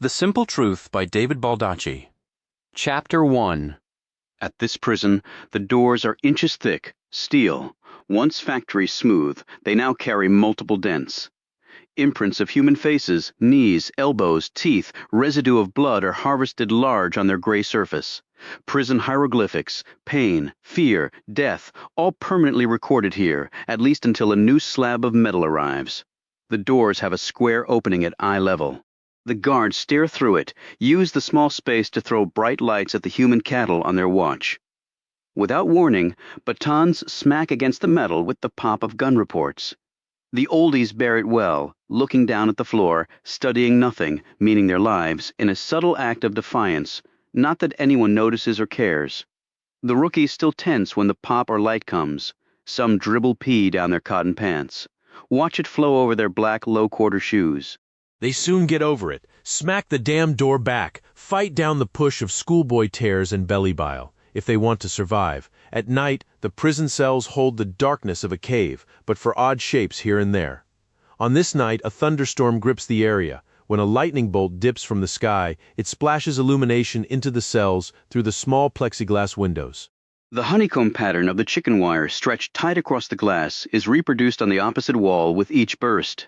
The Simple Truth by David Baldacci. Chapter 1. At this prison, the doors are inches thick, steel. Once factory smooth, they now carry multiple dents. Imprints of human faces, knees, elbows, teeth, residue of blood are harvested large on their gray surface. Prison hieroglyphics, pain, fear, death, all permanently recorded here, at least until a new slab of metal arrives. The doors have a square opening at eye level. The guards stare through it, use the small space to throw bright lights at the human cattle on their watch. Without warning, batons smack against the metal with the pop of gun reports. The oldies bear it well, looking down at the floor, studying nothing, meaning their lives, in a subtle act of defiance, not that anyone notices or cares. The rookies still tense when the pop or light comes. Some dribble pee down their cotton pants. Watch it flow over their black low-quarter shoes. They soon get over it, smack the damn door back, fight down the push of schoolboy tears and belly bile, if they want to survive. At night, the prison cells hold the darkness of a cave, but for odd shapes here and there. On this night, a thunderstorm grips the area. When a lightning bolt dips from the sky, it splashes illumination into the cells through the small plexiglass windows. The honeycomb pattern of the chicken wire stretched tight across the glass is reproduced on the opposite wall with each burst.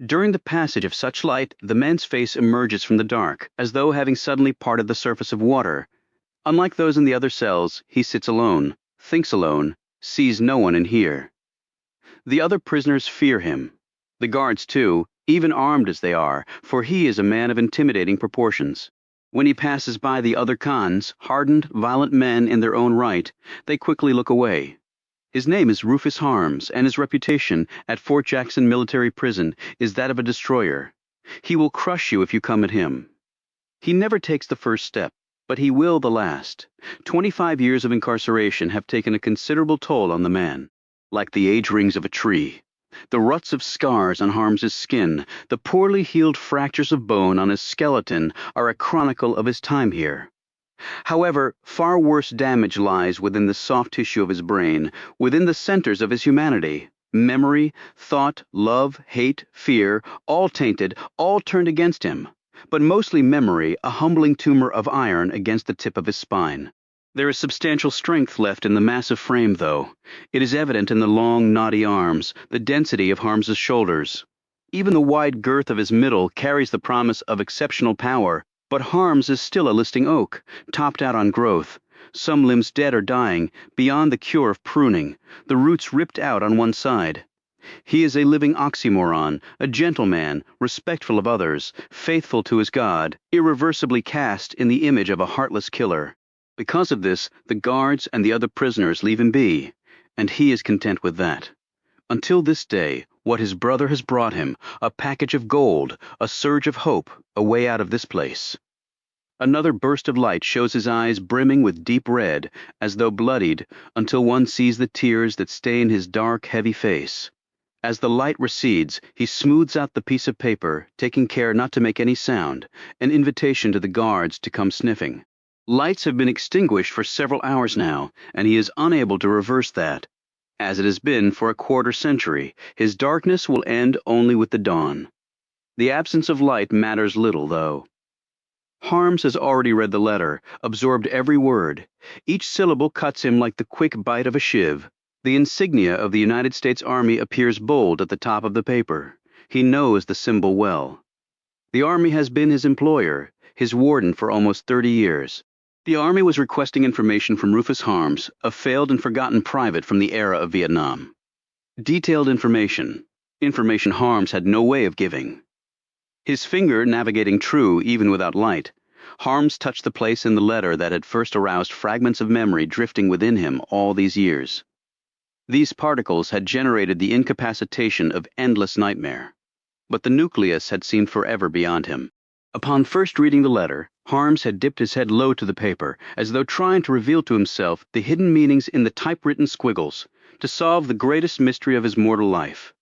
During the passage of such light, the man's face emerges from the dark, as though having suddenly parted the surface of water. Unlike those in the other cells, he sits alone, thinks alone, sees no one in here. The other prisoners fear him. The guards, too, even armed as they are, for he is a man of intimidating proportions. When he passes by the other cons, hardened, violent men in their own right, they quickly look away. His name is Rufus Harms, and his reputation at Fort Jackson Military Prison is that of a destroyer. He will crush you if you come at him. He never takes the first step, but he will the last. 25 years of incarceration have taken a considerable toll on the man, like the age rings of a tree. The ruts of scars on Harms's skin, the poorly healed fractures of bone on his skeleton are a chronicle of his time here. However, far worse damage lies within the soft tissue of his brain, within the centers of his humanity. Memory, thought, love, hate, fear, all tainted, all turned against him. But mostly memory, a humbling tumor of iron against the tip of his spine. There is substantial strength left in the massive frame, though. It is evident in the long, knotty arms, the density of Harms's shoulders. Even the wide girth of his middle carries the promise of exceptional power. But Harms is still a listing oak, topped out on growth, some limbs dead or dying, beyond the cure of pruning, the roots ripped out on one side. He is a living oxymoron, a gentleman, respectful of others, faithful to his God, irreversibly cast in the image of a heartless killer. Because of this, the guards and the other prisoners leave him be, and he is content with that. Until this day, what his brother has brought him, a package of gold, a surge of hope, a way out of this place. Another burst of light shows his eyes brimming with deep red, as though bloodied, until one sees the tears that stain his dark, heavy face. As the light recedes, he smooths out the piece of paper, taking care not to make any sound, an invitation to the guards to come sniffing. Lights have been extinguished for several hours now, and he is unable to reverse that. As it has been for a quarter century, his darkness will end only with the dawn. The absence of light matters little, though. Harms has already read the letter, absorbed every word. Each syllable cuts him like the quick bite of a shiv. The insignia of the United States Army appears bold at the top of the paper. He knows the symbol well. The Army has been his employer, his warden for almost 30 years. The Army was requesting information from Rufus Harms, a failed and forgotten private from the era of Vietnam. Detailed information Harms had no way of giving. His finger navigating true even without light, Harms touched the place in the letter that had first aroused fragments of memory drifting within him all these years. These particles had generated the incapacitation of endless nightmare, but the nucleus had seemed forever beyond him. Upon first reading the letter, Harms had dipped his head low to the paper, as though trying to reveal to himself the hidden meanings in the typewritten squiggles, to solve the greatest mystery of his mortal life.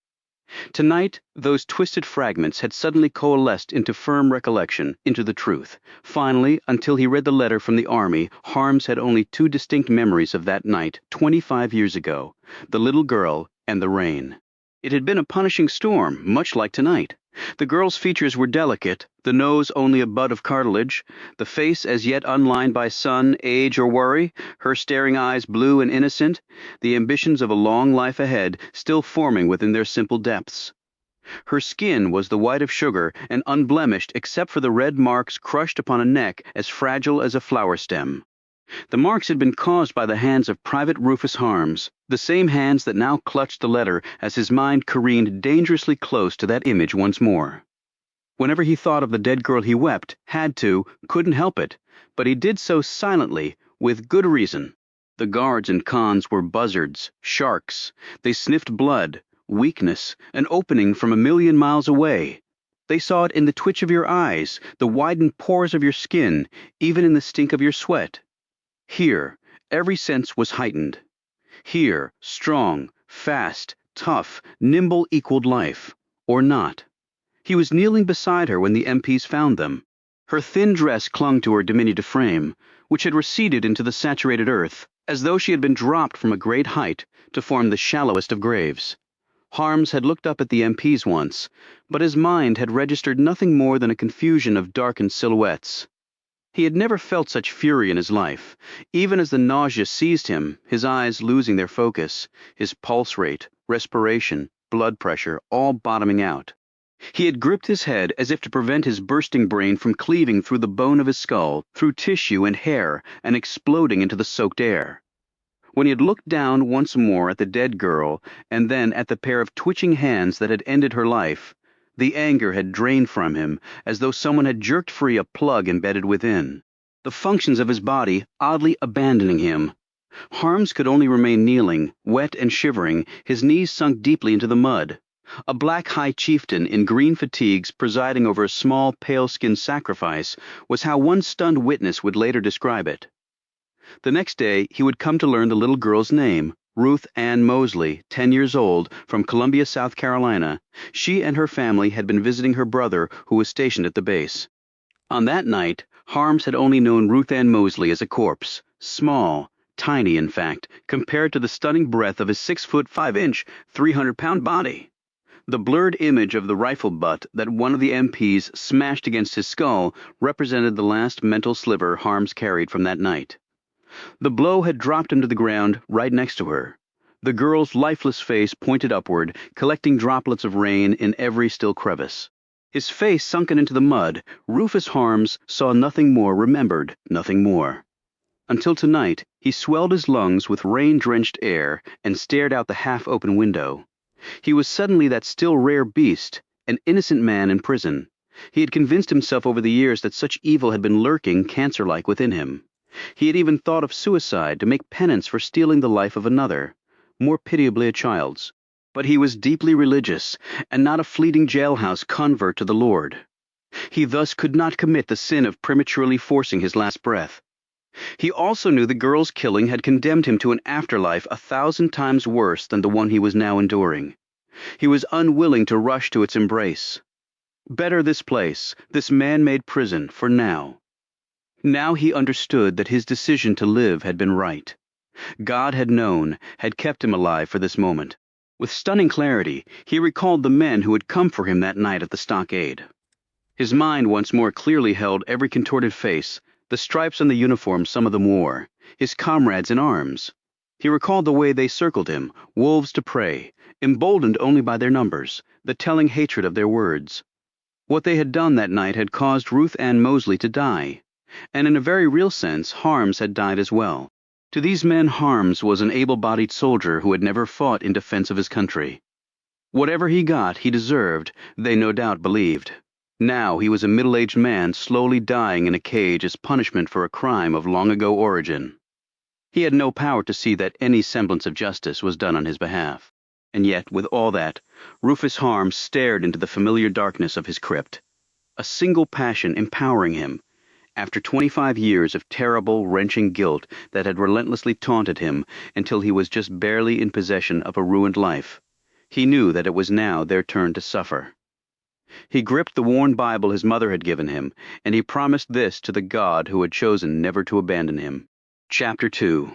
Tonight, those twisted fragments had suddenly coalesced into firm recollection, into the truth. Finally, until he read the letter from the Army, Harms had only two distinct memories of that night, 25 years ago, the little girl and the rain. It had been a punishing storm, much like tonight. The girl's features were delicate, the nose only a bud of cartilage, the face as yet unlined by sun, age, or worry, her staring eyes blue and innocent, the ambitions of a long life ahead still forming within their simple depths. Her skin was the white of sugar and unblemished except for the red marks crushed upon a neck as fragile as a flower stem. The marks had been caused by the hands of Private Rufus Harms, the same hands that now clutched the letter as his mind careened dangerously close to that image once more. Whenever he thought of the dead girl he wept, had to, couldn't help it, but he did so silently, with good reason. The guards and cons were buzzards, sharks. They sniffed blood, weakness, an opening from a million miles away. They saw it in the twitch of your eyes, the widened pores of your skin, even in the stink of your sweat. Here, every sense was heightened. Here, strong, fast, tough, nimble equaled life. Or not. He was kneeling beside her when the MPs found them. Her thin dress clung to her diminutive frame, which had receded into the saturated earth, as though she had been dropped from a great height to form the shallowest of graves. Harms had looked up at the MPs once, but his mind had registered nothing more than a confusion of darkened silhouettes. He had never felt such fury in his life. Even as the nausea seized him, his eyes losing their focus, his pulse rate, respiration, blood pressure, all bottoming out. He had gripped his head as if to prevent his bursting brain from cleaving through the bone of his skull, through tissue and hair, and exploding into the soaked air. When he had looked down once more at the dead girl, and then at the pair of twitching hands that had ended her life, the anger had drained from him, as though someone had jerked free a plug embedded within. The functions of his body oddly abandoning him. Harms could only remain kneeling, wet and shivering, his knees sunk deeply into the mud. A black high chieftain in green fatigues presiding over a small pale-skinned sacrifice was how one stunned witness would later describe it. The next day he would come to learn the little girl's name, Ruth Ann Mosley, 10 years old, from Columbia, South Carolina. She and her family had been visiting her brother, who was stationed at the base. On that night, Harms had only known Ruth Ann Mosley as a corpse, small, tiny in fact, compared to the stunning breadth of his 6'5" 300-pound body. The blurred image of the rifle butt that one of the MPs smashed against his skull represented the last mental sliver Harms carried from that night. The blow had dropped him to the ground right next to her. The girl's lifeless face pointed upward, collecting droplets of rain in every still crevice. His face sunken into the mud, Rufus Harms saw nothing more, remembered nothing more. Until tonight, he swelled his lungs with rain-drenched air and stared out the half-open window. He was suddenly that still rare beast, an innocent man in prison. He had convinced himself over the years that such evil had been lurking cancer-like within him. He had even thought of suicide to make penance for stealing the life of another, more pitiably a child's. But he was deeply religious, and not a fleeting jailhouse convert to the Lord. He thus could not commit the sin of prematurely forcing his last breath. He also knew the girl's killing had condemned him to an afterlife 1,000 times worse than the one he was now enduring. He was unwilling to rush to its embrace. Better this place, this man-made prison, for now. Now he understood that his decision to live had been right. God had known, had kept him alive for this moment. With stunning clarity, he recalled the men who had come for him that night at the stockade. His mind once more clearly held every contorted face, the stripes on the uniform some of them wore, his comrades in arms. He recalled the way they circled him, wolves to prey, emboldened only by their numbers, the telling hatred of their words. What they had done that night had caused Ruth Ann Mosley to die. And in a very real sense, Harms had died as well. To these men, Harms was an able-bodied soldier who had never fought in defense of his country. Whatever he got, he deserved, they no doubt believed. Now he was a middle-aged man slowly dying in a cage as punishment for a crime of long-ago origin. He had no power to see that any semblance of justice was done on his behalf. And yet, with all that, Rufus Harms stared into the familiar darkness of his crypt. A single passion empowering him. After 25 years of terrible, wrenching guilt that had relentlessly taunted him until he was just barely in possession of a ruined life, he knew that it was now their turn to suffer. He gripped the worn Bible his mother had given him, and he promised this to the God who had chosen never to abandon him. Chapter 2.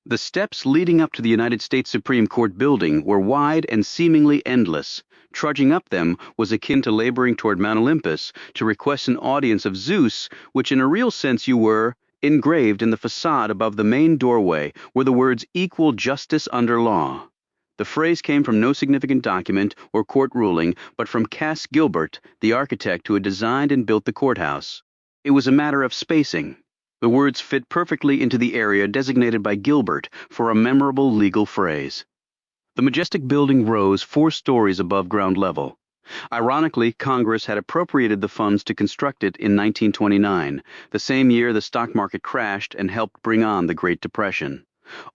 The steps leading up to the United States Supreme Court building were wide and seemingly endless. Trudging up them was akin to laboring toward Mount Olympus to request an audience of Zeus, which in a real sense you were. Engraved in the facade above the main doorway were the words "Equal Justice Under Law." The phrase came from no significant document or court ruling, but from Cass Gilbert, the architect who had designed and built the courthouse. It was a matter of spacing. The words fit perfectly into the area designated by Gilbert for a memorable legal phrase. The majestic building rose 4 stories above ground level. Ironically, Congress had appropriated the funds to construct it in 1929, the same year the stock market crashed and helped bring on the Great Depression.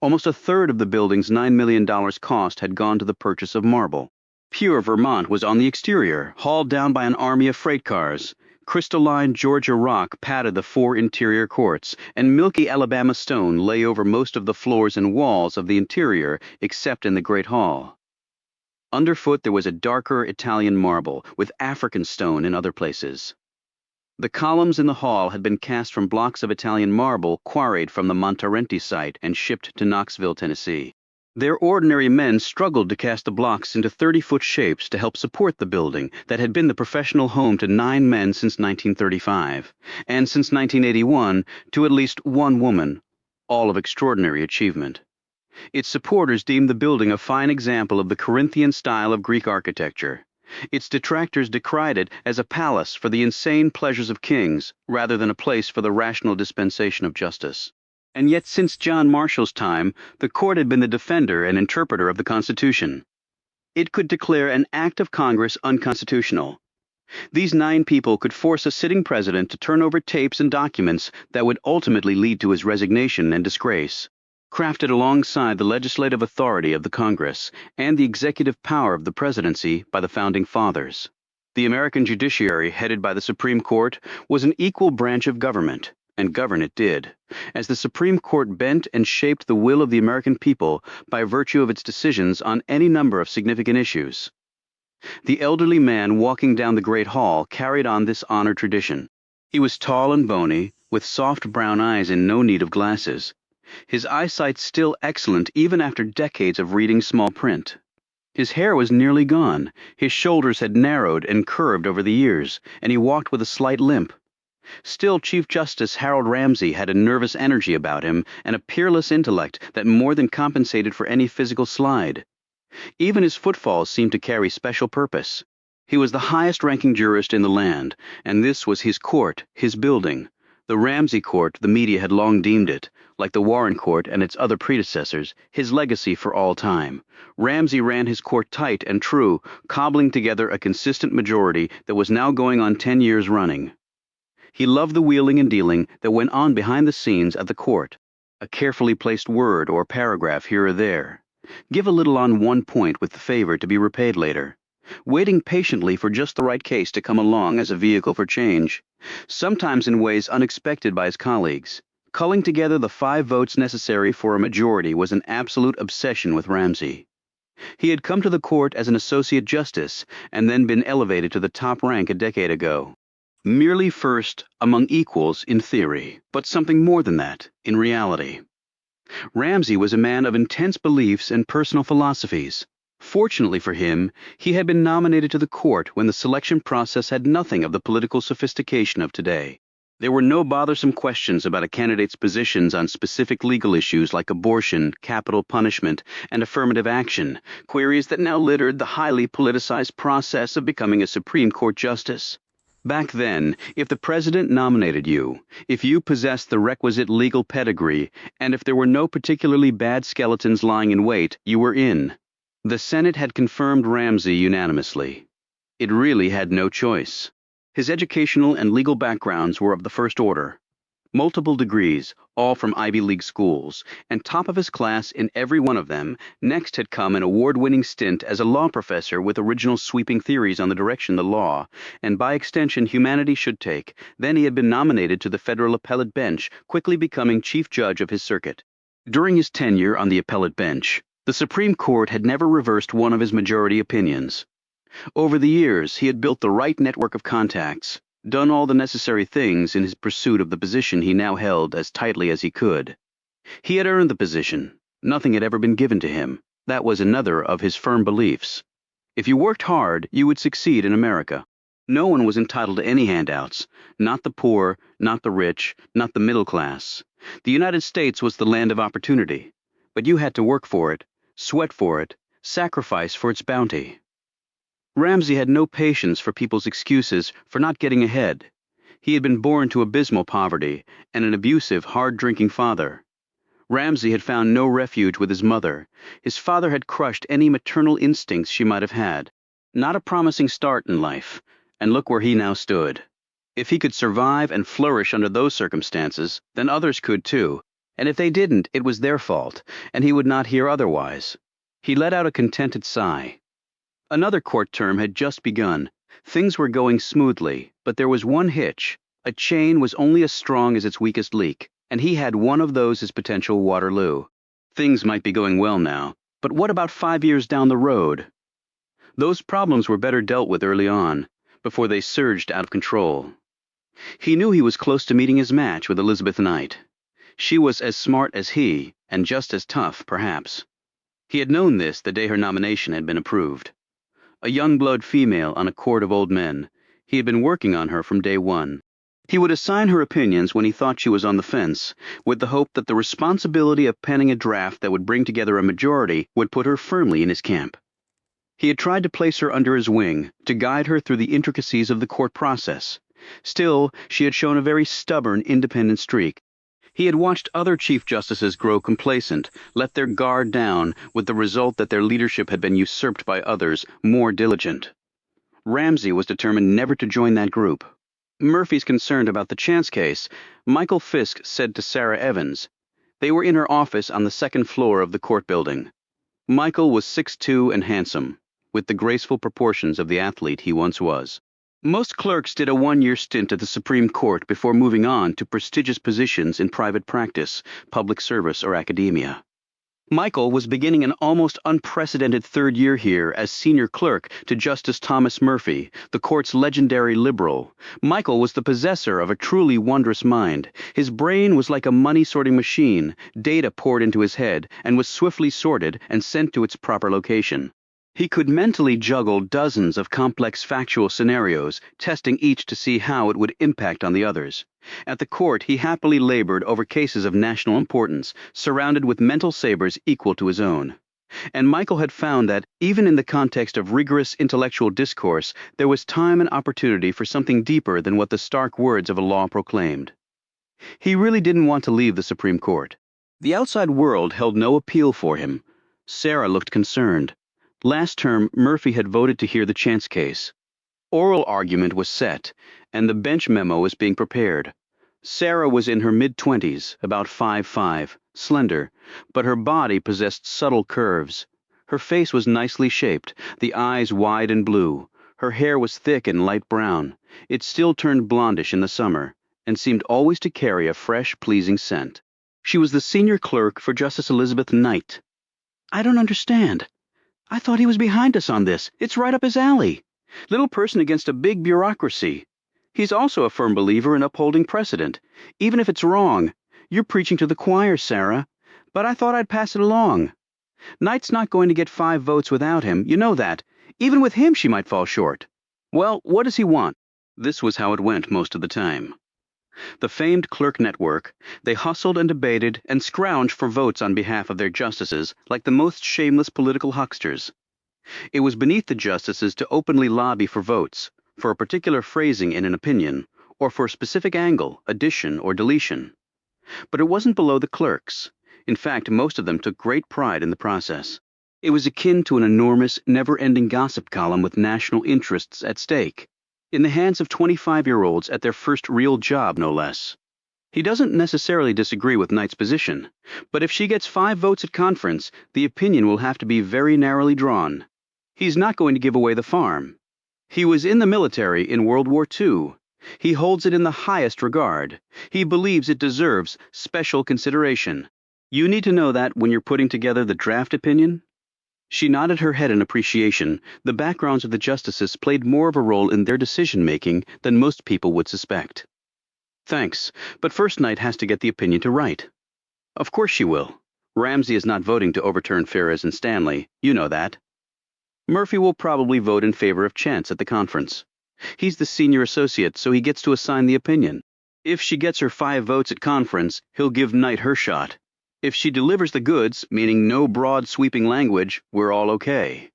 Almost a third of the building's $9 million cost had gone to the purchase of marble. Pure Vermont was on the exterior, hauled down by an army of freight cars. Crystalline Georgia rock padded the 4 interior courts, and milky Alabama stone lay over most of the floors and walls of the interior except in the Great Hall. Underfoot there was a darker Italian marble, with African stone in other places. The columns in the hall had been cast from blocks of Italian marble quarried from the Montarenti site and shipped to Knoxville, Tennessee. Their ordinary men struggled to cast the blocks into 30-foot shapes to help support the building that had been the professional home to 9 men since 1935, and since 1981 to at least 1 woman, all of extraordinary achievement. Its supporters deemed the building a fine example of the Corinthian style of Greek architecture. Its detractors decried it as a palace for the insane pleasures of kings, rather than a place for the rational dispensation of justice. And yet since John Marshall's time, the court had been the defender and interpreter of the Constitution. It could declare an act of Congress unconstitutional. These 9 people could force a sitting president to turn over tapes and documents that would ultimately lead to his resignation and disgrace. Crafted alongside the legislative authority of the Congress and the executive power of the presidency by the Founding Fathers. The American judiciary, headed by the Supreme Court, was an equal branch of government, and govern it did, as the Supreme Court bent and shaped the will of the American people by virtue of its decisions on any number of significant issues. The elderly man walking down the Great Hall carried on this honored tradition. He was tall and bony, with soft brown eyes and no need of glasses. His eyesight still excellent even after decades of reading small print. His hair was nearly gone, his shoulders had narrowed and curved over the years, and he walked with a slight limp. Still, Chief Justice Harold Ramsey had a nervous energy about him and a peerless intellect that more than compensated for any physical slide. Even his footfalls seemed to carry special purpose. He was the highest-ranking jurist in the land, and this was his court, his building. The Ramsey Court, the media had long deemed it, like the Warren Court and its other predecessors, his legacy for all time. Ramsey ran his court tight and true, cobbling together a consistent majority that was now going on 10 years running. He loved the wheeling and dealing that went on behind the scenes at the court, a carefully placed word or paragraph here or there. Give a little on one point with the favor to be repaid later. Waiting patiently for just the right case to come along as a vehicle for change, sometimes in ways unexpected by his colleagues. Culling together the 5 votes necessary for a majority was an absolute obsession with Ramsey. He had come to the court as an associate justice and then been elevated to the top rank a decade ago. Merely first among equals in theory, but something more than that in reality. Ramsey was a man of intense beliefs and personal philosophies. Fortunately for him, he had been nominated to the court when the selection process had nothing of the political sophistication of today. There were no bothersome questions about a candidate's positions on specific legal issues like abortion, capital punishment, and affirmative action, queries that now littered the highly politicized process of becoming a Supreme Court justice. Back then, if the president nominated you, if you possessed the requisite legal pedigree, and if there were no particularly bad skeletons lying in wait, you were in. The Senate had confirmed Ramsey unanimously. It really had no choice. His educational and legal backgrounds were of the first order. Multiple degrees, all from Ivy League schools, and top of his class in every one of them. Next had come an award-winning stint as a law professor with original sweeping theories on the direction the law, and by extension humanity should take. Then he had been nominated to the federal appellate bench, quickly becoming chief judge of his circuit. During his tenure on the appellate bench, the Supreme Court had never reversed one of his majority opinions. Over the years, he had built the right network of contacts, done all the necessary things in his pursuit of the position he now held as tightly as he could. He had earned the position, Nothing had ever been given to him. That was another of his firm beliefs. If you worked hard, you would succeed in America. No one was entitled to any handouts. Not the poor, not the rich, not the middle class. The United States was the land of opportunity. But you had to work for it, sweat for it, sacrifice for its bounty. Ramsey had no patience for people's excuses for not getting ahead. He had been born to abysmal poverty and an abusive, hard-drinking father. Ramsey had found no refuge with his mother. His father had crushed any maternal instincts she might have had. Not a promising start in life, and look where he now stood. If he could survive and flourish under those circumstances, then others could too, and if they didn't, it was their fault, and he would not hear otherwise. He let out a contented sigh. Another court term had just begun. Things were going smoothly, but there was one hitch. A chain was only as strong as its weakest leak, and he had one of those as potential Waterloo. Things might be going well now, but what about 5 years down the road? Those problems were better dealt with early on, before they surged out of control. He knew he was close to meeting his match with Elizabeth Knight. She was as smart as he, and just as tough, perhaps. He had known this the day her nomination had been approved. A young-blood female on a court of old men, he had been working on her from day one. He would assign her opinions when he thought she was on the fence, with the hope that the responsibility of penning a draft that would bring together a majority would put her firmly in his camp. He had tried to place her under his wing, to guide her through the intricacies of the court process. Still, she had shown a very stubborn, independent streak. He had watched other Chief Justices grow complacent, let their guard down, with the result that their leadership had been usurped by others, more diligent. Ramsey was determined never to join that group. Murphy's concerned about the Chance case. Michael Fisk said to Sarah Evans. They were in her office on the second floor of the court building. Michael was 6'2" and handsome, with the graceful proportions of the athlete he once was. Most clerks did a 1-year stint at the Supreme Court before moving on to prestigious positions in private practice, public service, or academia. Michael was beginning an almost unprecedented 3rd year here as senior clerk to Justice Thomas Murphy, the court's legendary liberal. Michael was the possessor of a truly wondrous mind. His brain was like a money-sorting machine. Data poured into his head and was swiftly sorted and sent to its proper location. He could mentally juggle dozens of complex factual scenarios, testing each to see how it would impact on the others. At the court, he happily labored over cases of national importance, surrounded with mental sabers equal to his own. And Michael had found that, even in the context of rigorous intellectual discourse, there was time and opportunity for something deeper than what the stark words of a law proclaimed. He really didn't want to leave the Supreme Court. The outside world held no appeal for him. Sarah looked concerned. Last term, Murphy had voted to hear the Chance case. Oral argument was set, and the bench memo was being prepared. Sarah was in her mid-20s, about 5'5", slender, but her body possessed subtle curves. Her face was nicely shaped, the eyes wide and blue. Her hair was thick and light brown. It still turned blondish in the summer, and seemed always to carry a fresh, pleasing scent. She was the senior clerk for Justice Elizabeth Knight. "I don't understand. I thought he was behind us on this. It's right up his alley. Little person against a big bureaucracy. He's also a firm believer in upholding precedent, even if it's wrong. You're preaching to the choir, Sarah, but I thought I'd pass it along. Knight's not going to get 5 votes without him, you know that. Even with him she might fall short. Well, what does he want?" This was how it went most of the time. The famed clerk network, they hustled and debated and scrounged for votes on behalf of their justices like the most shameless political hucksters. It was beneath the justices to openly lobby for votes, for a particular phrasing in an opinion, or for a specific angle, addition, or deletion. But it wasn't below the clerks. In fact, most of them took great pride in the process. It was akin to an enormous, never-ending gossip column with national interests at stake, in the hands of 25-year-olds at their first real job, no less. He doesn't necessarily disagree with Knight's position, but if she gets 5 votes at conference, the opinion will have to be very narrowly drawn. He's not going to give away the farm. He was in the military in World War II. He holds it in the highest regard. He believes it deserves special consideration. You need to know that when you're putting together the draft opinion. She nodded her head in appreciation. The backgrounds of the justices played more of a role in their decision-making than most people would suspect. "Thanks, but first Knight has to get the opinion to write." "Of course she will. Ramsey is not voting to overturn Ferris and Stanley, you know that. Murphy will probably vote in favor of Chance at the conference. He's the senior associate, so he gets to assign the opinion. If she gets her 5 votes at conference, he'll give Knight her shot. If she delivers the goods, meaning no broad sweeping language, we're all okay.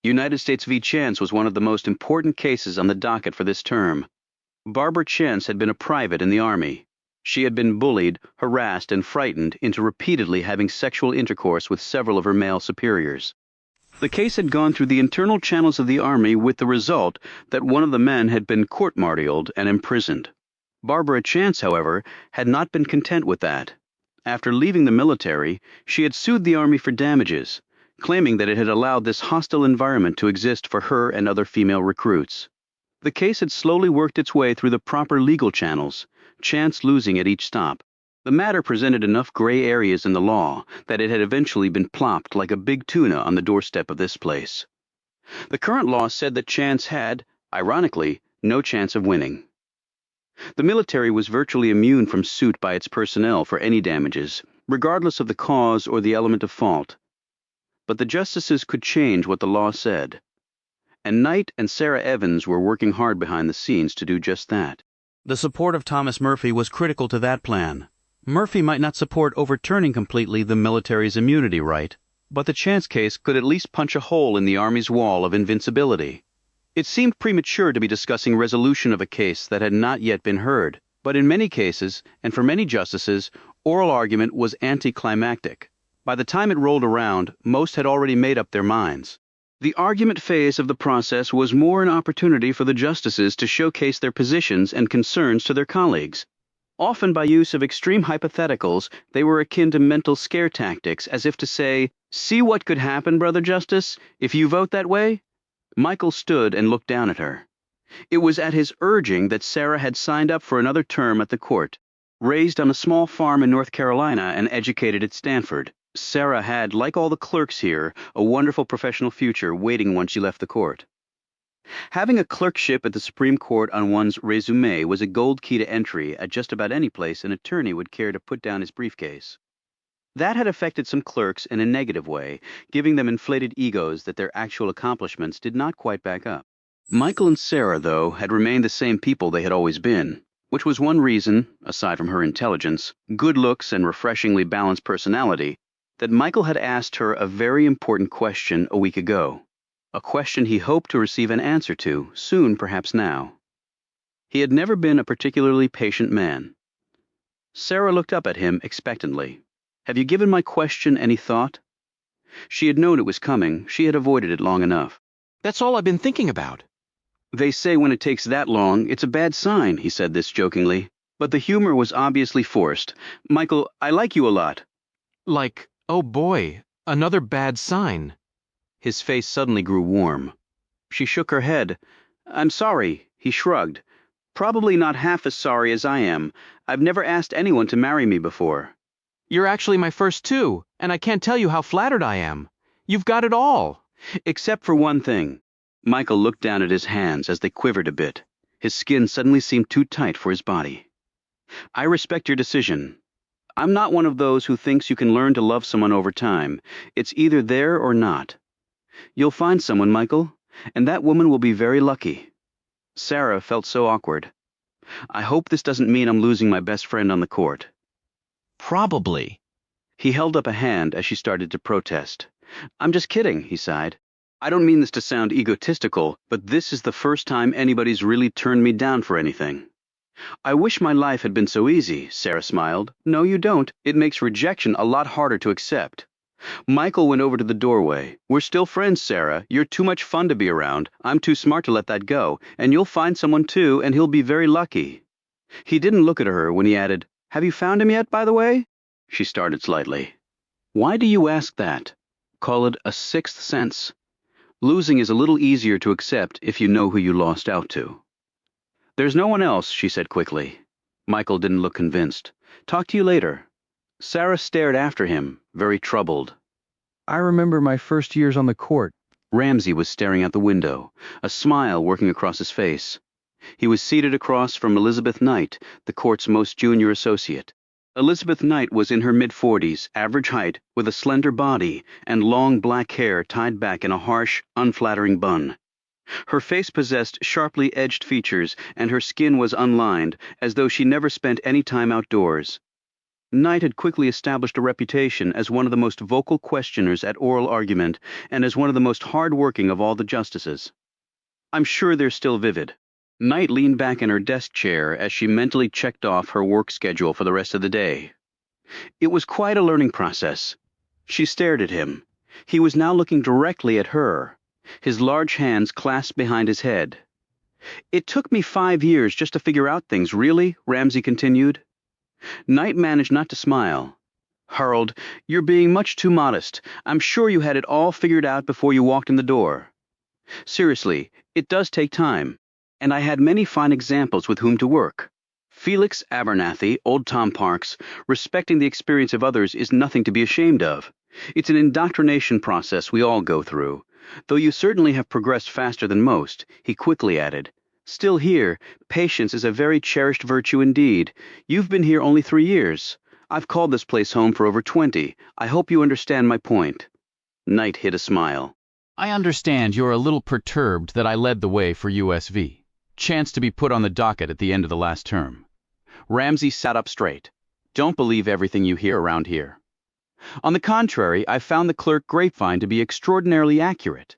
United States v. Chance was one of the most important cases on the docket for this term. Barbara Chance had been a private in the Army. She had been bullied, harassed, and frightened into repeatedly having sexual intercourse with several of her male superiors. The case had gone through the internal channels of the Army with the result that one of the men had been court-martialed and imprisoned. Barbara Chance, however, had not been content with that. After leaving the military, she had sued the Army for damages, claiming that it had allowed this hostile environment to exist for her and other female recruits. The case had slowly worked its way through the proper legal channels, Chance losing at each stop. The matter presented enough gray areas in the law that it had eventually been plopped like a big tuna on the doorstep of this place. The current law said that Chance had, ironically, no chance of winning. The military was virtually immune from suit by its personnel for any damages, regardless of the cause or the element of fault. But the justices could change what the law said. And Knight and Sarah Evans were working hard behind the scenes to do just that. The support of Thomas Murphy was critical to that plan. Murphy might not support overturning completely the military's immunity right, but the Chance case could at least punch a hole in the Army's wall of invincibility. It seemed premature to be discussing resolution of a case that had not yet been heard, but in many cases, and for many justices, oral argument was anticlimactic. By the time it rolled around, most had already made up their minds. The argument phase of the process was more an opportunity for the justices to showcase their positions and concerns to their colleagues. Often by use of extreme hypotheticals, they were akin to mental scare tactics, as if to say, "See what could happen, Brother Justice, if you vote that way?" Michael stood and looked down at her. It was at his urging that Sarah had signed up for another term at the court. Raised on a small farm in North Carolina and educated at Stanford, Sarah had, like all the clerks here, a wonderful professional future waiting once she left the court. Having a clerkship at the Supreme Court on one's resume was a gold key to entry at just about any place an attorney would care to put down his briefcase. That had affected some clerks in a negative way, giving them inflated egos that their actual accomplishments did not quite back up. Michael and Sarah, though, had remained the same people they had always been, which was one reason, aside from her intelligence, good looks, and refreshingly balanced personality, that Michael had asked her a very important question a week ago, a question he hoped to receive an answer to, soon perhaps now. He had never been a particularly patient man. Sarah looked up at him expectantly. "Have you given my question any thought?" She had known it was coming. She had avoided it long enough. That's all I've been thinking about. "They say when it takes that long, it's a bad sign," he said this jokingly. But the humor was obviously forced. "Michael, I like you a lot." Like, oh boy, another bad sign. His face suddenly grew warm. She shook her head. "I'm sorry," he shrugged. "Probably not half as sorry as I am. I've never asked anyone to marry me before." You're actually my first too, and I can't tell you how flattered I am. You've got it all. "Except for one thing." Michael looked down at his hands as they quivered a bit. His skin suddenly seemed too tight for his body. "I respect your decision. I'm not one of those who thinks you can learn to love someone over time. It's either there or not. You'll find someone, Michael, and that woman will be very lucky." Sarah felt so awkward. "I hope this doesn't mean I'm losing my best friend on the court." Probably. He held up a hand as she started to protest. "I'm just kidding," he sighed. "I don't mean this to sound egotistical, but this is the first time anybody's really turned me down for anything." "I wish my life had been so easy," Sarah smiled. "No, you don't. It makes rejection a lot harder to accept." Michael went over to the doorway. "We're still friends, Sarah. You're too much fun to be around. I'm too smart to let that go. And you'll find someone too, and he'll be very lucky." He didn't look at her when he added, "Have you found him yet, by the way?" She started slightly. "Why do you ask that? Call it a sixth sense. Losing is a little easier to accept if you know who you lost out to." "There's no one else," she said quickly. Michael didn't look convinced. "Talk to you later." Sarah stared after him, very troubled. "I remember my first years on the court." Ramsey was staring out the window, a smile working across his face. He was seated across from Elizabeth Knight, the court's most junior associate. Elizabeth Knight was in her mid-40s, average height, with a slender body and long black hair tied back in a harsh, unflattering bun. Her face possessed sharply edged features, and her skin was unlined, as though she never spent any time outdoors. Knight had quickly established a reputation as one of the most vocal questioners at oral argument and as one of the most hard-working of all the justices. I'm sure they're still vivid. Knight leaned back in her desk chair as she mentally checked off her work schedule for the rest of the day. It was quite a learning process. She stared at him. He was now looking directly at her, his large hands clasped behind his head. It took me 5 years just to figure out things, really, Ramsey continued. Knight managed not to smile. Harold, you're being much too modest. I'm sure you had it all figured out before you walked in the door. Seriously, it does take time, and I had many fine examples with whom to work. Felix Abernathy, old Tom Parks, respecting the experience of others is nothing to be ashamed of. It's an indoctrination process we all go through. Though you certainly have progressed faster than most, he quickly added. Still here, patience is a very cherished virtue indeed. You've been here only 3 years. I've called this place home for over 20. I hope you understand my point. Knight hid a smile. I understand you're a little perturbed that I led the way for USV. Chance to be put on the docket at the end of the last term. Ramsey sat up straight. Don't believe everything you hear around here. On the contrary, I found the clerk Grapevine to be extraordinarily accurate.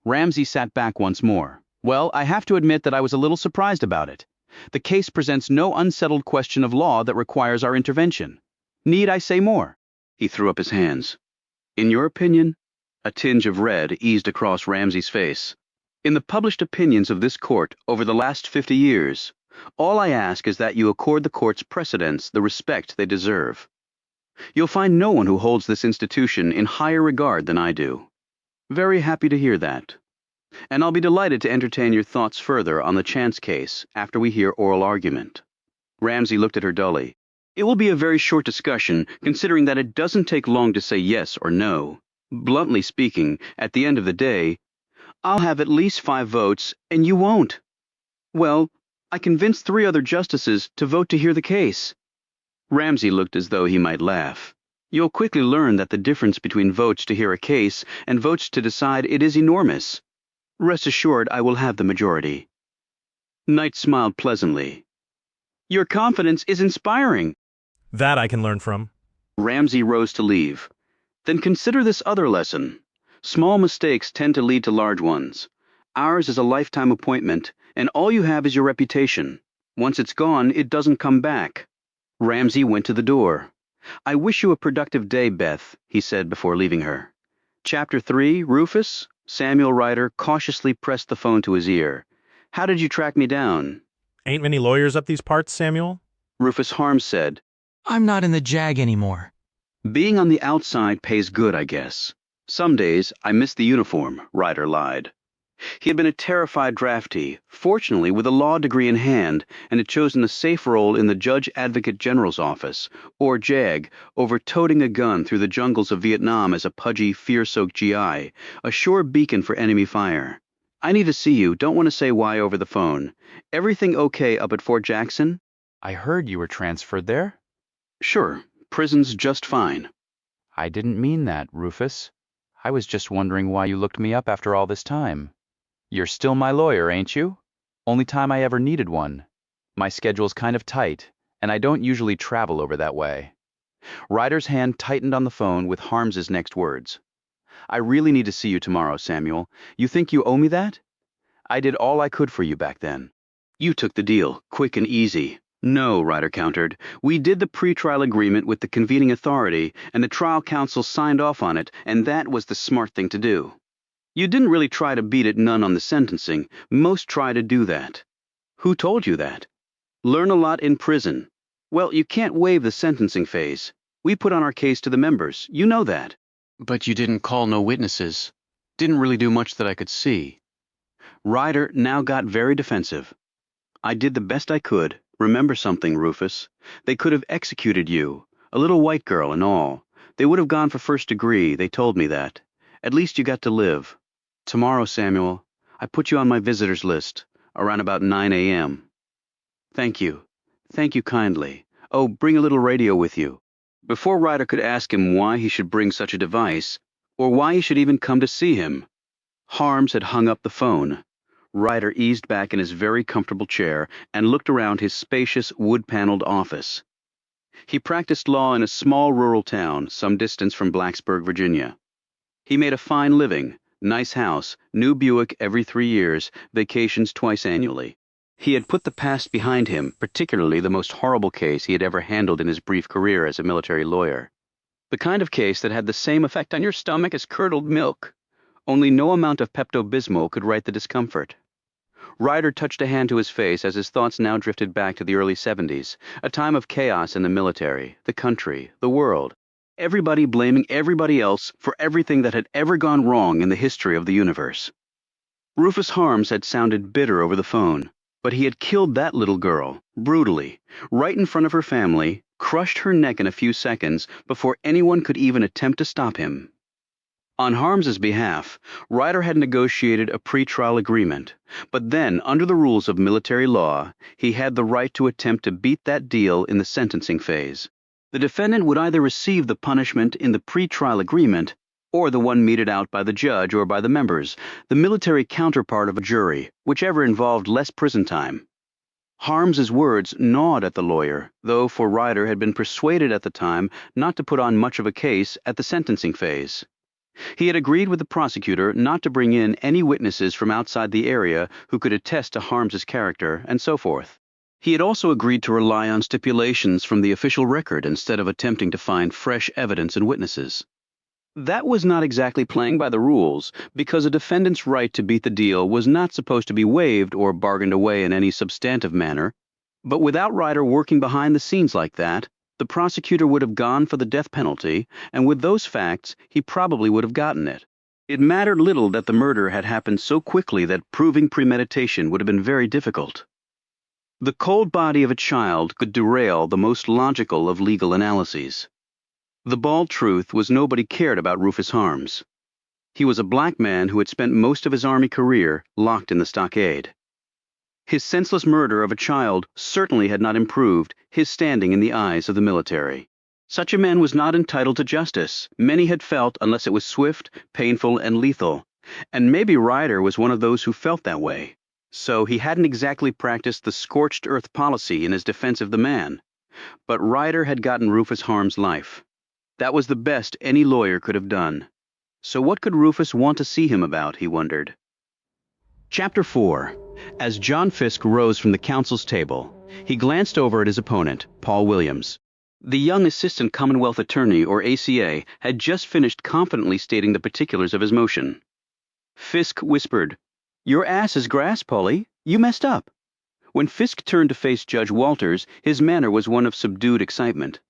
Ramsey sat back once more. Well, I have to admit that I was a little surprised about it. The case presents no unsettled question of law that requires our intervention. Need I say more? He threw up his hands. In your opinion? A tinge of red eased across Ramsey's face. In the published opinions of this court over the last 50 years, all I ask is that you accord the court's precedents the respect they deserve. You'll find no one who holds this institution in higher regard than I do. Very happy to hear that. And I'll be delighted to entertain your thoughts further on the Chance case after we hear oral argument. Ramsey looked at her dully. It will be a very short discussion, considering that it doesn't take long to say yes or no. Bluntly speaking, at the end of the day, I'll have at least 5 votes, and you won't. Well, I convinced 3 other justices to vote to hear the case. Ramsey looked as though he might laugh. You'll quickly learn that the difference between votes to hear a case and votes to decide it is enormous. Rest assured I will have the majority. Knight smiled pleasantly. Your confidence is inspiring. That I can learn from. Ramsey rose to leave. Then consider this other lesson. Small mistakes tend to lead to large ones. Ours is a lifetime appointment, and all you have is your reputation. Once it's gone, it doesn't come back. Ramsey went to the door. I wish you a productive day, Beth, he said before leaving her. Chapter 3, Rufus? Samuel Ryder cautiously pressed the phone to his ear. How did you track me down? Ain't many lawyers up these parts, Samuel? Rufus Harms said. I'm not in the JAG anymore. Being on the outside pays good, I guess. Some days I miss the uniform, Ryder lied. He had been a terrified draftee, fortunately with a law degree in hand, and had chosen a safe role in the Judge Advocate General's office, or JAG, over toting a gun through the jungles of Vietnam as a pudgy, fear-soaked GI, a sure beacon for enemy fire. I need to see you, don't want to say why over the phone. Everything okay up at Fort Jackson? I heard you were transferred there. Sure, prison's just fine. I didn't mean that, Rufus. I was just wondering why you looked me up after all this time. You're still my lawyer, ain't you? Only time I ever needed one. My schedule's kind of tight, and I don't usually travel over that way. Ryder's hand tightened on the phone with Harms's next words. I really need to see you tomorrow, Samuel. You think you owe me that? I did all I could for you back then. You took the deal, quick and easy. No, Ryder countered. We did the pretrial agreement with the convening authority, and the trial counsel signed off on it, and that was the smart thing to do. You didn't really try to beat it none on the sentencing. Most try to do that. Who told you that? Learn a lot in prison. Well, you can't waive the sentencing phase. We put on our case to the members. You know that. But you didn't call no witnesses. Didn't really do much that I could see. Ryder now got very defensive. I did the best I could. Remember something, Rufus. They could have executed you, a little white girl and all. They would have gone for first degree, they told me that. At least you got to live. Tomorrow, Samuel, I put you on my visitors list, around about 9 a.m. Thank you. Thank you kindly. Oh, bring a little radio with you. Before Ryder could ask him why he should bring such a device, or why he should even come to see him, Harms had hung up the phone. Ryder eased back in his very comfortable chair and looked around his spacious, wood-paneled office. He practiced law in a small rural town some distance from Blacksburg, Virginia. He made a fine living, nice house, new Buick every 3 years, vacations twice annually. He had put the past behind him, particularly the most horrible case he had ever handled in his brief career as a military lawyer. The kind of case that had the same effect on your stomach as curdled milk. Only no amount of Pepto-Bismol could right the discomfort. Ryder touched a hand to his face as his thoughts now drifted back to the early 70s, a time of chaos in the military, the country, the world. Everybody blaming everybody else for everything that had ever gone wrong in the history of the universe. Rufus Harms had sounded bitter over the phone, but he had killed that little girl, brutally, right in front of her family, crushed her neck in a few seconds before anyone could even attempt to stop him. On Harms's behalf, Ryder had negotiated a pretrial agreement, but then, under the rules of military law, he had the right to attempt to beat that deal in the sentencing phase. The defendant would either receive the punishment in the pretrial agreement or the one meted out by the judge or by the members, the military counterpart of a jury, whichever involved less prison time. Harms's words gnawed at the lawyer, though for Ryder had been persuaded at the time not to put on much of a case at the sentencing phase. He had agreed with the prosecutor not to bring in any witnesses from outside the area who could attest to Harms's character, and so forth. He had also agreed to rely on stipulations from the official record instead of attempting to find fresh evidence and witnesses. That was not exactly playing by the rules, because a defendant's right to beat the deal was not supposed to be waived or bargained away in any substantive manner, but without Ryder working behind the scenes like that, the prosecutor would have gone for the death penalty, and with those facts, he probably would have gotten it. It mattered little that the murder had happened so quickly that proving premeditation would have been very difficult. The cold body of a child could derail the most logical of legal analyses. The bald truth was nobody cared about Rufus Harms. He was a black man who had spent most of his Army career locked in the stockade. His senseless murder of a child certainly had not improved his standing in the eyes of the military. Such a man was not entitled to justice, many had felt, unless it was swift, painful, and lethal, and maybe Ryder was one of those who felt that way. So he hadn't exactly practiced the scorched earth policy in his defense of the man. But Ryder had gotten Rufus Harms' life. That was the best any lawyer could have done. So what could Rufus want to see him about, he wondered. Chapter 4. As John Fisk rose from the counsel's table, he glanced over at his opponent, Paul Williams. The young assistant Commonwealth attorney, or ACA, had just finished confidently stating the particulars of his motion. Fisk whispered, "Your ass is grass, Paulie. You messed up." When Fisk turned to face Judge Walters, his manner was one of subdued excitement.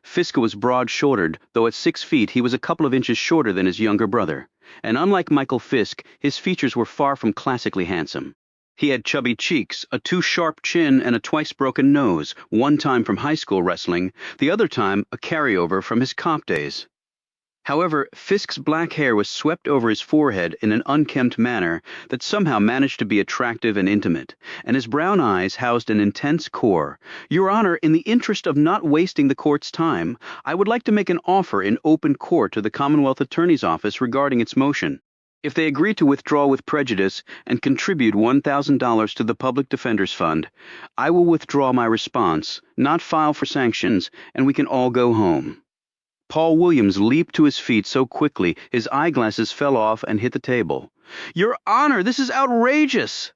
Fisk was broad-shouldered, though at 6 feet he was a couple of inches shorter than his younger brother, and unlike Michael Fisk, his features were far from classically handsome. He had chubby cheeks, a too-sharp chin, and a twice-broken nose, one time from high school wrestling, the other time a carryover from his cop days. However, Fisk's black hair was swept over his forehead in an unkempt manner that somehow managed to be attractive and intimate, and his brown eyes housed an intense core. "Your Honor, in the interest of not wasting the court's time, I would like to make an offer in open court to the Commonwealth Attorney's Office regarding its motion. If they agree to withdraw with prejudice and contribute $1,000 to the Public Defender's Fund, I will withdraw my response, not file for sanctions, and we can all go home." Paul Williams leaped to his feet so quickly his eyeglasses fell off and hit the table. "Your Honor, this is outrageous!"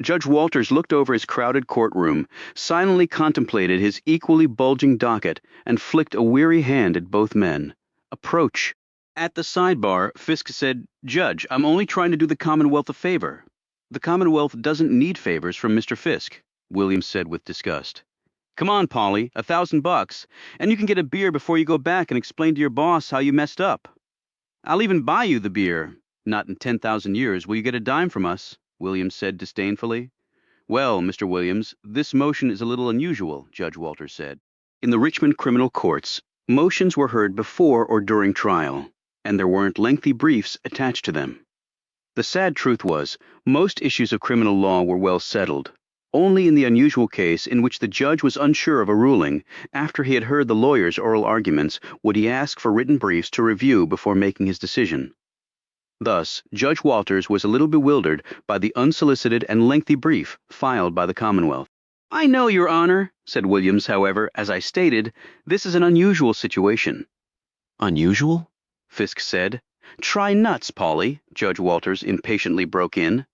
Judge Walters looked over his crowded courtroom, silently contemplated his equally bulging docket, and flicked a weary hand at both men. "Approach." At the sidebar, Fisk said, "Judge, I'm only trying to do the Commonwealth a favor." "The Commonwealth doesn't need favors from Mr. Fisk," Williams said with disgust. "Come on, Polly, $1,000, and you can get a beer before you go back and explain to your boss how you messed up." "I'll even buy you the beer." "Not in 10,000 years will you get a dime from us," Williams said disdainfully. "Well, Mr. Williams, this motion is a little unusual," Judge Walters said. In the Richmond criminal courts, motions were heard before or during trial, and there weren't lengthy briefs attached to them. The sad truth was, most issues of criminal law were well settled, Only in the unusual case in which the judge was unsure of a ruling, after he had heard the lawyer's oral arguments, would he ask for written briefs to review before making his decision. Thus, Judge Walters was a little bewildered by the unsolicited and lengthy brief filed by the Commonwealth. "I know, Your Honor," said Williams, however, "as I stated, this is an unusual situation." "Unusual?" Fisk said. "Try nuts, Polly," Judge Walters impatiently broke in.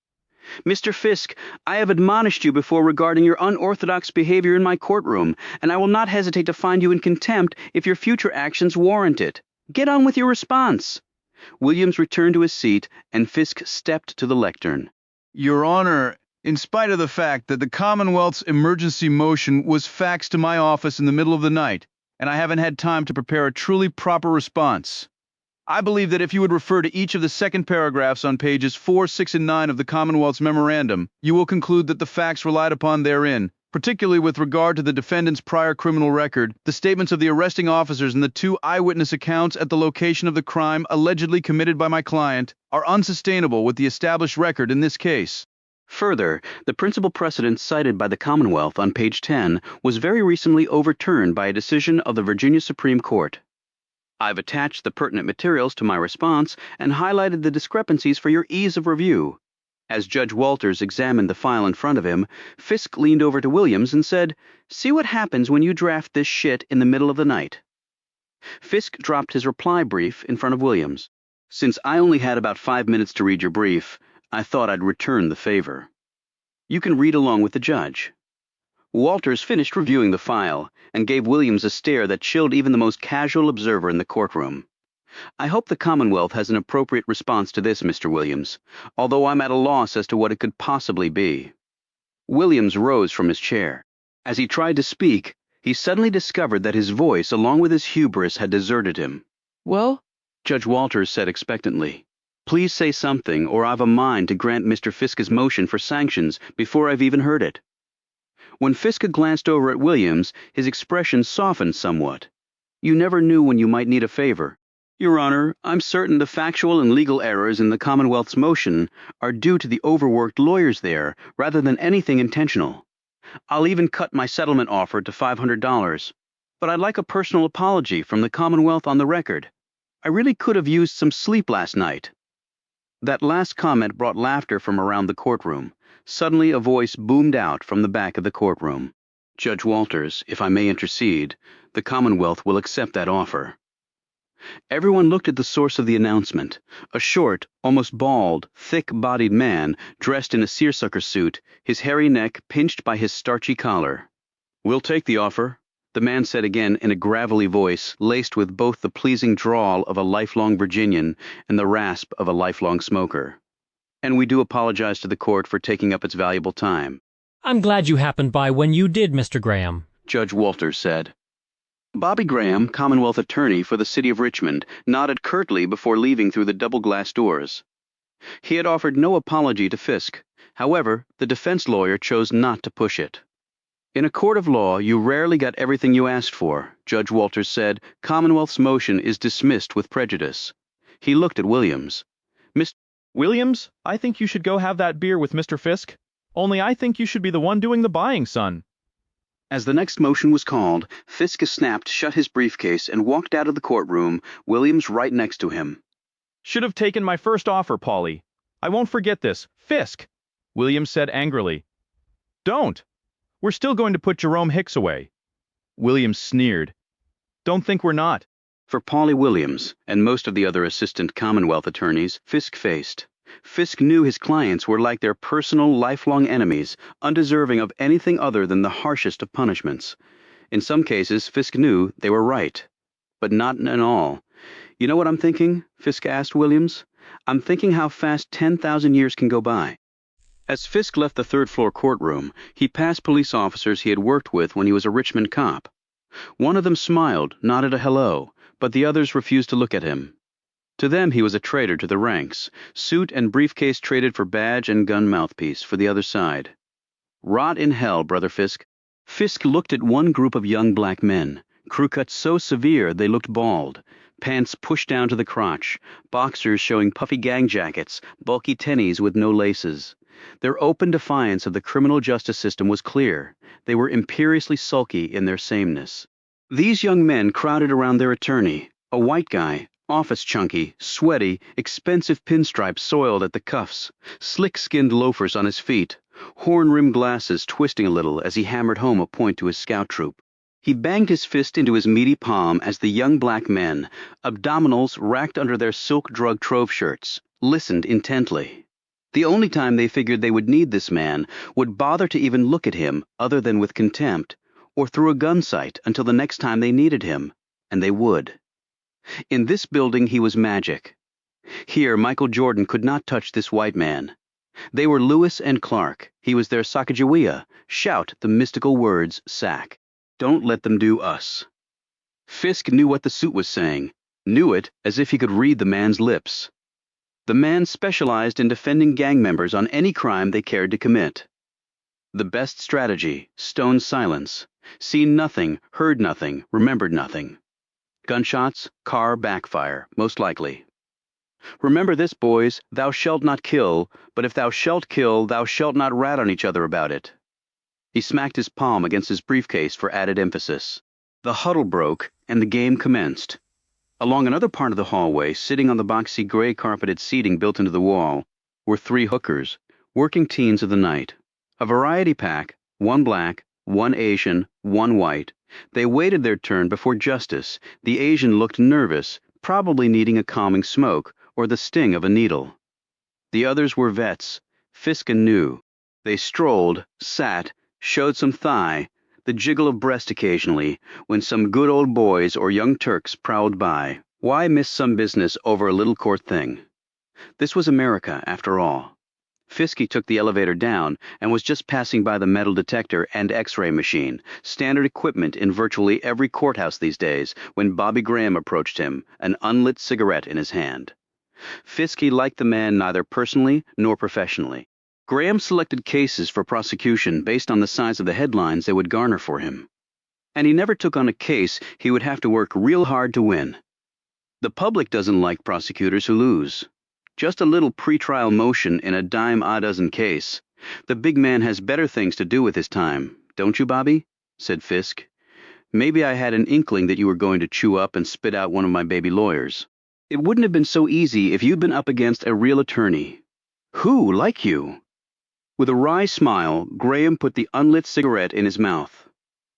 "Mr. Fisk, I have admonished you before regarding your unorthodox behavior in my courtroom, and I will not hesitate to find you in contempt if your future actions warrant it. Get on with your response." Williams returned to his seat, and Fisk stepped to the lectern. Your Honor, in spite of the fact that the Commonwealth's emergency motion was faxed to my office in the middle of the night, and I haven't had time to prepare a truly proper response, I believe that if you would refer to each of the second paragraphs on pages 4, 6, and 9 of the Commonwealth's memorandum, you will conclude that the facts relied upon therein, particularly with regard to the defendant's prior criminal record, the statements of the arresting officers and the 2 eyewitness accounts at the location of the crime allegedly committed by my client, are unsustainable with the established record in this case. Further, the principal precedent cited by the Commonwealth on page 10 was very recently overturned by a decision of the Virginia Supreme Court. I've attached the pertinent materials to my response and highlighted the discrepancies for your ease of review. As Judge Walters examined the file in front of him, Fisk leaned over to Williams and said, "See what happens when you draft this shit in the middle of the night." Fisk dropped his reply brief in front of Williams. "Since I only had about 5 minutes to read your brief, I thought I'd return the favor. You can read along with the judge." Walters finished reviewing the file and gave Williams a stare that chilled even the most casual observer in the courtroom. "I hope the Commonwealth has an appropriate response to this, Mr. Williams, although I'm at a loss as to what it could possibly be." Williams rose from his chair. As he tried to speak, he suddenly discovered that his voice, along with his hubris, had deserted him. "Well?" Judge Walters said expectantly. "Please say something, or I've a mind to grant Mr. Fisk's motion for sanctions before I've even heard it." When Fisk glanced over at Williams, his expression softened somewhat. "You never knew when you might need a favor." "Your Honor, I'm certain the factual and legal errors in the Commonwealth's motion are due to the overworked lawyers there, rather than anything intentional. I'll even cut my settlement offer to $500, but I'd like a personal apology from the Commonwealth on the record. I really could have used some sleep last night." That last comment brought laughter from around the courtroom. Suddenly a voice boomed out from the back of the courtroom. "Judge Walters, if I may intercede, the Commonwealth will accept that offer." Everyone looked at the source of the announcement, a short, almost bald, thick-bodied man dressed in a seersucker suit, his hairy neck pinched by his starchy collar. "We'll take the offer," the man said again in a gravelly voice laced with both the pleasing drawl of a lifelong Virginian and the rasp of a lifelong smoker. "And we do apologize to the court for taking up its valuable time." "I'm glad you happened by when you did, Mr. Graham," Judge Walters said. Bobby Graham, Commonwealth Attorney for the City of Richmond, nodded curtly before leaving through the double-glass doors. He had offered no apology to Fisk. However, the defense lawyer chose not to push it. "In a court of law, you rarely got everything you asked for," Judge Walters said. "Commonwealth's motion is dismissed with prejudice." He looked at Williams. "Mr. Williams, I think you should go have that beer with Mr. Fisk. Only I think you should be the one doing the buying, son." As the next motion was called, Fisk snapped shut his briefcase and walked out of the courtroom, Williams right next to him. "Should have taken my first offer, Polly. I won't forget this. Fisk!" Williams said angrily. "Don't. We're still going to put Jerome Hicks away." Williams sneered. "Don't think we're not." For Polly Williams, and most of the other assistant Commonwealth attorneys, Fisk faced. Fisk knew his clients were like their personal, lifelong enemies, undeserving of anything other than the harshest of punishments. In some cases, Fisk knew they were right, but not in all. "You know what I'm thinking?" Fisk asked Williams. "I'm thinking how fast 10,000 years can go by." As Fisk left the third-floor courtroom, he passed police officers he had worked with when he was a Richmond cop. One of them smiled, nodded a hello, but the others refused to look at him. To them he was a traitor to the ranks, suit and briefcase traded for badge and gun mouthpiece for the other side. "Rot in hell, Brother Fisk." Fisk looked at one group of young black men, crew cuts so severe they looked bald, pants pushed down to the crotch, boxers showing puffy gang jackets, bulky tennies with no laces. Their open defiance of the criminal justice system was clear. They were imperiously sulky in their sameness. These young men crowded around their attorney, a white guy, office chunky, sweaty, expensive pinstripes soiled at the cuffs, slick-skinned loafers on his feet, horn-rimmed glasses twisting a little as he hammered home a point to his scout troop. He banged his fist into his meaty palm as the young black men, abdominals racked under their silk drug trove shirts, listened intently. The only time they figured they would need this man would bother to even look at him other than with contempt, or through a gun sight until the next time they needed him, and they would. In this building he was magic. Here Michael Jordan could not touch this white man. They were Lewis and Clark. He was their Sacagawea. Shout the mystical words, Sac. Don't let them do us. Fisk knew what the suit was saying, knew it as if he could read the man's lips. The man specialized in defending gang members on any crime they cared to commit. The best strategy, stone silence. Seen nothing, heard nothing, remembered nothing. Gunshots, car backfire, most likely. Remember this, boys, thou shalt not kill, but if thou shalt kill, thou shalt not rat on each other about it. He smacked his palm against his briefcase for added emphasis. The huddle broke, and the game commenced. Along another part of the hallway, sitting on the boxy gray carpeted seating built into the wall, were 3 hookers, working teens of the night. A variety pack, 1 black, 1 Asian, 1 white. They waited their turn before justice. The Asian looked nervous, probably needing a calming smoke or the sting of a needle. The others were vets, Fisk and knew. They strolled, sat, showed some thigh, the jiggle of breast occasionally, when some good old boys or young Turks prowled by. Why miss some business over a little court thing? This was America, after all. Fisky took the elevator down and was just passing by the metal detector and X-ray machine, standard equipment in virtually every courthouse these days, when Bobby Graham approached him, an unlit cigarette in his hand. Fisky liked the man neither personally nor professionally. Graham selected cases for prosecution based on the size of the headlines they would garner for him. And he never took on a case he would have to work real hard to win. The public doesn't like prosecutors who lose. Just a little pretrial motion in a dime-a-dozen case. The big man has better things to do with his time, don't you, Bobby? Said Fisk. Maybe I had an inkling that you were going to chew up and spit out one of my baby lawyers. It wouldn't have been so easy if you'd been up against a real attorney. Who like you? With a wry smile, Graham put the unlit cigarette in his mouth.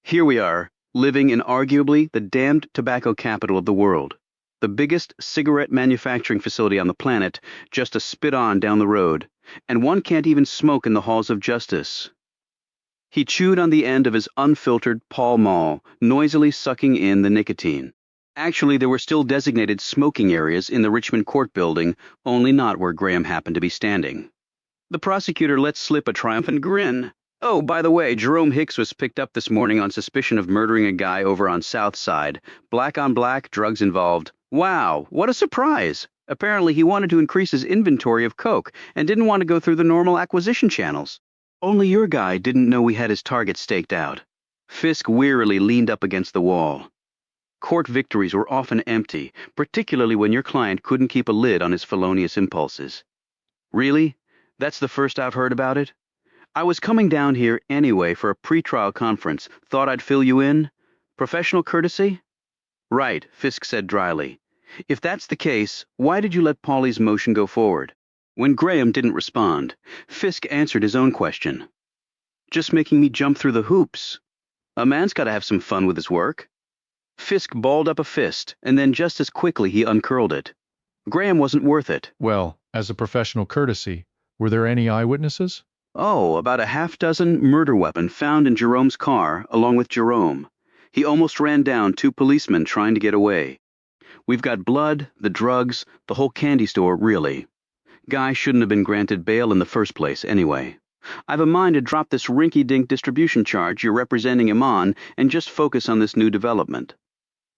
Here we are, living in arguably the damned tobacco capital of the world. The biggest cigarette manufacturing facility on the planet, just a spit on down the road, and one can't even smoke in the halls of justice. He chewed on the end of his unfiltered Pall Mall, noisily sucking in the nicotine. Actually, there were still designated smoking areas in the Richmond Court building, only not where Graham happened to be standing. The prosecutor let slip a triumphant grin. Oh, by the way, Jerome Hicks was picked up this morning on suspicion of murdering a guy over on South Side. Black on black, drugs involved. Wow, what a surprise! Apparently he wanted to increase his inventory of coke and didn't want to go through the normal acquisition channels. Only your guy didn't know we had his target staked out. Fisk wearily leaned up against the wall. Court victories were often empty, particularly when your client couldn't keep a lid on his felonious impulses. Really? That's the first I've heard about it? I was coming down here anyway for a pretrial conference. Thought I'd fill you in? Professional courtesy? Right, Fisk said dryly. If that's the case, why did you let Paulie's motion go forward? When Graham didn't respond, Fisk answered his own question. Just making me jump through the hoops. A man's got to have some fun with his work. Fisk balled up a fist, and then just as quickly he uncurled it. Graham wasn't worth it. Well, as a professional courtesy, were there any eyewitnesses? Oh, about a half-dozen murder weapon found in Jerome's car, along with Jerome. He almost ran down 2 policemen trying to get away. We've got blood, the drugs, the whole candy store, really. Guy shouldn't have been granted bail in the first place, anyway. I've a mind to drop this rinky-dink distribution charge you're representing him on and just focus on this new development.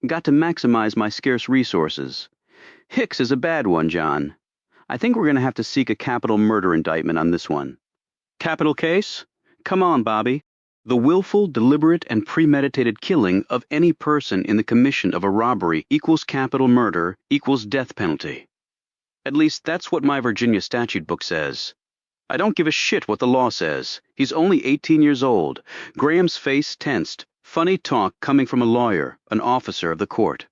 Got to maximize my scarce resources. Hicks is a bad one, John. I think we're going to have to seek a capital murder indictment on this one. Capital case? Come on, Bobby. The willful, deliberate, and premeditated killing of any person in the commission of a robbery equals capital murder equals death penalty. At least that's what my Virginia statute book says. I don't give a shit what the law says. He's only 18 years old. Graham's face tensed. Funny talk coming from a lawyer, an officer of the court.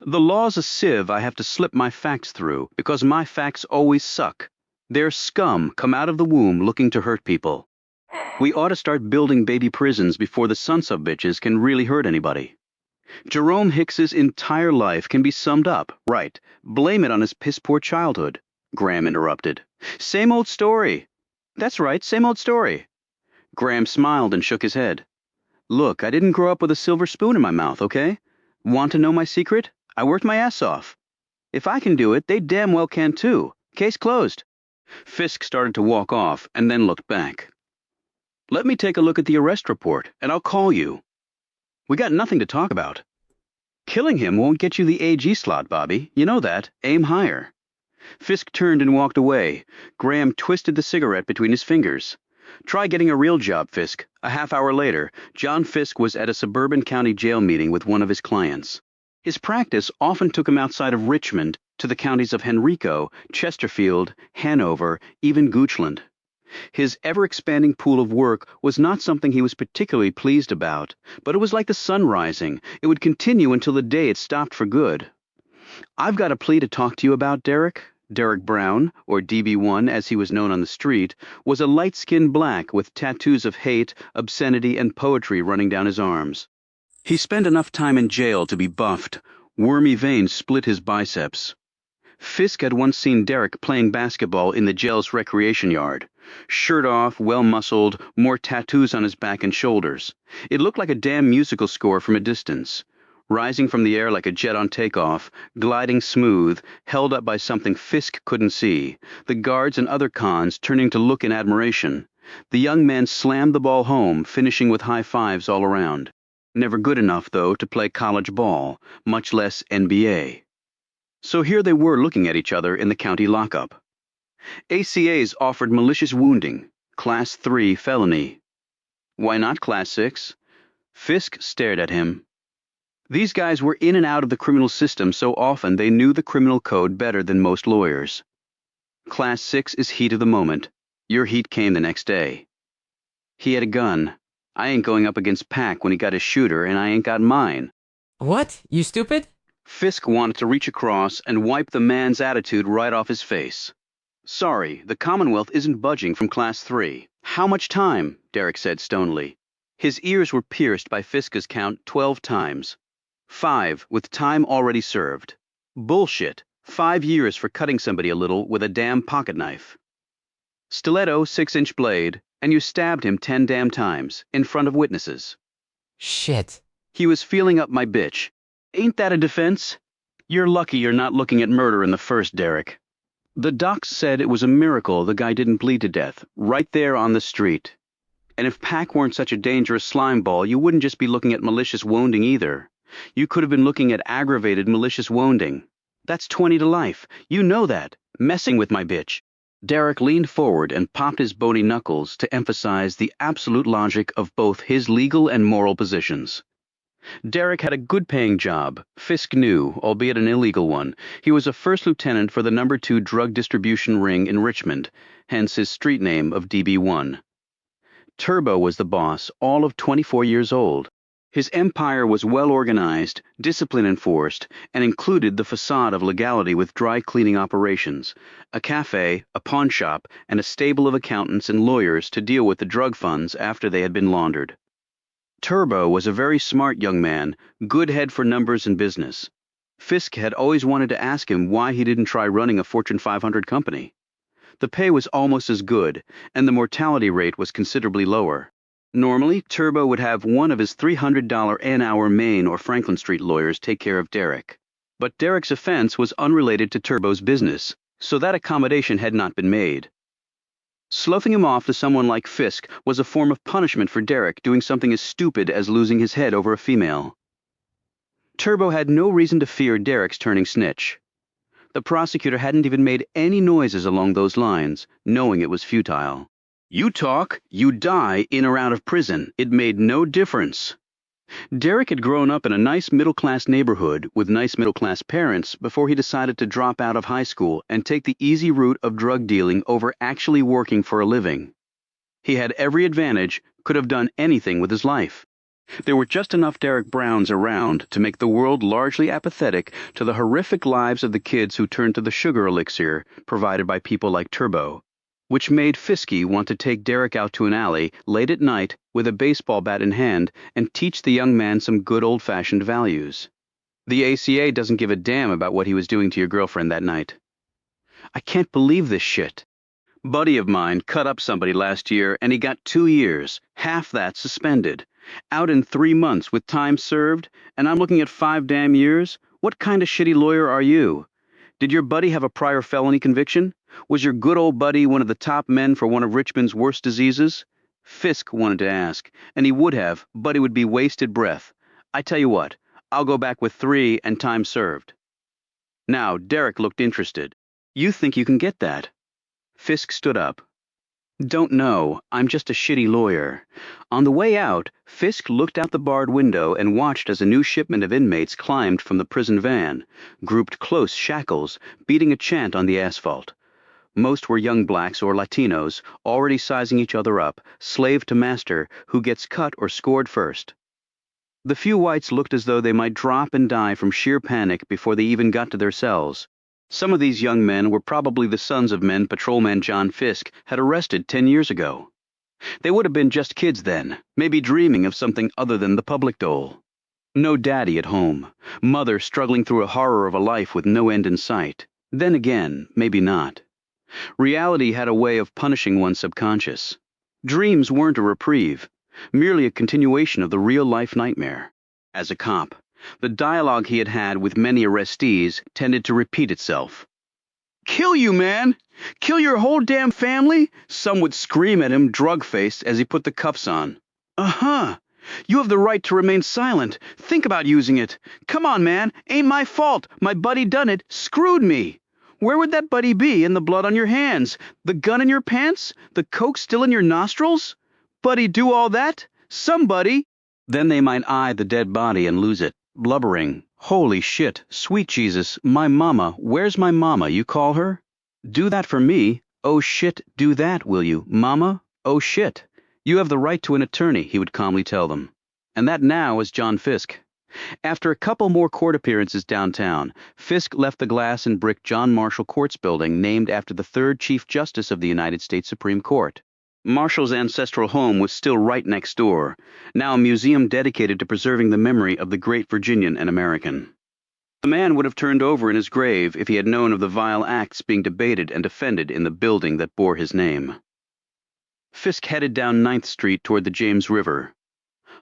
The law's a sieve I have to slip my facts through, because my facts always suck. They're scum come out of the womb looking to hurt people. We ought to start building baby prisons before the son-of bitches can really hurt anybody. Jerome Hicks's entire life can be summed up, right? Blame it on his piss-poor childhood. Graham interrupted. Same old story. That's right, same old story. Graham smiled and shook his head. Look, I didn't grow up with a silver spoon in my mouth, okay? Want to know my secret? I worked my ass off. If I can do it, they damn well can too. Case closed. Fisk started to walk off and then looked back. Let me take a look at the arrest report, and I'll call you. We got nothing to talk about. Killing him won't get you the AG slot, Bobby. You know that. Aim higher. Fisk turned and walked away. Graham twisted the cigarette between his fingers. Try getting a real job, Fisk. A half hour later, John Fisk was at a suburban county jail meeting with one of his clients. His practice often took him outside of Richmond to the counties of Henrico, Chesterfield, Hanover, even Goochland. His ever-expanding pool of work was not something he was particularly pleased about, but it was like the sun rising. It would continue until the day it stopped for good. I've got a plea to talk to you about, Derek. Derek Brown, or DB1 as he was known on the street, was a light-skinned black with tattoos of hate, obscenity, and poetry running down his arms. He spent enough time in jail to be buffed. Wormy veins split his biceps. Fisk had once seen Derek playing basketball in the jail's recreation yard. Shirt off, well-muscled, more tattoos on his back and shoulders. It looked like a damn musical score from a distance. Rising from the air like a jet on takeoff, gliding smooth, held up by something Fisk couldn't see, the guards and other cons turning to look in admiration. The young man slammed the ball home, finishing with high fives all around. Never good enough, though, to play college ball, much less NBA. So here they were looking at each other in the county lockup. ACAs offered malicious wounding, Class 3 felony. Why not Class 6? Fisk stared at him. These guys were in and out of the criminal system so often they knew the criminal code better than most lawyers. Class 6 is heat of the moment. Your heat came the next day. He had a gun. I ain't going up against Pac when he got his shooter, and I ain't got mine. What? You stupid? Fisk wanted to reach across and wipe the man's attitude right off his face. Sorry, the Commonwealth isn't budging from Class 3. How much time? Derek said stonily. His ears were pierced by Fisk's count 12 times. 5, with time already served. Bullshit. 5 years for cutting somebody a little with a damn pocket knife. Stiletto, 6-inch blade, and you stabbed him 10 damn times, in front of witnesses. Shit. He was feeling up my bitch. Ain't that a defense? You're lucky you're not looking at murder in the first, Derek. The docs said it was a miracle the guy didn't bleed to death, right there on the street. And if Pac weren't such a dangerous slime ball, you wouldn't just be looking at malicious wounding either. You could have been looking at aggravated malicious wounding. That's 20 to life. You know that. Messing with my bitch. Derek leaned forward and popped his bony knuckles to emphasize the absolute logic of both his legal and moral positions. Derek had a good-paying job. Fisk knew, albeit an illegal one. He was a first lieutenant for the No. 2 drug distribution ring in Richmond, hence his street name of DB1. Turbo was the boss, all of 24 years old. His empire was well organized, discipline enforced, and included the facade of legality with dry cleaning operations, a cafe, a pawn shop, and a stable of accountants and lawyers to deal with the drug funds after they had been laundered. Turbo was a very smart young man, good head for numbers and business. Fisk had always wanted to ask him why he didn't try running a Fortune 500 company. The pay was almost as good, and the mortality rate was considerably lower. Normally, Turbo would have one of his $300 an hour Main or Franklin Street lawyers take care of Derek. But Derek's offense was unrelated to Turbo's business, so that accommodation had not been made. Sloughing him off to someone like Fisk was a form of punishment for Derek doing something as stupid as losing his head over a female. Turbo had no reason to fear Derek's turning snitch. The prosecutor hadn't even made any noises along those lines, knowing it was futile. You talk, you die in or out of prison. It made no difference. Derek had grown up in a nice middle-class neighborhood with nice middle-class parents before he decided to drop out of high school and take the easy route of drug dealing over actually working for a living. He had every advantage, could have done anything with his life. There were just enough Derek Browns around to make the world largely apathetic to the horrific lives of the kids who turned to the sugar elixir provided by people like Turbo, which made Fisky want to take Derek out to an alley late at night with a baseball bat in hand and teach the young man some good old-fashioned values. The ACA doesn't give a damn about what he was doing to your girlfriend that night. I can't believe this shit. Buddy of mine cut up somebody last year and he got 2 years, half that suspended. Out in 3 months with time served, and I'm looking at 5 damn years? What kind of shitty lawyer are you? Did your buddy have a prior felony conviction? Was your good old buddy one of the top men for one of Richmond's worst diseases? Fisk wanted to ask, and he would have, but it would be wasted breath. I tell you what, I'll go back with 3 and time served. Now, Derek looked interested. You think you can get that? Fisk stood up. Don't know. I'm just a shitty lawyer. On the way out, Fisk looked out the barred window and watched as a new shipment of inmates climbed from the prison van, grouped close shackles, beating a chant on the asphalt. Most were young blacks or Latinos, already sizing each other up, slave to master, who gets cut or scored first. The few whites looked as though they might drop and die from sheer panic before they even got to their cells. Some of these young men were probably the sons of men Patrolman John Fisk had arrested 10 years ago. They would have been just kids then, maybe dreaming of something other than the public dole. No daddy at home, mother struggling through a horror of a life with no end in sight. Then again, maybe not. Reality had a way of punishing one's subconscious. Dreams weren't a reprieve, merely a continuation of the real-life nightmare. As a cop, the dialogue he had had with many arrestees tended to repeat itself. "Kill you, man! Kill your whole damn family?" Some would scream at him, drug-faced, as he put the cuffs on. "Uh-huh. You have the right to remain silent. Think about using it. Come on, man. Ain't my fault. My buddy done it. Screwed me. Where would that buddy be in the blood on your hands? The gun in your pants? The coke still in your nostrils? Buddy do all that? Somebody." Then they might eye the dead body and lose it, blubbering. "Holy shit, sweet Jesus, my mama, where's my mama, you call her? Do that for me. Oh shit, do that, will you, mama? Oh shit. You have the right to an attorney," he would calmly tell them. And that now is John Fisk. After a couple more court appearances downtown, Fisk left the glass and brick John Marshall Courts building named after the 3rd Chief Justice of the United States Supreme Court. Marshall's ancestral home was still right next door, now a museum dedicated to preserving the memory of the great Virginian and American. The man would have turned over in his grave if he had known of the vile acts being debated and defended in the building that bore his name. Fisk headed down 9th Street toward the James River.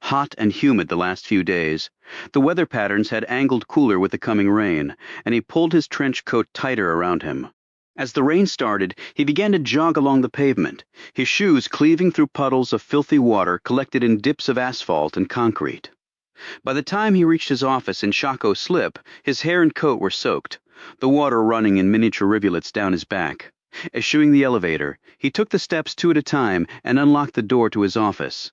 Hot and humid the last few days, the weather patterns had angled cooler with the coming rain, and he pulled his trench coat tighter around him. As the rain started, he began to jog along the pavement, his shoes cleaving through puddles of filthy water collected in dips of asphalt and concrete. By the time he reached his office in Chaco Slip, his hair and coat were soaked, the water running in miniature rivulets down his back. Eschewing the elevator, he took the steps 2 at a time and unlocked the door to his office.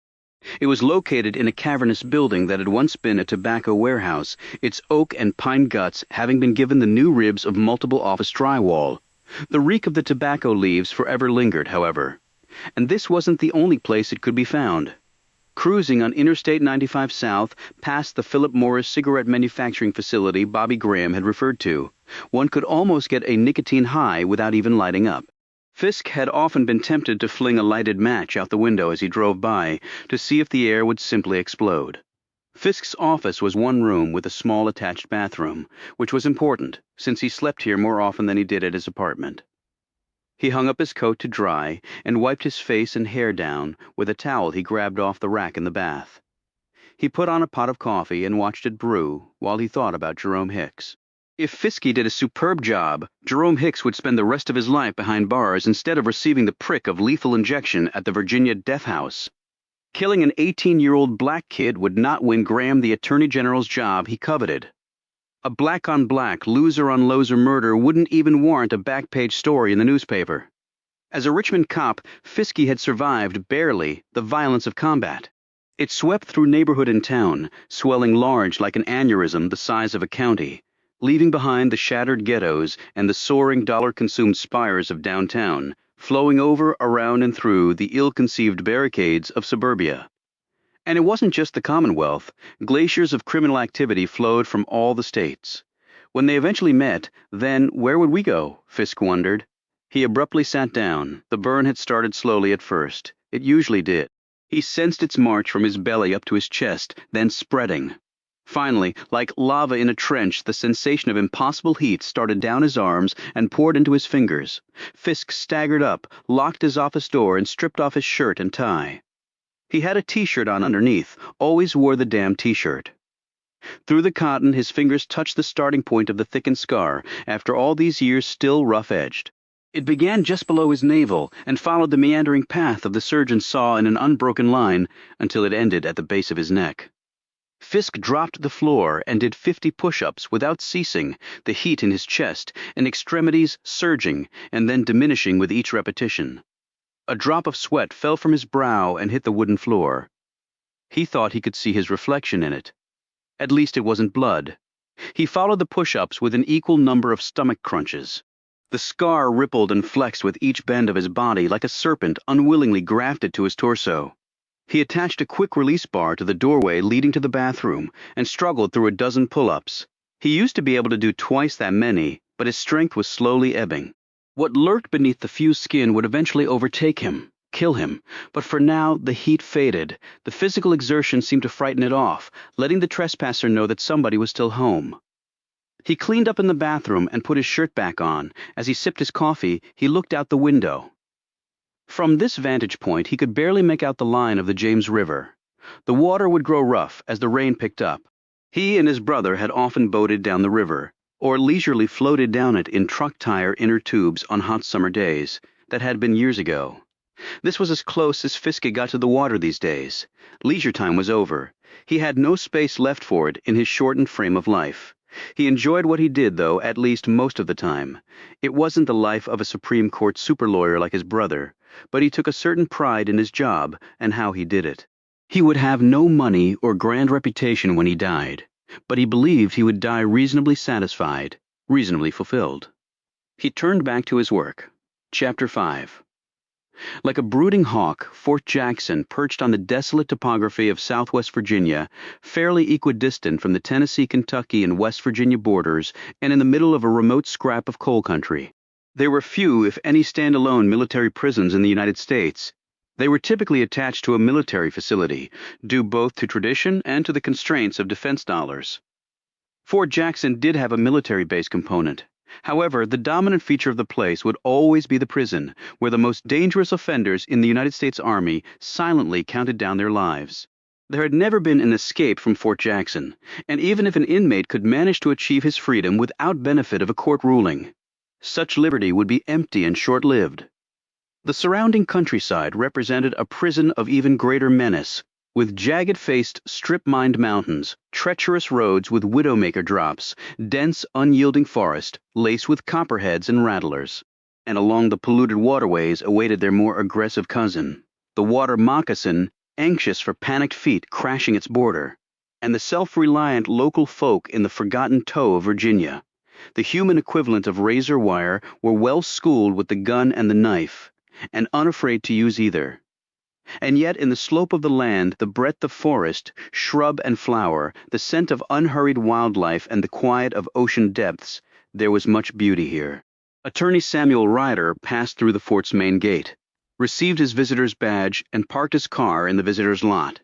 It was located in a cavernous building that had once been a tobacco warehouse, its oak and pine guts having been given the new ribs of multiple office drywall. The reek of the tobacco leaves forever lingered, however. And this wasn't the only place it could be found. Cruising on Interstate 95 South, past the Philip Morris cigarette manufacturing facility Bobby Graham had referred to, one could almost get a nicotine high without even lighting up. Fisk had often been tempted to fling a lighted match out the window as he drove by, to see if the air would simply explode. Fisk's office was one room with a small attached bathroom, which was important, since he slept here more often than he did at his apartment. He hung up his coat to dry and wiped his face and hair down with a towel he grabbed off the rack in the bath. He put on a pot of coffee and watched it brew while he thought about Jerome Hicks. If Fisky did a superb job, Jerome Hicks would spend the rest of his life behind bars instead of receiving the prick of lethal injection at the Virginia Death House. Killing an 18-year-old black kid would not win Graham the Attorney General's job he coveted. A black-on-black, loser-on-loser murder wouldn't even warrant a back-page story in the newspaper. As a Richmond cop, Fisky had survived, barely, the violence of combat. It swept through neighborhood and town, swelling large like an aneurysm the size of a county, leaving behind the shattered ghettos and the soaring dollar-consumed spires of downtown, flowing over, around, and through the ill-conceived barricades of suburbia. And it wasn't just the Commonwealth. Glaciers of criminal activity flowed from all the states. When they eventually met, then where would we go? Fisk wondered. He abruptly sat down. The burn had started slowly at first. It usually did. He sensed its march from his belly up to his chest, then spreading. Finally, like lava in a trench, the sensation of impossible heat started down his arms and poured into his fingers. Fisk staggered up, locked his office door, and stripped off his shirt and tie. He had a t-shirt on underneath, always wore the damn t-shirt. Through the cotton, his fingers touched the starting point of the thickened scar, after all these years still rough-edged. It began just below his navel and followed the meandering path of the surgeon's saw in an unbroken line until it ended at the base of his neck. Fisk dropped to the floor and did 50 push-ups without ceasing, the heat in his chest and extremities surging and then diminishing with each repetition. A drop of sweat fell from his brow and hit the wooden floor. He thought he could see his reflection in it. At least it wasn't blood. He followed the push-ups with an equal number of stomach crunches. The scar rippled and flexed with each bend of his body like a serpent unwillingly grafted to his torso. He attached a quick-release bar to the doorway leading to the bathroom and struggled through a dozen pull-ups. He used to be able to do twice that many, but his strength was slowly ebbing. What lurked beneath the fused skin would eventually overtake him, kill him, but for now the heat faded. The physical exertion seemed to frighten it off, letting the trespasser know that somebody was still home. He cleaned up in the bathroom and put his shirt back on. As he sipped his coffee, he looked out the window. From this vantage point, he could barely make out the line of the James River. The water would grow rough as the rain picked up. He and his brother had often boated down the river, or leisurely floated down it in truck-tire inner tubes on hot summer days. That had been years ago. This was as close as Fisk got to the water these days. Leisure time was over. He had no space left for it in his shortened frame of life. He enjoyed what he did, though, at least most of the time. It wasn't the life of a Supreme Court superlawyer like his brother, but he took a certain pride in his job and how he did it. He would have no money or grand reputation when he died, but he believed he would die reasonably satisfied, reasonably fulfilled. He turned back to his work. Chapter 5. Like a brooding hawk, Fort Jackson perched on the desolate topography of southwest Virginia, fairly equidistant from the Tennessee, Kentucky, and West Virginia borders, and in the middle of a remote scrap of coal country. There were few, if any, standalone military prisons in the United States. They were typically attached to a military facility, due both to tradition and to the constraints of defense dollars. Fort Jackson did have a military base component. However, the dominant feature of the place would always be the prison, where the most dangerous offenders in the United States Army silently counted down their lives. There had never been an escape from Fort Jackson, and even if an inmate could manage to achieve his freedom without benefit of a court ruling, such liberty would be empty and short-lived. The surrounding countryside represented a prison of even greater menace, with jagged-faced, strip-mined mountains, treacherous roads with widowmaker drops, dense, unyielding forest, laced with copperheads and rattlers. And along the polluted waterways awaited their more aggressive cousin, the water moccasin, anxious for panicked feet crashing its border, and the self-reliant local folk in the forgotten toe of Virginia. The human equivalent of razor wire, were well schooled with the gun and the knife, and unafraid to use either. And yet in the slope of the land, the breadth of forest, shrub and flower, the scent of unhurried wildlife and the quiet of ocean depths, there was much beauty here. Attorney Samuel Ryder passed through the fort's main gate, received his visitor's badge, and parked his car in the visitor's lot.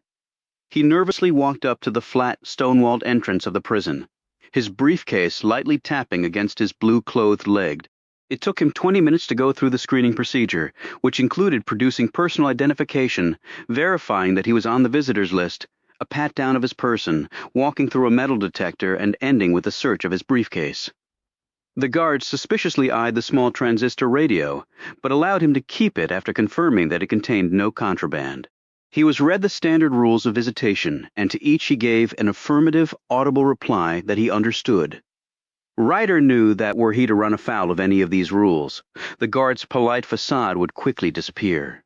He nervously walked up to the flat, stone-walled entrance of the prison, his briefcase lightly tapping against his blue-clothed leg. It took him 20 minutes to go through the screening procedure, which included producing personal identification, verifying that he was on the visitors list, a pat-down of his person, walking through a metal detector, and ending with a search of his briefcase. The guards suspiciously eyed the small transistor radio, but allowed him to keep it after confirming that it contained no contraband. He was read the standard rules of visitation, and to each he gave an affirmative, audible reply that he understood. Ryder knew that were he to run afoul of any of these rules, the guard's polite facade would quickly disappear.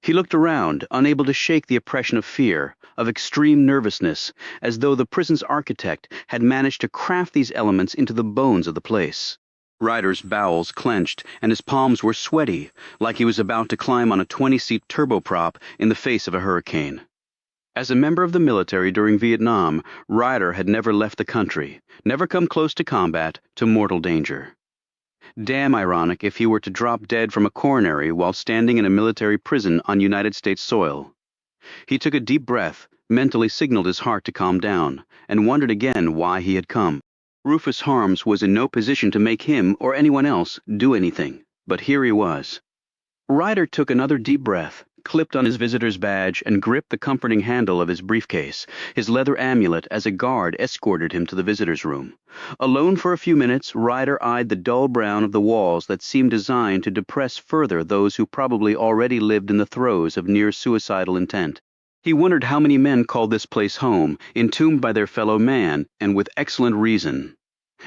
He looked around, unable to shake the oppression of fear, of extreme nervousness, as though the prison's architect had managed to craft these elements into the bones of the place. Ryder's bowels clenched, and his palms were sweaty, like he was about to climb on a 20-seat turboprop in the face of a hurricane. As a member of the military during Vietnam, Ryder had never left the country, never come close to combat, to mortal danger. Damn ironic if he were to drop dead from a coronary while standing in a military prison on United States soil. He took a deep breath, mentally signaled his heart to calm down, and wondered again why he had come. Rufus Harms was in no position to make him or anyone else do anything, but here he was. Ryder took another deep breath, clipped on his visitor's badge, and gripped the comforting handle of his briefcase, his leather amulet, as a guard escorted him to the visitor's room. Alone for a few minutes, Ryder eyed the dull brown of the walls that seemed designed to depress further those who probably already lived in the throes of near-suicidal intent. He wondered how many men called this place home, entombed by their fellow man, and with excellent reason.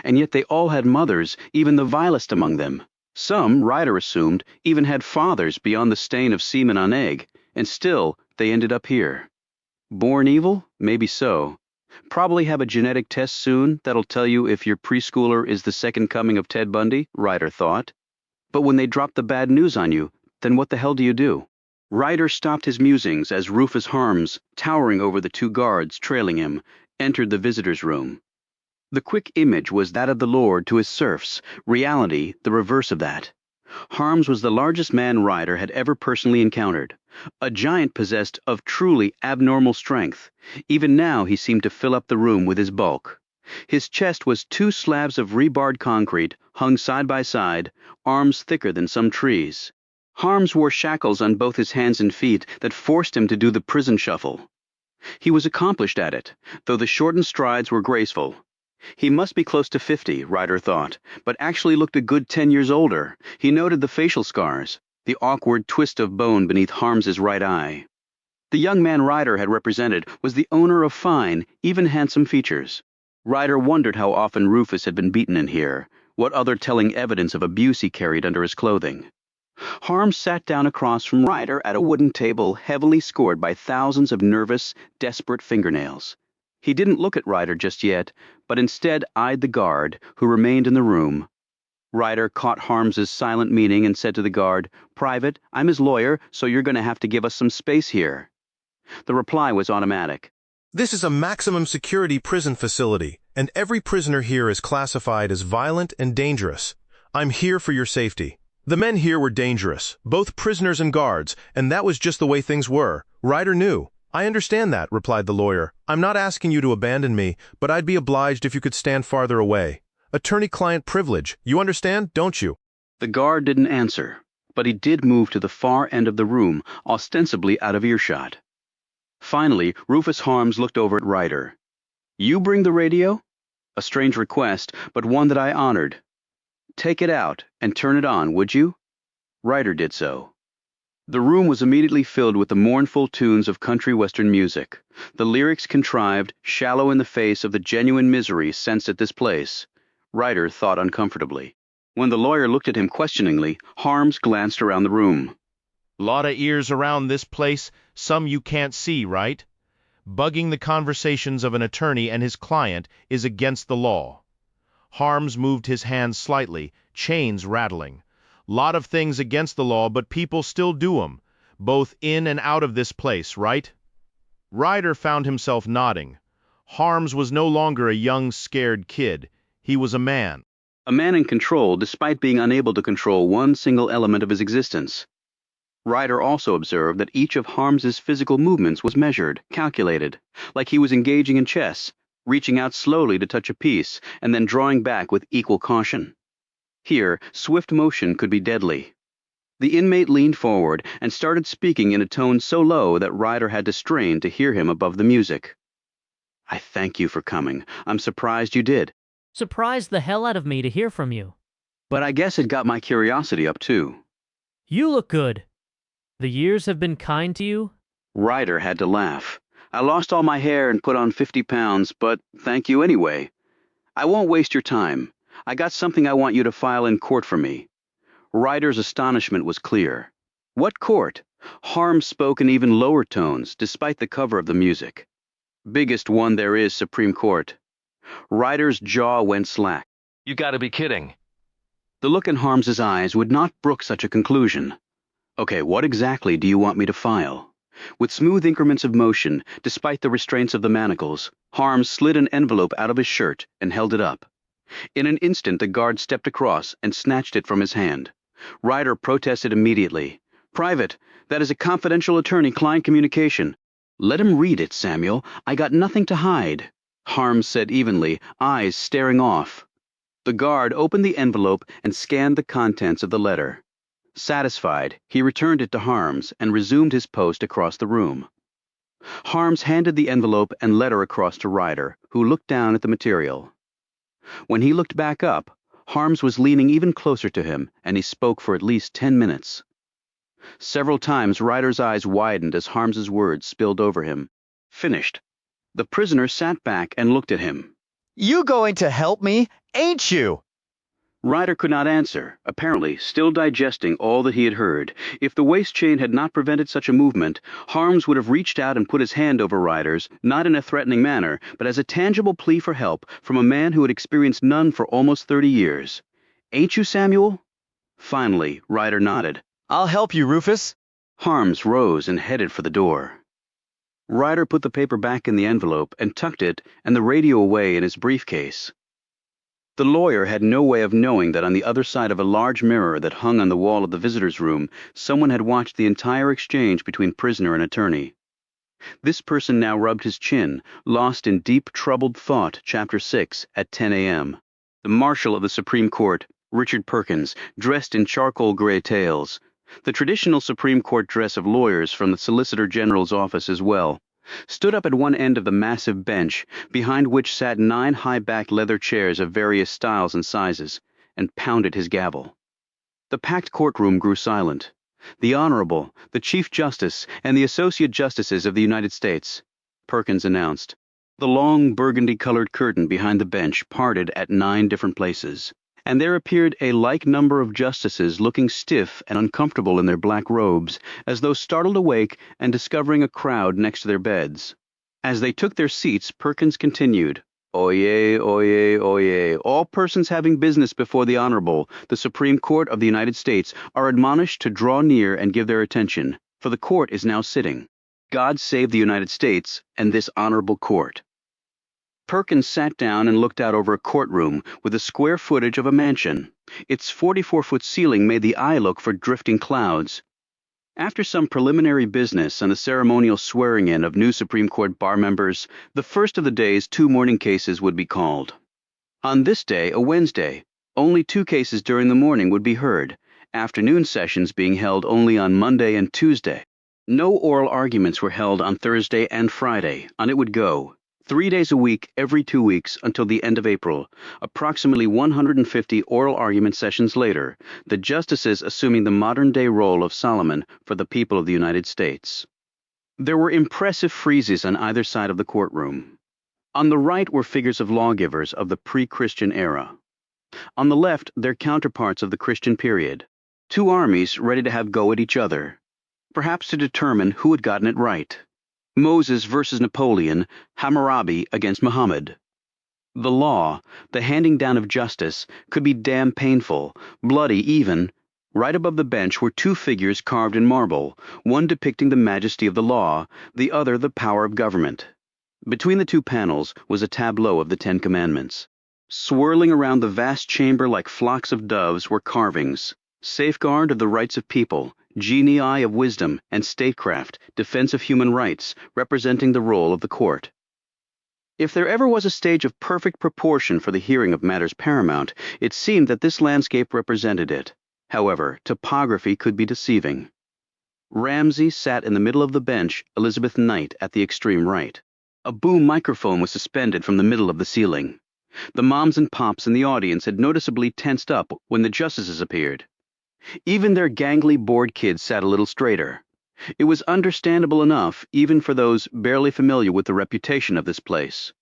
And yet they all had mothers, even the vilest among them. Some, Ryder assumed, even had fathers beyond the stain of semen on egg, and still they ended up here. Born evil? Maybe so. Probably have a genetic test soon that'll tell you if your preschooler is the second coming of Ted Bundy, Ryder thought. But when they drop the bad news on you, then what the hell do you do? Ryder stopped his musings as Rufus Harms, towering over the two guards trailing him, entered the visitor's room. The quick image was that of the Lord to his serfs, reality the reverse of that. Harms was the largest man Ryder had ever personally encountered, a giant possessed of truly abnormal strength. Even now he seemed to fill up the room with his bulk. His chest was 2 slabs of rebarred concrete, hung side by side, arms thicker than some trees. Harms wore shackles on both his hands and feet that forced him to do the prison shuffle. He was accomplished at it, though the shortened strides were graceful. He must be close to 50, Ryder thought, but actually looked a good 10 years older. He noted the facial scars, the awkward twist of bone beneath Harms's right eye. The young man Ryder had represented was the owner of fine, even handsome features. Ryder wondered how often Rufus had been beaten in here, what other telling evidence of abuse he carried under his clothing. Harms sat down across from Ryder at a wooden table heavily scored by thousands of nervous, desperate fingernails. He didn't look at Ryder just yet, but instead eyed the guard, who remained in the room. Ryder caught Harms's silent meaning and said to the guard, "Private, I'm his lawyer, so you're going to have to give us some space here." The reply was automatic. This is a maximum security prison facility, and every prisoner here is classified as violent and dangerous. I'm here for your safety. The men here were dangerous, both prisoners and guards, and that was just the way things were. Ryder knew. I understand that, replied the lawyer. I'm not asking you to abandon me, but I'd be obliged if you could stand farther away. Attorney-client privilege. You understand, don't you? The guard didn't answer, but he did move to the far end of the room, ostensibly out of earshot. Finally, Rufus Harms looked over at Ryder. "You bring the radio?" A strange request, but one that I honored. "Take it out and turn it on, would you?" Ryder did so. The room was immediately filled with the mournful tunes of country western music, the lyrics contrived, shallow in the face of the genuine misery sensed at this place. Ryder thought uncomfortably. When the lawyer looked at him questioningly, Harms glanced around the room. "Lot of ears around this place, some you can't see, right? Bugging the conversations of an attorney and his client is against the law." Harms moved his hands slightly, chains rattling. "Lot of things against the law, but people still do 'em, both in and out of this place, right?" Ryder found himself nodding. Harms was no longer a young, scared kid. He was a man. A man in control despite being unable to control one single element of his existence. Ryder also observed that each of Harms's physical movements was measured, calculated, like he was engaging in chess, reaching out slowly to touch a piece, and then drawing back with equal caution. Here, swift motion could be deadly. The inmate leaned forward and started speaking in a tone so low that Ryder had to strain to hear him above the music. "I thank you for coming. I'm surprised you did." Surprised the hell out of me to hear from you. "But I guess it got my curiosity up too." You look good. The years have been kind to you? Ryder had to laugh. "I lost all my hair and put on 50 pounds, but thank you anyway. I won't waste your time. I got something I want you to file in court for me." Ryder's astonishment was clear. "What court? Harm spoke in even lower tones, despite the cover of the music. Biggest one there is, Supreme Court. Ryder's jaw went slack. You gotta be kidding. The look in Harms's eyes would not brook such a conclusion. Okay, what exactly do you want me to file? With smooth increments of motion, despite the restraints of the manacles, Harms slid an envelope out of his shirt and held it up. In an instant, the guard stepped across and snatched it from his hand. Ryder protested immediately. Private, that is a confidential attorney-client communication. Let him read it, Samuel. I got nothing to hide, Harms said evenly, eyes staring off. The guard opened the envelope and scanned the contents of the letter. Satisfied, he returned it to Harms and resumed his post across the room. Harms handed the envelope and letter across to Ryder, who looked down at the material. When he looked back up, Harms was leaning even closer to him, and he spoke for at least 10 minutes. Several times Ryder's eyes widened as Harms's words spilled over him. Finished. The prisoner sat back and looked at him. You going to help me, ain't you? Ryder could not answer, apparently still digesting all that he had heard. If the waist chain had not prevented such a movement, Harms would have reached out and put his hand over Ryder's, not in a threatening manner, but as a tangible plea for help from a man who had experienced none for almost 30 years. Ain't you, Samuel? Finally, Ryder nodded. I'll help you, Rufus. Harms rose and headed for the door. Ryder put the paper back in the envelope and tucked it and the radio away in his briefcase. The lawyer had no way of knowing that on the other side of a large mirror that hung on the wall of the visitor's room, someone had watched the entire exchange between prisoner and attorney. This person now rubbed his chin, lost in deep, troubled thought, Chapter 6, at 10 a.m. The Marshal of the Supreme Court, Richard Perkins, dressed in charcoal gray tails. The traditional Supreme Court dress of lawyers from the Solicitor General's office as well, stood up at one end of the massive bench, behind which sat 9 high-backed leather chairs of various styles and sizes, and pounded his gavel. The packed courtroom grew silent. The Honorable, the Chief Justice, and the Associate Justices of the United States, Perkins announced. The long burgundy-colored curtain behind the bench parted at 9 different places, and there appeared a like number of justices looking stiff and uncomfortable in their black robes, as though startled awake and discovering a crowd next to their beds. As they took their seats, Perkins continued, Oyez, oyez, oyez. All persons having business before the Honorable, the Supreme Court of the United States, are admonished to draw near and give their attention, for the court is now sitting. God save the United States and this honorable court. Perkins sat down and looked out over a courtroom with the square footage of a mansion. Its 44-foot ceiling made the eye look for drifting clouds. After some preliminary business and the ceremonial swearing-in of new Supreme Court bar members, the first of the day's 2 morning cases would be called. On this day, a Wednesday, only 2 cases during the morning would be heard, afternoon sessions being held only on Monday and Tuesday. No oral arguments were held on Thursday and Friday, on it would go. 3 days a week, every 2 weeks, until the end of April. Approximately 150 oral argument sessions later, the justices assuming the modern-day role of Solomon for the people of the United States. There were impressive friezes on either side of the courtroom. On the right were figures of lawgivers of the pre-Christian era. On the left, their counterparts of the Christian period. 2 armies ready to have go at each other, perhaps to determine who had gotten it right. Moses versus Napoleon, Hammurabi against Muhammad. The law, the handing down of justice, could be damn painful, bloody even. Right above the bench were 2 figures carved in marble, one depicting the majesty of the law, the other the power of government. Between the 2 panels was a tableau of the 10 Commandments. Swirling around the vast chamber like flocks of doves were carvings, safeguard of the rights of people, genii of wisdom and statecraft, defense of human rights, representing the role of the court. If there ever was a stage of perfect proportion for the hearing of matters paramount, it seemed that this landscape represented it. However, topography could be deceiving. Ramsay sat in the middle of the bench, Elizabeth Knight at the extreme right. A boom microphone was suspended from the middle of the ceiling. The moms and pops in the audience had noticeably tensed up when the justices appeared. Even their gangly, bored kids sat a little straighter. It was understandable enough, even for those barely familiar with the reputation of this place.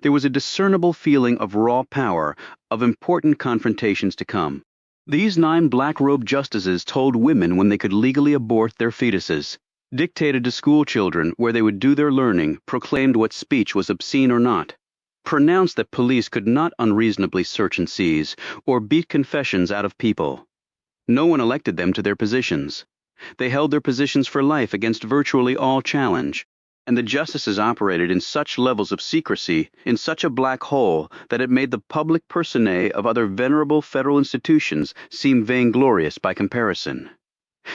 There was a discernible feeling of raw power, of important confrontations to come. These 9 black-robed justices told women when they could legally abort their fetuses, dictated to school children where they would do their learning, proclaimed what speech was obscene or not, pronounced that police could not unreasonably search and seize, or beat confessions out of people. No one elected them to their positions. They held their positions for life against virtually all challenge, and the justices operated in such levels of secrecy, in such a black hole, that it made the public personae of other venerable federal institutions seem vainglorious by comparison.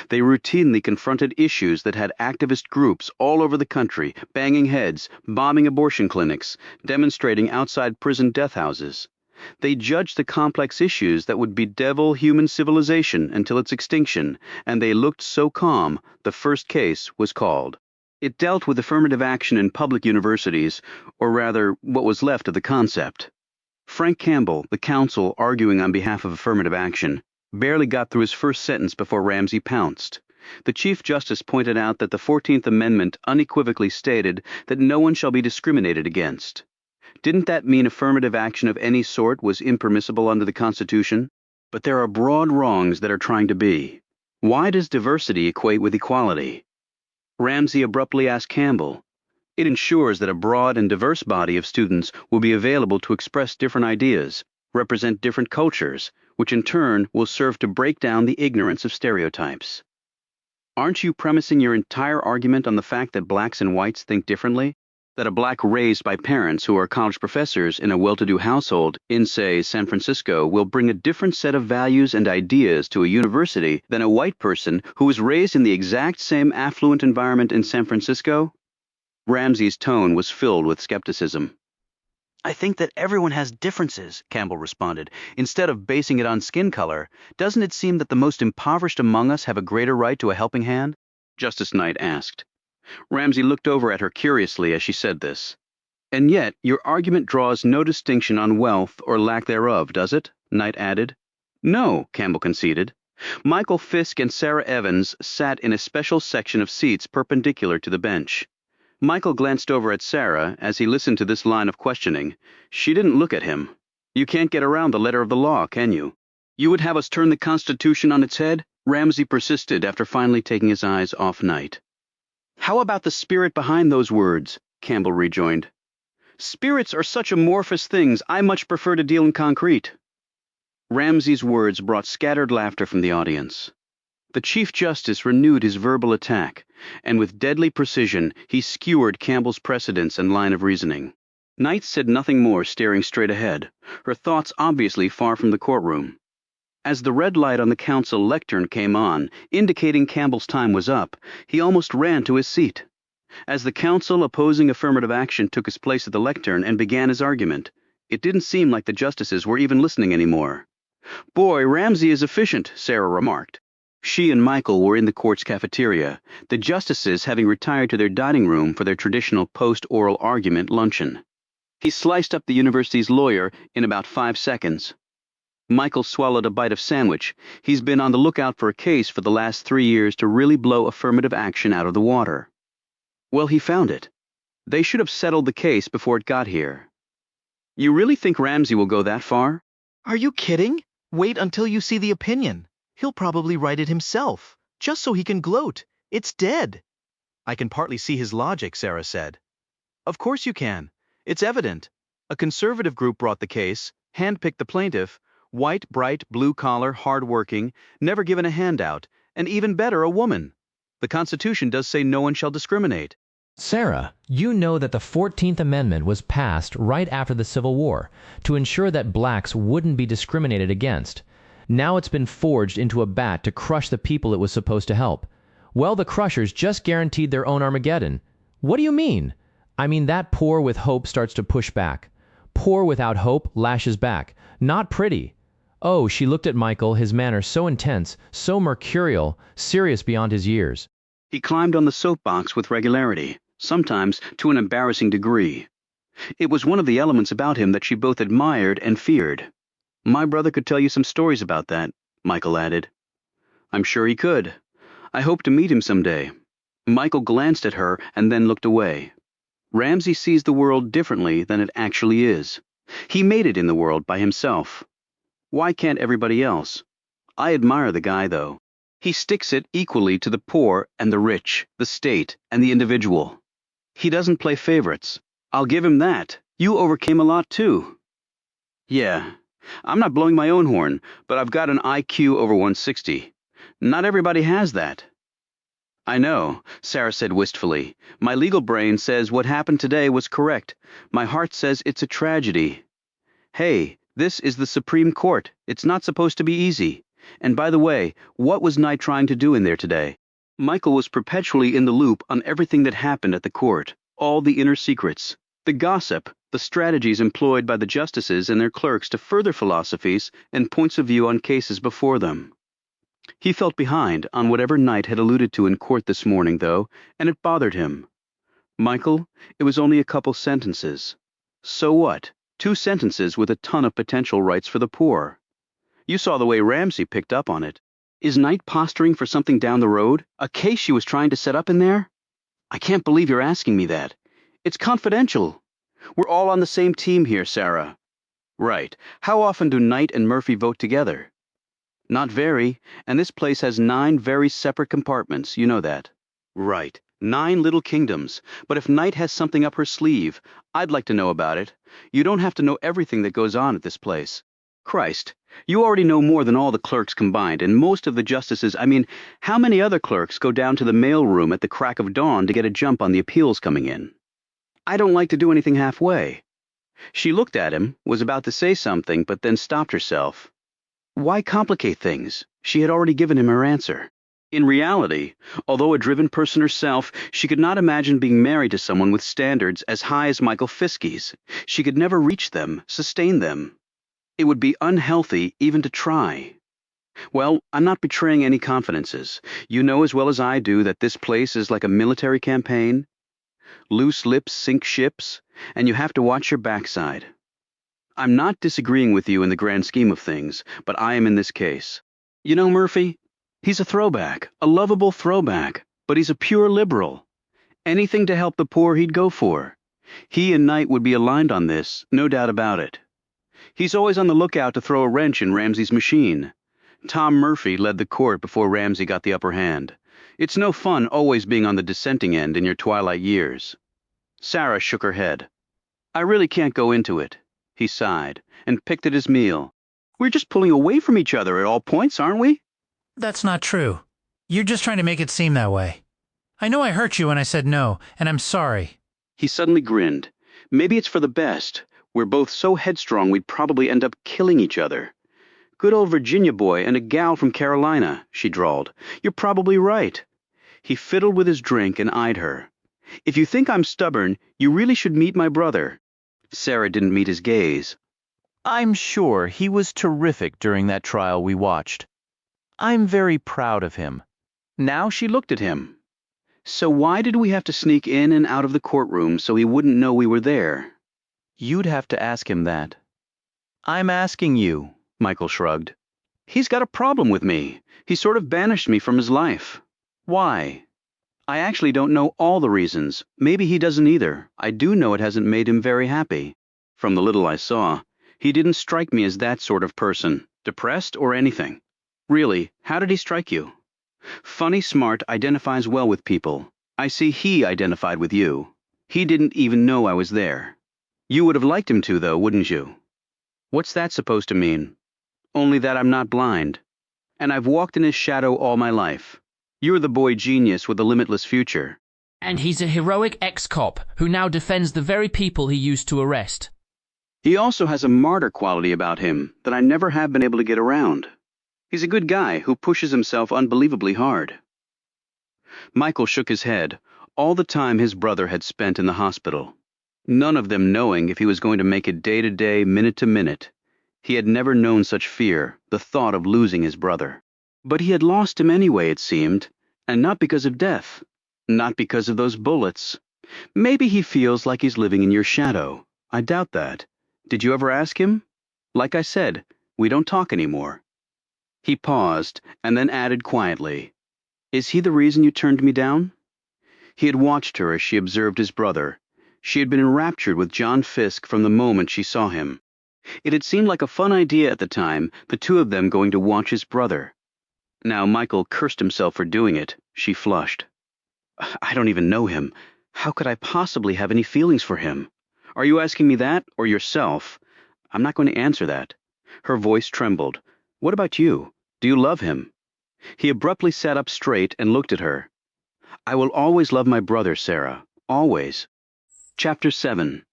They routinely confronted issues that had activist groups all over the country banging heads, bombing abortion clinics, demonstrating outside prison death houses. They judged the complex issues that would bedevil human civilization until its extinction, and they looked so calm, the first case was called. It dealt with affirmative action in public universities, or rather, what was left of the concept. Frank Campbell, the counsel arguing on behalf of affirmative action, barely got through his first sentence before Ramsey pounced. The Chief Justice pointed out that the 14th Amendment unequivocally stated that no one shall be discriminated against. Didn't that mean affirmative action of any sort was impermissible under the Constitution? But there are broad wrongs that are trying to be. Why does diversity equate with equality? Ramsey abruptly asked Campbell. It ensures that a broad and diverse body of students will be available to express different ideas, represent different cultures, which in turn will serve to break down the ignorance of stereotypes. Aren't you premising your entire argument on the fact that blacks and whites think differently? That a black raised by parents who are college professors in a well-to-do household in, say, San Francisco will bring a different set of values and ideas to a university than a white person who was raised in the exact same affluent environment in San Francisco? Ramsey's tone was filled with skepticism. I think that everyone has differences, Campbell responded. Instead of basing it on skin color, doesn't it seem that the most impoverished among us have a greater right to a helping hand? Justice Knight asked. Ramsey looked over at her curiously as she said this. And yet, your argument draws no distinction on wealth or lack thereof, does it? Knight added. No, Campbell conceded. Michael Fisk and Sarah Evans sat in a special section of seats perpendicular to the bench. Michael glanced over at Sarah as he listened to this line of questioning. She didn't look at him. You can't get around the letter of the law, can you? You would have us turn the Constitution on its head? Ramsey persisted after finally taking his eyes off Knight. How about the spirit behind those words? Campbell rejoined. Spirits are such amorphous things, I much prefer to deal in concrete. Ramsey's words brought scattered laughter from the audience. The Chief Justice renewed his verbal attack, and with deadly precision he skewered Campbell's precedents and line of reasoning. Knight said nothing more, staring straight ahead, her thoughts obviously far from the courtroom. As the red light on the counsel lectern came on, indicating Campbell's time was up, he almost ran to his seat. As the counsel opposing affirmative action took his place at the lectern and began his argument, it didn't seem like the justices were even listening anymore. Boy, Ramsey is efficient, Sarah remarked. She and Michael were in the court's cafeteria, the justices having retired to their dining room for their traditional post-oral argument luncheon. He sliced up the university's lawyer in about 5 seconds. Michael swallowed a bite of sandwich. He's been on the lookout for a case for the last 3 years to really blow affirmative action out of the water. Well, he found it. They should have settled the case before it got here. You really think Ramsey will go that far? Are you kidding? Wait until you see the opinion. He'll probably write it himself, just so he can gloat. It's dead. I can partly see his logic, Sarah said. Of course you can. It's evident. A conservative group brought the case, handpicked the plaintiff, white, bright, blue-collar, hard-working, never given a handout, and even better, a woman. The Constitution does say no one shall discriminate. Sarah, you know that the 14th Amendment was passed right after the Civil War to ensure that blacks wouldn't be discriminated against. Now it's been forged into a bat to crush the people it was supposed to help. Well, the crushers just guaranteed their own Armageddon. What do you mean? I mean that poor with hope starts to push back. Poor without hope lashes back. Not pretty. Oh, she looked at Michael, his manner so intense, so mercurial, serious beyond his years. He climbed on the soapbox with regularity, sometimes to an embarrassing degree. It was one of the elements about him that she both admired and feared. My brother could tell you some stories about that, Michael added. I'm sure he could. I hope to meet him someday. Michael glanced at her and then looked away. Ramsey sees the world differently than it actually is. He made it in the world by himself. Why can't everybody else? I admire the guy, though. He sticks it equally to the poor and the rich, the state and the individual. He doesn't play favorites. I'll give him that. You overcame a lot, too. Yeah, I'm not blowing my own horn, but I've got an IQ over 160. Not everybody has that. I know, Sarah said wistfully. My legal brain says what happened today was correct. My heart says it's a tragedy. Hey, this is the Supreme Court. It's not supposed to be easy. And by the way, what was Knight trying to do in there today? Michael was perpetually in the loop on everything that happened at the court, all the inner secrets, the gossip, the strategies employed by the justices and their clerks to further philosophies and points of view on cases before them. He felt behind on whatever Knight had alluded to in court this morning, though, and it bothered him. Michael, it was only a couple sentences. So what? 2 sentences with a ton of potential rights for the poor. You saw the way Ramsey picked up on it. Is Knight posturing for something down the road? A case she was trying to set up in there? I can't believe you're asking me that. It's confidential. We're all on the same team here, Sarah. Right. How often do Knight and Murphy vote together? Not very, and this place has 9 very separate compartments, you know that. Right. 9 little kingdoms. But if Knight has something up her sleeve, I'd like to know about it. You don't have to know everything that goes on at this place. Christ, you already know more than all the clerks combined, and most of the justices. I mean, how many other clerks go down to the mail room at the crack of dawn to get a jump on the appeals coming in? I don't like to do anything halfway. She looked at him, was about to say something, but then stopped herself. Why complicate things? She had already given him her answer. In reality, although a driven person herself, she could not imagine being married to someone with standards as high as Michael Fiskey's. She could never reach them, sustain them. It would be unhealthy even to try. Well, I'm not betraying any confidences. You know as well as I do that this place is like a military campaign. Loose lips sink ships, and you have to watch your backside. I'm not disagreeing with you in the grand scheme of things, but I am in this case. You know, Murphy, he's a throwback, a lovable throwback, but he's a pure liberal. Anything to help the poor he'd go for. He and Knight would be aligned on this, no doubt about it. He's always on the lookout to throw a wrench in Ramsey's machine. Tom Murphy led the court before Ramsey got the upper hand. It's no fun always being on the dissenting end in your twilight years. Sarah shook her head. I really can't go into it. He sighed, and picked at his meal. We're just pulling away from each other at all points, aren't we? That's not true. You're just trying to make it seem that way. I know I hurt you when I said no, and I'm sorry. He suddenly grinned. Maybe it's for the best. We're both so headstrong we'd probably end up killing each other. Good old Virginia boy and a gal from Carolina, she drawled. You're probably right. He fiddled with his drink and eyed her. If you think I'm stubborn, you really should meet my brother. Sarah didn't meet his gaze. I'm sure he was terrific during that trial we watched. I'm very proud of him. Now she looked at him. So why did we have to sneak in and out of the courtroom so he wouldn't know we were there? You'd have to ask him that. I'm asking you, Michael shrugged. He's got a problem with me. He sort of banished me from his life. Why? I actually don't know all the reasons. Maybe he doesn't either. I do know it hasn't made him very happy. From the little I saw, he didn't strike me as that sort of person, depressed or anything. Really, how did he strike you? Funny Smart identifies well with people. I see he identified with you. He didn't even know I was there. You would have liked him to, though, wouldn't you? What's that supposed to mean? Only that I'm not blind. And I've walked in his shadow all my life. You're the boy genius with a limitless future. And he's a heroic ex-cop who now defends the very people he used to arrest. He also has a martyr quality about him that I never have been able to get around. He's a good guy who pushes himself unbelievably hard. Michael shook his head, all the time his brother had spent in the hospital. None of them knowing if he was going to make it day to day, minute to minute. He had never known such fear, the thought of losing his brother. But he had lost him anyway, it seemed, and not because of death, not because of those bullets. Maybe he feels like he's living in your shadow. I doubt that. Did you ever ask him? Like I said, we don't talk anymore. He paused, and then added quietly, Is he the reason you turned me down? He had watched her as she observed his brother. She had been enraptured with John Fisk from the moment she saw him. It had seemed like a fun idea at the time, the two of them going to watch his brother. Now Michael cursed himself for doing it. She flushed. I don't even know him. How could I possibly have any feelings for him? Are you asking me that, or yourself? I'm not going to answer that. Her voice trembled. What about you? Do you love him? He abruptly sat up straight and looked at her. I will always love my brother, Sarah. Always. Chapter 7.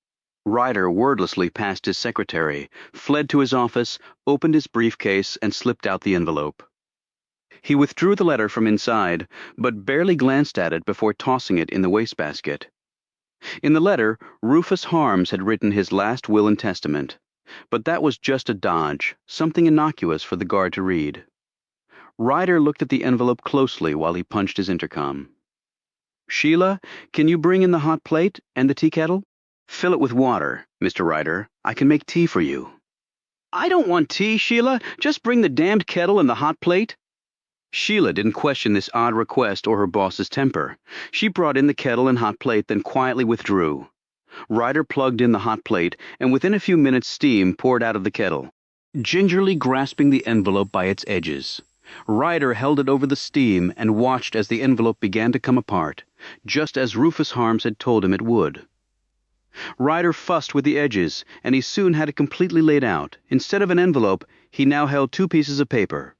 Ryder wordlessly passed his secretary, fled to his office, opened his briefcase, and slipped out the envelope. He withdrew the letter from inside, but barely glanced at it before tossing it in the wastebasket. In the letter, Rufus Harms had written his last will and testament, but that was just a dodge, something innocuous for the guard to read. Ryder looked at the envelope closely while he punched his intercom. Sheila, can you bring in the hot plate and the tea kettle? Fill it with water, Mr. Ryder. I can make tea for you. I don't want tea, Sheila. Just bring the damned kettle and the hot plate. Sheila didn't question this odd request or her boss's temper. She brought in the kettle and hot plate, then quietly withdrew. Ryder plugged in the hot plate, and within a few minutes steam poured out of the kettle. Gingerly grasping the envelope by its edges, Ryder held it over the steam and watched as the envelope began to come apart, just as Rufus Harms had told him it would. Ryder fussed with the edges, and he soon had it completely laid out. Instead of an envelope, he now held two pieces of paper.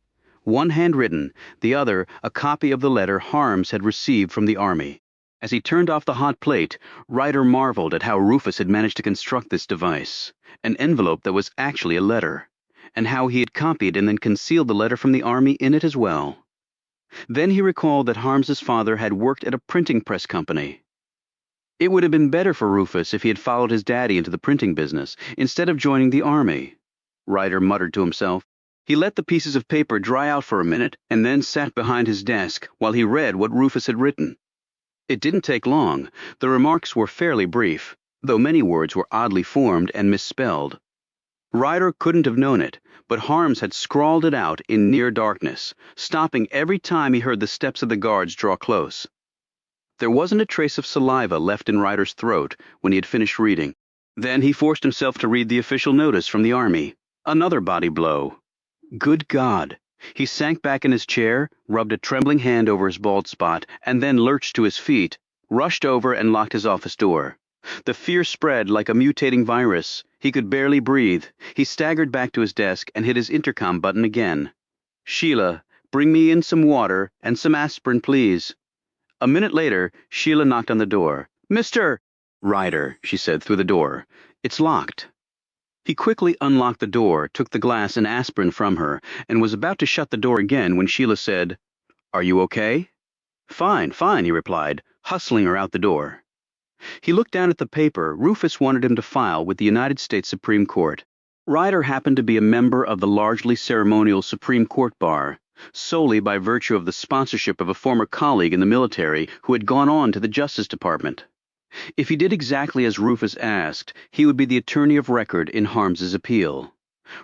One handwritten, the other a copy of the letter Harms had received from the army. As he turned off the hot plate, Ryder marveled at how Rufus had managed to construct this device, an envelope that was actually a letter, and how he had copied and then concealed the letter from the army in it as well. Then he recalled that Harms's father had worked at a printing press company. It would have been better for Rufus if he had followed his daddy into the printing business, instead of joining the army, Ryder muttered to himself. He let the pieces of paper dry out for a minute, and then sat behind his desk while he read what Rufus had written. It didn't take long. The remarks were fairly brief, though many words were oddly formed and misspelled. Ryder couldn't have known it, but Harms had scrawled it out in near darkness, stopping every time he heard the steps of the guards draw close. There wasn't a trace of saliva left in Ryder's throat when he had finished reading. Then he forced himself to read the official notice from the army. Another body blow. Good God! He sank back in his chair, rubbed a trembling hand over his bald spot, and then lurched to his feet, rushed over and locked his office door. The fear spread like a mutating virus. He could barely breathe. He staggered back to his desk and hit his intercom button again. Sheila, bring me in some water and some aspirin, please. A minute later, Sheila knocked on the door. Mr. Ryder, she said through the door. It's locked. He quickly unlocked the door, took the glass and aspirin from her, and was about to shut the door again when Sheila said, Are you okay? Fine, fine, he replied, hustling her out the door. He looked down at the paper Rufus wanted him to file with the United States Supreme Court. Ryder happened to be a member of the largely ceremonial Supreme Court bar, solely by virtue of the sponsorship of a former colleague in the military who had gone on to the Justice Department. If he did exactly as Rufus asked, he would be the attorney of record in Harms's appeal.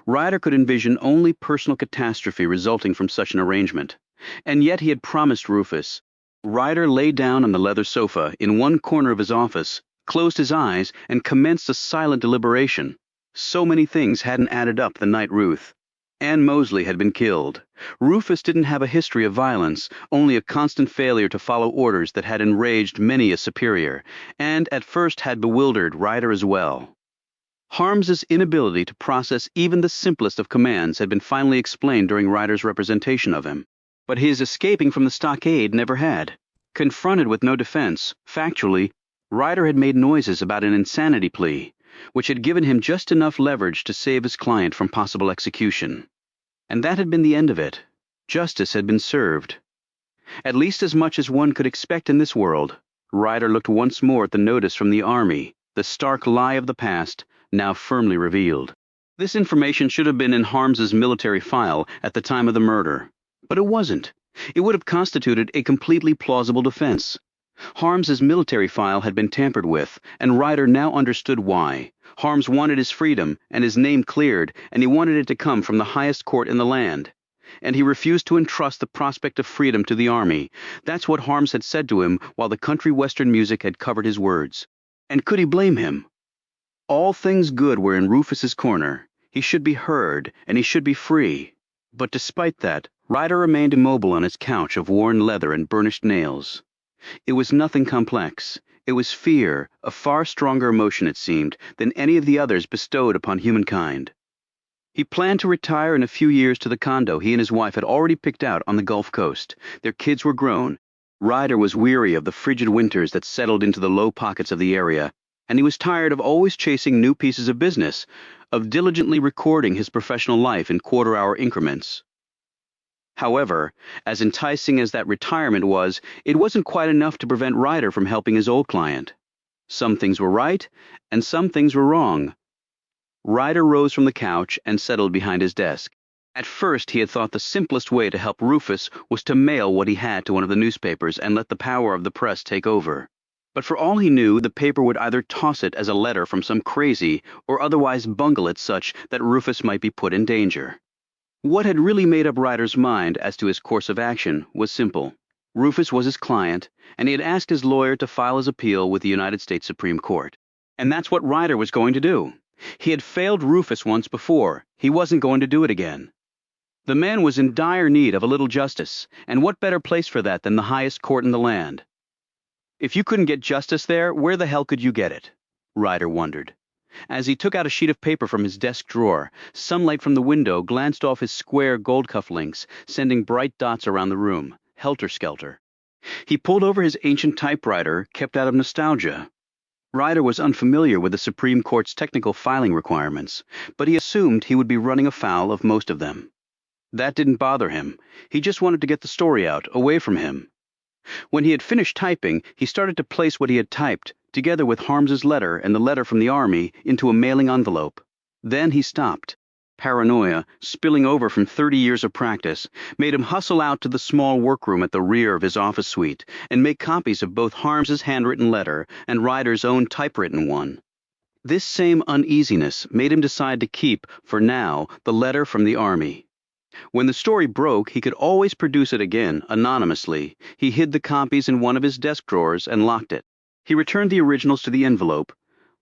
Ryder could envision only personal catastrophe resulting from such an arrangement, and yet he had promised Rufus. Ryder lay down on the leather sofa in one corner of his office, closed his eyes, and commenced a silent deliberation. So many things hadn't added up the night Ruth. Ann Mosley had been killed. Rufus didn't have a history of violence, only a constant failure to follow orders that had enraged many a superior, and at first had bewildered Ryder as well. Harms's inability to process even the simplest of commands had been finally explained during Ryder's representation of him. But his escaping from the stockade never had. Confronted with no defense, factually, Ryder had made noises about an insanity plea, which had given him just enough leverage to save his client from possible execution. And that had been the end of it. Justice had been served. At least as much as one could expect in this world. Ryder looked once more at the notice from the army, the stark lie of the past, now firmly revealed. This information should have been in Harms's military file at the time of the murder. But it wasn't. It would have constituted a completely plausible defense. Harms's military file had been tampered with, and Ryder now understood why. Harms wanted his freedom and his name cleared, and he wanted it to come from the highest court in the land. And he refused to entrust the prospect of freedom to the army. That's what Harms had said to him while the country western music had covered his words. And could he blame him? All things good were in Rufus's corner. He should be heard, and he should be free. But despite that, Ryder remained immobile on his couch of worn leather and burnished nails. It was nothing complex. It was fear, a far stronger emotion, it seemed, than any of the others bestowed upon humankind. He planned to retire in a few years to the condo he and his wife had already picked out on the Gulf Coast. Their kids were grown. Ryder was weary of the frigid winters that settled into the low pockets of the area, and he was tired of always chasing new pieces of business, of diligently recording his professional life in quarter-hour increments. However, as enticing as that retirement was, it wasn't quite enough to prevent Ryder from helping his old client. Some things were right, and some things were wrong. Ryder rose from the couch and settled behind his desk. At first, he had thought the simplest way to help Rufus was to mail what he had to one of the newspapers and let the power of the press take over. But for all he knew, the paper would either toss it as a letter from some crazy or otherwise bungle it such that Rufus might be put in danger. What had really made up Ryder's mind as to his course of action was simple. Rufus was his client, and he had asked his lawyer to file his appeal with the United States Supreme Court. And that's what Ryder was going to do. He had failed Rufus once before. He wasn't going to do it again. The man was in dire need of a little justice, and what better place for that than the highest court in the land? If you couldn't get justice there, where the hell could you get it? Ryder wondered. As he took out a sheet of paper from his desk drawer, sunlight from the window glanced off his square gold cufflinks, sending bright dots around the room, helter-skelter. He pulled over his ancient typewriter, kept out of nostalgia. Ryder was unfamiliar with the Supreme Court's technical filing requirements, but he assumed he would be running afoul of most of them. That didn't bother him. He just wanted to get the story out, away from him. When he had finished typing, he started to place what he had typed, together with Harms's letter and the letter from the Army, into a mailing envelope. Then he stopped. Paranoia, spilling over from 30 years of practice, made him hustle out to the small workroom at the rear of his office suite and make copies of both Harms's handwritten letter and Ryder's own typewritten one. This same uneasiness made him decide to keep, for now, the letter from the Army. When the story broke, he could always produce it again, anonymously. He hid the copies in one of his desk drawers and locked it. He returned the originals to the envelope,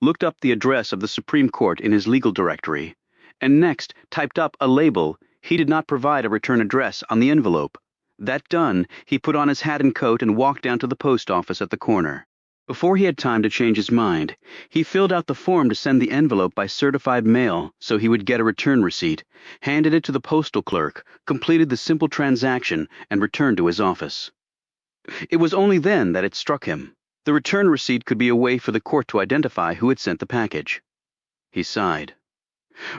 looked up the address of the Supreme Court in his legal directory, and next typed up a label. He did not provide a return address on the envelope. That done, he put on his hat and coat and walked down to the post office at the corner. Before he had time to change his mind, he filled out the form to send the envelope by certified mail so he would get a return receipt, handed it to the postal clerk, completed the simple transaction, and returned to his office. It was only then that it struck him. The return receipt could be a way for the court to identify who had sent the package. He sighed.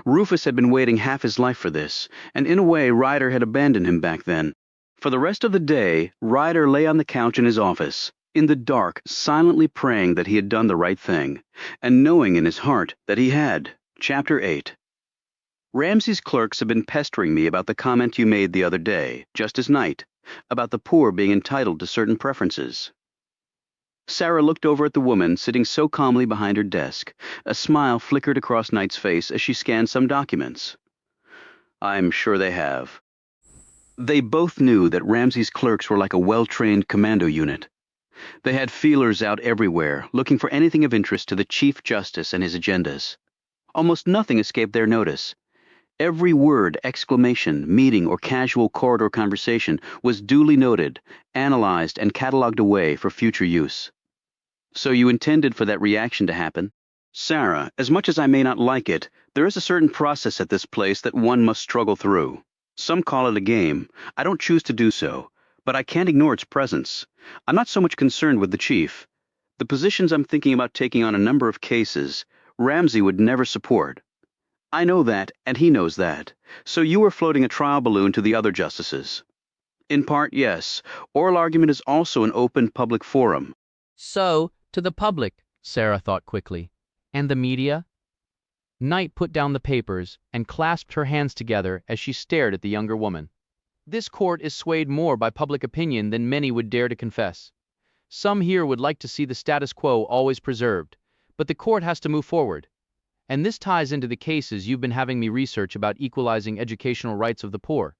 Rufus had been waiting half his life for this, and in a way Ryder had abandoned him back then. For the rest of the day, Ryder lay on the couch in his office, in the dark, silently praying that he had done the right thing, and knowing in his heart that he had. Chapter 8. Ramsey's clerks have been pestering me about the comment you made the other day, just as night, about the poor being entitled to certain preferences. Sarah looked over at the woman sitting so calmly behind her desk. A smile flickered across Knight's face as she scanned some documents. I'm sure they have. They both knew that Ramsey's clerks were like a well-trained commando unit. They had feelers out everywhere, looking for anything of interest to the Chief Justice and his agendas. Almost nothing escaped their notice. Every word, exclamation, meeting, or casual corridor conversation was duly noted, analyzed, and cataloged away for future use. So you intended for that reaction to happen? Sarah, as much as I may not like it, there is a certain process at this place that one must struggle through. Some call it a game. I don't choose to do so, but I can't ignore its presence. I'm not so much concerned with the chief. The positions I'm thinking about taking on a number of cases, Ramsey would never support. I know that, and he knows that. So you are floating a trial balloon to the other justices. In part, yes. Oral argument is also an open public forum. So, to the public, Sarah thought quickly. And the media? Knight put down the papers and clasped her hands together as she stared at the younger woman. This court is swayed more by public opinion than many would dare to confess. Some here would like to see the status quo always preserved, but the court has to move forward. And this ties into the cases you've been having me research about equalizing educational rights of the poor.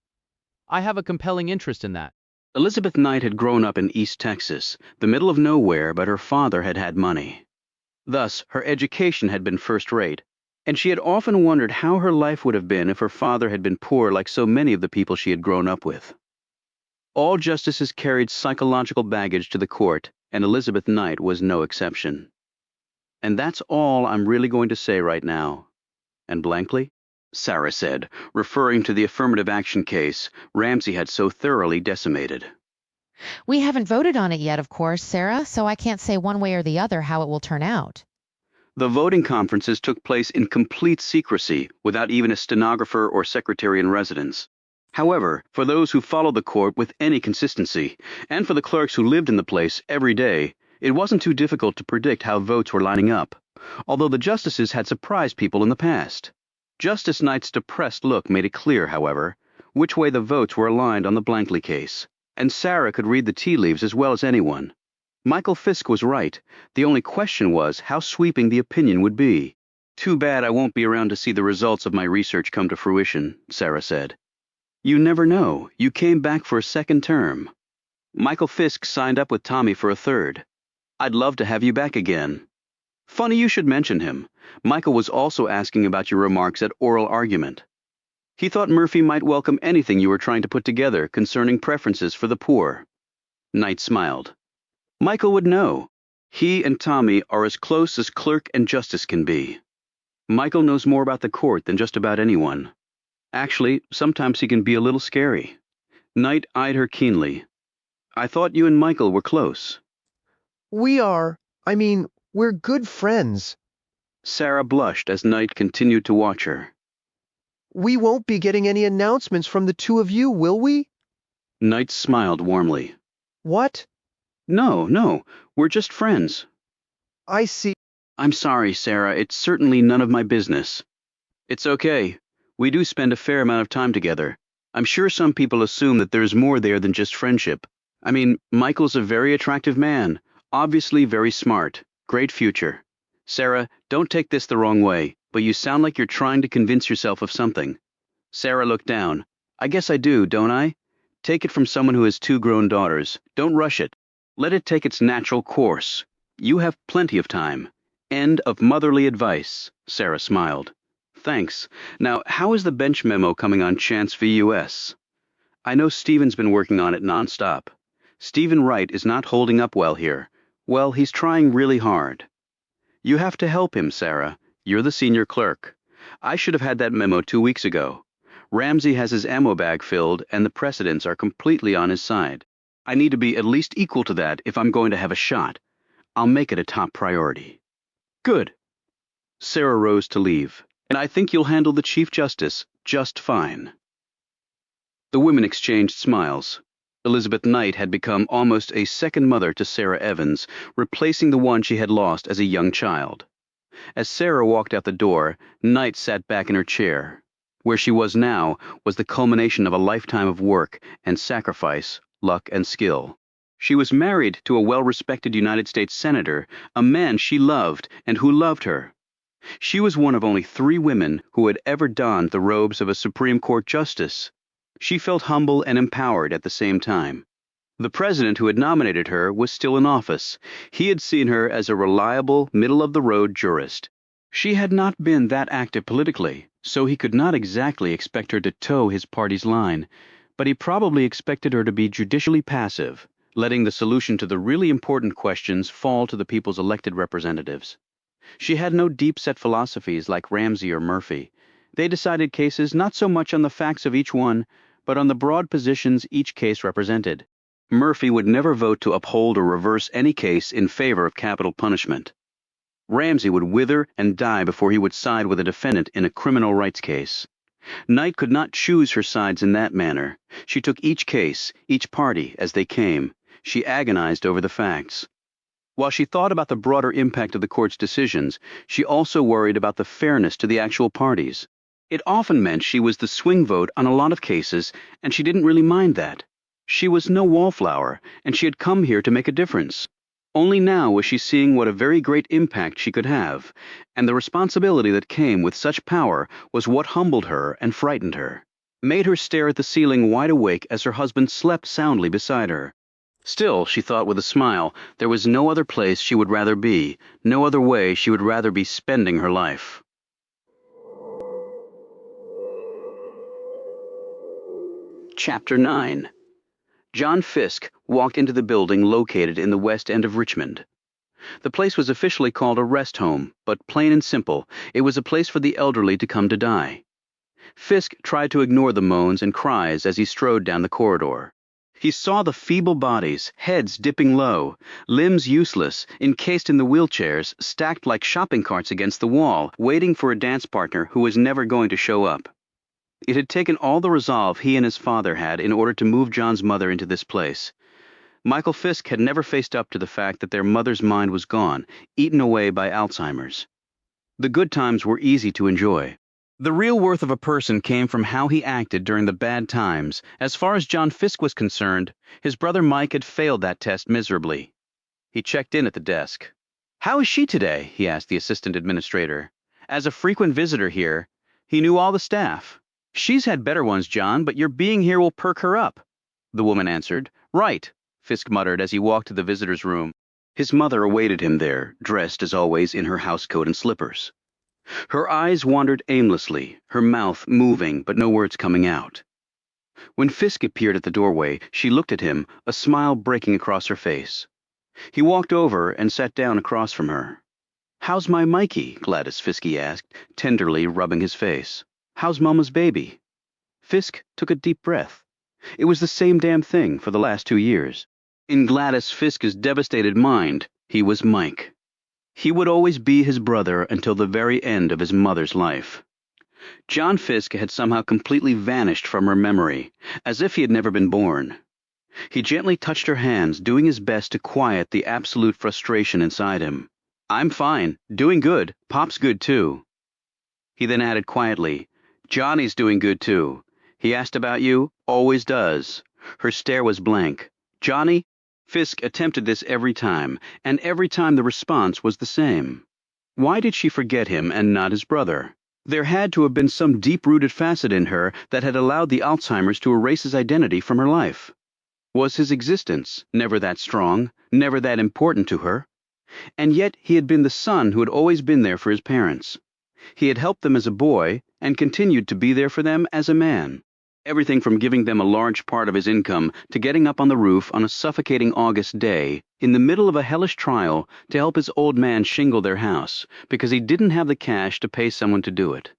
I have a compelling interest in that. Elizabeth Knight had grown up in East Texas, the middle of nowhere, but her father had had money. Thus, her education had been first-rate. And she had often wondered how her life would have been if her father had been poor like so many of the people she had grown up with. All justices carried psychological baggage to the court, and Elizabeth Knight was no exception. And that's all I'm really going to say right now. And blankly, Sarah said, referring to the affirmative action case Ramsey had so thoroughly decimated. We haven't voted on it yet, of course, Sarah, so I can't say one way or the other how it will turn out. The voting conferences took place in complete secrecy, without even a stenographer or secretary in residence. However, for those who followed the court with any consistency, and for the clerks who lived in the place every day, it wasn't too difficult to predict how votes were lining up, although the justices had surprised people in the past. Justice Knight's depressed look made it clear, however, which way the votes were aligned on the Blankley case, and Sarah could read the tea leaves as well as anyone. Michael Fisk was right. The only question was how sweeping the opinion would be. Too bad I won't be around to see the results of my research come to fruition, Sarah said. You never know. You came back for a second term. Michael Fisk signed up with Tommy for a third. I'd love to have you back again. Funny you should mention him. Michael was also asking about your remarks at oral argument. He thought Murphy might welcome anything you were trying to put together concerning preferences for the poor. Knight smiled. Michael would know. He and Tommy are as close as clerk and justice can be. Michael knows more about the court than just about anyone. Actually, sometimes he can be a little scary. Knight eyed her keenly. I thought you and Michael were close. We are. We're good friends. Sarah blushed as Knight continued to watch her. We won't be getting any announcements from the two of you, will we? Knight smiled warmly. What? No, we're just friends. I see. I'm sorry, Sarah, it's certainly none of my business. It's okay. We do spend a fair amount of time together. I'm sure some people assume that there's more there than just friendship. Michael's a very attractive man, obviously very smart, great future. Sarah, don't take this the wrong way, but you sound like you're trying to convince yourself of something. Sarah looked down. I guess I do, don't I? Take it from someone who has 2 grown daughters. Don't rush it. Let it take its natural course. You have plenty of time. End of motherly advice, Sarah smiled. Thanks. Now, how is the bench memo coming on Chance v. U.S.? I know Stephen's been working on it nonstop. Stephen Wright is not holding up well here. Well, he's trying really hard. You have to help him, Sarah. You're the senior clerk. I should have had that memo 2 weeks ago. Ramsey has his ammo bag filled, and the precedents are completely on his side. I need to be at least equal to that if I'm going to have a shot. I'll make it a top priority. Good. Sarah rose to leave, and I think you'll handle the Chief Justice just fine. The women exchanged smiles. Elizabeth Knight had become almost a second mother to Sarah Evans, replacing the one she had lost as a young child. As Sarah walked out the door, Knight sat back in her chair. Where she was now was the culmination of a lifetime of work and sacrifice, luck and skill. She was married to a well-respected United States Senator, a man she loved and who loved her. She was one of only 3 women who had ever donned the robes of a Supreme Court justice. She felt humble and empowered at the same time. The president who had nominated her was still in office. He had seen her as a reliable, middle-of-the-road jurist. She had not been that active politically, so he could not exactly expect her to toe his party's line, but he probably expected her to be judicially passive, letting the solution to the really important questions fall to the people's elected representatives. She had no deep-set philosophies like Ramsey or Murphy. They decided cases not so much on the facts of each one, but on the broad positions each case represented. Murphy would never vote to uphold or reverse any case in favor of capital punishment. Ramsey would wither and die before he would side with a defendant in a criminal rights case. Knight could not choose her sides in that manner. She took each case, each party, as they came. She agonized over the facts. While she thought about the broader impact of the court's decisions, she also worried about the fairness to the actual parties. It often meant she was the swing vote on a lot of cases, and she didn't really mind that. She was no wallflower, and she had come here to make a difference. Only now was she seeing what a very great impact she could have, and the responsibility that came with such power was what humbled her and frightened her, made her stare at the ceiling wide awake as her husband slept soundly beside her. Still, she thought with a smile, there was no other place she would rather be, no other way she would rather be spending her life. Chapter 9. John Fisk walked into the building located in the West End of Richmond. The place was officially called a rest home, but plain and simple, it was a place for the elderly to come to die. Fisk tried to ignore the moans and cries as he strode down the corridor. He saw the feeble bodies, heads dipping low, limbs useless, encased in the wheelchairs, stacked like shopping carts against the wall, waiting for a dance partner who was never going to show up. It had taken all the resolve he and his father had in order to move John's mother into this place. Michael Fisk had never faced up to the fact that their mother's mind was gone, eaten away by Alzheimer's. The good times were easy to enjoy. The real worth of a person came from how he acted during the bad times. As far as John Fisk was concerned, his brother Mike had failed that test miserably. He checked in at the desk. "How is she today?" he asked the assistant administrator. As a frequent visitor here, he knew all the staff. "She's had better ones, John, but your being here will perk her up," the woman answered. "Right," Fisk muttered as he walked to the visitor's room. His mother awaited him there, dressed as always in her housecoat and slippers. Her eyes wandered aimlessly, her mouth moving but no words coming out. When Fisk appeared at the doorway, she looked at him, a smile breaking across her face. He walked over and sat down across from her. "How's my Mikey?" Gladys Fiske asked, tenderly rubbing his face. "How's Mama's baby?" Fisk took a deep breath. It was the same damn thing for the last 2 years. In Gladys Fisk's devastated mind, he was Mike. He would always be his brother until the very end of his mother's life. John Fisk had somehow completely vanished from her memory, as if he had never been born. He gently touched her hands, doing his best to quiet the absolute frustration inside him. "I'm fine, doing good, Pop's good too." He then added quietly, "Johnny's doing good too. He asked about you, always does." Her stare was blank. "Johnny?" Fisk attempted this every time, and every time the response was the same. Why did she forget him and not his brother? There had to have been some deep-rooted facet in her that had allowed the Alzheimer's to erase his identity from her life. Was his existence never that strong, never that important to her? And yet he had been the son who had always been there for his parents. He had helped them as a boy and continued to be there for them as a man. Everything from giving them a large part of his income to getting up on the roof on a suffocating August day in the middle of a hellish trial to help his old man shingle their house because he didn't have the cash to pay someone to do it.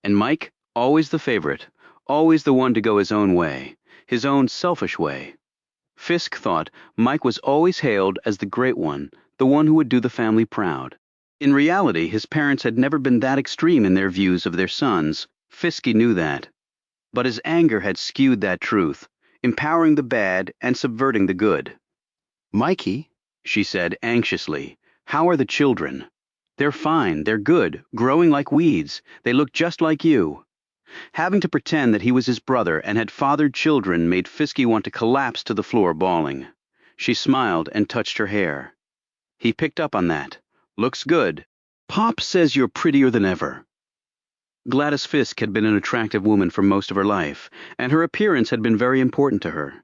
And Mike, always the favorite, always the one to go his own way, his own selfish way. Fisk thought Mike was always hailed as the great one, the one who would do the family proud. In reality, his parents had never been that extreme in their views of their sons. Fiske knew that. But his anger had skewed that truth, empowering the bad and subverting the good. "Mikey," she said anxiously, "how are the children?" "They're fine, they're good, growing like weeds. They look just like you." Having to pretend that he was his brother and had fathered children made Fiske want to collapse to the floor bawling. She smiled and touched her hair. He picked up on that. "Looks good. Pop says you're prettier than ever." Gladys Fisk had been an attractive woman for most of her life, and her appearance had been very important to her.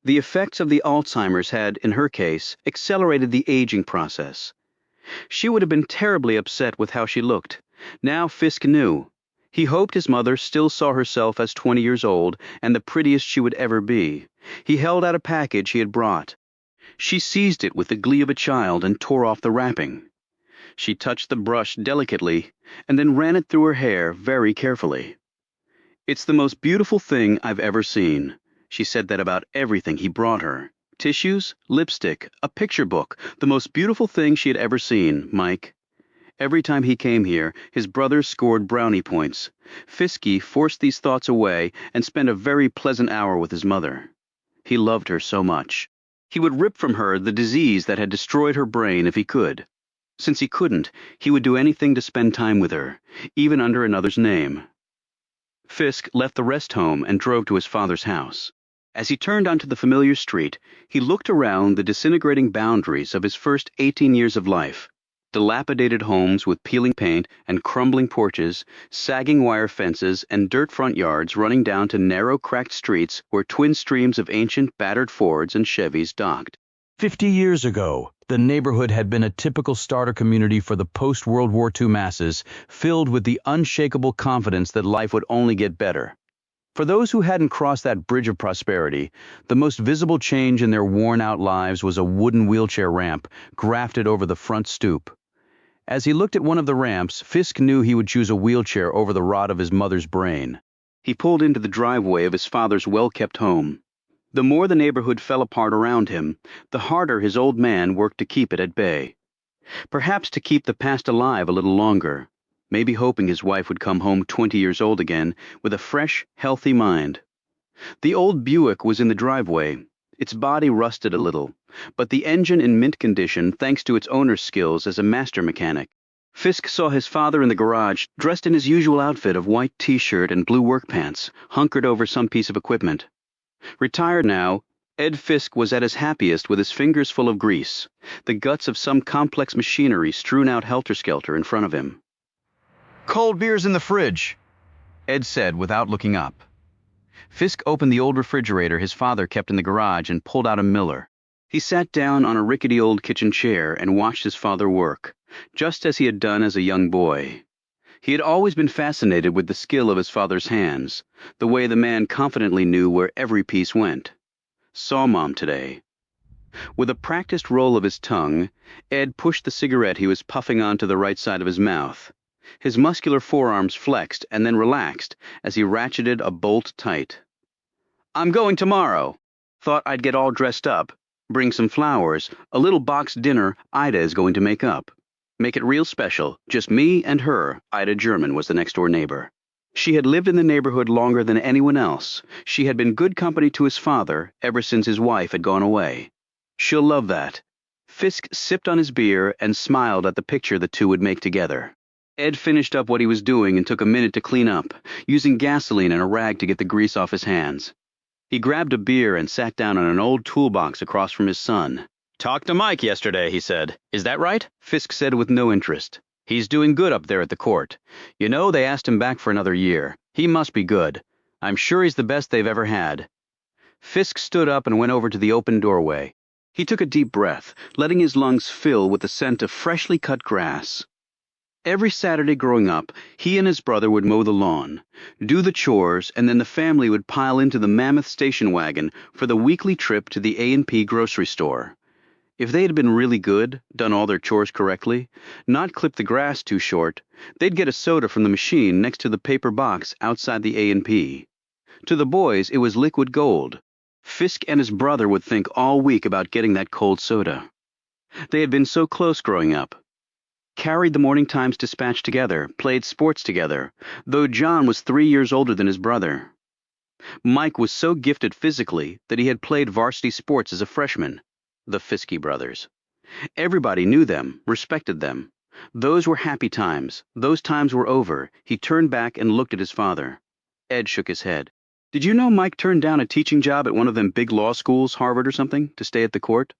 The effects of the Alzheimer's had, in her case, accelerated the aging process. She would have been terribly upset with how she looked. Now Fisk knew. He hoped his mother still saw herself as 20 years old and the prettiest she would ever be. He held out a package he had brought. She seized it with the glee of a child and tore off the wrapping. She touched the brush delicately and then ran it through her hair very carefully. "It's the most beautiful thing I've ever seen." She said that about everything he brought her. Tissues, lipstick, a picture book, the most beautiful thing she had ever seen, Mike. Every time he came here, his brother scored brownie points. Fiske forced these thoughts away and spent a very pleasant hour with his mother. He loved her so much. He would rip from her the disease that had destroyed her brain if he could. Since he couldn't, he would do anything to spend time with her, even under another's name. Fisk left the rest home and drove to his father's house. As he turned onto the familiar street, he looked around the disintegrating boundaries of his first 18 years of life. Dilapidated homes with peeling paint and crumbling porches, sagging wire fences, and dirt front yards running down to narrow, cracked streets where twin streams of ancient, battered Fords and Chevys docked. 50 years ago, the neighborhood had been a typical starter community for the post-World War II masses, filled with the unshakable confidence that life would only get better. For those who hadn't crossed that bridge of prosperity, the most visible change in their worn-out lives was a wooden wheelchair ramp grafted over the front stoop. As he looked at one of the ramps, Fisk knew he would choose a wheelchair over the rot of his mother's brain. He pulled into the driveway of his father's well-kept home. The more the neighborhood fell apart around him, the harder his old man worked to keep it at bay. Perhaps to keep the past alive a little longer, maybe hoping his wife would come home 20 years old again with a fresh, healthy mind. The old Buick was in the driveway. Its body rusted a little, but the engine in mint condition thanks to its owner's skills as a master mechanic. Fisk saw his father in the garage, dressed in his usual outfit of white t-shirt and blue work pants, hunkered over some piece of equipment. Retired now, Ed Fisk was at his happiest with his fingers full of grease, the guts of some complex machinery strewn out helter-skelter in front of him. Cold beer's in the fridge, Ed said without looking up. Fisk opened the old refrigerator his father kept in the garage and pulled out a Miller. He sat down on a rickety old kitchen chair and watched his father work, just as he had done as a young boy. He had always been fascinated with the skill of his father's hands, the way the man confidently knew where every piece went. Saw Mom today. With a practiced roll of his tongue, Ed pushed the cigarette he was puffing onto the right side of his mouth. His muscular forearms flexed and then relaxed as he ratcheted a bolt tight. "I'm going tomorrow. Thought I'd get all dressed up, bring some flowers, a little boxed dinner Ida is going to make up. Make it real special, just me and her." Ida German was the next-door neighbor. She had lived in the neighborhood longer than anyone else. She had been good company to his father ever since his wife had gone away. She'll love that. Fisk sipped on his beer and smiled at the picture the two would make together. Ed finished up what he was doing and took a minute to clean up, using gasoline and a rag to get the grease off his hands. He grabbed a beer and sat down on an old toolbox across from his son. "Talked to Mike yesterday," he said. "Is that right?" Fisk said with no interest. "He's doing good up there at the court. You know, they asked him back for another year. He must be good. I'm sure he's the best they've ever had." Fisk stood up and went over to the open doorway. He took a deep breath, letting his lungs fill with the scent of freshly cut grass. Every Saturday growing up, he and his brother would mow the lawn, do the chores, and then the family would pile into the mammoth station wagon for the weekly trip to the A&P grocery store. If they had been really good, done all their chores correctly, not clipped the grass too short, they'd get a soda from the machine next to the paper box outside the A&P. To the boys, it was liquid gold. Fisk and his brother would think all week about getting that cold soda. They had been so close growing up. Carried the Morning Times Dispatch together, played sports together, though John was 3 years older than his brother. Mike was so gifted physically that he had played varsity sports as a freshman. The Fiske brothers. Everybody knew them, respected them. Those were happy times. Those times were over. He turned back and looked at his father. Ed shook his head. "Did you know Mike turned down a teaching job at one of them big law schools, Harvard or something, to stay at the court?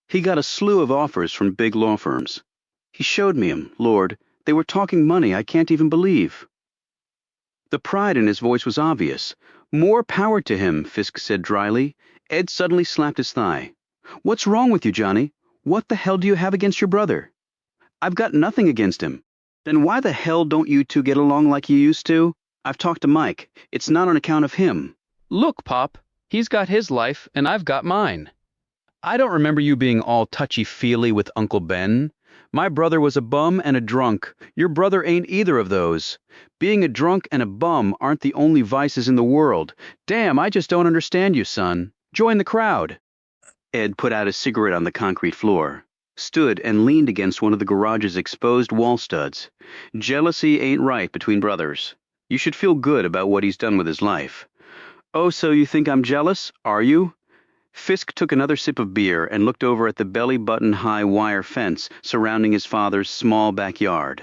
He got a slew of offers from big law firms. He showed me 'em, Lord. They were talking money I can't even believe." The pride in his voice was obvious. "More power to him," Fisk said dryly. Ed suddenly slapped his thigh. "What's wrong with you, Johnny? What the hell do you have against your brother?" "I've got nothing against him." "Then why the hell don't you two get along like you used to? I've talked to Mike. It's not on account of him." "Look, Pop, he's got his life and I've got mine. I don't remember you being all touchy-feely with Uncle Ben. My brother was a bum and a drunk. Your brother ain't either of those. Being a drunk and a bum aren't the only vices in the world. Damn, I just don't understand you, son. Join the crowd." Ed put out his cigarette on the concrete floor, stood and leaned against one of the garage's exposed wall studs. "Jealousy ain't right between brothers. You should feel good about what he's done with his life." "Oh, so you think I'm jealous, are you?" Fisk took another sip of beer and looked over at the belly-button-high wire fence surrounding his father's small backyard.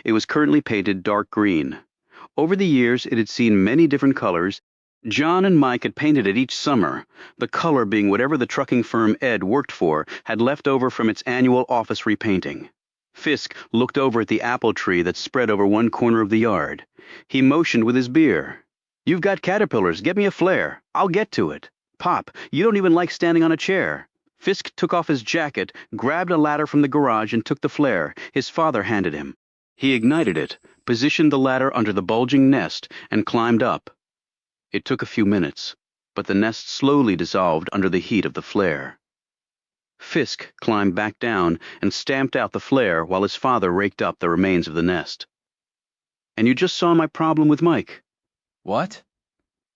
It was currently painted dark green. Over the years, it had seen many different colors. John and Mike had painted it each summer, the color being whatever the trucking firm Ed worked for had left over from its annual office repainting. Fisk looked over at the apple tree that spread over one corner of the yard. He motioned with his beer. "You've got caterpillars. Get me a flare. I'll get to it. Pop, you don't even like standing on a chair." Fisk took off his jacket, grabbed a ladder from the garage and took the flare his father handed him. He ignited it, positioned the ladder under the bulging nest, and climbed up. It took a few minutes, but the nest slowly dissolved under the heat of the flare. Fisk climbed back down and stamped out the flare while his father raked up the remains of the nest. And you just saw my problem with Mike. What?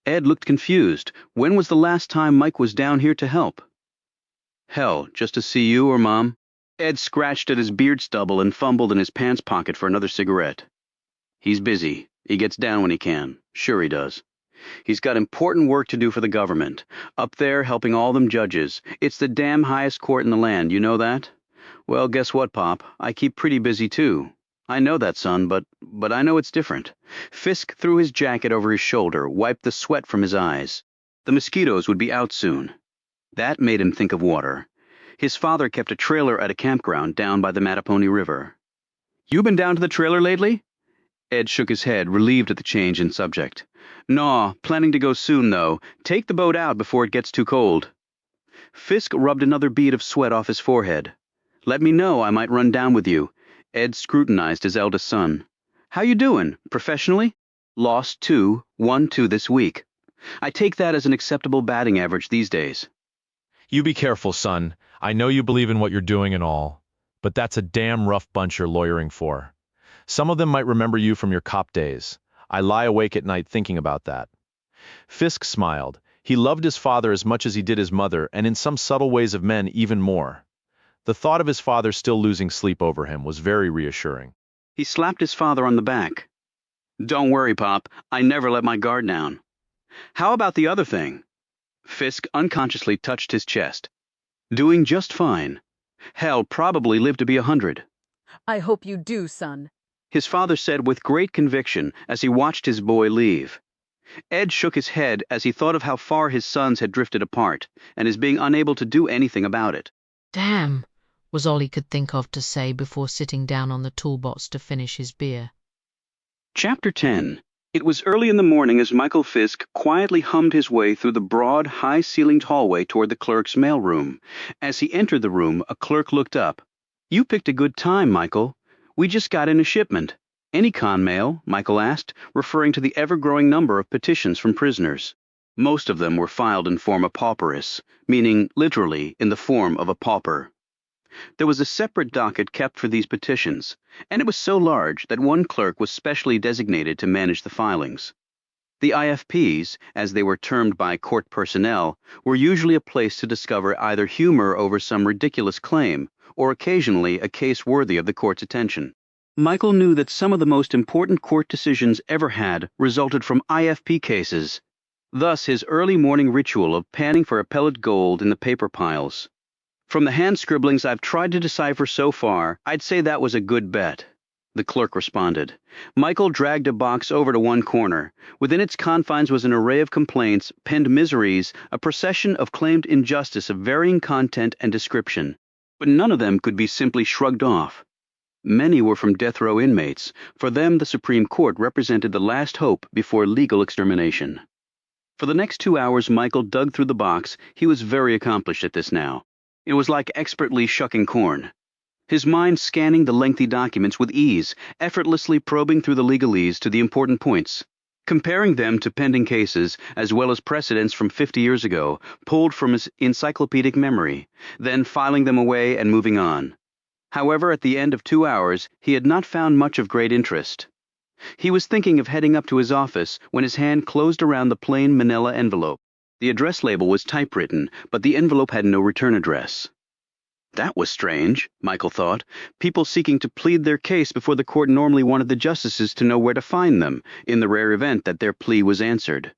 Ed looked confused. When was the last time Mike was down here to help? Hell, just to see you or Mom? Ed scratched at his beard stubble and fumbled in his pants pocket for another cigarette. He's busy. He gets down when he can. Sure he does. He's got important work to do for the government. Up there helping all them judges. It's the damn highest court in the land, you know that? Well, guess what, Pop? I keep pretty busy too. I know that, son, but I know it's different. Fisk threw his jacket over his shoulder, wiped the sweat from his eyes. The mosquitoes would be out soon. That made him think of water. His father kept a trailer at a campground down by the Mattapony River. You been down to the trailer lately? Ed shook his head, relieved at the change in subject. Naw, planning to go soon, though. Take the boat out before it gets too cold. Fisk rubbed another bead of sweat off his forehead. Let me know, I might run down with you. Ed scrutinized his eldest son. How you doing, professionally? Lost 2, won 2 this week. I take that as an acceptable batting average these days. You be careful, son. I know you believe in what you're doing and all, but that's a damn rough bunch you're lawyering for. Some of them might remember you from your cop days. I lie awake at night thinking about that. Fisk smiled. He loved his father as much as he did his mother, and in some subtle ways of men even more. The thought of his father still losing sleep over him was very reassuring. He slapped his father on the back. Don't worry, Pop. I never let my guard down. How about the other thing? Fisk unconsciously touched his chest. Doing just fine. Hell, probably live to be 100. I hope you do, son. His father said with great conviction as he watched his boy leave. Ed shook his head as he thought of how far his sons had drifted apart, and his being unable to do anything about it. Damn, was all he could think of to say before sitting down on the toolbox to finish his beer. Chapter 10. It was early in the morning as Michael Fisk quietly hummed his way through the broad, high-ceilinged hallway toward the clerk's mailroom. As he entered the room, a clerk looked up. You picked a good time, Michael. We just got in a shipment. Any con mail? Michael asked, referring to the ever-growing number of petitions from prisoners. Most of them were filed in forma pauperis, meaning literally in the form of a pauper. There was a separate docket kept for these petitions, and it was so large that one clerk was specially designated to manage the filings. The IFPs, as they were termed by court personnel, were usually a place to discover either humor over some ridiculous claim, or occasionally a case worthy of the court's attention. Michael knew that some of the most important court decisions ever had resulted from IFP cases, thus his early morning ritual of panning for appellate gold in the paper piles. From the hand scribblings I've tried to decipher so far, I'd say that was a good bet, the clerk responded. Michael dragged a box over to one corner. Within its confines was an array of complaints, penned miseries, a procession of claimed injustice of varying content and description. But none of them could be simply shrugged off. Many were from death row inmates. For them, the Supreme Court represented the last hope before legal extermination. For the next 2 hours, Michael dug through the box. He was very accomplished at this now. It was like expertly shucking corn. His mind scanning the lengthy documents with ease, effortlessly probing through the legalese to the important points, comparing them to pending cases as well as precedents from 50 years ago, pulled from his encyclopedic memory, then filing them away and moving on. However, at the end of 2 hours, he had not found much of great interest. He was thinking of heading up to his office when his hand closed around the plain manila envelope. The address label was typewritten, but the envelope had no return address. That was strange, Michael thought. People seeking to plead their case before the court normally wanted the justices to know where to find them, in the rare event that their plea was answered.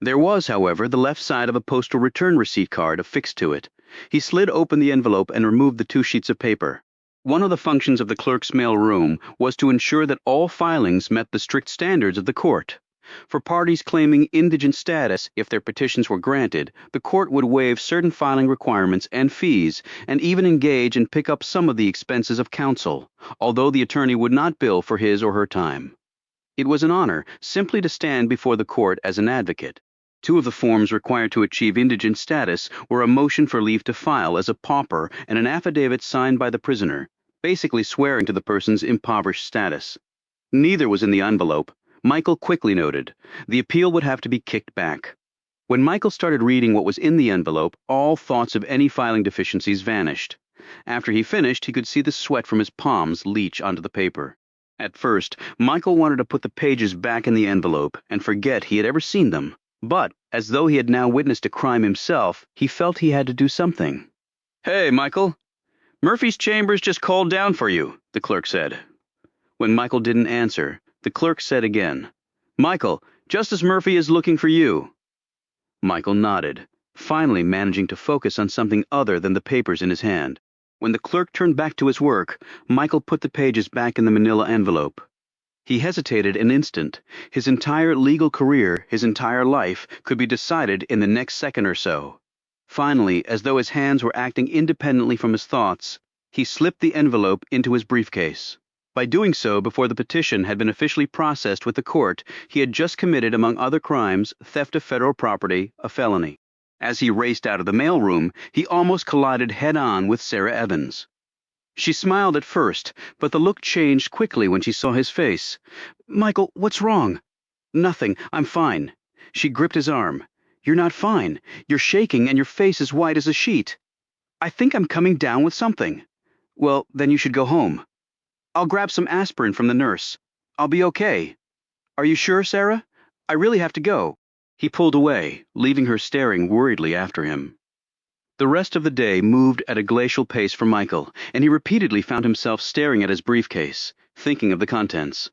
There was, however, the left side of a postal return receipt card affixed to it. He slid open the envelope and removed the 2 sheets of paper. One of the functions of the clerk's mail room was to ensure that all filings met the strict standards of the court. For parties claiming indigent status, if their petitions were granted, the court would waive certain filing requirements and fees, and even engage and pick up some of the expenses of counsel, although the attorney would not bill for his or her time. It was an honor simply to stand before the court as an advocate. 2 of the forms required to achieve indigent status were a motion for leave to file as a pauper and an affidavit signed by the prisoner, basically swearing to the person's impoverished status. Neither was in the envelope. Michael quickly noted the appeal would have to be kicked back. When Michael started reading what was in the envelope, all thoughts of any filing deficiencies vanished. After he finished, he could see the sweat from his palms leach onto the paper. At first, Michael wanted to put the pages back in the envelope and forget he had ever seen them. But, as though he had now witnessed a crime himself, he felt he had to do something. "Hey, Michael. Murphy's Chambers just called down for you," the clerk said. When Michael didn't answer, the clerk said again, "Michael, Justice Murphy is looking for you." Michael nodded, finally managing to focus on something other than the papers in his hand. When the clerk turned back to his work, Michael put the pages back in the manila envelope. He hesitated an instant. His entire legal career, his entire life, could be decided in the next second or so. Finally, as though his hands were acting independently from his thoughts, he slipped the envelope into his briefcase. By doing so before the petition had been officially processed with the court, he had just committed, among other crimes, theft of federal property, a felony. As he raced out of the mailroom, he almost collided head-on with Sarah Evans. She smiled at first, but the look changed quickly when she saw his face. "Michael, what's wrong?" "Nothing. I'm fine." She gripped his arm. "You're not fine. You're shaking and your face is white as a sheet." "I think I'm coming down with something." "Well, then you should go home." "I'll grab some aspirin from the nurse. I'll be okay." "Are you sure, Sarah? I really have to go." He pulled away, leaving her staring worriedly after him. The rest of the day moved at a glacial pace for Michael, and he repeatedly found himself staring at his briefcase, thinking of the contents.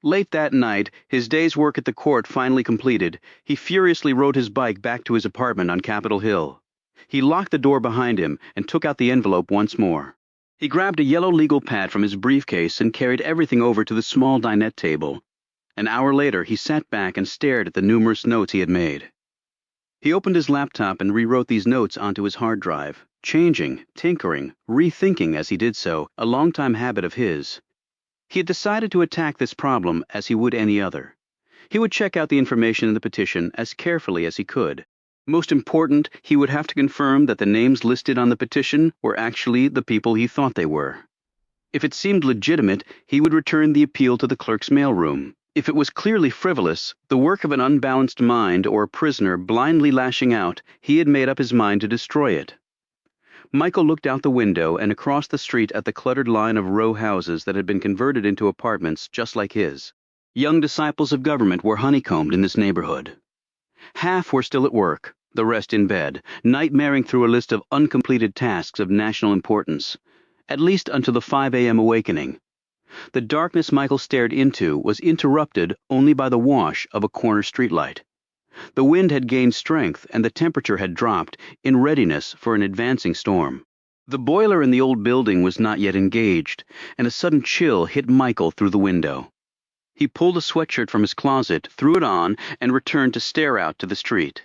Late that night, his day's work at the court finally completed, he furiously rode his bike back to his apartment on Capitol Hill. He locked the door behind him and took out the envelope once more. He grabbed a yellow legal pad from his briefcase and carried everything over to the small dinette table. An hour later, he sat back and stared at the numerous notes he had made. He opened his laptop and rewrote these notes onto his hard drive, changing, tinkering, rethinking as he did so, a long-time habit of his. He had decided to attack this problem as he would any other. He would check out the information in the petition as carefully as he could. Most important, he would have to confirm that the names listed on the petition were actually the people he thought they were. If it seemed legitimate, he would return the appeal to the clerk's mailroom. If it was clearly frivolous, the work of an unbalanced mind or a prisoner blindly lashing out, he had made up his mind to destroy it. Michael looked out the window and across the street at the cluttered line of row houses that had been converted into apartments just like his. Young disciples of government were honeycombed in this neighborhood. Half were still at work, the rest in bed, nightmaring through a list of uncompleted tasks of national importance, at least until the 5 a.m. awakening. The darkness Michael stared into was interrupted only by the wash of a corner streetlight. The wind had gained strength and the temperature had dropped, in readiness for an advancing storm. The boiler in the old building was not yet engaged, and a sudden chill hit Michael through the window. He pulled a sweatshirt from his closet, threw it on, and returned to stare out to the street.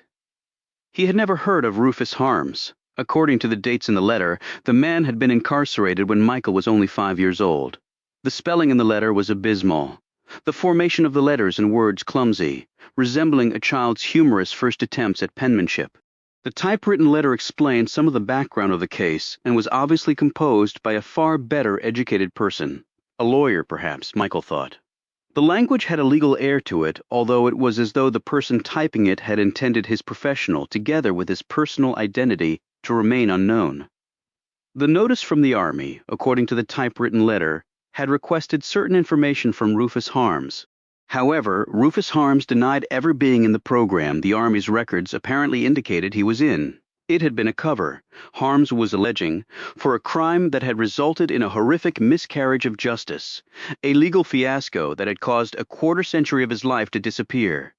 He had never heard of Rufus Harms. According to the dates in the letter, the man had been incarcerated when Michael was only 5 years old. The spelling in the letter was abysmal. The formation of the letters and words clumsy, resembling a child's humorous first attempts at penmanship. The typewritten letter explained some of the background of the case and was obviously composed by a far better educated person. A lawyer, perhaps, Michael thought. The language had a legal air to it, although it was as though the person typing it had intended his professional, together with his personal identity, to remain unknown. The notice from the Army, according to the typewritten letter, had requested certain information from Rufus Harms. However, Rufus Harms denied ever being in the program the Army's records apparently indicated he was in. It had been a cover, Harms was alleging, for a crime that had resulted in a horrific miscarriage of justice, a legal fiasco that had caused a quarter-century of his life to disappear.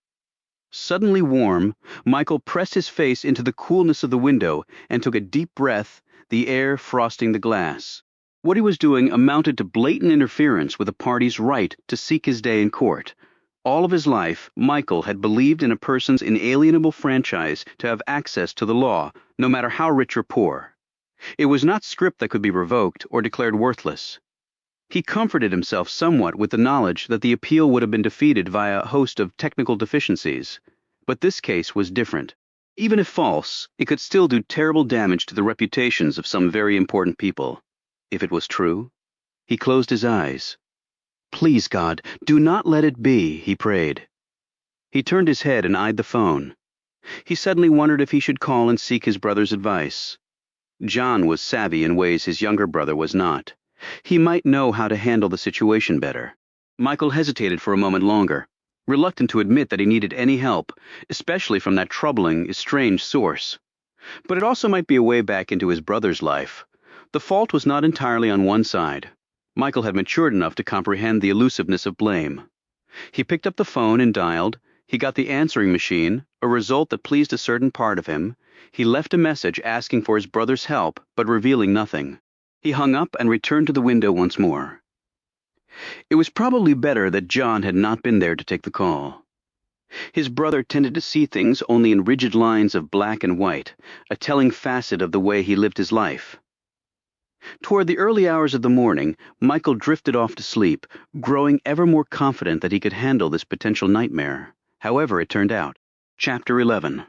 Suddenly warm, Michael pressed his face into the coolness of the window and took a deep breath, the air frosting the glass. What he was doing amounted to blatant interference with a party's right to seek his day in court. All of his life, Michael had believed in a person's inalienable franchise to have access to the law, no matter how rich or poor. It was not script that could be revoked or declared worthless. He comforted himself somewhat with the knowledge that the appeal would have been defeated via a host of technical deficiencies. But this case was different. Even if false, it could still do terrible damage to the reputations of some very important people. If it was true, he closed his eyes. Please, God, do not let it be, he prayed. He turned his head and eyed the phone. He suddenly wondered if he should call and seek his brother's advice. John was savvy in ways his younger brother was not. He might know how to handle the situation better. Michael hesitated for a moment longer, reluctant to admit that he needed any help, especially from that troubling, estranged source. But it also might be a way back into his brother's life. The fault was not entirely on one side. Michael had matured enough to comprehend the elusiveness of blame. He picked up the phone and dialed. He got the answering machine, a result that pleased a certain part of him. He left a message asking for his brother's help, but revealing nothing. He hung up and returned to the window once more. It was probably better that John had not been there to take the call. His brother tended to see things only in rigid lines of black and white, a telling facet of the way he lived his life. Toward the early hours of the morning, Michael drifted off to sleep, growing ever more confident that he could handle this potential nightmare. However it turned out. Chapter 11.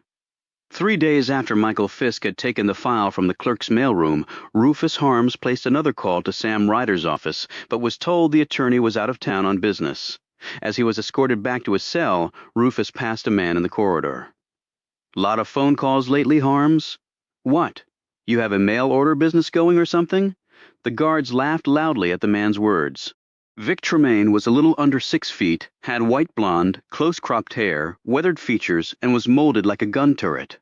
3 days after Michael Fisk had taken the file from the clerk's mailroom, Rufus Harms placed another call to Sam Ryder's office, but was told the attorney was out of town on business. As he was escorted back to his cell, Rufus passed a man in the corridor. "Lot of phone calls lately, Harms?" "What? You have a mail order business going or something?" The guards laughed loudly at the man's words. Vic Tremaine was a little under 6 feet, had white blonde, close-cropped hair, weathered features, and was molded like a gun turret.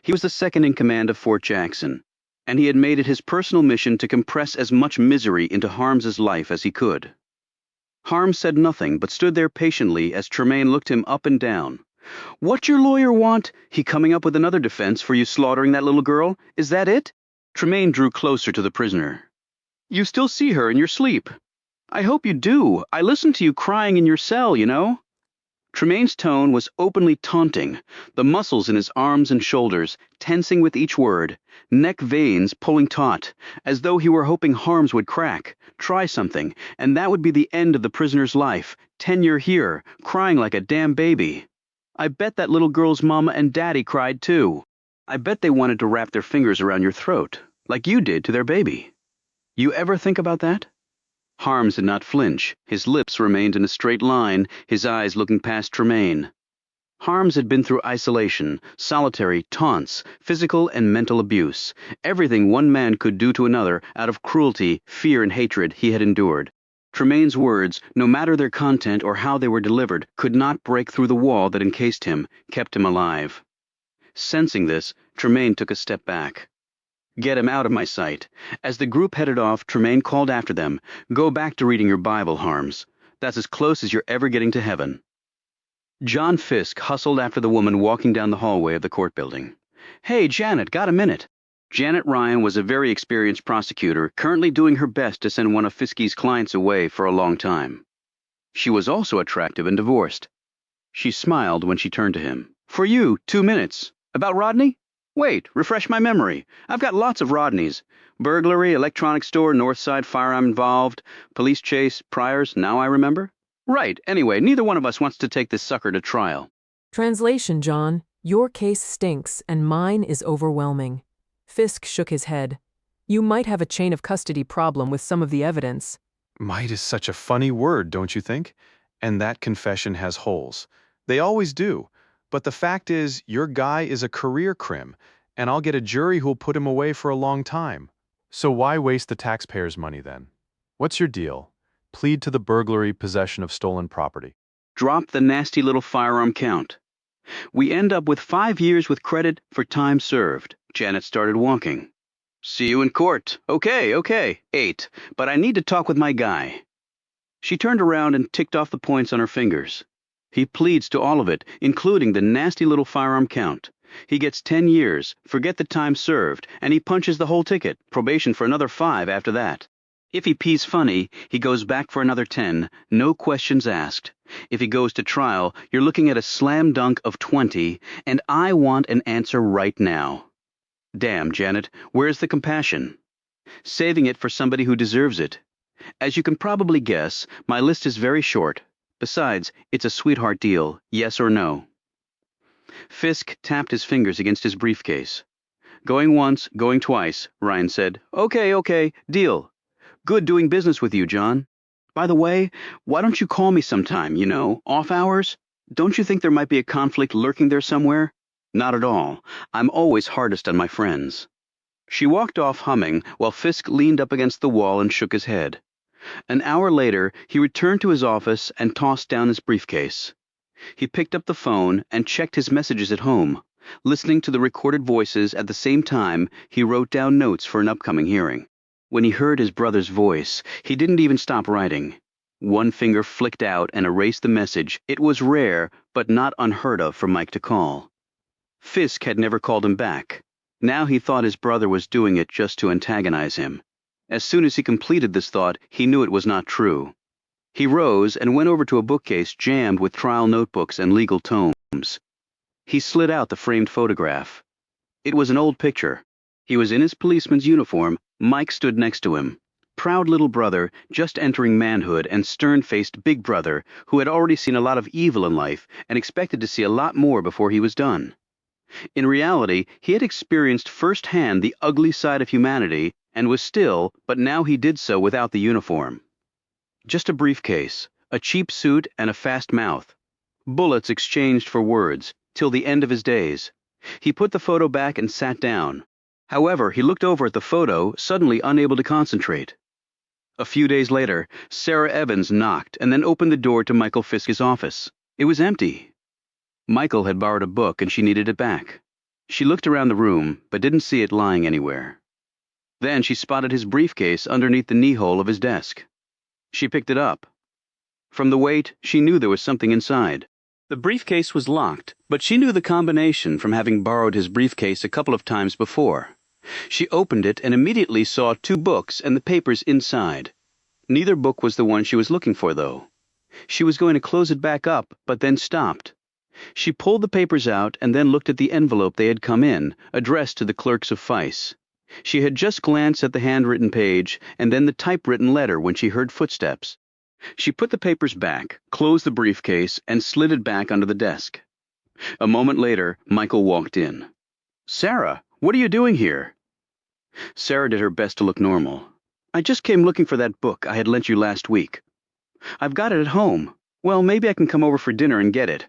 He was the second in command of Fort Jackson, and he had made it his personal mission to compress as much misery into Harms's life as he could. Harms said nothing, but stood there patiently as Tremaine looked him up and down. "What your lawyer want? He coming up with another defense for you slaughtering that little girl? Is that it?" Tremaine drew closer to the prisoner. "You still see her in your sleep?" "I hope you do. I listened to you crying in your cell, you know." Tremaine's tone was openly taunting, the muscles in his arms and shoulders tensing with each word, neck veins pulling taut, as though he were hoping Harms would crack, try something, and that would be the end of the prisoner's life, tenure here, crying like a damn baby. "I bet that little girl's mama and daddy cried too. I bet they wanted to wrap their fingers around your throat, like you did to their baby. You ever think about that?" Harms did not flinch. His lips remained in a straight line, his eyes looking past Tremaine. Harms had been through isolation, solitary, taunts, physical and mental abuse. Everything one man could do to another out of cruelty, fear, and hatred he had endured. Tremaine's words, no matter their content or how they were delivered, could not break through the wall that encased him, kept him alive. Sensing this, Tremaine took a step back. "Get him out of my sight." As the group headed off, Tremaine called after them, "Go back to reading your Bible, Harms. That's as close as you're ever getting to heaven." John Fisk hustled after the woman walking down the hallway of the court building. "Hey, Janet, got a minute?" Janet Ryan was a very experienced prosecutor, currently doing her best to send one of Fiskey's clients away for a long time. She was also attractive and divorced. She smiled when she turned to him. "For you, 2 minutes. About Rodney? Wait, refresh my memory. I've got lots of Rodneys. Burglary, electronics store, Northside firearm involved, police chase, priors, now I remember. Right, anyway, neither one of us wants to take this sucker to trial." Translation, John. Your case stinks, and mine is overwhelming. Fisk shook his head. You might have a chain of custody problem with some of the evidence. Might is such a funny word, don't you think? And that confession has holes. They always do. But the fact is, your guy is a career crim, and I'll get a jury who'll put him away for a long time. So why waste the taxpayers' money then? What's your deal? Plead to the burglary, possession of stolen property. Drop the nasty little firearm count. We end up with 5 years with credit for time served. Janet started walking. "See you in court. Okay, 8. But I need to talk with my guy." She turned around and ticked off the points on her fingers. "He pleads to all of it, including the nasty little firearm count. He gets 10 years, forget the time served, and he punches the whole ticket, probation for another 5 after that. If he pees funny, he goes back for another 10, no questions asked. If he goes to trial, you're looking at a slam dunk of 20, and I want an answer right now. Damn, Janet, where's the compassion? Saving it for somebody who deserves it. As you can probably guess, my list is very short. Besides, it's a sweetheart deal, yes or no." Fisk tapped his fingers against his briefcase. "Going once, going twice," Ryan said. Okay, deal. Good doing business with you, John. By the way, why don't you call me sometime, off hours? Don't you think there might be a conflict lurking there somewhere? Not at all. I'm always hardest on my friends. She walked off humming while Fisk leaned up against the wall and shook his head. An hour later, he returned to his office and tossed down his briefcase. He picked up the phone and checked his messages at home. Listening to the recorded voices at the same time, he wrote down notes for an upcoming hearing. When he heard his brother's voice, he didn't even stop writing. One finger flicked out and erased the message. It was rare, but not unheard of for Mike to call. Fisk had never called him back. Now he thought his brother was doing it just to antagonize him. As soon as he completed this thought, he knew it was not true. He rose and went over to a bookcase jammed with trial notebooks and legal tomes. He slid out the framed photograph. It was an old picture. He was in his policeman's uniform. Mike stood next to him. Proud little brother, just entering manhood, and stern-faced big brother, who had already seen a lot of evil in life and expected to see a lot more before he was done. In reality, he had experienced firsthand the ugly side of humanity and was still, but now he did so without the uniform. Just a briefcase, a cheap suit, and a fast mouth. Bullets exchanged for words, till the end of his days. He put the photo back and sat down. However, he looked over at the photo, suddenly unable to concentrate. A few days later, Sarah Evans knocked and then opened the door to Michael Fisk's office. It was empty. Michael had borrowed a book and she needed it back. She looked around the room, but didn't see it lying anywhere. Then she spotted his briefcase underneath the knee-hole of his desk. She picked it up. From the weight, she knew there was something inside. The briefcase was locked, but she knew the combination from having borrowed his briefcase a couple of times before. She opened it and immediately saw 2 books and the papers inside. Neither book was the one she was looking for, though. She was going to close it back up, but then stopped. She pulled the papers out and then looked at the envelope they had come in, addressed to the clerks of Fice. She had just glanced at the handwritten page and then the typewritten letter when she heard footsteps. She put the papers back, closed the briefcase, and slid it back under the desk. A moment later, Michael walked in. "Sarah, what are you doing here?" Sarah did her best to look normal. "I just came looking for that book I had lent you last week. I've got it at home. Well, maybe I can come over for dinner and get it.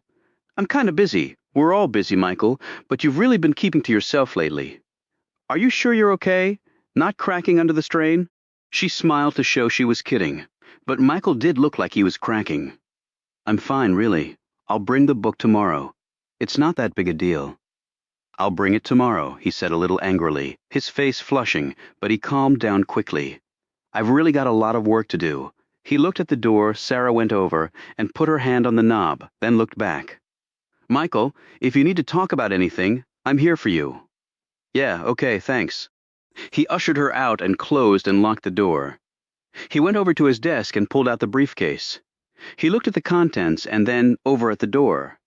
I'm kind of busy. We're all busy, Michael, but you've really been keeping to yourself lately. Are you sure you're okay? Not cracking under the strain?" She smiled to show she was kidding, but Michael did look like he was cracking. "I'm fine, really. I'll bring the book tomorrow. It's not that big a deal." "I'll bring it tomorrow," he said a little angrily, his face flushing, but he calmed down quickly. "I've really got a lot of work to do." He looked at the door. Sarah went over and put her hand on the knob, then looked back. "Michael, if you need to talk about anything, I'm here for you." "Yeah, okay, thanks." He ushered her out and closed and locked the door. He went over to his desk and pulled out the briefcase. He looked at the contents and then over at the door.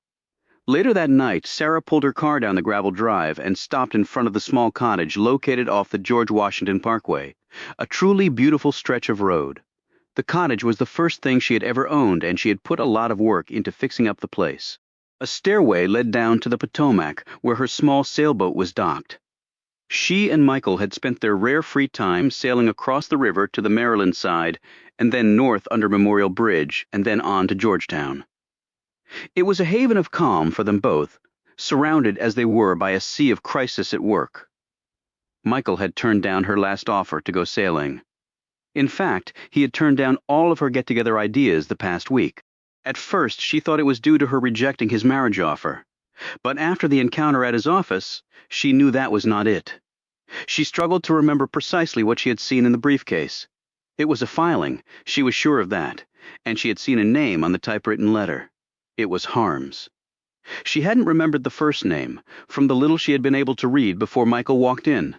Later that night, Sarah pulled her car down the gravel drive and stopped in front of the small cottage located off the George Washington Parkway, a truly beautiful stretch of road. The cottage was the first thing she had ever owned, and she had put a lot of work into fixing up the place. A stairway led down to the Potomac, where her small sailboat was docked. She and Michael had spent their rare free time sailing across the river to the Maryland side, and then north under Memorial Bridge, and then on to Georgetown. It was a haven of calm for them both, surrounded as they were by a sea of crisis at work. Michael had turned down her last offer to go sailing. In fact, he had turned down all of her get-together ideas the past week. At first, she thought it was due to her rejecting his marriage offer. But after the encounter at his office, she knew that was not it. She struggled to remember precisely what she had seen in the briefcase. It was a filing, she was sure of that, and she had seen a name on the typewritten letter. It was Harms. She hadn't remembered the first name, from the little she had been able to read before Michael walked in.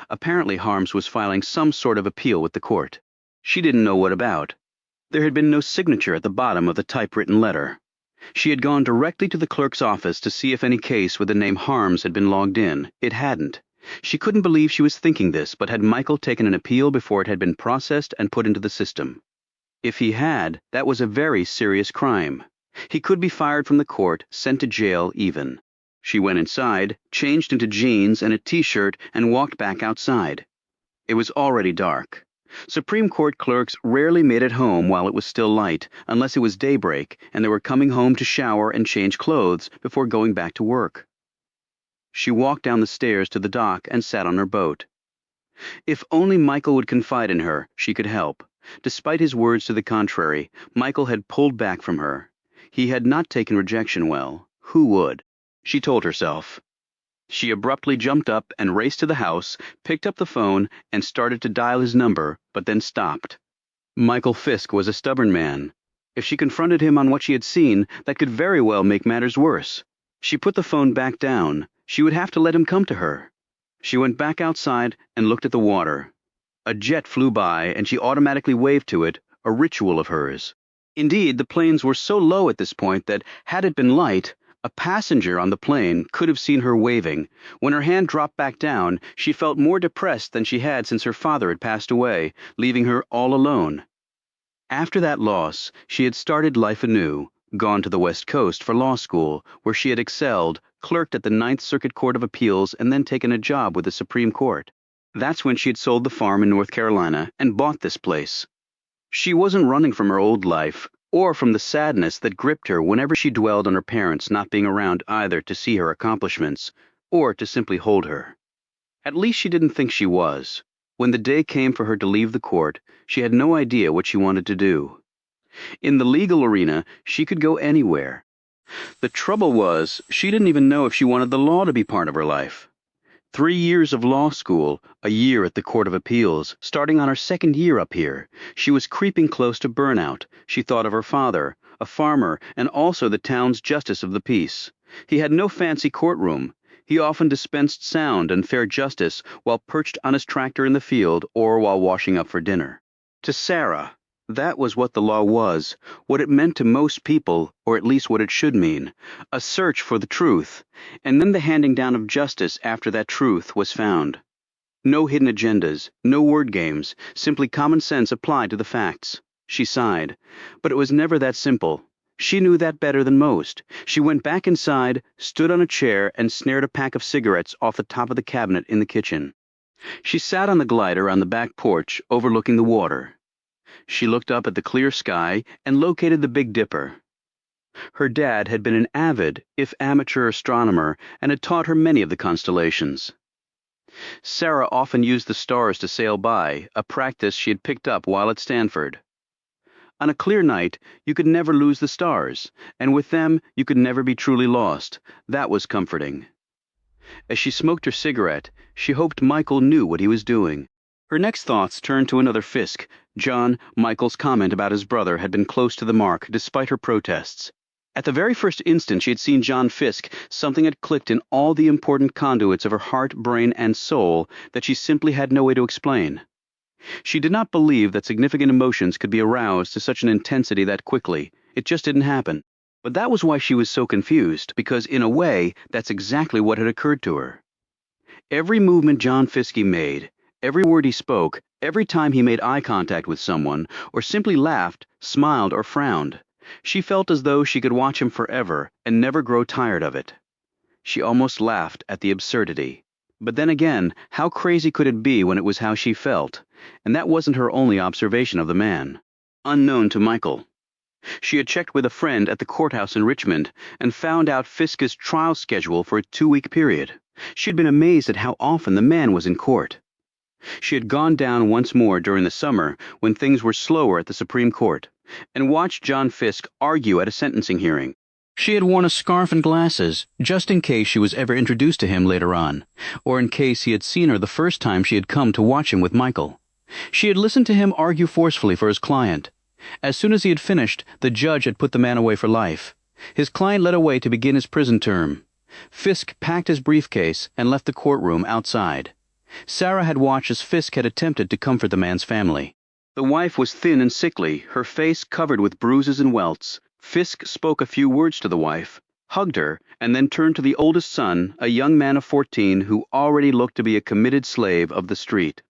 Apparently Harms was filing some sort of appeal with the court. She didn't know what about. There had been no signature at the bottom of the typewritten letter. She had gone directly to the clerk's office to see if any case with the name Harms had been logged in. It hadn't. She couldn't believe she was thinking this, but had Michael taken an appeal before it had been processed and put into the system? If he had, that was a very serious crime. He could be fired from the court, sent to jail even. She went inside, changed into jeans and a t-shirt, and walked back outside. It was already dark. Supreme Court clerks rarely made it home while it was still light, unless it was daybreak and they were coming home to shower and change clothes before going back to work. She walked down the stairs to the dock and sat on her boat. If only Michael would confide in her, she could help. Despite his words to the contrary, Michael had pulled back from her. He had not taken rejection well. Who would? She told herself. She abruptly jumped up and raced to the house, picked up the phone, and started to dial his number, but then stopped. Michael Fisk was a stubborn man. If she confronted him on what she had seen, that could very well make matters worse. She put the phone back down. She would have to let him come to her. She went back outside and looked at the water. A jet flew by, and she automatically waved to it, a ritual of hers. Indeed, the planes were so low at this point that, had it been light, a passenger on the plane could have seen her waving. When her hand dropped back down, she felt more depressed than she had since her father had passed away, leaving her all alone. After that loss, she had started life anew, gone to the West Coast for law school, where she had excelled, clerked at the Ninth Circuit Court of Appeals, and then taken a job with the Supreme Court. That's when she had sold the farm in North Carolina and bought this place. She wasn't running from her old life, or from the sadness that gripped her whenever she dwelled on her parents not being around either to see her accomplishments, or to simply hold her. At least she didn't think she was. When the day came for her to leave the court, she had no idea what she wanted to do. In the legal arena, she could go anywhere. The trouble was, she didn't even know if she wanted the law to be part of her life. 3 years of law school, a year at the Court of Appeals, starting on her second year up here. She was creeping close to burnout. She thought of her father, a farmer, and also the town's justice of the peace. He had no fancy courtroom. He often dispensed sound and fair justice while perched on his tractor in the field or while washing up for dinner. To Sarah, that was what the law was, what it meant to most people, or at least what it should mean, a search for the truth, and then the handing down of justice after that truth was found. No hidden agendas, no word games, simply common sense applied to the facts. She sighed. But it was never that simple. She knew that better than most. She went back inside, stood on a chair, and snared a pack of cigarettes off the top of the cabinet in the kitchen. She sat on the glider on the back porch, overlooking the water. She looked up at the clear sky and located the Big Dipper. Her dad had been an avid, if amateur, astronomer and had taught her many of the constellations. Sarah often used the stars to sail by, a practice she had picked up while at Stanford. On a clear night, you could never lose the stars, and with them you could never be truly lost. That was comforting. As she smoked her cigarette, she hoped Michael knew what he was doing. Her next thoughts turned to another Fisk. John, Michael's comment about his brother had been close to the mark despite her protests. At the very first instant she had seen John Fisk, something had clicked in all the important conduits of her heart, brain, and soul that she simply had no way to explain. She did not believe that significant emotions could be aroused to such an intensity that quickly. It just didn't happen. But that was why she was so confused, because in a way, that's exactly what had occurred to her. Every movement John Fiske made, every word he spoke, every time he made eye contact with someone, or simply laughed, smiled, or frowned, she felt as though she could watch him forever and never grow tired of it. She almost laughed at the absurdity. But then again, how crazy could it be when it was how she felt? And that wasn't her only observation of the man. Unknown to Michael. She had checked with a friend at the courthouse in Richmond and found out Fiske's trial schedule for a 2-week period. She had been amazed at how often the man was in court. She had gone down once more during the summer when things were slower at the Supreme Court and watched John Fisk argue at a sentencing hearing. She had worn a scarf and glasses, just in case she was ever introduced to him later on, or in case he had seen her the first time she had come to watch him with Michael. She had listened to him argue forcefully for his client. As soon as he had finished, the judge had put the man away for life. His client led away to begin his prison term. Fisk packed his briefcase and left the courtroom outside. Sarah had watched as Fisk had attempted to comfort the man's family. The wife was thin and sickly, her face covered with bruises and welts. Fisk spoke a few words to the wife, hugged her, and then turned to the oldest son, a young man of 14 who already looked to be a committed slave of the street.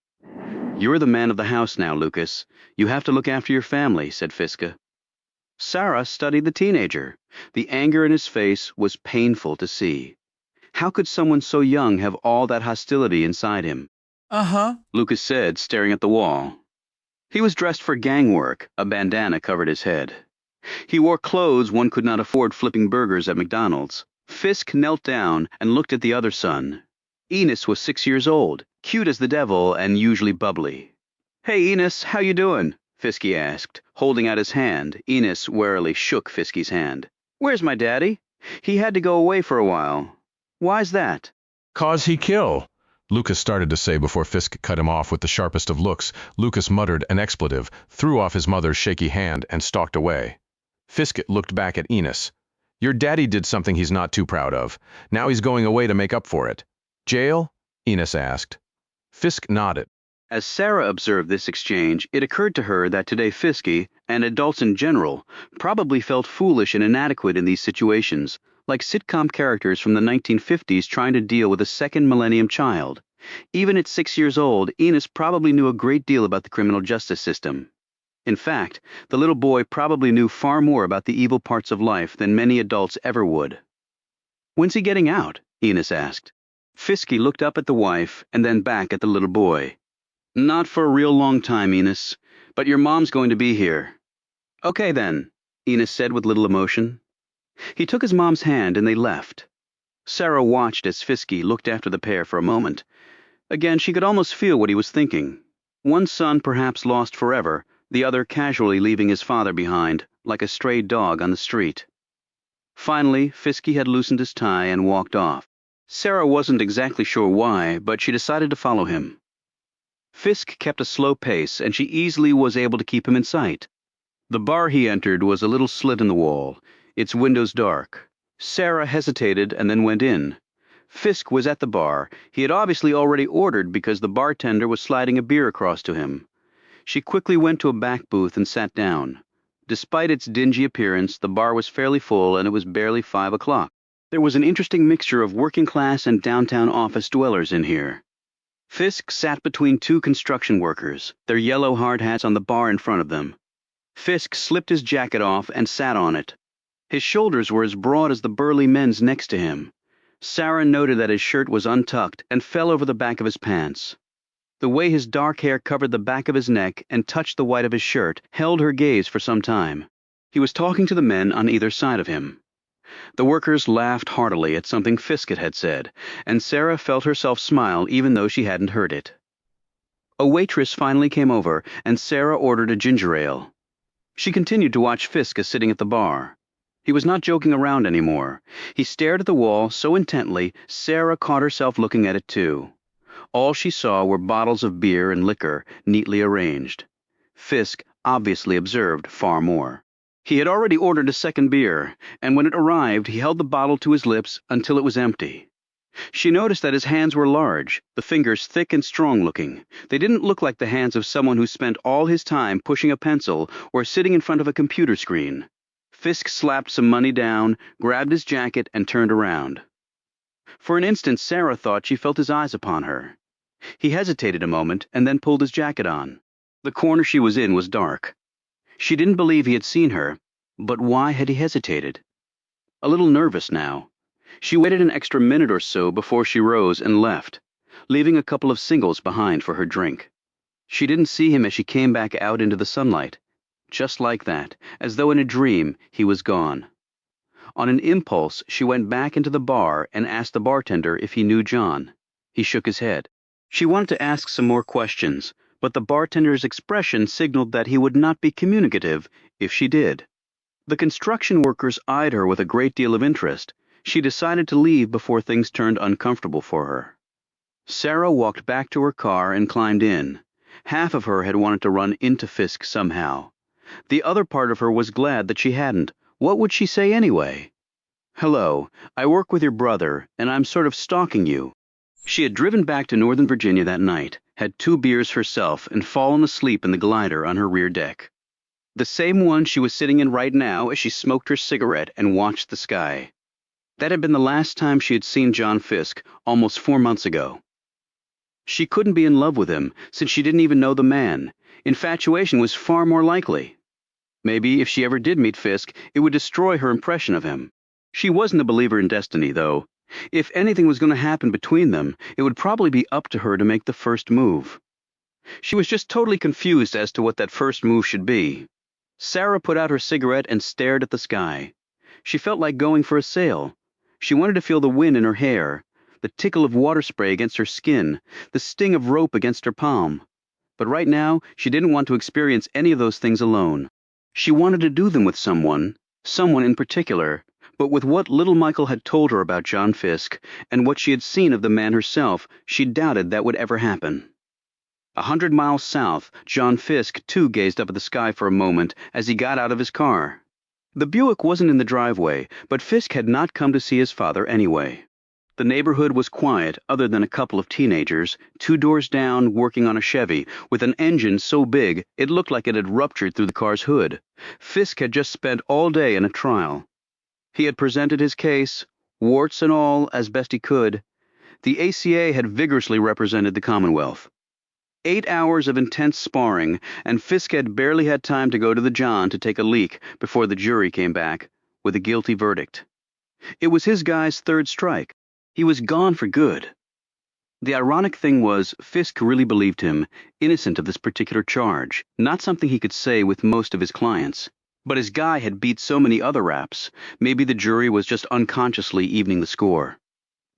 "You're the man of the house now, Lucas. You have to look after your family," said Fiske. Sarah studied the teenager. The anger in his face was painful to see. How could someone so young have all that hostility inside him? Uh-huh, Lucas said, staring at the wall. He was dressed for gang work, a bandana covered his head. He wore clothes one could not afford flipping burgers at McDonald's. Fisk knelt down and looked at the other son. Enos was 6 years old, cute as the devil and usually bubbly. "Hey, Enos, how you doing?" Fisky asked, holding out his hand. Enos warily shook Fisky's hand. "Where's my daddy? He had to go away for a while. Why's that?" "'Cause he kill," Lucas started to say before Fisk cut him off with the sharpest of looks. Lucas muttered an expletive, threw off his mother's shaky hand, and stalked away. Fisk looked back at Enos. "Your daddy did something he's not too proud of. Now he's going away to make up for it. Jail?" Enos asked. Fisk nodded. As Sarah observed this exchange, it occurred to her that today Fisky, and adults in general, probably felt foolish and inadequate in these situations, like sitcom characters from the 1950s trying to deal with a second millennium child. Even at 6 years old, Enos probably knew a great deal about the criminal justice system. In fact, the little boy probably knew far more about the evil parts of life than many adults ever would. "When's he getting out?" Enos asked. Fisky looked up at the wife and then back at the little boy. "Not for a real long time, Enos, but your mom's going to be here." "Okay then," Enos said with little emotion. He took his mom's hand and they left. Sarah watched as Fisky looked after the pair for a moment. Again, she could almost feel what he was thinking. One son perhaps lost forever, the other casually leaving his father behind, like a stray dog on the street. Finally, Fisky had loosened his tie and walked off. Sarah wasn't exactly sure why, but she decided to follow him. Fisk kept a slow pace, and she easily was able to keep him in sight. The bar he entered was a little slit in the wall, its windows dark. Sarah hesitated and then went in. Fisk was at the bar. He had obviously already ordered because the bartender was sliding a beer across to him. She quickly went to a back booth and sat down. Despite its dingy appearance, the bar was fairly full and it was barely 5 o'clock. There was an interesting mixture of working-class and downtown office dwellers in here. Fisk sat between two construction workers, their yellow hard hats on the bar in front of them. Fisk slipped his jacket off and sat on it. His shoulders were as broad as the burly men's next to him. Sarah noted that his shirt was untucked and fell over the back of his pants. The way his dark hair covered the back of his neck and touched the white of his shirt held her gaze for some time. He was talking to the men on either side of him. The workers laughed heartily at something Fisk had said, and Sarah felt herself smile even though she hadn't heard it. A waitress finally came over, and Sarah ordered a ginger ale. She continued to watch Fisk sitting at the bar. He was not joking around anymore. He stared at the wall so intently, Sarah caught herself looking at it too. All she saw were bottles of beer and liquor, neatly arranged. Fisk obviously observed far more. He had already ordered a second beer, and when it arrived, he held the bottle to his lips until it was empty. She noticed that his hands were large, the fingers thick and strong-looking. They didn't look like the hands of someone who spent all his time pushing a pencil or sitting in front of a computer screen. Fisk slapped some money down, grabbed his jacket, and turned around. For an instant, Sarah thought she felt his eyes upon her. He hesitated a moment and then pulled his jacket on. The corner she was in was dark. She didn't believe he had seen her, but why had he hesitated? A little nervous now. She waited an extra minute or so before she rose and left, leaving a couple of singles behind for her drink. She didn't see him as she came back out into the sunlight. Just like that, as though in a dream, he was gone. On an impulse, she went back into the bar and asked the bartender if he knew John. He shook his head. She wanted to ask some more questions, but the bartender's expression signaled that he would not be communicative if she did. The construction workers eyed her with a great deal of interest. She decided to leave before things turned uncomfortable for her. Sarah walked back to her car and climbed in. Half of her had wanted to run into Fisk somehow. The other part of her was glad that she hadn't. What would she say anyway? "Hello, I work with your brother, and I'm sort of stalking you." She had driven back to Northern Virginia that night, had 2 beers herself, and fallen asleep in the glider on her rear deck. The same one she was sitting in right now as she smoked her cigarette and watched the sky. That had been the last time she had seen John Fisk, almost 4 months ago. She couldn't be in love with him, since she didn't even know the man. Infatuation was far more likely. Maybe if she ever did meet Fisk, it would destroy her impression of him. She wasn't a believer in destiny, though. If anything was going to happen between them, it would probably be up to her to make the first move. She was just totally confused as to what that first move should be. Sarah put out her cigarette and stared at the sky. She felt like going for a sail. She wanted to feel the wind in her hair, the tickle of water spray against her skin, the sting of rope against her palm. But right now, she didn't want to experience any of those things alone. She wanted to do them with someone in particular, but with what little Michael had told her about John Fisk and what she had seen of the man herself, she doubted that would ever happen. 100 miles south, John Fisk too gazed up at the sky for a moment as he got out of his car. The Buick wasn't in the driveway, but Fisk had not come to see his father anyway. The neighborhood was quiet other than a couple of teenagers, 2 doors down, working on a Chevy, with an engine so big it looked like it had ruptured through the car's hood. Fisk had just spent all day in a trial. He had presented his case, warts and all, as best he could. The ACA had vigorously represented the Commonwealth. 8 hours of intense sparring, and Fisk had barely had time to go to the John to take a leak before the jury came back with a guilty verdict. It was his guy's 3rd strike. He was gone for good. The ironic thing was, Fisk really believed him, innocent of this particular charge, not something he could say with most of his clients. But his guy had beat so many other raps, maybe the jury was just unconsciously evening the score.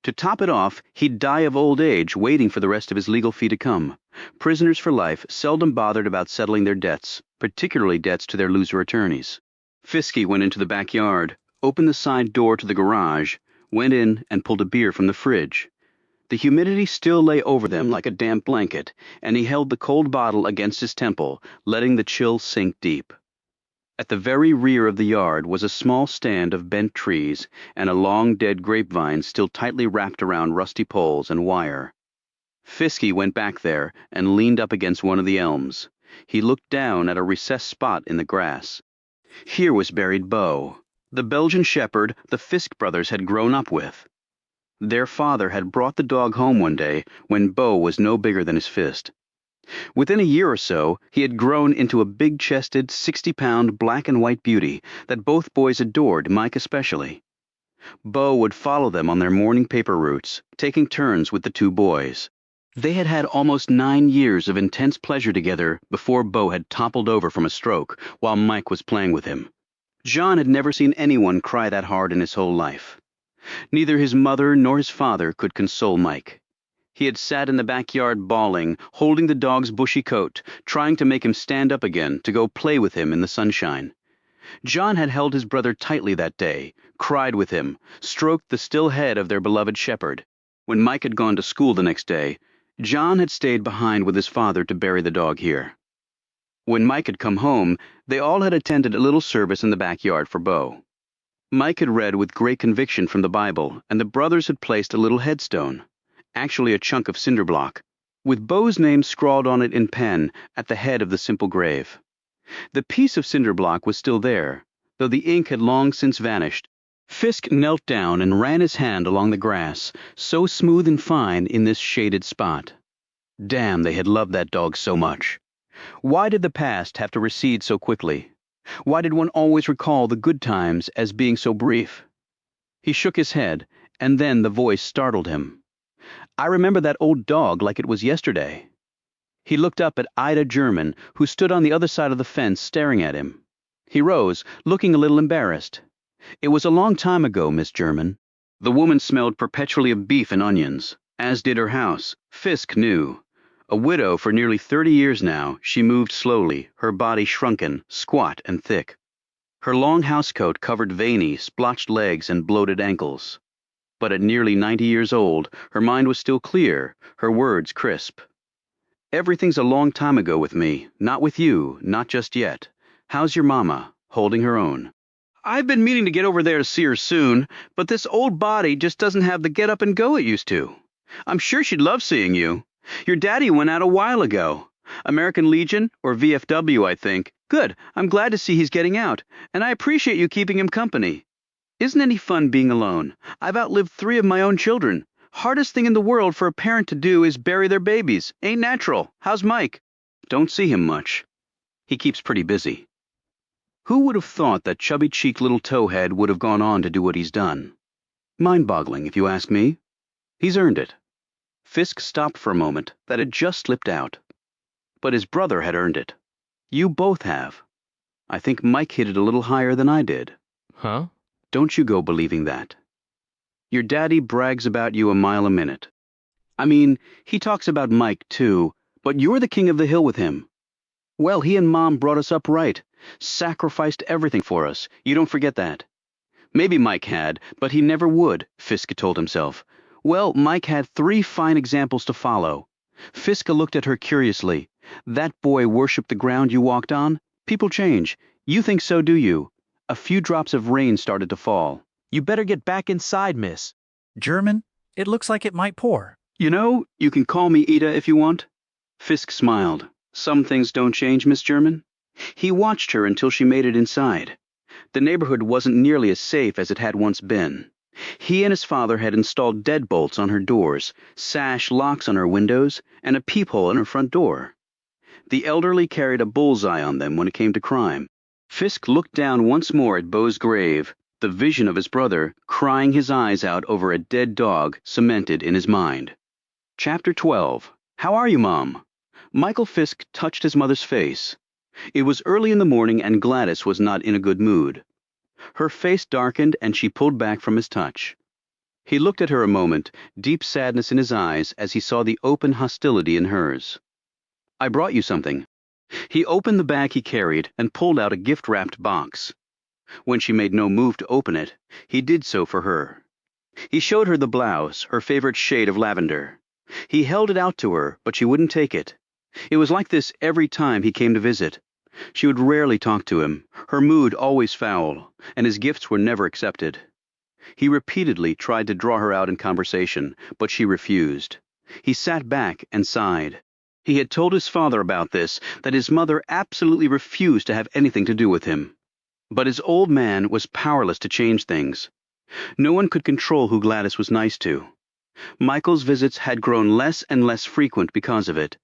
To top it off, he'd die of old age waiting for the rest of his legal fee to come. Prisoners for life seldom bothered about settling their debts, particularly debts to their loser attorneys. Fisky went into the backyard, opened the side door to the garage, went in and pulled a beer from the fridge. The humidity still lay over them like a damp blanket, and he held the cold bottle against his temple, letting the chill sink deep. At the very rear of the yard was a small stand of bent trees and a long dead grapevine still tightly wrapped around rusty poles and wire. Fisky went back there and leaned up against one of the elms. He looked down at a recessed spot in the grass. Here was buried Bo, the Belgian shepherd the Fisk brothers had grown up with. Their father had brought the dog home one day when Bo was no bigger than his fist. Within a year or so, he had grown into a big-chested, 60-pound black and white beauty that both boys adored, Mike especially. Bo would follow them on their morning paper routes, taking turns with the 2 boys. They had had almost 9 years of intense pleasure together before Bo had toppled over from a stroke while Mike was playing with him. John had never seen anyone cry that hard in his whole life. Neither his mother nor his father could console Mike. He had sat in the backyard bawling, holding the dog's bushy coat, trying to make him stand up again to go play with him in the sunshine. John had held his brother tightly that day, cried with him, stroked the still head of their beloved shepherd. When Mike had gone to school the next day, John had stayed behind with his father to bury the dog here. When Mike had come home, they all had attended a little service in the backyard for Bo. Mike had read with great conviction from the Bible, and the brothers had placed a little headstone, actually a chunk of cinder block, with Bo's name scrawled on it in pen at the head of the simple grave. The piece of cinder block was still there, though the ink had long since vanished. Fisk knelt down and ran his hand along the grass, so smooth and fine in this shaded spot. Damn, they had loved that dog so much. Why did the past have to recede so quickly? Why did one always recall the good times as being so brief? He shook his head, and then the voice startled him. I remember that old dog like it was yesterday. He looked up at Ida German, who stood on the other side of the fence staring at him. He rose, looking a little embarrassed. It was a long time ago, Miss German. The woman smelled perpetually of beef and onions, as did her house. Fisk knew. A widow for nearly 30 years now, she moved slowly, her body shrunken, squat and thick. Her long housecoat covered veiny, splotched legs and bloated ankles. But at nearly 90 years old, her mind was still clear, her words crisp. Everything's a long time ago with me, not with you, not just yet. How's your mama, holding her own? I've been meaning to get over there to see her soon, but this old body just doesn't have the get up and go it used to. I'm sure she'd love seeing you. Your daddy went out a while ago. American Legion, or VFW, I think. Good, I'm glad to see he's getting out, and I appreciate you keeping him company. Isn't any fun being alone? I've outlived 3 of my own children. Hardest thing in the world for a parent to do is bury their babies. Ain't natural. How's Mike? Don't see him much. He keeps pretty busy. Who would have thought that chubby-cheeked little towhead would have gone on to do what he's done? Mind-boggling, if you ask me. He's earned it. Fisk stopped for a moment. That had just slipped out. But his brother had earned it. You both have. I think Mike hit it a little higher than I did. Huh? Don't you go believing that. Your daddy brags about you a mile a minute. I mean, he talks about Mike too, but you're the king of the hill with him. Well, he and Mom brought us up right, sacrificed everything for us. You don't forget that. Maybe Mike had, but he never would, Fisk told himself. Well, Mike had 3 fine examples to follow. Fisk looked at her curiously. That boy worshipped the ground you walked on? People change. You think so, do you? A few drops of rain started to fall. You better get back inside, miss. German? It looks like it might pour. You know, you can call me Ida if you want. Fisk smiled. Some things don't change, Miss German. He watched her until she made it inside. The neighborhood wasn't nearly as safe as it had once been. He and his father had installed deadbolts on her doors, sash locks on her windows, and a peephole in her front door. The elderly carried a bullseye on them when it came to crime. Fisk looked down once more at Beau's grave, the vision of his brother crying his eyes out over a dead dog cemented in his mind. Chapter 12. How are you, Mom? Michael Fisk touched his mother's face. It was early in the morning and Gladys was not in a good mood. Her face darkened and she pulled back from his touch. He looked at her a moment, deep sadness in his eyes as he saw the open hostility in hers. I brought you something. He opened the bag he carried and pulled out a gift-wrapped box. When she made no move to open it, he did so for her. He showed her the blouse, her favorite shade of lavender. He held it out to her, but she wouldn't take it. It was like this every time he came to visit. She would rarely talk to him, her mood always foul, and his gifts were never accepted. He repeatedly tried to draw her out in conversation, but she refused. He sat back and sighed. He had told his father about this, that his mother absolutely refused to have anything to do with him. But his old man was powerless to change things. No one could control who Gladys was nice to. Michael's visits had grown less and less frequent because of it.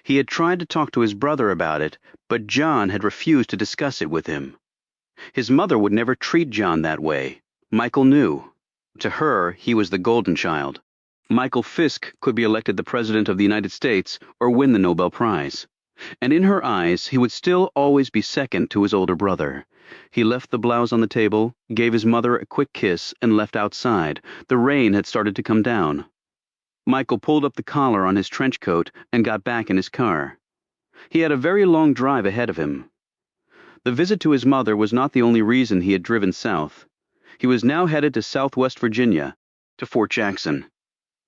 He had tried to talk to his brother about it, but John had refused to discuss it with him. His mother would never treat John that way. Michael knew. To her, he was the golden child. Michael Fisk could be elected the President of the United States or win the Nobel Prize. And in her eyes, he would still always be second to his older brother. He left the blouse on the table, gave his mother a quick kiss, and left outside. The rain had started to come down. Michael pulled up the collar on his trench coat and got back in his car. He had a very long drive ahead of him. The visit to his mother was not the only reason he had driven south. He was now headed to Southwest Virginia, to Fort Jackson,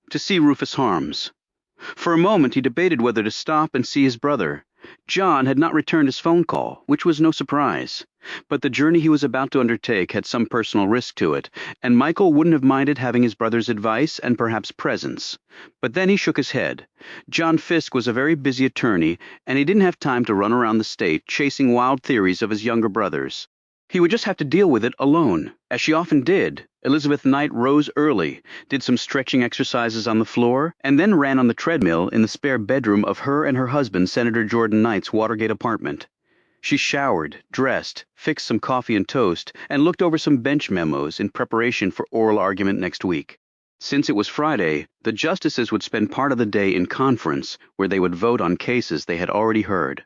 to see Rufus Harms. For a moment he debated whether to stop and see his brother. John had not returned his phone call, which was no surprise. But the journey he was about to undertake had some personal risk to it, and Michael wouldn't have minded having his brother's advice and perhaps presence. But then he shook his head. John Fisk was a very busy attorney, and he didn't have time to run around the state chasing wild theories of his younger brothers. He would just have to deal with it alone, as she often did. Elizabeth Knight rose early, did some stretching exercises on the floor, and then ran on the treadmill in the spare bedroom of her and her husband, Senator Jordan Knight's Watergate apartment. She showered, dressed, fixed some coffee and toast, and looked over some bench memos in preparation for oral argument next week. Since it was Friday, the justices would spend part of the day in conference, where they would vote on cases they had already heard.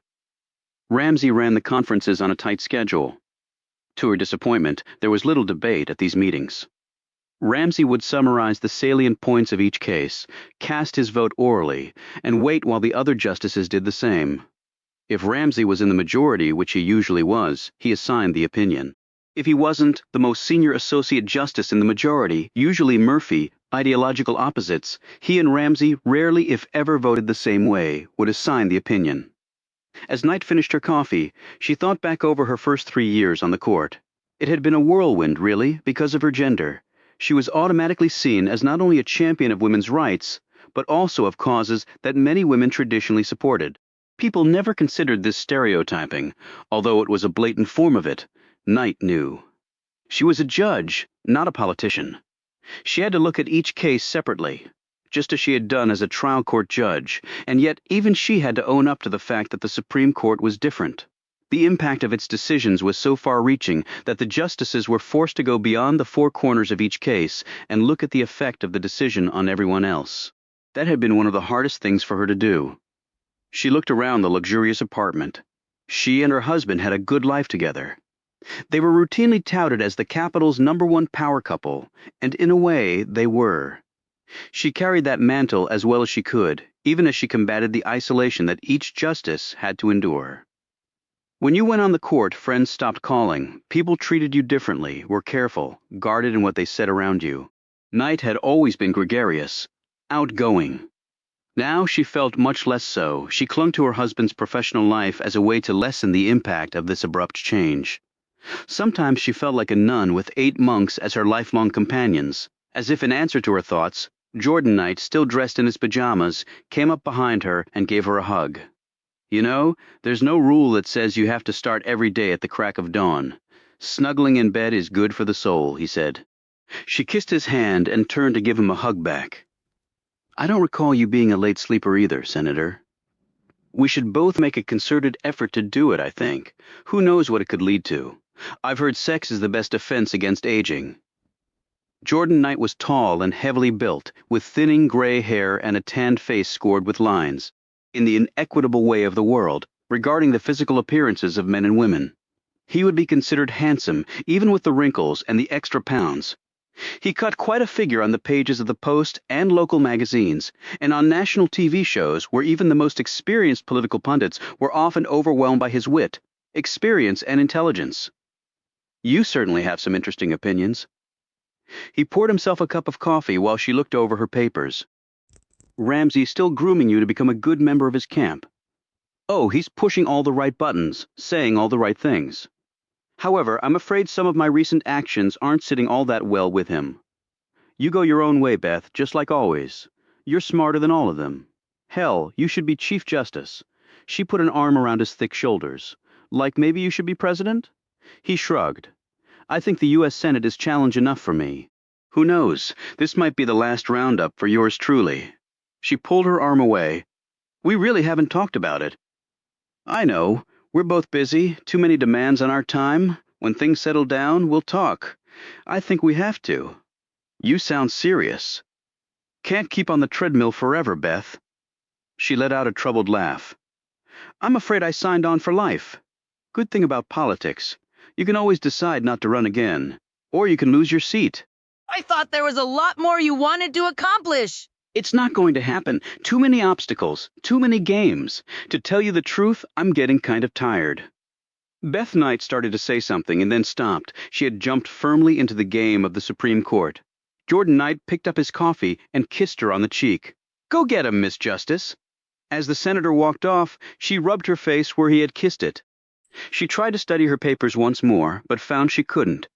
Ramsey ran the conferences on a tight schedule. To her disappointment, there was little debate at these meetings. Ramsey would summarize the salient points of each case, cast his vote orally, and wait while the other justices did the same. If Ramsey was in the majority, which he usually was, he assigned the opinion. If he wasn't, the most senior associate justice in the majority, usually Murphy, ideological opposites, he and Ramsey rarely if ever voted the same way, would assign the opinion. As Knight finished her coffee, she thought back over her first 3 years on the court. It had been a whirlwind, really, because of her gender. She was automatically seen as not only a champion of women's rights, but also of causes that many women traditionally supported. People never considered this stereotyping, although it was a blatant form of it. Knight knew. She was a judge, not a politician. She had to look at each case separately, just as she had done as a trial court judge, and yet even she had to own up to the fact that the Supreme Court was different. The impact of its decisions was so far-reaching that the justices were forced to go beyond the 4 corners of each case and look at the effect of the decision on everyone else. That had been one of the hardest things for her to do. She looked around the luxurious apartment. She and her husband had a good life together. They were routinely touted as the capital's #1 power couple, and in a way, they were. She carried that mantle as well as she could, even as she combated the isolation that each justice had to endure. When you went on the court, friends stopped calling. People treated you differently, were careful, guarded in what they said around you. Knight had always been gregarious, outgoing. Now she felt much less so. She clung to her husband's professional life as a way to lessen the impact of this abrupt change. Sometimes she felt like a nun with 8 monks as her lifelong companions, as if in answer to her thoughts, Jordan Knight, still dressed in his pajamas, came up behind her and gave her a hug. You know, there's no rule that says you have to start every day at the crack of dawn. Snuggling in bed is good for the soul, he said. She kissed his hand and turned to give him a hug back. I don't recall you being a late sleeper either, Senator. We should both make a concerted effort to do it, I think. Who knows what it could lead to? I've heard sex is the best defense against aging. Jordan Knight was tall and heavily built, with thinning gray hair and a tanned face scored with lines, in the inequitable way of the world, regarding the physical appearances of men and women. He would be considered handsome, even with the wrinkles and the extra pounds. He cut quite a figure on the pages of the Post and local magazines, and on national TV shows where even the most experienced political pundits were often overwhelmed by his wit, experience, and intelligence. You certainly have some interesting opinions. He poured himself a cup of coffee while she looked over her papers. Ramsey's still grooming you to become a good member of his camp. Oh, he's pushing all the right buttons, saying all the right things. However, I'm afraid some of my recent actions aren't sitting all that well with him. You go your own way, Beth, just like always. You're smarter than all of them. Hell, you should be Chief Justice. She put an arm around his thick shoulders. Like maybe you should be president? He shrugged. I think the U.S. Senate is challenge enough for me. Who knows? This might be the last roundup for yours truly. She pulled her arm away. We really haven't talked about it. I know. We're both busy, too many demands on our time. When things settle down, we'll talk. I think we have to. You sound serious. Can't keep on the treadmill forever, Beth. She let out a troubled laugh. I'm afraid I signed on for life. Good thing about politics. You can always decide not to run again. Or you can lose your seat. I thought there was a lot more you wanted to accomplish. It's not going to happen. Too many obstacles, too many games. To tell you the truth, I'm getting kind of tired. Beth Knight started to say something and then stopped. She had jumped firmly into the game of the Supreme Court. Jordan Knight picked up his coffee and kissed her on the cheek. Go get him, Miss Justice. As the senator walked off, she rubbed her face where he had kissed it. She tried to study her papers once more, but found she couldn't.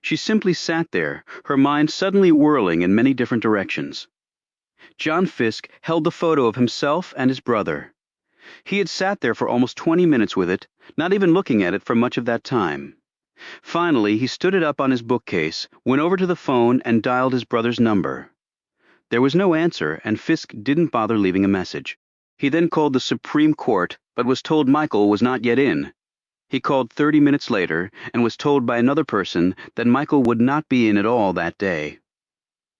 She simply sat there, her mind suddenly whirling in many different directions. John Fisk held the photo of himself and his brother. He had sat there for almost 20 minutes with it, not even looking at it for much of that time. Finally, he stood it up on his bookcase, went over to the phone, and dialed his brother's number. There was no answer, and Fisk didn't bother leaving a message. He then called the Supreme Court, but was told Michael was not yet in. He called 30 minutes later, and was told by another person that Michael would not be in at all that day.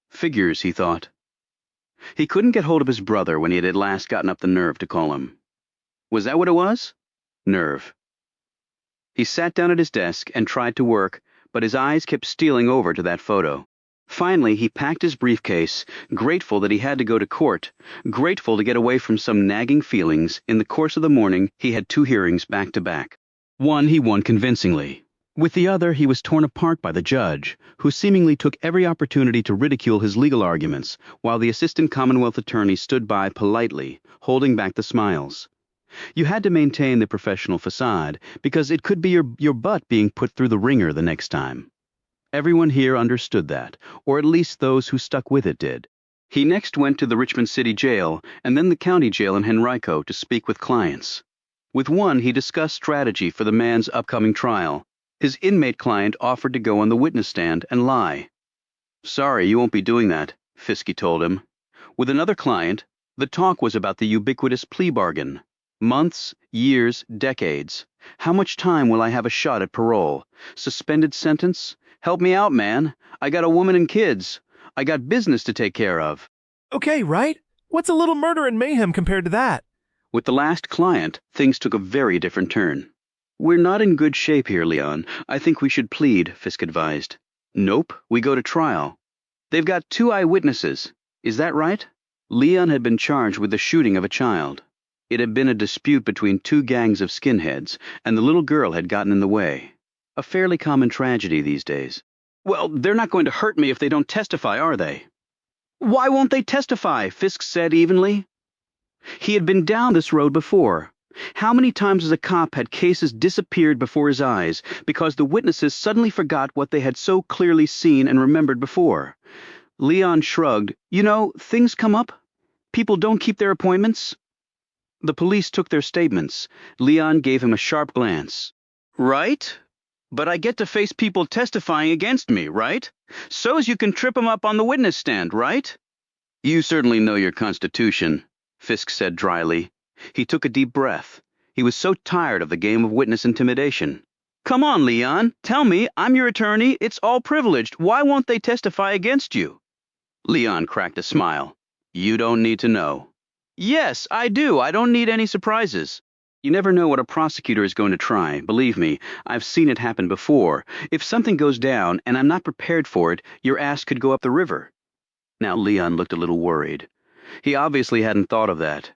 Figures, he thought. He couldn't get hold of his brother when he had at last gotten up the nerve to call him. Was that what it was? Nerve. He sat down at his desk and tried to work, but his eyes kept stealing over to that photo. Finally, he packed his briefcase, grateful that he had to go to court, grateful to get away from some nagging feelings. In the course of the morning, he had 2 hearings back to back. One he won convincingly. With the other, he was torn apart by the judge, who seemingly took every opportunity to ridicule his legal arguments, while the assistant Commonwealth attorney stood by politely, holding back the smiles. You had to maintain the professional facade, because it could be your butt being put through the ringer the next time. Everyone here understood that, or at least those who stuck with it did. He next went to the Richmond City Jail, and then the county jail in Henrico to speak with clients. With one, he discussed strategy for the man's upcoming trial. His inmate client offered to go on the witness stand and lie. Sorry, you won't be doing that, Fiske told him. With another client, the talk was about the ubiquitous plea bargain. Months, years, decades. How much time will I have a shot at parole? Suspended sentence? Help me out, man. I got a woman and kids. I got business to take care of. Okay, right? What's a little murder and mayhem compared to that? With the last client, things took a very different turn. We're not in good shape here, Leon. I think we should plead, Fisk advised. Nope, we go to trial. They've got 2 eyewitnesses. Is that right? Leon had been charged with the shooting of a child. It had been a dispute between 2 gangs of skinheads, and the little girl had gotten in the way. A fairly common tragedy these days. Well, they're not going to hurt me if they don't testify, are they? Why won't they testify? Fisk said evenly. He had been down this road before. How many times as a cop had cases disappeared before his eyes because the witnesses suddenly forgot what they had so clearly seen and remembered before? Leon shrugged. You know, things come up. People don't keep their appointments. The police took their statements. Leon gave him a sharp glance. Right? But I get to face people testifying against me, right? So's you can trip them up on the witness stand, right? You certainly know your Constitution, Fisk said dryly. He took a deep breath. He was so tired of the game of witness intimidation. Come on, Leon. Tell me, I'm your attorney. It's all privileged. Why won't they testify against you? Leon cracked a smile. You don't need to know. Yes, I do. I don't need any surprises. You never know what a prosecutor is going to try. Believe me, I've seen it happen before. If something goes down and I'm not prepared for it, your ass could go up the river. Now Leon looked a little worried. He obviously hadn't thought of that.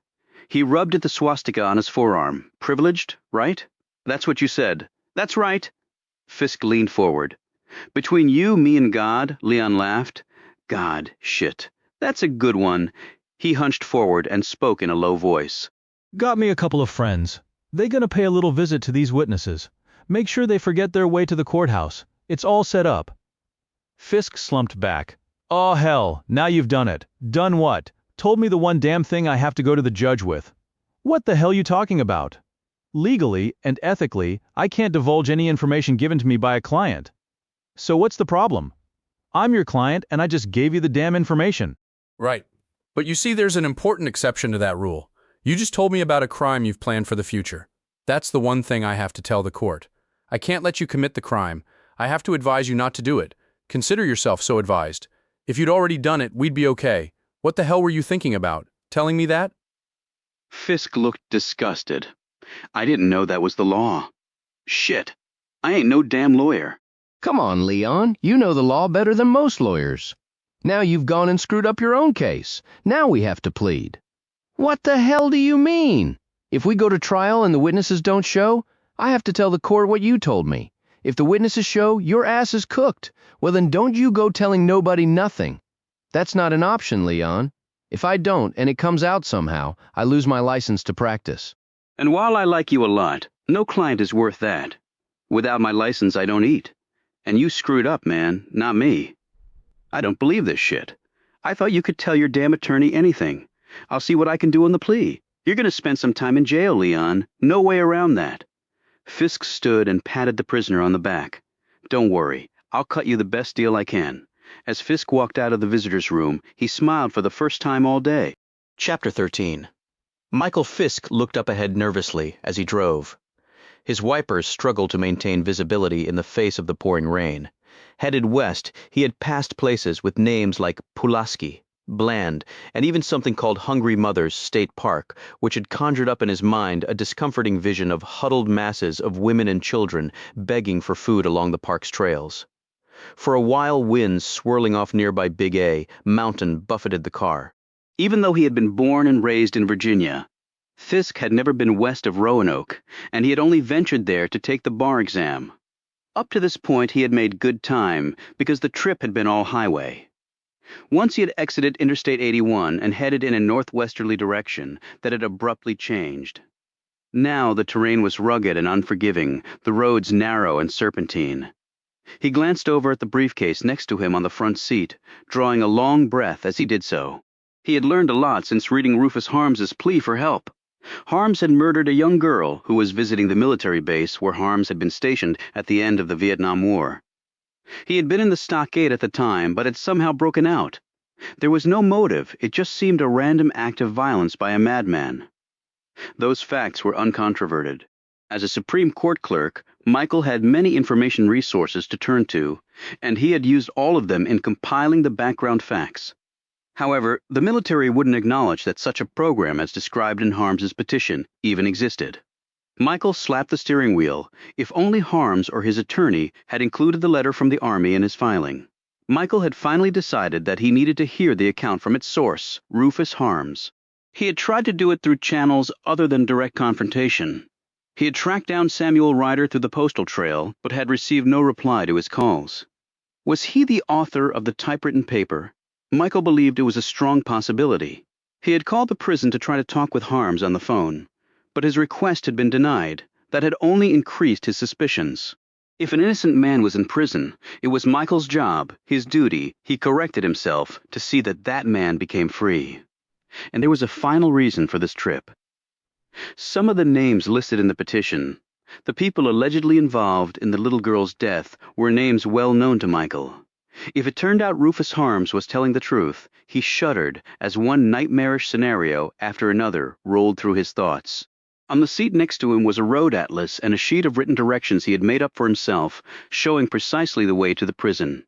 He rubbed at the swastika on his forearm. Privileged, right? That's what you said. That's right. Fisk leaned forward. Between you, me, and God, Leon laughed. God, shit. That's a good one. He hunched forward and spoke in a low voice. Got me a couple of friends. They gonna pay a little visit to these witnesses. Make sure they forget their way to the courthouse. It's all set up. Fisk slumped back. Oh hell, now you've done it. Done what? Told me the one damn thing I have to go to the judge with. What the hell you talking about? Legally and ethically, I can't divulge any information given to me by a client. So what's the problem? I'm your client and I just gave you the damn information. Right. But you see, there's an important exception to that rule. You just told me about a crime you've planned for the future. That's the one thing I have to tell the court. I can't let you commit the crime. I have to advise you not to do it. Consider yourself so advised. If you'd already done it, we'd be okay. What the hell were you thinking about? Telling me that? Fisk looked disgusted. I didn't know that was the law. Shit. I ain't no damn lawyer. Come on, Leon. You know the law better than most lawyers. Now you've gone and screwed up your own case. Now we have to plead. What the hell do you mean? If we go to trial and the witnesses don't show, I have to tell the court what you told me. If the witnesses show, your ass is cooked. Well, then don't you go telling nobody nothing. That's not an option, Leon. If I don't, and it comes out somehow, I lose my license to practice. And while I like you a lot, no client is worth that. Without my license, I don't eat. And you screwed up, man, not me. I don't believe this shit. I thought you could tell your damn attorney anything. I'll see what I can do on the plea. You're going to spend some time in jail, Leon. No way around that. Fisk stood and patted the prisoner on the back. Don't worry. I'll cut you the best deal I can. As Fisk walked out of the visitor's room, he smiled for the first time all day. Chapter 13. Michael Fisk looked up ahead nervously as he drove. His wipers struggled to maintain visibility in the face of the pouring rain. Headed west, he had passed places with names like Pulaski, Bland, and even something called Hungry Mother's State Park, which had conjured up in his mind a discomforting vision of huddled masses of women and children begging for food along the park's trails. For a while, winds swirling off nearby Big A Mountain buffeted the car. Even though he had been born and raised in Virginia, Fisk had never been west of Roanoke, and he had only ventured there to take the bar exam. Up to this point, he had made good time because the trip had been all highway. Once he had exited Interstate 81 and headed in a northwesterly direction that had abruptly changed. Now the terrain was rugged and unforgiving, the roads narrow and serpentine. He glanced over at the briefcase next to him on the front seat, drawing a long breath as he did so. He had learned a lot since reading Rufus Harms's plea for help. Harms had murdered a young girl who was visiting the military base where Harms had been stationed at the end of the Vietnam War. He had been in the stockade at the time, but had somehow broken out. There was no motive, it just seemed a random act of violence by a madman. Those facts were uncontroverted. As a Supreme Court clerk, Michael had many information resources to turn to, and he had used all of them in compiling the background facts. However, the military wouldn't acknowledge that such a program as described in Harms's petition even existed. Michael slapped the steering wheel. If only Harms or his attorney had included the letter from the Army in his filing. Michael had finally decided that he needed to hear the account from its source, Rufus Harms. He had tried to do it through channels other than direct confrontation. He had tracked down Samuel Ryder through the postal trail, but had received no reply to his calls. Was he the author of the typewritten paper? Michael believed it was a strong possibility. He had called the prison to try to talk with Harms on the phone, but his request had been denied. That had only increased his suspicions. If an innocent man was in prison, it was Michael's job, his duty, he corrected himself, to see that that man became free. And there was a final reason for this trip. Some of the names listed in the petition, the people allegedly involved in the little girl's death, were names well known to Michael. If it turned out Rufus Harms was telling the truth, he shuddered as one nightmarish scenario after another rolled through his thoughts. On the seat next to him was a road atlas and a sheet of written directions he had made up for himself, showing precisely the way to the prison.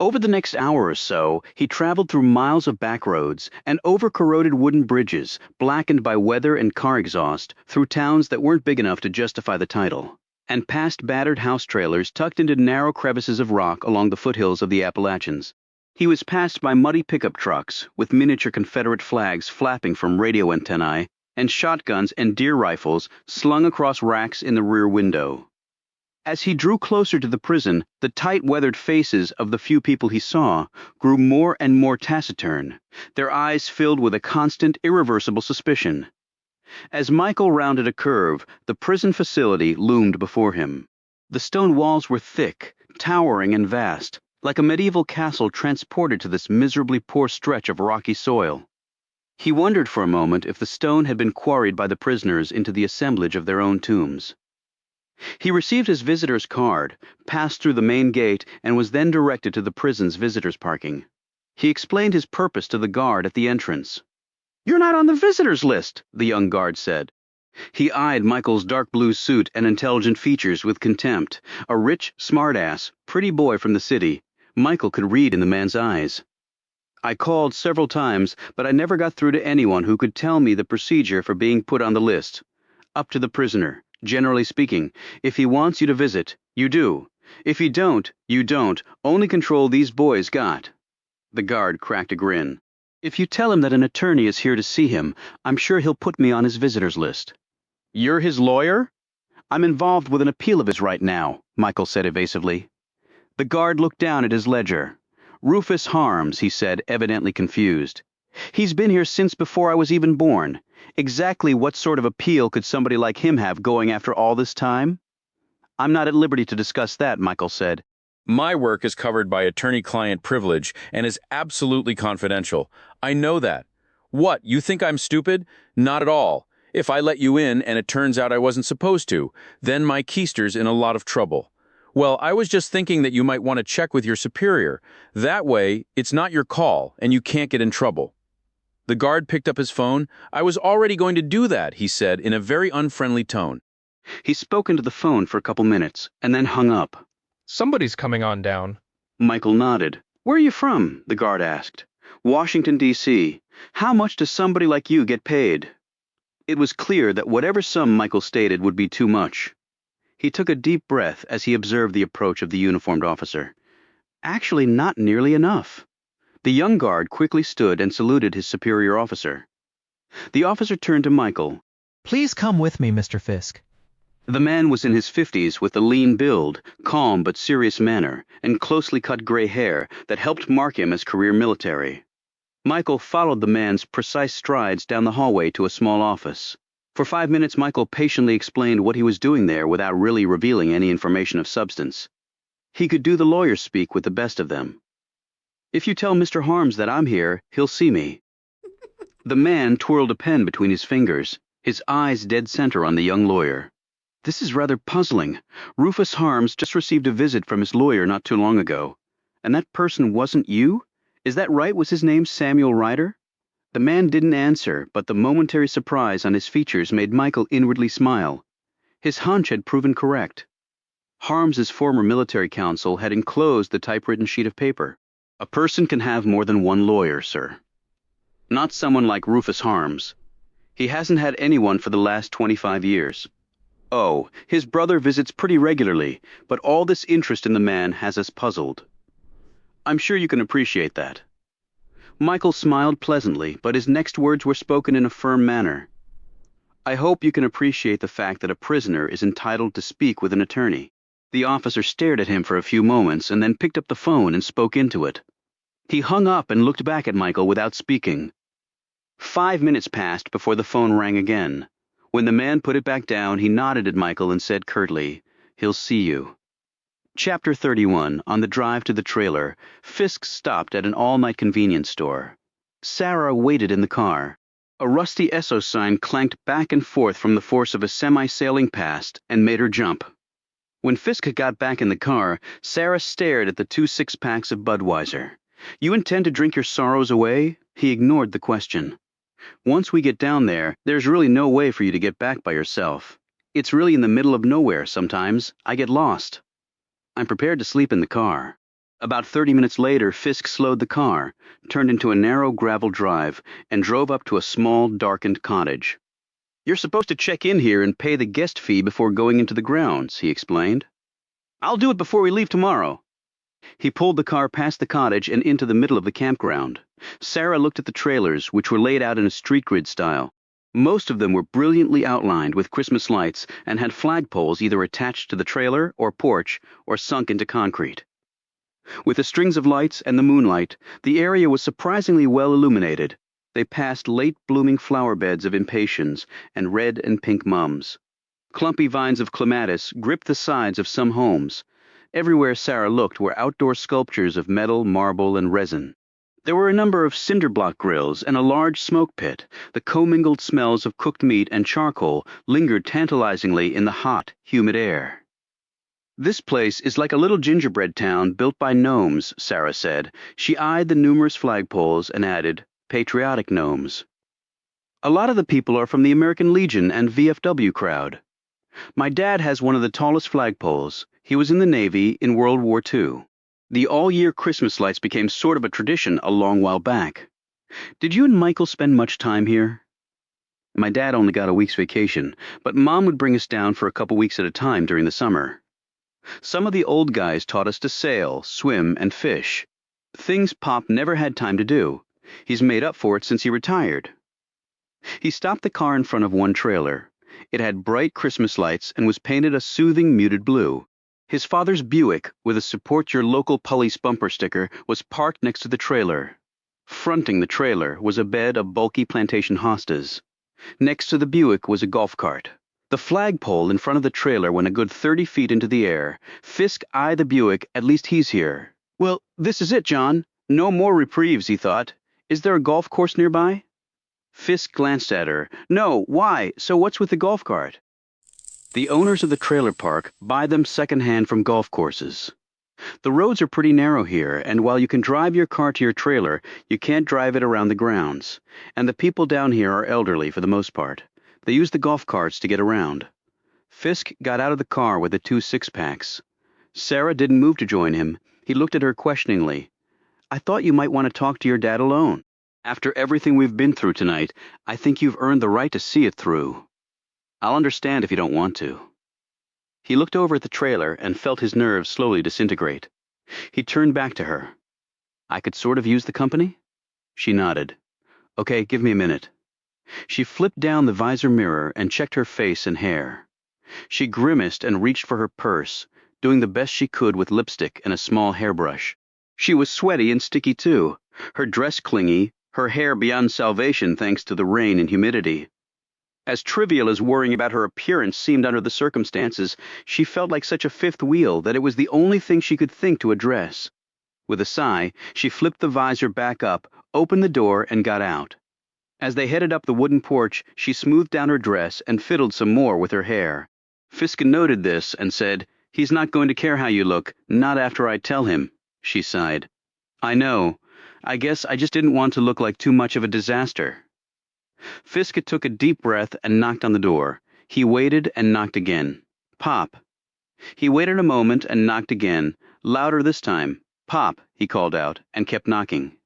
Over the next hour or so, he traveled through miles of back roads and over corroded wooden bridges, blackened by weather and car exhaust, through towns that weren't big enough to justify the title, and past battered house trailers tucked into narrow crevices of rock along the foothills of the Appalachians. He was passed by muddy pickup trucks, with miniature Confederate flags flapping from radio antennae, and shotguns and deer rifles slung across racks in the rear window. As he drew closer to the prison, the tight, weathered faces of the few people he saw grew more and more taciturn, their eyes filled with a constant, irreversible suspicion. As Michael rounded a curve, the prison facility loomed before him. The stone walls were thick, towering and vast, like a medieval castle transported to this miserably poor stretch of rocky soil. He wondered for a moment if the stone had been quarried by the prisoners into the assemblage of their own tombs. He received his visitor's card, passed through the main gate, and was then directed to the prison's visitors' parking. He explained his purpose to the guard at the entrance. "You're not on the visitors' list," the young guard said. He eyed Michael's dark blue suit and intelligent features with contempt. A rich, smart-ass, pretty boy from the city. Michael could read in the man's eyes. "I called several times, but I never got through to anyone who could tell me the procedure for being put on the list. Up to the prisoner. Generally speaking, if he wants you to visit, you do. If you don't, you don't. Only control these boys got." The guard cracked a grin. "If you tell him that an attorney is here to see him, I'm sure he'll put me on his visitors list." "You're his lawyer?" "I'm involved with an appeal of his right now," Michael said evasively. The guard looked down at his ledger. "Rufus Harms," he said, evidently confused. "He's been here since before I was even born. Exactly what sort of appeal could somebody like him have going after all this time?" "I'm not at liberty to discuss that," Michael said. My work is covered by attorney-client privilege and is absolutely confidential. I know that. What, you think I'm stupid? Not at all. If I let you in and it turns out I wasn't supposed to, then my keister's in a lot of trouble. Well, I was just thinking that you might want to check with your superior. That way, it's not your call, and you can't get in trouble." The guard picked up his phone. "I was already going to do that," he said in a very unfriendly tone. He spoke into the phone for a couple minutes, and then hung up. "Somebody's coming on down." Michael nodded. "Where are you from?" the guard asked. "Washington, D.C. How much does somebody like you get paid?" It was clear that whatever sum Michael stated would be too much. He took a deep breath as he observed the approach of the uniformed officer. Actually, not nearly enough. The young guard quickly stood and saluted his superior officer. The officer turned to Michael. "Please come with me, Mr. Fisk." The man was in his 50s with a lean build, calm but serious manner, and closely cut gray hair that helped mark him as career military. Michael followed the man's precise strides down the hallway to a small office. For 5 minutes, Michael patiently explained what he was doing there without really revealing any information of substance. He could do the lawyer speak with the best of them. "If you tell Mr. Harms that I'm here, he'll see me." The man twirled a pen between his fingers, his eyes dead center on the young lawyer. "This is rather puzzling. Rufus Harms just received a visit from his lawyer not too long ago. And that person wasn't you? Is that right? Was his name Samuel Ryder?" The man didn't answer, but the momentary surprise on his features made Michael inwardly smile. His hunch had proven correct. Harms's former military counsel had enclosed the typewritten sheet of paper. A person can have more than one lawyer, sir. Not someone like Rufus Harms. He hasn't had anyone for the last 25 years. Oh, his brother visits pretty regularly, but all this interest in the man has us puzzled. I'm sure you can appreciate that. Michael smiled pleasantly, but his next words were spoken in a firm manner. I hope you can appreciate the fact that a prisoner is entitled to speak with an attorney. The officer stared at him for a few moments and then picked up the phone and spoke into it. He hung up and looked back at Michael without speaking. 5 minutes passed before the phone rang again. When the man put it back down, he nodded at Michael and said curtly, "He'll see you." Chapter 31. On the drive to the trailer, Fisk stopped at an all-night convenience store. Sarah waited in the car. A rusty Esso sign clanked back and forth from the force of a semi sailing past and made her jump. When Fisk got back in the car, Sarah stared at the 2 6-packs of Budweiser. "You intend to drink your sorrows away?" He ignored the question. "Once we get down there, there's really no way for you to get back by yourself. It's really in the middle of nowhere sometimes. I get lost. I'm prepared to sleep in the car." About 30 minutes later, Fisk slowed the car, turned into a narrow gravel drive, and drove up to a small, darkened cottage. "You're supposed to check in here and pay the guest fee before going into the grounds," he explained. "I'll do it before we leave tomorrow." He pulled the car past the cottage and into the middle of the campground. Sarah looked at the trailers, which were laid out in a street grid style. Most of them were brilliantly outlined with Christmas lights and had flagpoles either attached to the trailer or porch or sunk into concrete. With the strings of lights and the moonlight, the area was surprisingly well illuminated. They passed late-blooming flower beds of impatiens and red and pink mums. Clumpy vines of clematis gripped the sides of some homes. Everywhere Sarah looked were outdoor sculptures of metal, marble, and resin. There were a number of cinder block grills and a large smoke pit. The commingled smells of cooked meat and charcoal lingered tantalizingly in the hot, humid air. "This place is like a little gingerbread town built by gnomes," Sarah said. She eyed the numerous flagpoles and added, "patriotic gnomes. A lot of the people are from the American Legion and VFW crowd. My dad has one of the tallest flagpoles. He was in the Navy in World War II. The all-year Christmas lights became sort of a tradition a long while back. Did you and Michael spend much time here?" "My dad only got a week's vacation, but Mom would bring us down for a couple weeks at a time during the summer. Some of the old guys taught us to sail, swim, and fish. Things Pop never had time to do. He's made up for it since he retired." He stopped the car in front of one trailer. It had bright Christmas lights and was painted a soothing muted blue. His father's Buick, with a "Support Your Local Police" bumper sticker, was parked next to the trailer. Fronting the trailer was a bed of bulky plantation hostas. Next to the Buick was a golf cart. The flagpole in front of the trailer went a good 30 feet into the air. Fisk eyed the Buick. At least he's here. "Well, this is it, John. No more reprieves," he thought. "Is there a golf course nearby?" Fisk glanced at her. "No, why? So what's with the golf cart?" "The owners of the trailer park buy them secondhand from golf courses. The roads are pretty narrow here, and while you can drive your car to your trailer, you can't drive it around the grounds. And the people down here are elderly for the most part. They use the golf carts to get around." Fisk got out of the car with the 2 6-packs. Sarah didn't move to join him. He looked at her questioningly. "I thought you might want to talk to your dad alone. After everything we've been through tonight, I think you've earned the right to see it through. I'll understand if you don't want to." He looked over at the trailer and felt his nerves slowly disintegrate. He turned back to her. "I could sort of use the company?" She nodded. "Okay, give me a minute." She flipped down the visor mirror and checked her face and hair. She grimaced and reached for her purse, doing the best she could with lipstick and a small hairbrush. She was sweaty and sticky too, her dress clingy, her hair beyond salvation thanks to the rain and humidity. As trivial as worrying about her appearance seemed under the circumstances, she felt like such a fifth wheel that it was the only thing she could think to address. With a sigh, she flipped the visor back up, opened the door, and got out. As they headed up the wooden porch, she smoothed down her dress and fiddled some more with her hair. Fisk noted this and said, "He's not going to care how you look, not after I tell him." She sighed. "I know. I guess I just didn't want to look like too much of a disaster." Fisk took a deep breath and knocked on the door. He waited and knocked again. "Pop." He waited a moment and knocked again, louder this time. "Pop," he called out, and kept knocking.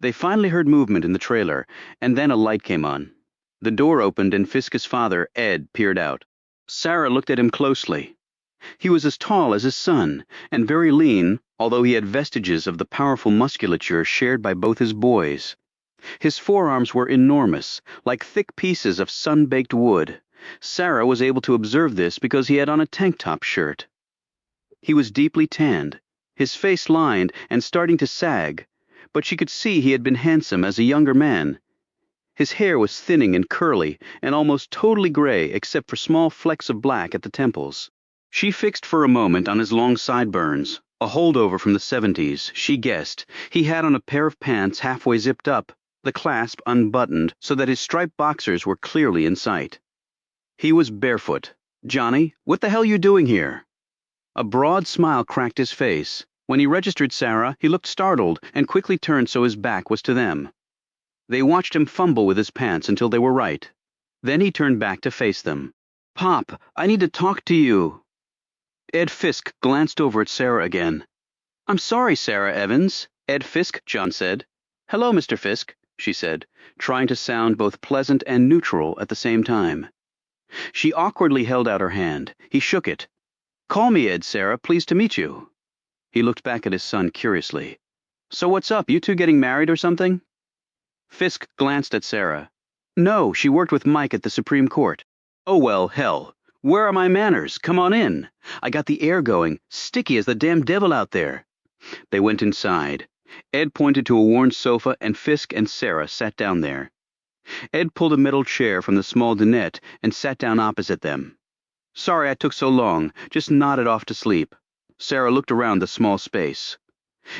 They finally heard movement in the trailer, and then a light came on. The door opened and Fisk's father, Ed, peered out. Sarah looked at him closely. He was as tall as his son, and very lean, although he had vestiges of the powerful musculature shared by both his boys. His forearms were enormous, like thick pieces of sun-baked wood. Sarah was able to observe this because he had on a tank-top shirt. He was deeply tanned, his face lined and starting to sag, but she could see he had been handsome as a younger man. His hair was thinning and curly and almost totally gray except for small flecks of black at the temples. She fixed for a moment on his long sideburns, a holdover from the 70s, she guessed. He had on a pair of pants halfway zipped up, the clasp unbuttoned so that his striped boxers were clearly in sight. He was barefoot. "Johnny, what the hell you doing here?" A broad smile cracked his face. When he registered Sarah, he looked startled and quickly turned so his back was to them. They watched him fumble with his pants until they were right. Then he turned back to face them. "Pop, I need to talk to you." Ed Fisk glanced over at Sarah again. "I'm sorry, Sarah Evans." "Ed Fisk," John said. "Hello, Mr. Fisk," she said, trying to sound both pleasant and neutral at the same time. She awkwardly held out her hand. He shook it. "Call me Ed, Sarah. Pleased to meet you." He looked back at his son curiously. "So what's up? You two getting married or something?" Fisk glanced at Sarah. "No, she worked with Mike at the Supreme Court." "Oh well, hell. Where are my manners? Come on in. I got the air going, sticky as the damn devil out there." They went inside. Ed pointed to a worn sofa and Fisk and Sarah sat down there. Ed pulled a metal chair from the small dinette and sat down opposite them. "Sorry I took so long. Just nodded off to sleep." Sarah looked around the small space.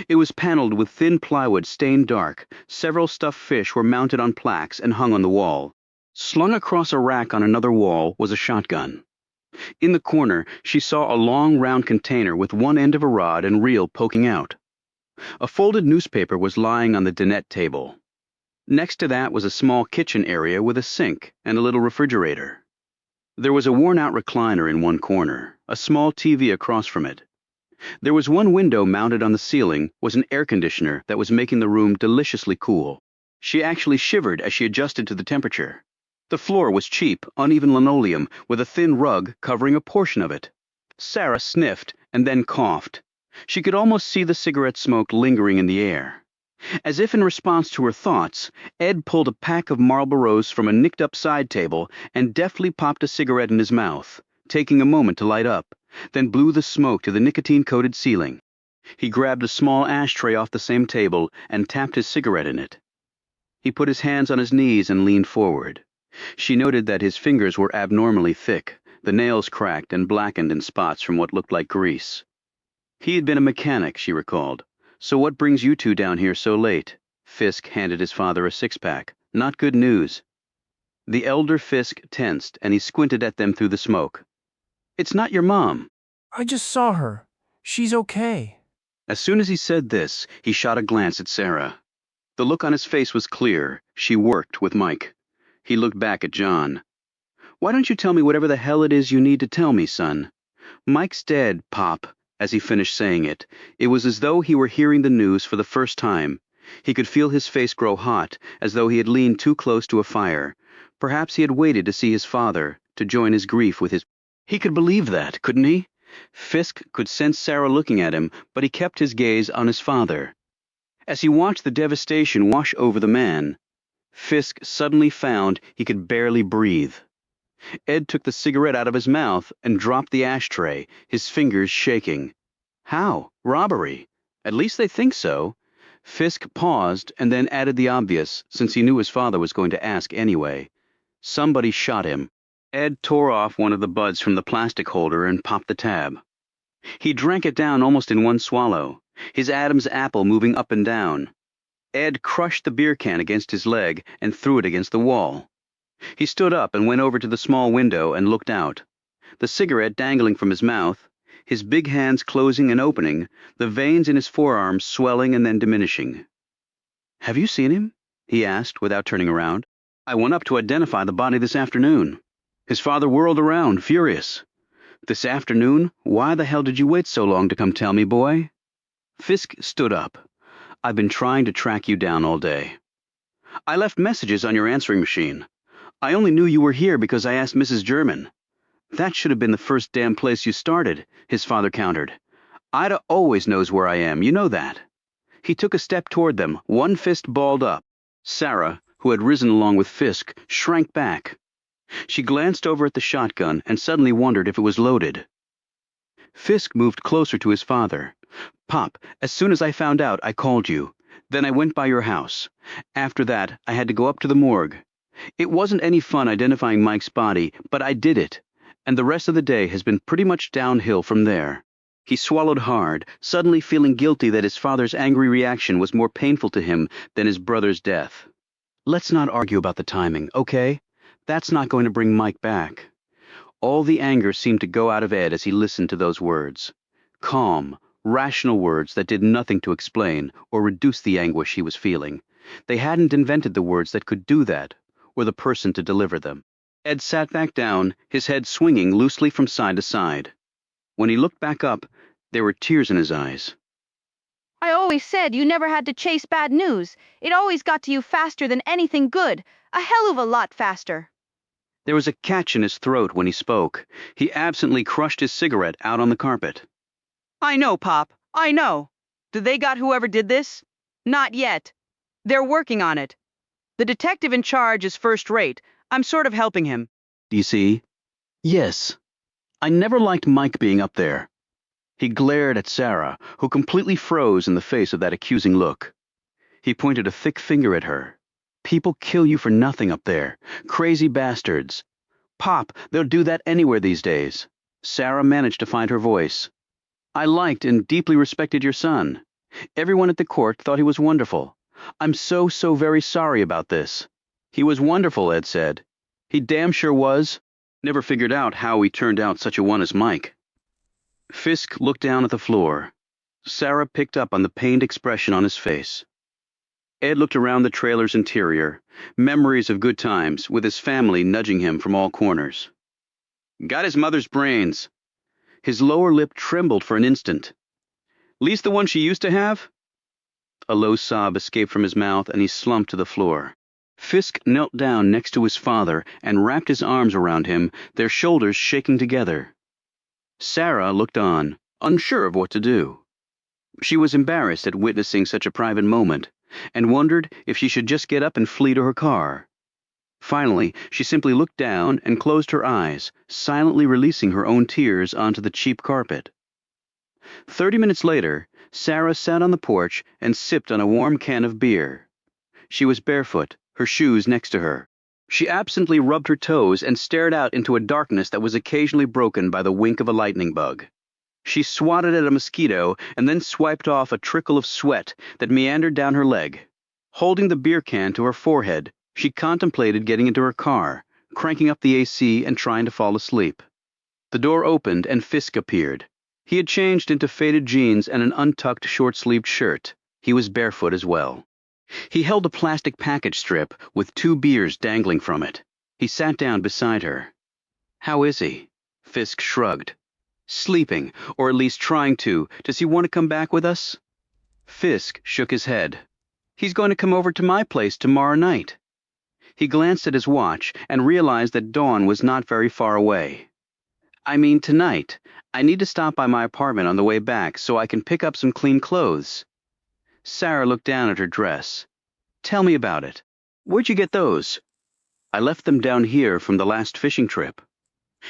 It was paneled with thin plywood stained dark. Several stuffed fish were mounted on plaques and hung on the wall. Slung across a rack on another wall was a shotgun. In the corner, she saw a long round container with one end of a rod and reel poking out. A folded newspaper was lying on the dinette table. Next to that was a small kitchen area with a sink and a little refrigerator. There was a worn-out recliner in one corner, a small TV across from it. There was one window mounted on the ceiling, was an air conditioner that was making the room deliciously cool. She actually shivered as she adjusted to the temperature. The floor was cheap, uneven linoleum with a thin rug covering a portion of it. Sarah sniffed and then coughed. She could almost see the cigarette smoke lingering in the air. As if in response to her thoughts, Ed pulled a pack of Marlboros from a nicked-up side table and deftly popped a cigarette in his mouth, taking a moment to light up, then blew the smoke to the nicotine-coated ceiling. He grabbed a small ashtray off the same table and tapped his cigarette in it. He put his hands on his knees and leaned forward. She noted that his fingers were abnormally thick, the nails cracked and blackened in spots from what looked like grease. He had been a mechanic, she recalled. "So what brings you two down here so late?" Fisk handed his father a six-pack. "Not good news." The elder Fisk tensed, and he squinted at them through the smoke. "It's not your mom." "I just saw her. She's okay." As soon as he said this, he shot a glance at Sarah. The look on his face was clear. She worked with Mike. He looked back at John. "Why don't you tell me whatever the hell it is you need to tell me, son?" "Mike's dead, Pop." As he finished saying it, it was as though he were hearing the news for the first time. He could feel his face grow hot, as though he had leaned too close to a fire. Perhaps he had waited to see his father, to join his grief with his... He could believe that, couldn't he? Fisk could sense Sarah looking at him, but he kept his gaze on his father. As he watched the devastation wash over the man, Fisk suddenly found he could barely breathe. Ed took the cigarette out of his mouth and dropped the ashtray, his fingers shaking. How? Robbery? At least they think so. Fisk paused and then added the obvious, since he knew his father was going to ask anyway. Somebody shot him. Ed tore off one of the buds from the plastic holder and popped the tab. He drank it down almost in one swallow, his Adam's apple moving up and down. Ed crushed the beer can against his leg and threw it against the wall. He stood up and went over to the small window and looked out. The cigarette dangling from his mouth, his big hands closing and opening, the veins in his forearms swelling and then diminishing. "Have you seen him?" he asked without turning around. "I went up to identify the body this afternoon." His father whirled around, furious. "This afternoon? Why the hell did you wait so long to come tell me, boy?" Fisk stood up. I've been trying to track you down all day. I left messages on your answering machine. I only knew you were here because I asked Mrs. German. That should have been the first damn place you started, his father countered. Ida always knows where I am, you know that. He took a step toward them, one fist balled up. Sarah, who had risen along with Fisk, shrank back. She glanced over at the shotgun and suddenly wondered if it was loaded. Fisk moved closer to his father. Pop, as soon as I found out, I called you. Then I went by your house. After that, I had to go up to the morgue. It wasn't any fun identifying Mike's body, but I did it. And the rest of the day has been pretty much downhill from there. He swallowed hard, suddenly feeling guilty that his father's angry reaction was more painful to him than his brother's death. Let's not argue about the timing, okay? That's not going to bring Mike back. All the anger seemed to go out of Ed as he listened to those words. Calm, rational words that did nothing to explain or reduce the anguish he was feeling. They hadn't invented the words that could do that, or the person to deliver them. Ed sat back down, his head swinging loosely from side to side. When he looked back up, there were tears in his eyes. I always said you never had to chase bad news. It always got to you faster than anything good. A hell of a lot faster. There was a catch in his throat when he spoke. He absently crushed his cigarette out on the carpet. I know, Pop. I know. Did they got whoever did this? Not yet. They're working on it. The detective in charge is first rate. I'm sort of helping him. Do you see? Yes. I never liked Mike being up there. He glared at Sarah, who completely froze in the face of that accusing look. He pointed a thick finger at her. People kill you for nothing up there. Crazy bastards. Pop, they'll do that anywhere these days. Sarah managed to find her voice. I liked and deeply respected your son. Everyone at the court thought he was wonderful. I'm so very sorry about this. He was wonderful, Ed said. He damn sure was. Never figured out how he turned out such a one as Mike. Fisk looked down at the floor. Sarah picked up on the pained expression on his face. Ed looked around the trailer's interior, memories of good times, with his family nudging him from all corners. Got his mother's brains. His lower lip trembled for an instant. Least the one she used to have? A low sob escaped from his mouth and he slumped to the floor. Fisk knelt down next to his father and wrapped his arms around him, their shoulders shaking together. Sarah looked on, unsure of what to do. She was embarrassed at witnessing such a private moment, and wondered if she should just get up and flee to her car. Finally, she simply looked down and closed her eyes, silently releasing her own tears onto the cheap carpet. 30 minutes later, Sarah sat on the porch and sipped on a warm can of beer. She was barefoot, her shoes next to her. She absently rubbed her toes and stared out into a darkness that was occasionally broken by the wink of a lightning bug. She swatted at a mosquito and then swiped off a trickle of sweat that meandered down her leg. Holding the beer can to her forehead, she contemplated getting into her car, cranking up the AC and trying to fall asleep. The door opened and Fisk appeared. He had changed into faded jeans and an untucked short-sleeved shirt. He was barefoot as well. He held a plastic package strip with 2 beers dangling from it. He sat down beside her. How is he? Fisk shrugged. Sleeping, or at least trying to. Does he want to come back with us? Fisk shook his head. He's going to come over to my place tomorrow night. He glanced at his watch and realized that dawn was not very far away. I mean tonight. I need to stop by my apartment on the way back so I can pick up some clean clothes. Sarah looked down at her dress. Tell me about it. Where'd you get those? I left them down here from the last fishing trip.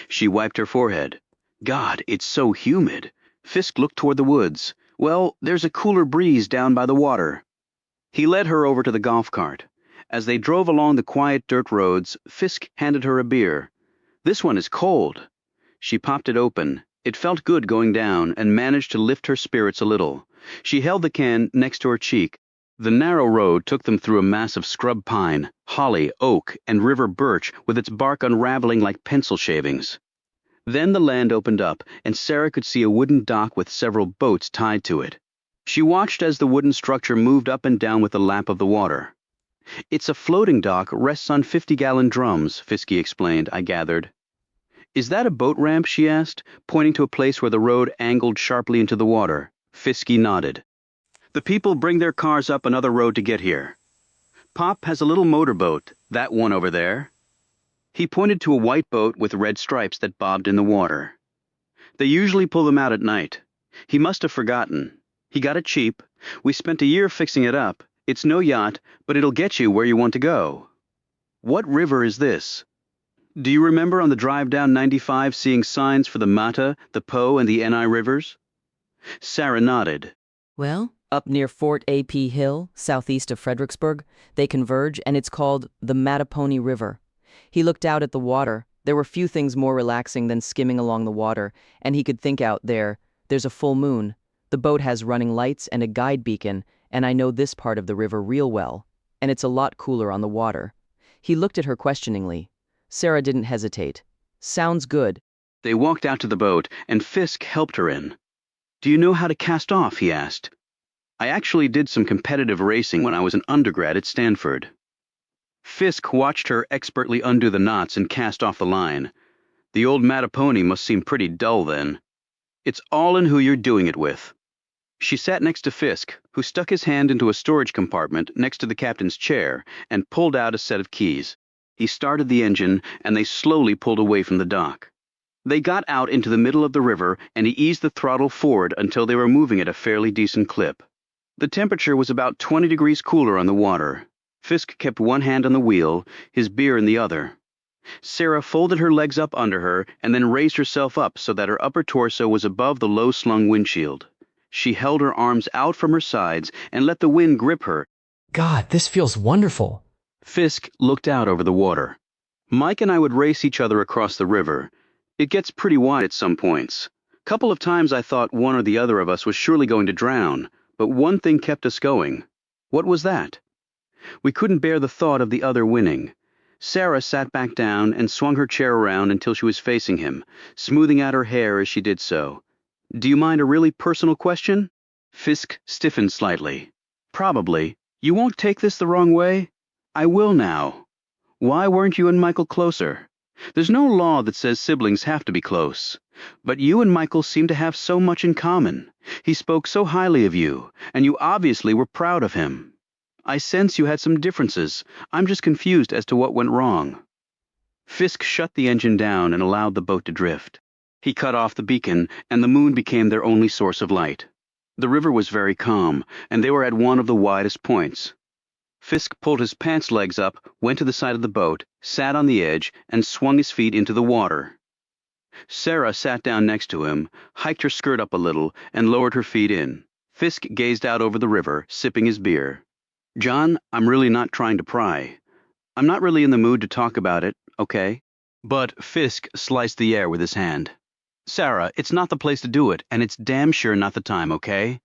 She wiped her forehead. God, it's so humid. Fisk looked toward the woods. Well, there's a cooler breeze down by the water. He led her over to the golf cart. As they drove along the quiet dirt roads, Fisk handed her a beer. This one is cold. She popped it open. It felt good going down and managed to lift her spirits a little. She held the can next to her cheek. The narrow road took them through a mass of scrub pine, holly, oak, and river birch with its bark unraveling like pencil shavings. Then the land opened up, and Sarah could see a wooden dock with several boats tied to it. She watched as the wooden structure moved up and down with the lap of the water. It's a floating dock, rests on 50-gallon drums, Fisky explained, I gathered. Is that a boat ramp, she asked, pointing to a place where the road angled sharply into the water. Fisky nodded. The people bring their cars up another road to get here. Pop has a little motorboat, that one over there. He pointed to a white boat with red stripes that bobbed in the water. They usually pull them out at night. He must have forgotten. He got it cheap. We spent a year fixing it up. It's no yacht, but it'll get you where you want to go. What river is this? Do you remember on the drive down 95 seeing signs for the Mata, the Po, and the Ni rivers? Sarah nodded. Well, up near Fort A.P. Hill, southeast of Fredericksburg, they converge, and it's called the Mattapony River. He looked out at the water. There were few things more relaxing than skimming along the water, and he could think out there's a full moon. The boat has running lights and a guide beacon, and I know this part of the river real well, and it's a lot cooler on the water. He looked at her questioningly. Sarah didn't hesitate. Sounds good. They walked out to the boat, and Fisk helped her in. Do you know how to cast off? He asked. I actually did some competitive racing when I was an undergrad at Stanford. Fisk watched her expertly undo the knots and cast off the line. The old Mattapony must seem pretty dull then. It's all in who you're doing it with. She sat next to Fisk, who stuck his hand into a storage compartment next to the captain's chair and pulled out a set of keys. He started the engine, and they slowly pulled away from the dock. They got out into the middle of the river, and he eased the throttle forward until they were moving at a fairly decent clip. The temperature was about 20 degrees cooler on the water. Fisk kept one hand on the wheel, his beer in the other. Sarah folded her legs up under her and then raised herself up so that her upper torso was above the low-slung windshield. She held her arms out from her sides and let the wind grip her. God, this feels wonderful. Fisk looked out over the water. Mike and I would race each other across the river. It gets pretty wide at some points. Couple of times I thought one or the other of us was surely going to drown, but one thing kept us going. What was that? We couldn't bear the thought of the other winning. Sarah sat back down and swung her chair around until she was facing him, smoothing out her hair as she did so. Do you mind a really personal question? Fisk stiffened slightly. Probably. You won't take this the wrong way? I will now. Why weren't you and Michael closer? There's no law that says siblings have to be close. But you and Michael seem to have so much in common. He spoke so highly of you, and you obviously were proud of him. I sense you had some differences. I'm just confused as to what went wrong. Fisk shut the engine down and allowed the boat to drift. He cut off the beacon, and the moon became their only source of light. The river was very calm, and they were at one of the widest points. Fisk pulled his pants legs up, went to the side of the boat, sat on the edge, and swung his feet into the water. Sarah sat down next to him, hiked her skirt up a little, and lowered her feet in. Fisk gazed out over the river, sipping his beer. John, I'm really not trying to pry. I'm not really in the mood to talk about it, okay? But Fisk sliced the air with his hand. Sarah, it's not the place to do it, and it's damn sure not the time, okay?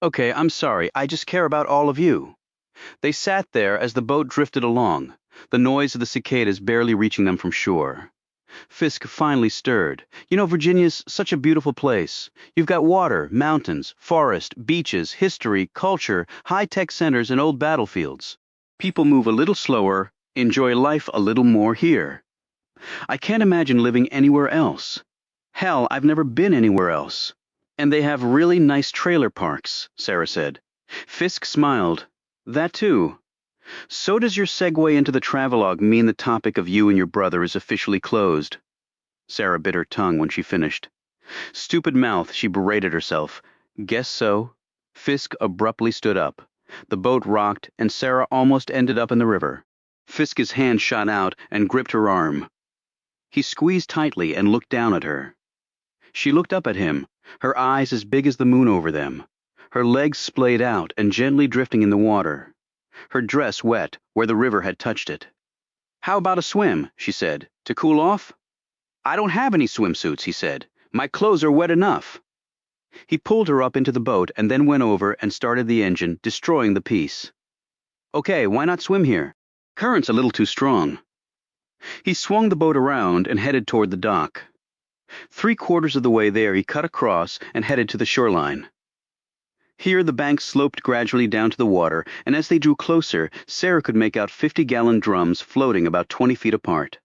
Okay, I'm sorry, I just care about all of you. They sat there as the boat drifted along, the noise of the cicadas barely reaching them from shore. Fisk finally stirred. You know, Virginia's such a beautiful place. You've got water, mountains, forest, beaches, history, culture, high-tech centers, and old battlefields. People move a little slower, enjoy life a little more here. I can't imagine living anywhere else. Hell, I've never been anywhere else. And they have really nice trailer parks, Sarah said. Fisk smiled. That too. So does your segue into the travelogue mean the topic of you and your brother is officially closed? Sarah bit her tongue when she finished. Stupid mouth, she berated herself. Guess so. Fisk abruptly stood up. The boat rocked, and Sarah almost ended up in the river. Fisk's hand shot out and gripped her arm. He squeezed tightly and looked down at her. She looked up at him, her eyes as big as the moon over them, her legs splayed out and gently drifting in the water, her dress wet where the river had touched it. How about a swim, she said, to cool off? I don't have any swimsuits, he said. My clothes are wet enough. He pulled her up into the boat and then went over and started the engine, destroying the peace. Okay, why not swim here? Current's a little too strong. He swung the boat around and headed toward the dock. 3/4 of the way there he cut across and headed to the shoreline. Here the bank sloped gradually down to the water, and as they drew closer, Sarah could make out 50-gallon drums floating about 20 feet apart.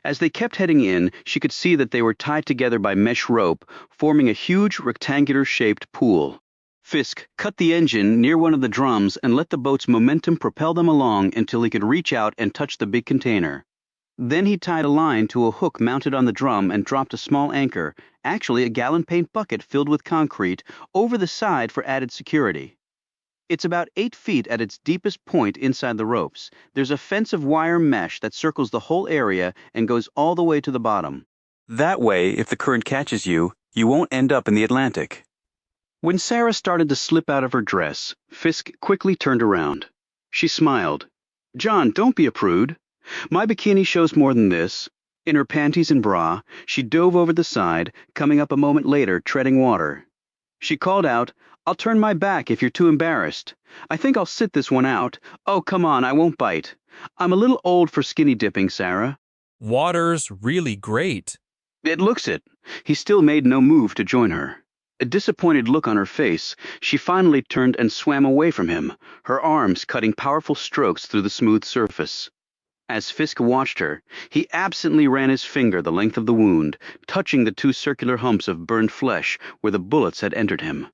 As they kept heading in, she could see that they were tied together by mesh rope, forming a huge rectangular-shaped pool. Fisk cut the engine near one of the drums and let the boat's momentum propel them along until he could reach out and touch the big container. Then he tied a line to a hook mounted on the drum and dropped a small anchor, actually a gallon paint bucket filled with concrete, over the side for added security. It's about 8 feet at its deepest point inside the ropes. There's a fence of wire mesh that circles the whole area and goes all the way to the bottom. That way, if the current catches you, you won't end up in the Atlantic. When Sarah started to slip out of her dress, Fisk quickly turned around. She smiled. "John, don't be a prude. My bikini shows more than this." In her panties and bra, she dove over the side, coming up a moment later, treading water. She called out, "I'll turn my back if you're too embarrassed. I think I'll sit this one out. Oh, come on, I won't bite. I'm a little old for skinny dipping, Sarah." Water's really great. It looks it. He still made no move to join her. A disappointed look on her face, she finally turned and swam away from him, her arms cutting powerful strokes through the smooth surface. As Fisk watched her, he absently ran his finger the length of the wound, touching the 2 circular humps of burned flesh where the bullets had entered him.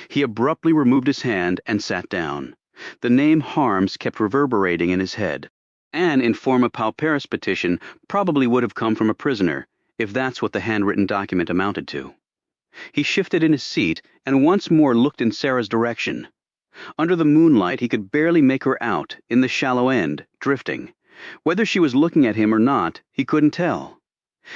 He abruptly removed his hand and sat down. The name Harms kept reverberating in his head. An informa pauperis petition probably would have come from a prisoner, if that's what the handwritten document amounted to. He shifted in his seat and once more looked in Sarah's direction. Under the moonlight, he could barely make her out, in the shallow end, drifting. Whether she was looking at him or not, he couldn't tell.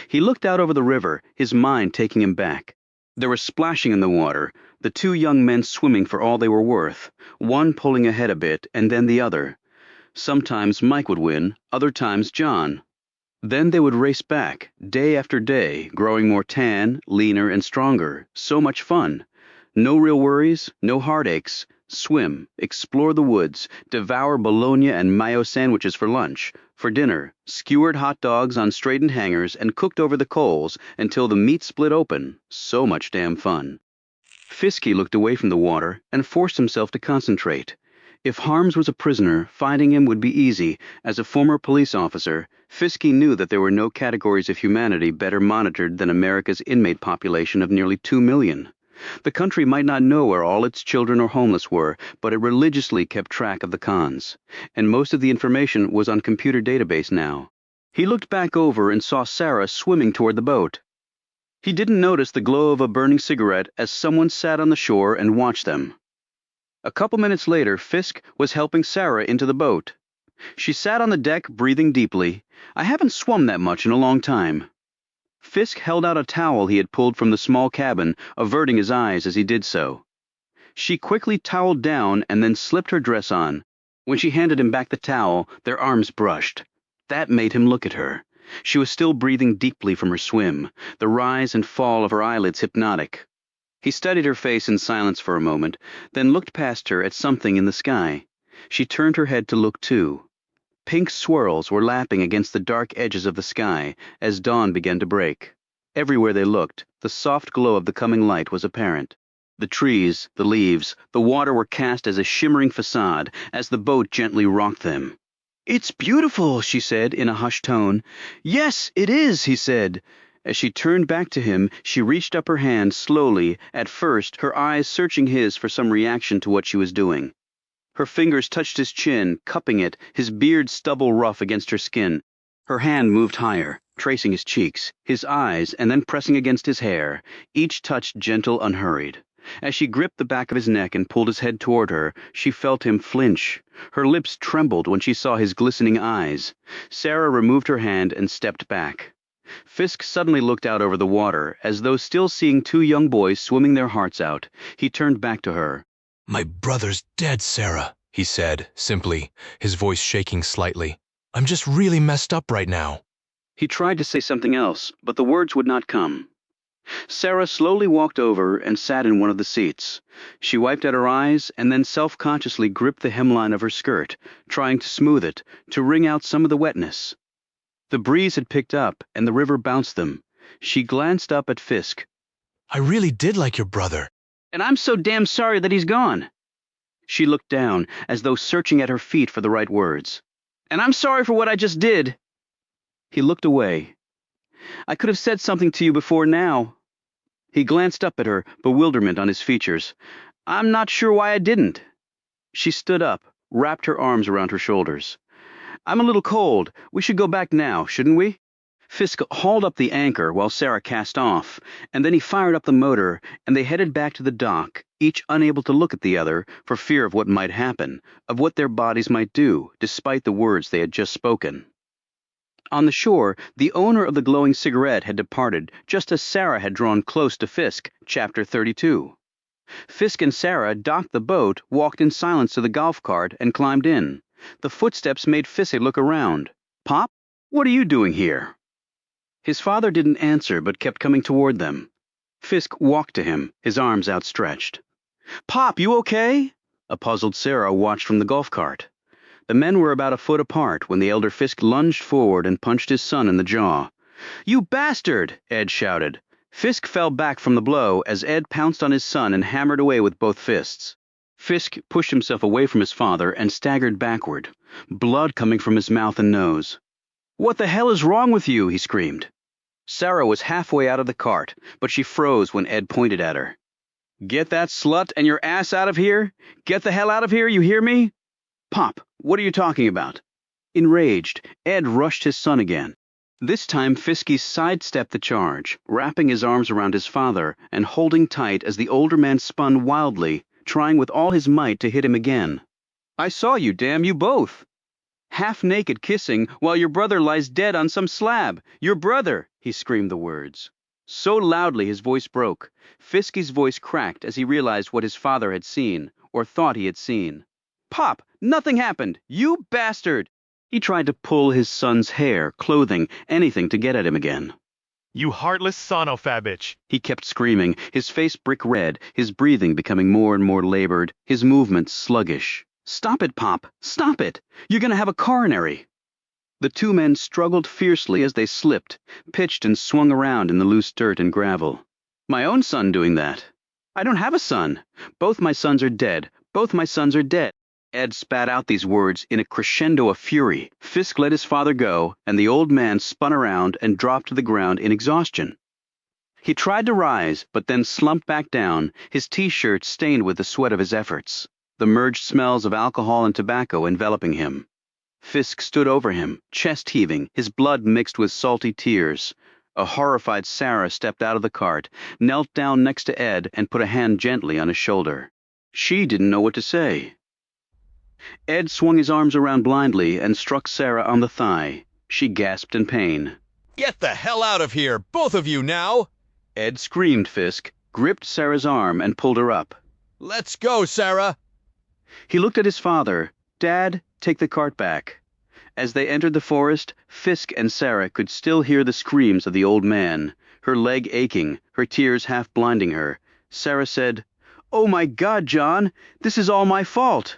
He looked out over the river, his mind taking him back. There was splashing in the water, the 2 young men swimming for all they were worth, one pulling ahead a bit and then the other. Sometimes Mike would win, other times John. Then they would race back, day after day, growing more tan, leaner, and stronger. So much fun. No real worries, no heartaches. Swim, explore the woods, devour bologna and mayo sandwiches for lunch. For dinner, skewered hot dogs on straightened hangers and cooked over the coals until the meat split open. So much damn fun. Fisky looked away from the water and forced himself to concentrate. If Harms was a prisoner, finding him would be easy. As a former police officer, Fisky knew that there were no categories of humanity better monitored than America's inmate population of nearly 2 million. The country might not know where all its children or homeless were, but it religiously kept track of the cons, and most of the information was on computer database now. He looked back over and saw Sarah swimming toward the boat. He didn't notice the glow of a burning cigarette as someone sat on the shore and watched them. A couple minutes later, Fisk was helping Sarah into the boat. She sat on the deck, breathing deeply. "I haven't swum that much in a long time." Fisk held out a towel he had pulled from the small cabin, averting his eyes as he did so. She quickly toweled down and then slipped her dress on. When she handed him back the towel, their arms brushed. That made him look at her. She was still breathing deeply from her swim, the rise and fall of her eyelids hypnotic. He studied her face in silence for a moment, then looked past her at something in the sky. She turned her head to look too. Pink swirls were lapping against the dark edges of the sky as dawn began to break. Everywhere they looked, the soft glow of the coming light was apparent. The trees, the leaves, the water were cast as a shimmering facade as the boat gently rocked them. "It's beautiful," she said in a hushed tone. "Yes, it is," he said. As she turned back to him, she reached up her hand slowly, at first her eyes searching his for some reaction to what she was doing. Her fingers touched his chin, cupping it, his beard stubble rough against her skin. Her hand moved higher, tracing his cheeks, his eyes, and then pressing against his hair, each touch gentle, unhurried. As she gripped the back of his neck and pulled his head toward her, she felt him flinch. Her lips trembled when she saw his glistening eyes. Sarah removed her hand and stepped back. Fisk suddenly looked out over the water, as though still seeing 2 young boys swimming their hearts out. He turned back to her. "My brother's dead, Sarah," he said, simply, his voice shaking slightly. "I'm just really messed up right now." He tried to say something else, but the words would not come. Sarah slowly walked over and sat in one of the seats. She wiped at her eyes and then self-consciously gripped the hemline of her skirt, trying to smooth it, to wring out some of the wetness. The breeze had picked up, and the river bounced them. She glanced up at Fisk. "I really did like your brother." "And I'm so damn sorry that he's gone." She looked down, as though searching at her feet for the right words. "And I'm sorry for what I just did." He looked away. "I could have said something to you before now." He glanced up at her, bewilderment on his features. I'm not sure why I didn't. She stood up, wrapped her arms around her shoulders. I'm a little cold. We should go back now, shouldn't we? Fisk hauled up the anchor while Sarah cast off, and then he fired up the motor, and they headed back to the dock, each unable to look at the other for fear of what might happen, of what their bodies might do, despite the words they had just spoken. On the shore, the owner of the glowing cigarette had departed just as Sarah had drawn close to Fisk, Chapter 32. Fisk and Sarah docked the boat, walked in silence to the golf cart, and climbed in. The footsteps made Fisk look around. Pop, what are you doing here? His father didn't answer but kept coming toward them. Fisk walked to him, his arms outstretched. Pop, you okay? A puzzled Sarah watched from the golf cart. The men were about a foot apart when the elder Fisk lunged forward and punched his son in the jaw. You bastard! Ed shouted. Fisk fell back from the blow as Ed pounced on his son and hammered away with both fists. Fisk pushed himself away from his father and staggered backward, blood coming from his mouth and nose. What the hell is wrong with you? He screamed. Sarah was halfway out of the cart, but she froze when Ed pointed at her. Get that slut and your ass out of here? Get the hell out of here, you hear me? Pop, what are you talking about? Enraged, Ed rushed his son again. This time Fisky sidestepped the charge, wrapping his arms around his father and holding tight as the older man spun wildly, trying with all his might to hit him again. I saw you, damn you both! Half-naked kissing while your brother lies dead on some slab. Your brother! He screamed the words. So loudly his voice broke. Fisky's voice cracked as he realized what his father had seen, or thought he had seen. Pop, nothing happened! You bastard! He tried to pull his son's hair, clothing, anything to get at him again. You heartless son of a bitch! He kept screaming, his face brick red, his breathing becoming more and more labored, his movements sluggish. Stop it, Pop! Stop it! You're gonna have a coronary! The two men struggled fiercely as they slipped, pitched and swung around in the loose dirt and gravel. My own son doing that. I don't have a son. Both my sons are dead. Both my sons are dead. Ed spat out these words in a crescendo of fury. Fisk let his father go, and the old man spun around and dropped to the ground in exhaustion. He tried to rise, but then slumped back down, his t-shirt stained with the sweat of his efforts, the merged smells of alcohol and tobacco enveloping him. Fisk stood over him, chest heaving, his blood mixed with salty tears. A horrified Sarah stepped out of the cart, knelt down next to Ed, and put a hand gently on his shoulder. She didn't know what to say. Ed swung his arms around blindly and struck Sarah on the thigh. She gasped in pain. Get the hell out of here, both of you now! Ed screamed. Fisk gripped Sarah's arm and pulled her up. Let's go, Sarah! He looked at his father. Dad, take the cart back. As they entered the forest, Fisk and Sarah could still hear the screams of the old man, her leg aching, her tears half blinding her. Sarah said, "Oh my God, John, this is all my fault."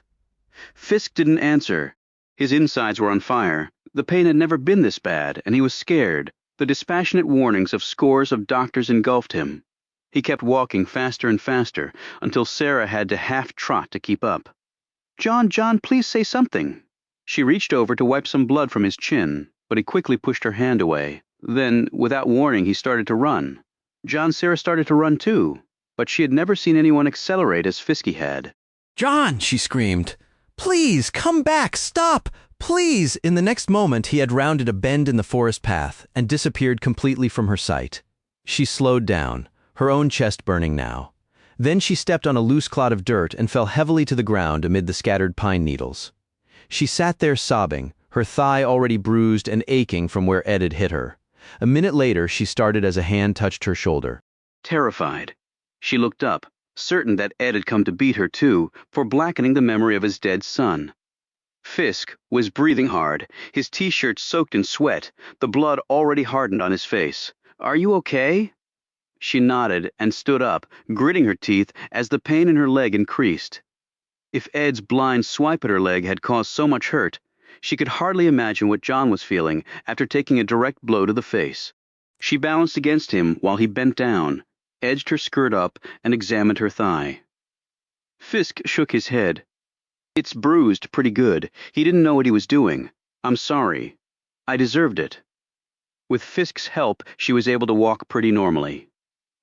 Fisk didn't answer. His insides were on fire. The pain had never been this bad, and he was scared. The dispassionate warnings of scores of doctors engulfed him. He kept walking faster and faster, until Sarah had to half-trot to keep up. John, please say something." She reached over to wipe some blood from his chin, but he quickly pushed her hand away. Then, without warning, he started to run. Sarah started to run too, but she had never seen anyone accelerate as Fisky had. "John!" she screamed. "Please, come back! Stop! Please!" In the next moment, he had rounded a bend in the forest path and disappeared completely from her sight. She slowed down, her own chest burning now. Then she stepped on a loose clod of dirt and fell heavily to the ground amid the scattered pine needles. She sat there sobbing, her thigh already bruised and aching from where Ed had hit her. A minute later, she started as a hand touched her shoulder. Terrified, she looked up, certain that Ed had come to beat her too, for blackening the memory of his dead son. Fisk was breathing hard, his t-shirt soaked in sweat, the blood already hardened on his face. "Are you okay?" She nodded and stood up, gritting her teeth as the pain in her leg increased. If Ed's blind swipe at her leg had caused so much hurt, she could hardly imagine what John was feeling after taking a direct blow to the face. She balanced against him while he bent down, edged her skirt up, and examined her thigh. Fisk shook his head. "It's bruised pretty good. He didn't know what he was doing. I'm sorry. I deserved it." With Fisk's help, she was able to walk pretty normally.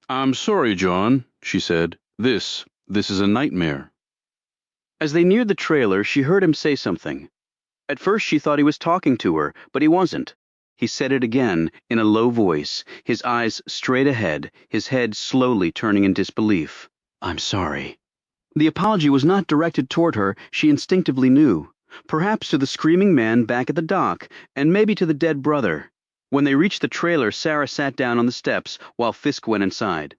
"I'm sorry, John," she said. "This This is a nightmare. As they neared the trailer, she heard him say something. At first she thought he was talking to her, but he wasn't. He said it again, in a low voice, his eyes straight ahead, his head slowly turning in disbelief. I'm sorry. The apology was not directed toward her, she instinctively knew. Perhaps to the screaming man back at the dock, and maybe to the dead brother. When they reached the trailer, Sarah sat down on the steps while Fisk went inside.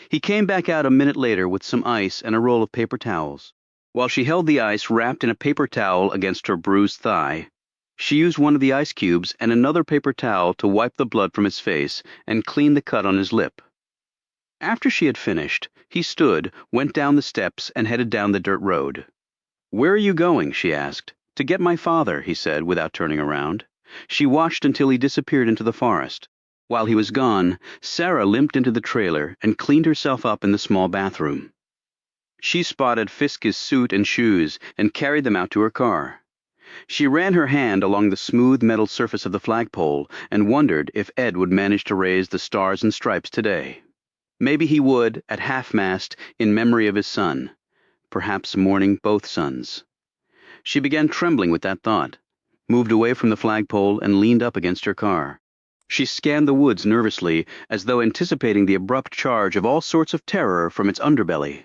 He came back out a minute later with some ice and a roll of paper towels. While she held the ice wrapped in a paper towel against her bruised thigh, she used one of the ice cubes and another paper towel to wipe the blood from his face and clean the cut on his lip. After she had finished, he stood, went down the steps, and headed down the dirt road. Where are you going? She asked. To get my father, he said, without turning around. She watched until he disappeared into the forest. While he was gone, Sarah limped into the trailer and cleaned herself up in the small bathroom. She spotted Fisk's suit and shoes and carried them out to her car. She ran her hand along the smooth metal surface of the flagpole and wondered if Ed would manage to raise the stars and stripes today. Maybe he would, at half-mast, in memory of his son, perhaps mourning both sons. She began trembling with that thought, moved away from the flagpole and leaned up against her car. She scanned the woods nervously, as though anticipating the abrupt charge of all sorts of terror from its underbelly.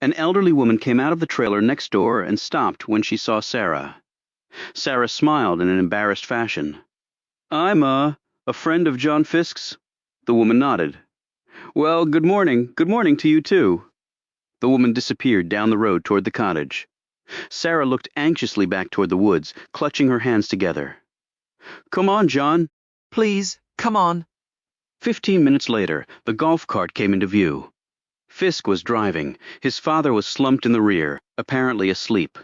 An elderly woman came out of the trailer next door and stopped when she saw Sarah. Sarah smiled in an embarrassed fashion. I'm a friend of John Fisk's. The woman nodded. Well, good morning. Good morning to you, too. The woman disappeared down the road toward the cottage. Sarah looked anxiously back toward the woods, clutching her hands together. Come on, John. Please, come on. 15 minutes later, the golf cart came into view. Fisk was driving. His father was slumped in the rear, apparently asleep.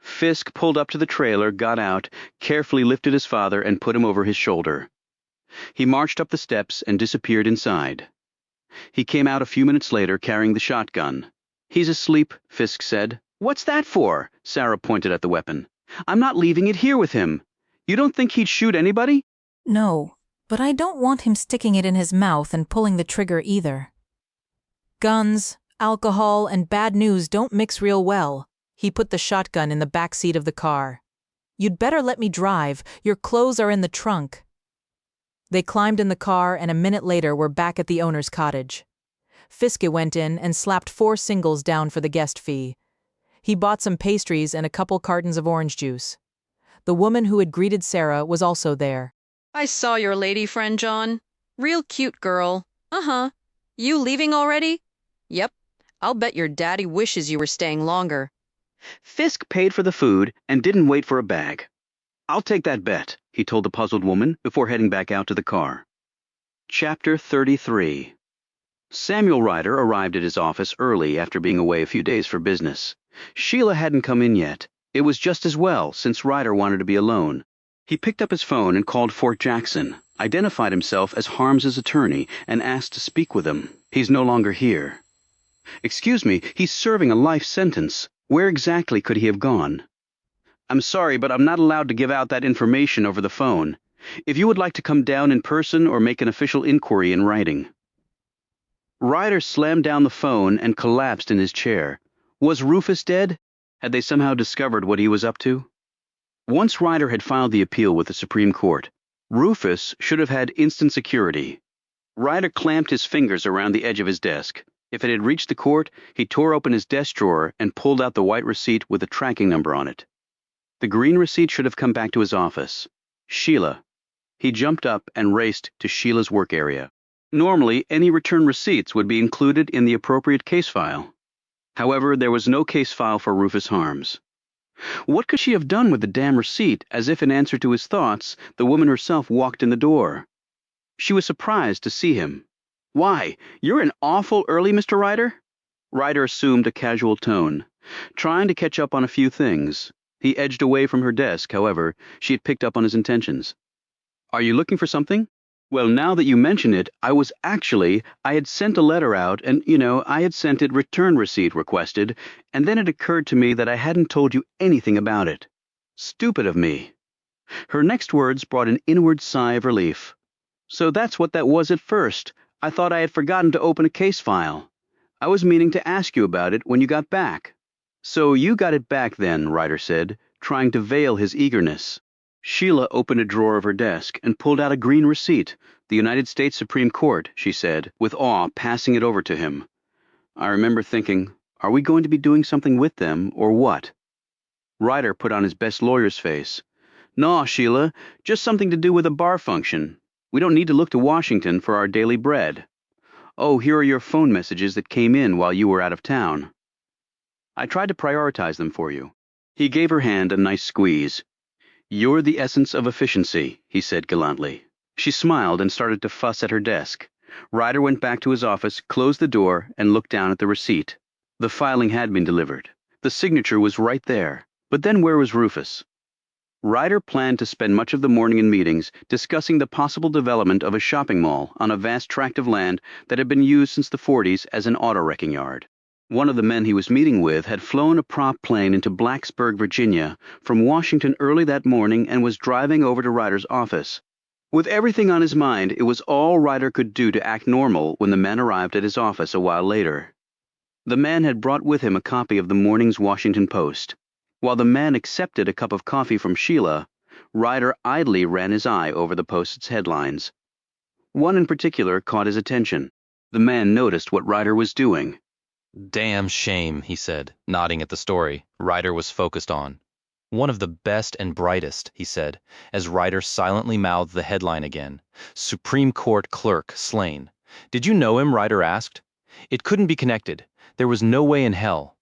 Fisk pulled up to the trailer, got out, carefully lifted his father and put him over his shoulder. He marched up the steps and disappeared inside. He came out a few minutes later carrying the shotgun. He's asleep, Fisk said. What's that for? Sarah pointed at the weapon. I'm not leaving it here with him. You don't think he'd shoot anybody? No, but I don't want him sticking it in his mouth and pulling the trigger either. Guns, alcohol, and bad news don't mix real well. He put the shotgun in the back seat of the car. You'd better let me drive. Your clothes are in the trunk. They climbed in the car and a minute later were back at the owner's cottage. Fiske went in and slapped 4 singles down for the guest fee. He bought some pastries and a couple cartons of orange juice. The woman who had greeted Sarah was also there. I saw your lady friend, John. Real cute girl. Uh-huh. You leaving already? Yep. I'll bet your daddy wishes you were staying longer. Fisk paid for the food and didn't wait for a bag. I'll take that bet, he told the puzzled woman before heading back out to the car. Chapter 33. Samuel Ryder arrived at his office early after being away a few days for business. Sheila hadn't come in yet. It was just as well, since Ryder wanted to be alone. He picked up his phone and called Fort Jackson, identified himself as Harms's attorney, and asked to speak with him. He's no longer here. Excuse me, he's serving a life sentence. Where exactly could he have gone? I'm sorry, but I'm not allowed to give out that information over the phone. If you would like to come down in person or make an official inquiry in writing. Ryder slammed down the phone and collapsed in his chair. Was Rufus dead? Had they somehow discovered what he was up to? Once Ryder had filed the appeal with the Supreme Court, Rufus should have had instant security. Ryder clamped his fingers around the edge of his desk. If it had reached the court, he tore open his desk drawer and pulled out the white receipt with a tracking number on it. The green receipt should have come back to his office. Sheila. He jumped up and raced to Sheila's work area. Normally, any return receipts would be included in the appropriate case file. However, there was no case file for Rufus Harms. What could she have done with the damn receipt? As if in answer to his thoughts, the woman herself walked in the door. She was surprised to see him. Why, you're an awful early, Mr. Ryder? Ryder assumed a casual tone, trying to catch up on a few things. He edged away from her desk, however, she had picked up on his intentions. Are you looking for something? Well, now that you mention it, I had sent a letter out and, I had sent it return receipt requested, and then it occurred to me that I hadn't told you anything about it. Stupid of me. Her next words brought an inward sigh of relief. So that's what that was at first. I thought I had forgotten to open a case file. I was meaning to ask you about it when you got back. So you got it back then, Ryder said, trying to veil his eagerness. Sheila opened a drawer of her desk and pulled out a green receipt. The United States Supreme Court, she said, with awe, passing it over to him. I remember thinking, are we going to be doing something with them, or what? Ryder put on his best lawyer's face. No, Sheila, just something to do with a bar function. We don't need to look to Washington for our daily bread. Oh, here are your phone messages that came in while you were out of town. I tried to prioritize them for you. He gave her hand a nice squeeze. You're the essence of efficiency, he said gallantly. She smiled and started to fuss at her desk. Ryder went back to his office, closed the door, and looked down at the receipt. The filing had been delivered. The signature was right there. But then where was Rufus? Ryder planned to spend much of the morning in meetings discussing the possible development of a shopping mall on a vast tract of land that had been used since the 40s as an auto-wrecking yard. One of the men he was meeting with had flown a prop plane into Blacksburg, Virginia, from Washington early that morning and was driving over to Ryder's office. With everything on his mind, it was all Ryder could do to act normal when the man arrived at his office a while later. The man had brought with him a copy of the morning's Washington Post. While the man accepted a cup of coffee from Sheila, Ryder idly ran his eye over the Post's headlines. One in particular caught his attention. The man noticed what Ryder was doing. Damn shame, he said, nodding at the story Ryder was focused on. One of the best and brightest, he said, as Ryder silently mouthed the headline again. Supreme Court clerk slain. Did you know him? Ryder asked. It couldn't be connected. There was no way in hell.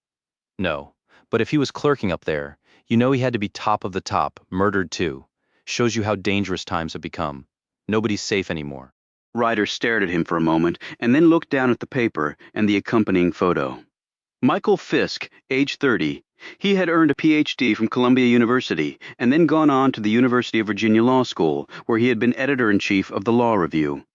No. But if he was clerking up there, you know he had to be top of the top, murdered too. Shows you how dangerous times have become. Nobody's safe anymore. Ryder stared at him for a moment and then looked down at the paper and the accompanying photo. Michael Fisk, age 30. He had earned a Ph.D. from Columbia University and then gone on to the University of Virginia Law School, where he had been editor-in-chief of the Law Review.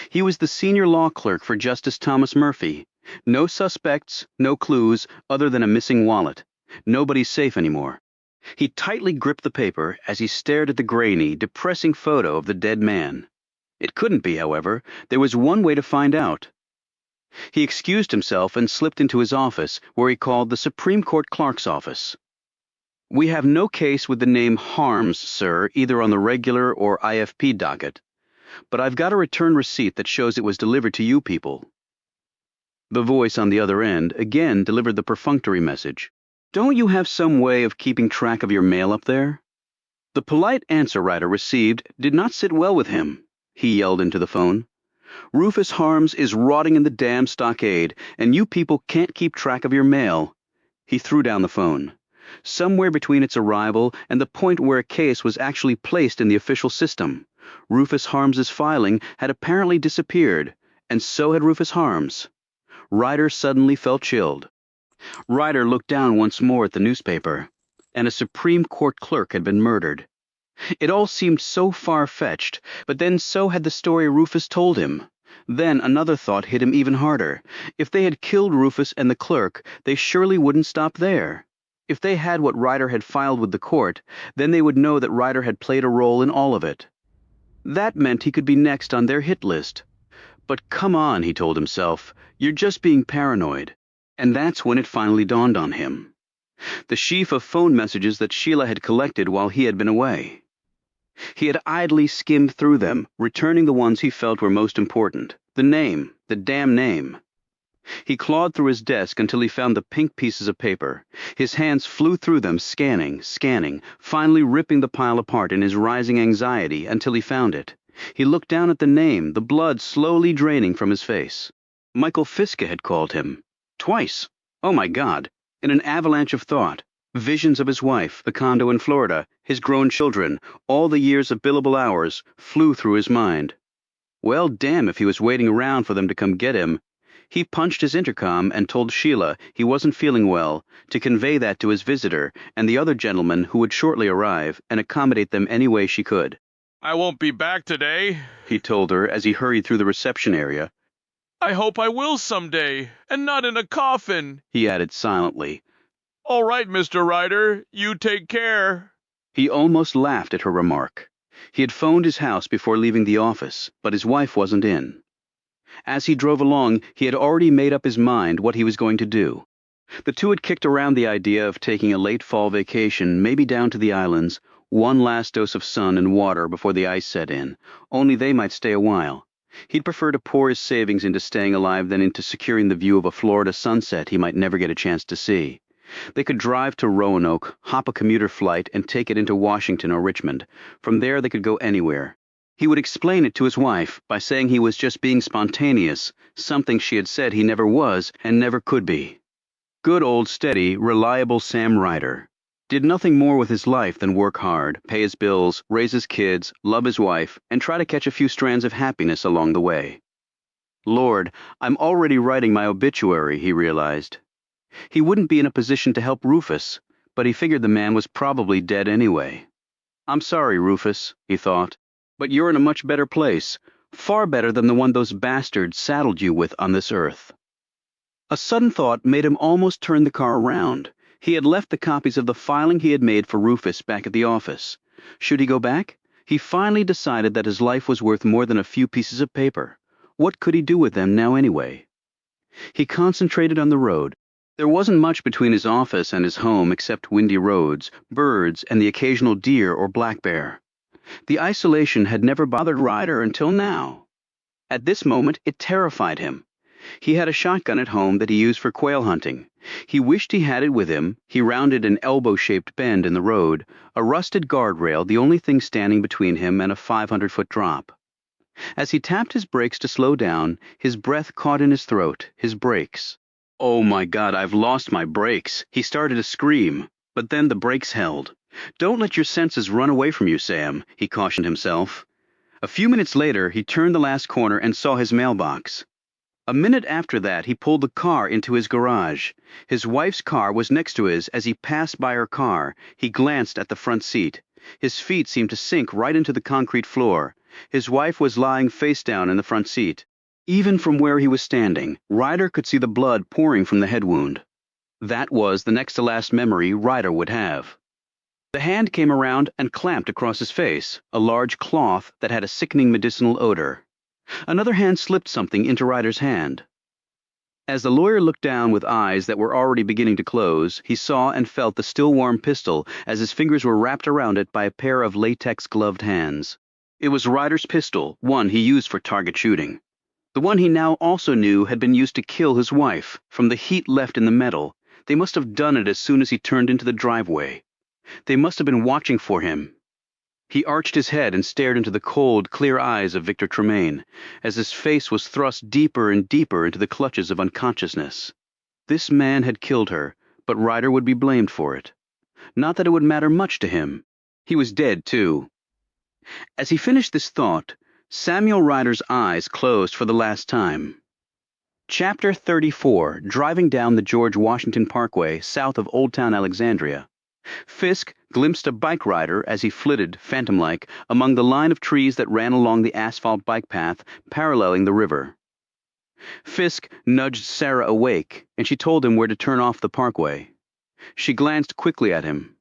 He was the senior law clerk for Justice Thomas Murphy. No suspects, no clues, other than a missing wallet. Nobody's safe anymore. He tightly gripped the paper as he stared at the grainy, depressing photo of the dead man. It couldn't be, however. There was one way to find out. He excused himself and slipped into his office, where he called the Supreme Court clerk's office. We have no case with the name Harms, sir, either on the regular or IFP docket. But I've got a return receipt that shows it was delivered to you people. The voice on the other end again delivered the perfunctory message. Don't you have some way of keeping track of your mail up there? The polite answer Ryder received did not sit well with him. He yelled into the phone. Rufus Harms is rotting in the damn stockade, and you people can't keep track of your mail. He threw down the phone. Somewhere between its arrival and the point where a case was actually placed in the official system, Rufus Harms's filing had apparently disappeared, and so had Rufus Harms. Ryder suddenly felt chilled. Ryder looked down once more at the newspaper, and a Supreme Court clerk had been murdered. It all seemed so far-fetched, but then so had the story Rufus told him. Then another thought hit him even harder. If they had killed Rufus and the clerk, they surely wouldn't stop there. If they had what Ryder had filed with the court, then they would know that Ryder had played a role in all of it. That meant he could be next on their hit list. But come on, he told himself, you're just being paranoid. And that's when it finally dawned on him. The sheaf of phone messages that Sheila had collected while he had been away. He had idly skimmed through them, returning the ones he felt were most important. The name, the damn name. He clawed through his desk until he found the pink pieces of paper. His hands flew through them, scanning, finally ripping the pile apart in his rising anxiety until he found it. He looked down at the name, the blood slowly draining from his face. Michael Fisk had called him. Twice. Oh my God. In an avalanche of thought. Visions of his wife, the condo in Florida, his grown children, all the years of billable hours, flew through his mind. Well, damn if he was waiting around for them to come get him. He punched his intercom and told Sheila he wasn't feeling well, to convey that to his visitor and the other gentleman who would shortly arrive and accommodate them any way she could. I won't be back today, he told her as he hurried through the reception area. I hope I will someday, and not in a coffin, he added silently. All right, Mr. Ryder, you take care. He almost laughed at her remark. He had phoned his house before leaving the office, but his wife wasn't in. As he drove along, he had already made up his mind what he was going to do. The two had kicked around the idea of taking a late fall vacation, maybe down to the islands, one last dose of sun and water before the ice set in, only they might stay a while. He'd prefer to pour his savings into staying alive than into securing the view of a Florida sunset he might never get a chance to see. They could drive to Roanoke, hop a commuter flight, and take it into Washington or Richmond. From there they could go anywhere. He would explain it to his wife by saying he was just being spontaneous, something she had said he never was and never could be. Good old steady, reliable Sam Ryder. Did nothing more with his life than work hard, pay his bills, raise his kids, love his wife, and try to catch a few strands of happiness along the way. Lord, I'm already writing my obituary, he realized. He wouldn't be in a position to help Rufus, but he figured the man was probably dead anyway. I'm sorry, Rufus, he thought, but you're in a much better place, far better than the one those bastards saddled you with on this earth. A sudden thought made him almost turn the car around. He had left the copies of the filing he had made for Rufus back at the office. Should he go back? He finally decided that his life was worth more than a few pieces of paper. What could he do with them now anyway? He concentrated on the road. There wasn't much between his office and his home except windy roads, birds, and the occasional deer or black bear. The isolation had never bothered Ryder until now. At this moment, it terrified him. He had a shotgun at home that he used for quail hunting. He wished he had it with him. He rounded an elbow-shaped bend in the road, a rusted guardrail, the only thing standing between him and a 500-foot drop. As he tapped his brakes to slow down, his breath caught in his throat, his brakes. Oh my God, I've lost my brakes. He started to scream, but then the brakes held. Don't let your senses run away from you, Sam, he cautioned himself. A few minutes later, he turned the last corner and saw his mailbox. A minute after that, he pulled the car into his garage. His wife's car was next to his. As he passed by her car, he glanced at the front seat. His feet seemed to sink right into the concrete floor. His wife was lying face down in the front seat. Even from where he was standing, Ryder could see the blood pouring from the head wound. That was the next to last memory Ryder would have. The hand came around and clamped across his face, a large cloth that had a sickening medicinal odor. Another hand slipped something into Ryder's hand. As the lawyer looked down with eyes that were already beginning to close, he saw and felt the still-warm pistol as his fingers were wrapped around it by a pair of latex-gloved hands. It was Ryder's pistol, one he used for target shooting. The one he now also knew had been used to kill his wife. From the heat left in the metal, they must have done it as soon as he turned into the driveway. They must have been watching for him. He arched his head and stared into the cold, clear eyes of Victor Tremaine, as his face was thrust deeper and deeper into the clutches of unconsciousness. This man had killed her, but Ryder would be blamed for it. Not that it would matter much to him. He was dead, too. As he finished this thought, Samuel Ryder's eyes closed for the last time. Chapter 34, driving down the George Washington Parkway south of Old Town Alexandria. Fisk glimpsed a bike rider as he flitted, phantom-like, among the line of trees that ran along the asphalt bike path paralleling the river. Fisk nudged Sarah awake, and she told him where to turn off the parkway. She glanced quickly at him.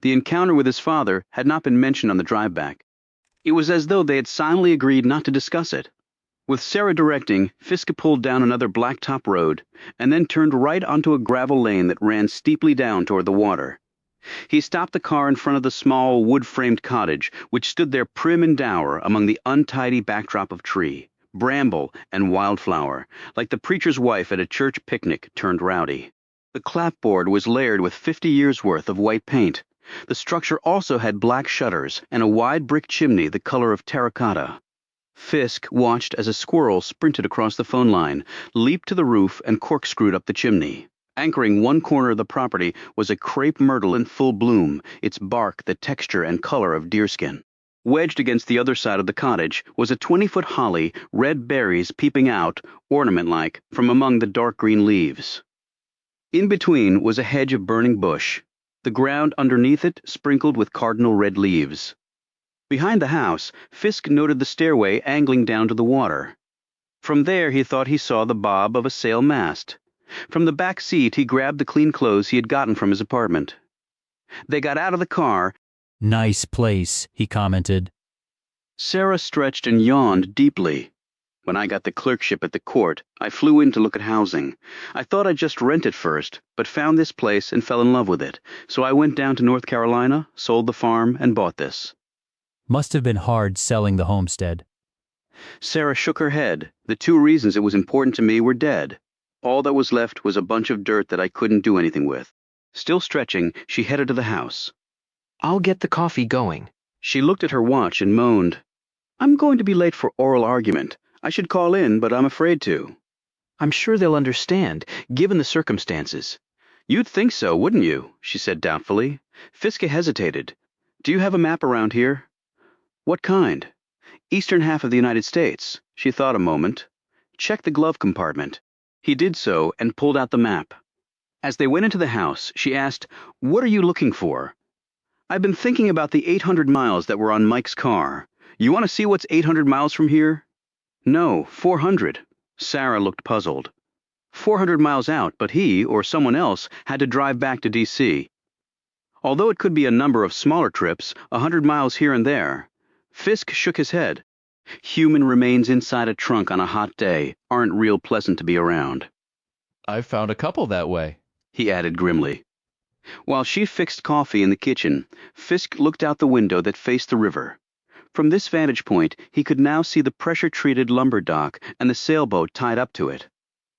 The encounter with his father had not been mentioned on the drive back. It was as though they had silently agreed not to discuss it. With Sarah directing, Fisk pulled down another blacktop road, and then turned right onto a gravel lane that ran steeply down toward the water. He stopped the car in front of the small wood-framed cottage, which stood there prim and dour among the untidy backdrop of tree, bramble, and wildflower, like the preacher's wife at a church picnic turned rowdy. The clapboard was layered with 50 years' worth of white paint. The structure also had black shutters and a wide brick chimney the color of terracotta. Fisk watched as a squirrel sprinted across the phone line, leaped to the roof, and corkscrewed up the chimney. Anchoring one corner of the property was a crepe myrtle in full bloom, its bark the texture and color of deerskin. Wedged against the other side of the cottage was a 20-foot holly, red berries peeping out, ornament-like, from among the dark green leaves. In between was a hedge of burning bush, the ground underneath it sprinkled with cardinal red leaves. Behind the house, Fisk noted the stairway angling down to the water. From there he thought he saw the bob of a sail mast. From the back seat he grabbed the clean clothes he had gotten from his apartment. They got out of the car. "Nice place," he commented. Sarah stretched and yawned deeply. When I got the clerkship at the court, I flew in to look at housing. I thought I'd just rent it first, but found this place and fell in love with it. So I went down to North Carolina, sold the farm, and bought this. Must have been hard selling the homestead. Sarah shook her head. The 2 reasons it was important to me were dead. All that was left was a bunch of dirt that I couldn't do anything with. Still stretching, she headed to the house. I'll get the coffee going. She looked at her watch and moaned, "I'm going to be late for oral argument. I should call in, but I'm afraid to." "I'm sure they'll understand, given the circumstances." "You'd think so, wouldn't you?" she said doubtfully. Fiske hesitated. "Do you have a map around here?" "What kind?" "Eastern half of the United States." She thought a moment. "Check the glove compartment." He did so and pulled out the map. As they went into the house, she asked, "What are you looking for?" "I've been thinking about the 800 miles that were on Mike's car. You want to see what's 800 miles from here?" "No, 400. Sarah looked puzzled. 400 miles out, but he, or someone else, had to drive back to D.C. Although it could be a number of smaller trips, 100 miles here and there. Fiske shook his head. Human remains inside a trunk on a hot day aren't real pleasant to be around. "I've found a couple that way," he added grimly. While she fixed coffee in the kitchen, Fiske looked out the window that faced the river. From this vantage point, he could now see the pressure-treated lumber dock and the sailboat tied up to it.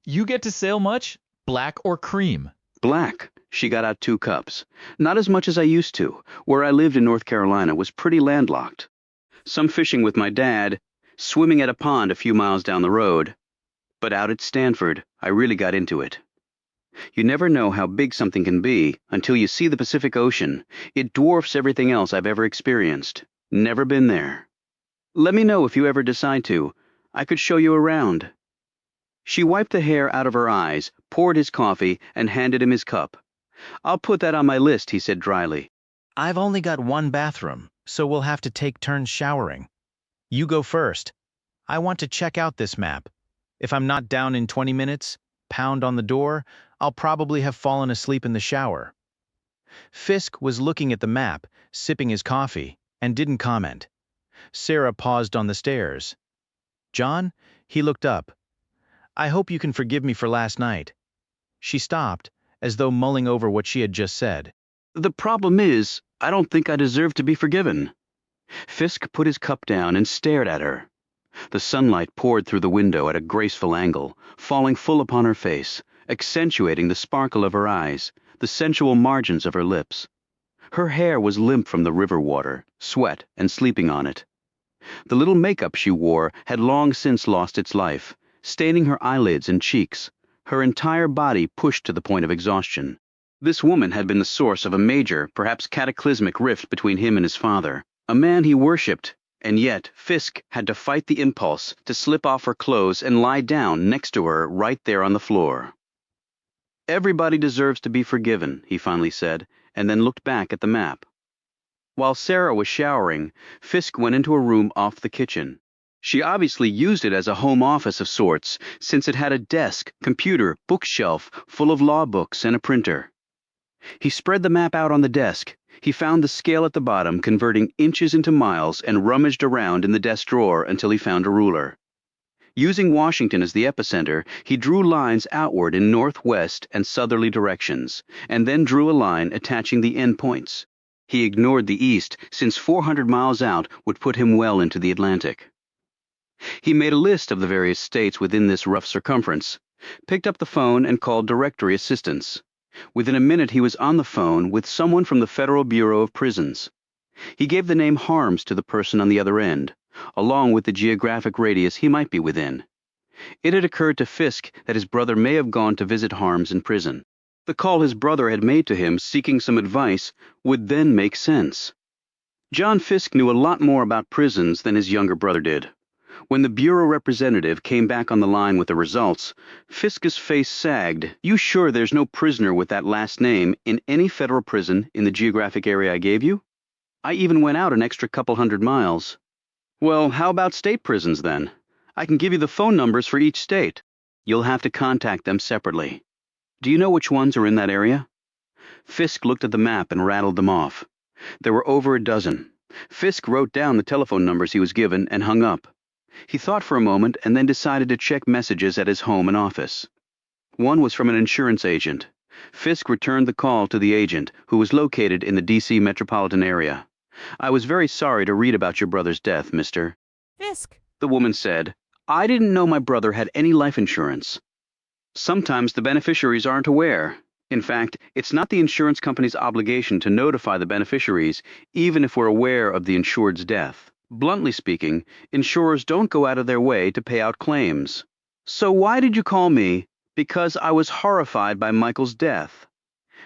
"You get to sail much? Black or cream?" "Black." She got out 2 cups. "Not as much as I used to. Where I lived in North Carolina was pretty landlocked. Some fishing with my dad, swimming at a pond a few miles down the road. But out at Stanford, I really got into it. You never know how big something can be until you see the Pacific Ocean. It dwarfs everything else I've ever experienced. Never been there. Let me know if you ever decide to. I could show you around." She wiped the hair out of her eyes, poured his coffee, and handed him his cup. "I'll put that on my list," he said dryly. "I've only got 1 bathroom, so we'll have to take turns showering. You go first. I want to check out this map. If I'm not down in 20 minutes, pound on the door, I'll probably have fallen asleep in the shower." Fiske was looking at the map, sipping his coffee, and didn't comment. Sarah paused on the stairs. "John?" He looked up. "I hope you can forgive me for last night." She stopped, as though mulling over what she had just said. "The problem is, I don't think I deserve to be forgiven." Fiske put his cup down and stared at her. The sunlight poured through the window at a graceful angle, falling full upon her face, accentuating the sparkle of her eyes, the sensual margins of her lips. Her hair was limp from the river water, sweat, and sleeping on it. The little makeup she wore had long since lost its life, staining her eyelids and cheeks, her entire body pushed to the point of exhaustion. This woman had been the source of a major, perhaps cataclysmic rift between him and his father, a man he worshipped, and yet Fiske had to fight the impulse to slip off her clothes and lie down next to her right there on the floor. "Everybody deserves to be forgiven," he finally said, and then looked back at the map. While Sarah was showering, Fiske went into a room off the kitchen. She obviously used it as a home office of sorts, since it had a desk, computer, bookshelf full of law books and a printer. He spread the map out on the desk. He found the scale at the bottom, converting inches into miles, and rummaged around in the desk drawer until he found a ruler. Using Washington as the epicenter, he drew lines outward in northwest and southerly directions, and then drew a line attaching the endpoints. He ignored the east, since 400 miles out would put him well into the Atlantic. He made a list of the various states within this rough circumference, picked up the phone and called directory assistance. Within a minute he was on the phone with someone from the Federal Bureau of Prisons. He gave the name Harms to the person on the other end, along with the geographic radius he might be within. It had occurred to Fiske that his brother may have gone to visit Harms in prison. The call his brother had made to him seeking some advice would then make sense. John Fiske knew a lot more about prisons than his younger brother did. When the bureau representative came back on the line with the results, Fiske's face sagged. "You sure there's no prisoner with that last name in any federal prison in the geographic area I gave you? I even went out an extra couple 100 miles. Well, how about state prisons then? I can give you the phone numbers for each state. You'll have to contact them separately. Do you know which ones are in that area?" Fiske looked at the map and rattled them off. There were over a dozen. Fiske wrote down the telephone numbers he was given and hung up. He thought for a moment and then decided to check messages at his home and office. One was from an insurance agent. Fisk returned the call to the agent, who was located in the D.C. metropolitan area. "I was very sorry to read about your brother's death, Mr. Fisk. The woman said, "I didn't know my brother had any life insurance." Sometimes the beneficiaries aren't aware. In fact, it's not the insurance company's obligation to notify the beneficiaries, even if we're aware of the insured's death. Bluntly speaking, insurers don't go out of their way to pay out claims. "So why did you call me?" "Because I was horrified by Michael's death."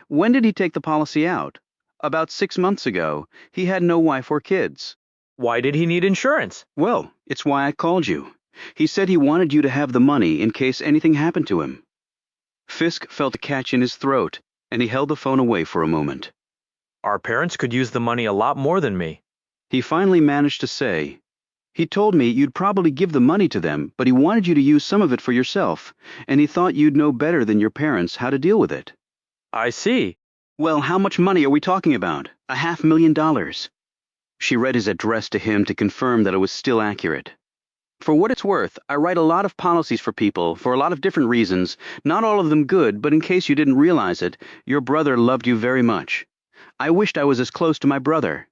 "When did he take the policy out?" "About 6 months ago. He had no wife or kids." "Why did he need insurance?" "Well, it's why I called you. He said he wanted you to have the money in case anything happened to him." Fisk felt a catch in his throat, and he held the phone away for a moment. "Our parents could use the money a lot more than me." He finally managed to say, "He told me you'd probably give the money to them, but he wanted you to use some of it for yourself, and he thought you'd know better than your parents how to deal with it." "I see." "Well, how much money are we talking about? $500,000. She read his address to him to confirm that it was still accurate. "For what it's worth, I write a lot of policies for people for a lot of different reasons, not all of them good, but in case you didn't realize it, your brother loved you very much. I wished I was as close to my brother."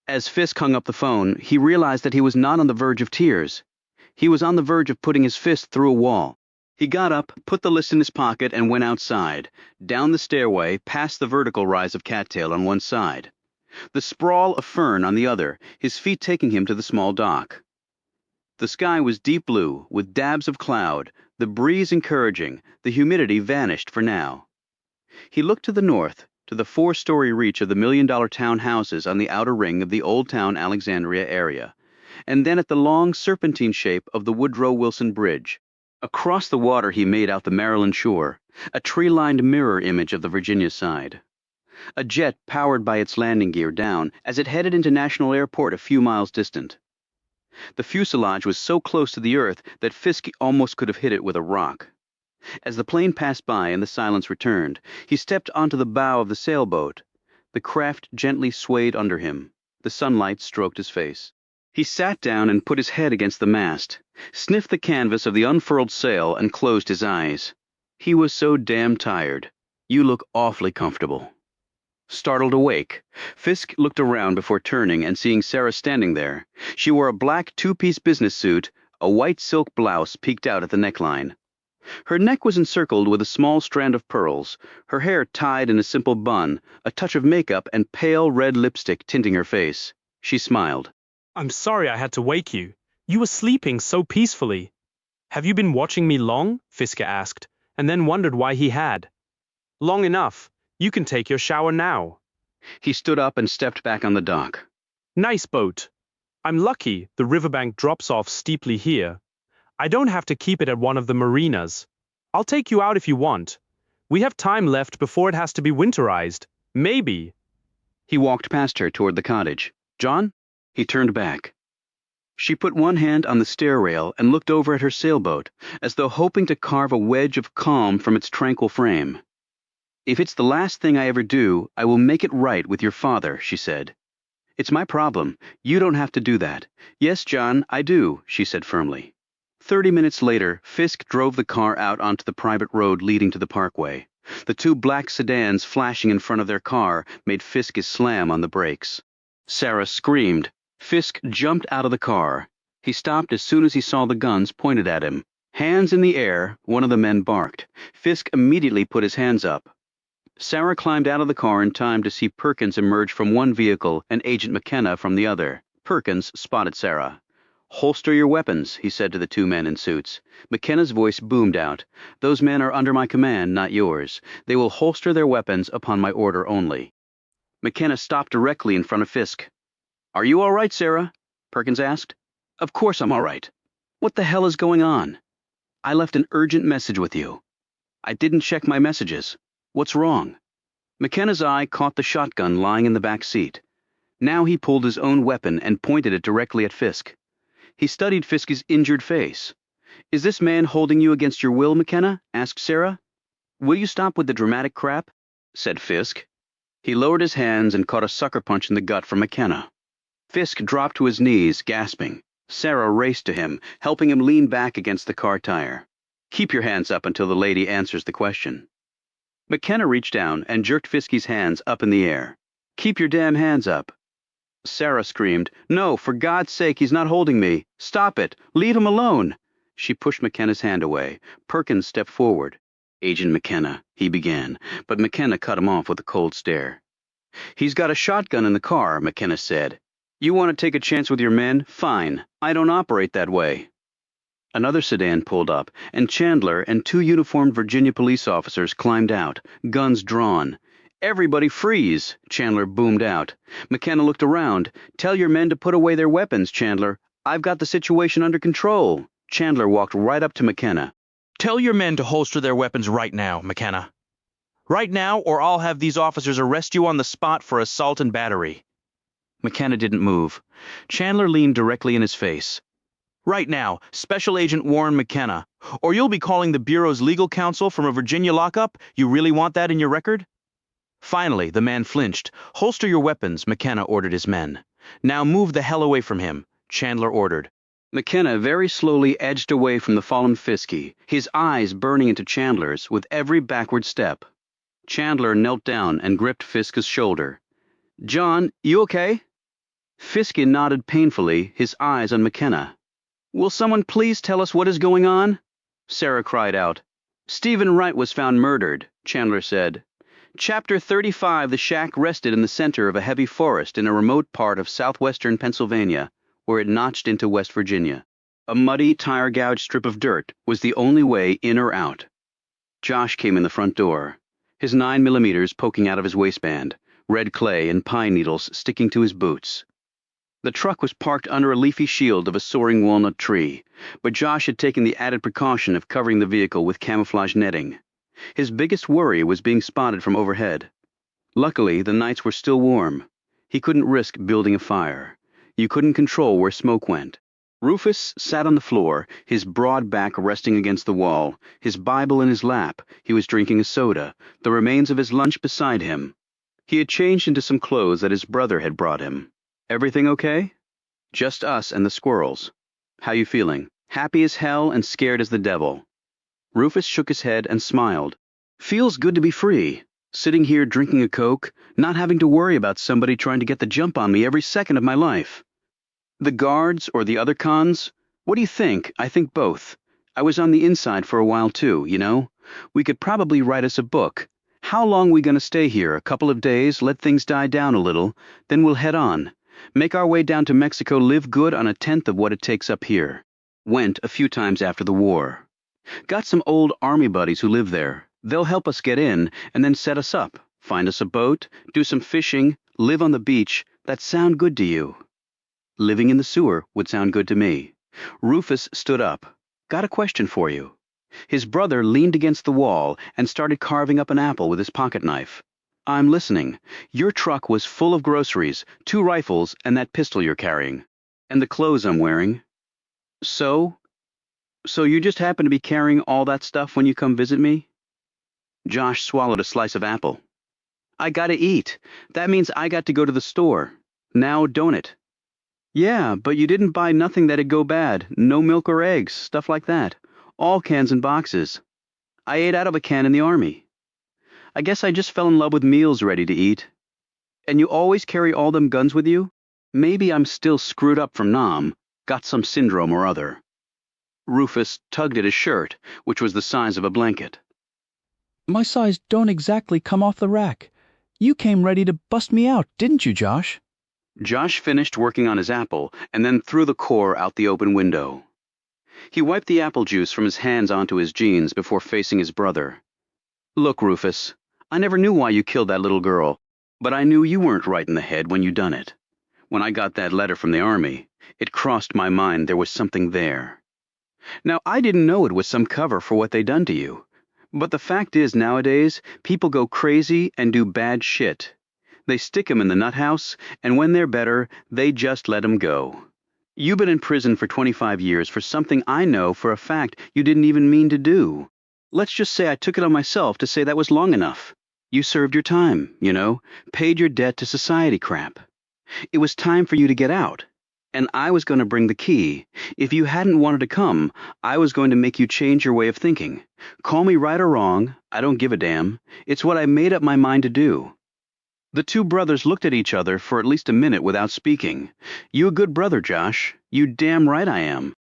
As Fisk hung up the phone, he realized that he was not on the verge of tears. He was on the verge of putting his fist through a wall. He got up, put the list in his pocket, and went outside, down the stairway, past the vertical rise of Cattail on one side, the sprawl of fern on the other, his feet taking him to the small dock. The sky was deep blue, with dabs of cloud, the breeze encouraging, the humidity vanished for now. He looked to the north, to the 4-story reach of the million-dollar town houses on the outer ring of the Old Town Alexandria area, and then at the long serpentine shape of the Woodrow Wilson Bridge. Across the water he made out the Maryland shore, a tree-lined mirror image of the Virginia side. A jet powered by its landing gear down as it headed into National Airport a few miles distant. The fuselage was so close to the earth that Fisk almost could have hit it with a rock. As the plane passed by and the silence returned, he stepped onto the bow of the sailboat. The craft gently swayed under him. The sunlight stroked his face. He sat down and put his head against the mast, sniffed the canvas of the unfurled sail, and closed his eyes. He was so damn tired. "You look awfully comfortable." Startled awake, Fisk looked around before turning and seeing Sarah standing there. She wore a black 2-piece business suit, a white silk blouse peeked out at the neckline. Her neck was encircled with a small strand of pearls, her hair tied in a simple bun, a touch of makeup and pale red lipstick tinting her face. She smiled. "I'm sorry I had to wake you. You were sleeping so peacefully." "Have you been watching me long?" Fiske asked, and then wondered why he had. "Long enough. You can take your shower now." He stood up and stepped back on the dock. "Nice boat. I'm lucky the riverbank drops off steeply here. I don't have to keep it at one of the marinas. I'll take you out if you want. We have time left before it has to be winterized. Maybe." He walked past her toward the cottage. "John?" He turned back. She put one hand on the stair rail and looked over at her sailboat, as though hoping to carve a wedge of calm from its tranquil frame. "If it's the last thing I ever do, I will make it right with your father," she said. "It's my problem. You don't have to do that." "Yes, John, I do," she said firmly. 30 minutes later, Fisk drove the car out onto the private road leading to the parkway. The 2 black sedans flashing in front of their car made Fisk slam on the brakes. Sarah screamed. Fisk jumped out of the car. He stopped as soon as he saw the guns pointed at him. Hands in the air, one of the men barked. Fisk immediately put his hands up. Sarah climbed out of the car in time to see Perkins emerge from one vehicle and Agent McKenna from the other. Perkins spotted Sarah. "Holster your weapons," he said to the 2 men in suits. McKenna's voice boomed out. "Those men are under my command, not yours. They will holster their weapons upon my order only." McKenna stopped directly in front of Fisk. "Are you all right, Sarah?" Perkins asked. "Of course I'm all right. What the hell is going on? I left an urgent message with you. I didn't check my messages. What's wrong?" McKenna's eye caught the shotgun lying in the back seat. Now he pulled his own weapon and pointed it directly at Fisk. He studied Fisk's injured face. "Is this man holding you against your will, McKenna?" asked Sarah. "Will you stop with the dramatic crap?" said Fisk. He lowered his hands and caught a sucker punch in the gut from McKenna. Fisk dropped to his knees, gasping. Sarah raced to him, helping him lean back against the car tire. Keep your hands up until the lady answers the question. McKenna reached down and jerked Fiskey's hands up in the air. Keep your damn hands up. Sarah screamed, No, for God's sake, he's not holding me. Stop it. Leave him alone. She pushed McKenna's hand away. Perkins stepped forward. Agent McKenna, he began, but McKenna cut him off with a cold stare. He's got a shotgun in the car, McKenna said. You want to take a chance with your men? Fine. I don't operate that way. Another sedan pulled up, and Chandler and 2 uniformed Virginia police officers climbed out, guns drawn. Everybody freeze, Chandler boomed out. McKenna looked around. Tell your men to put away their weapons, Chandler. I've got the situation under control. Chandler walked right up to McKenna. Tell your men to holster their weapons right now, McKenna. Right now, or I'll have these officers arrest you on the spot for assault and battery. McKenna didn't move. Chandler leaned directly in his face. Right now, Special Agent Warren McKenna, or you'll be calling the Bureau's legal counsel from a Virginia lockup? You really want that in your record? Finally, the man flinched. Holster your weapons, McKenna ordered his men. Now move the hell away from him, Chandler ordered. McKenna very slowly edged away from the fallen Fiskey, his eyes burning into Chandler's with every backward step. Chandler knelt down and gripped Fisk's shoulder. John, you okay? Fiske nodded painfully, his eyes on McKenna. Will someone please tell us what is going on? Sarah cried out. Stephen Wright was found murdered, Chandler said. Chapter 35, the shack rested in the center of a heavy forest in a remote part of southwestern Pennsylvania, where it notched into West Virginia. A muddy, tire-gouged strip of dirt was the only way in or out. Josh came in the front door, his 9mm poking out of his waistband, red clay and pine needles sticking to his boots. The truck was parked under a leafy shield of a soaring walnut tree, but Josh had taken the added precaution of covering the vehicle with camouflage netting. His biggest worry was being spotted from overhead. Luckily, the nights were still warm. He couldn't risk building a fire. You couldn't control where smoke went. Rufus sat on the floor, his broad back resting against the wall, his Bible in his lap. He was drinking a soda, the remains of his lunch beside him. He had changed into some clothes that his brother had brought him. Everything okay? Just us and the squirrels. How you feeling? Happy as hell and scared as the devil. Rufus shook his head and smiled. Feels good to be free. Sitting here drinking a Coke, not having to worry about somebody trying to get the jump on me every second of my life. The guards or the other cons? What do you think? I think both. I was on the inside for a while too, you know? We could probably write us a book. How long we gonna stay here? A couple of days, let things die down a little, then we'll head on. Make our way down to Mexico, live good on 1/10 of what it takes up here. Went a few times after the war. Got some old army buddies who live there. They'll help us get in and then set us up. Find us a boat, do some fishing, live on the beach. That sound good to you? Living in the sewer would sound good to me. Rufus stood up. Got a question for you. His brother leaned against the wall and started carving up an apple with his pocket knife. I'm listening. Your truck was full of groceries, 2 rifles, and that pistol you're carrying. And the clothes I'm wearing. So you just happen to be carrying all that stuff when you come visit me? Josh swallowed a slice of apple. I gotta eat. That means I got to go to the store. Now, don't it? Yeah, but you didn't buy nothing that'd go bad. No milk or eggs, stuff like that. All cans and boxes. I ate out of a can in the army. I guess I just fell in love with meals ready to eat. And you always carry all them guns with you? Maybe I'm still screwed up from Nam. Got some syndrome or other. Rufus tugged at his shirt, which was the size of a blanket. My size don't exactly come off the rack. You came ready to bust me out, didn't you, Josh? Josh finished working on his apple and then threw the core out the open window. He wiped the apple juice from his hands onto his jeans before facing his brother. Look, Rufus, I never knew why you killed that little girl, but I knew you weren't right in the head when you done it. When I got that letter from the army, it crossed my mind there was something there. Now, I didn't know it was some cover for what they done to you. But the fact is, nowadays, people go crazy and do bad shit. They stick 'em in the nut house, and when they're better, they just let 'em go. You've been in prison for 25 years for something I know for a fact you didn't even mean to do. Let's just say I took it on myself to say that was long enough. You served your time, you know, paid your debt to society crap. It was time for you to get out. and I was going to bring the key. If you hadn't wanted to come, I was going to make you change your way of thinking. Call me right or wrong, I don't give a damn. It's what I made up my mind to do." The two brothers looked at each other for at least a minute without speaking. "You a good brother, Josh. You damn right I am."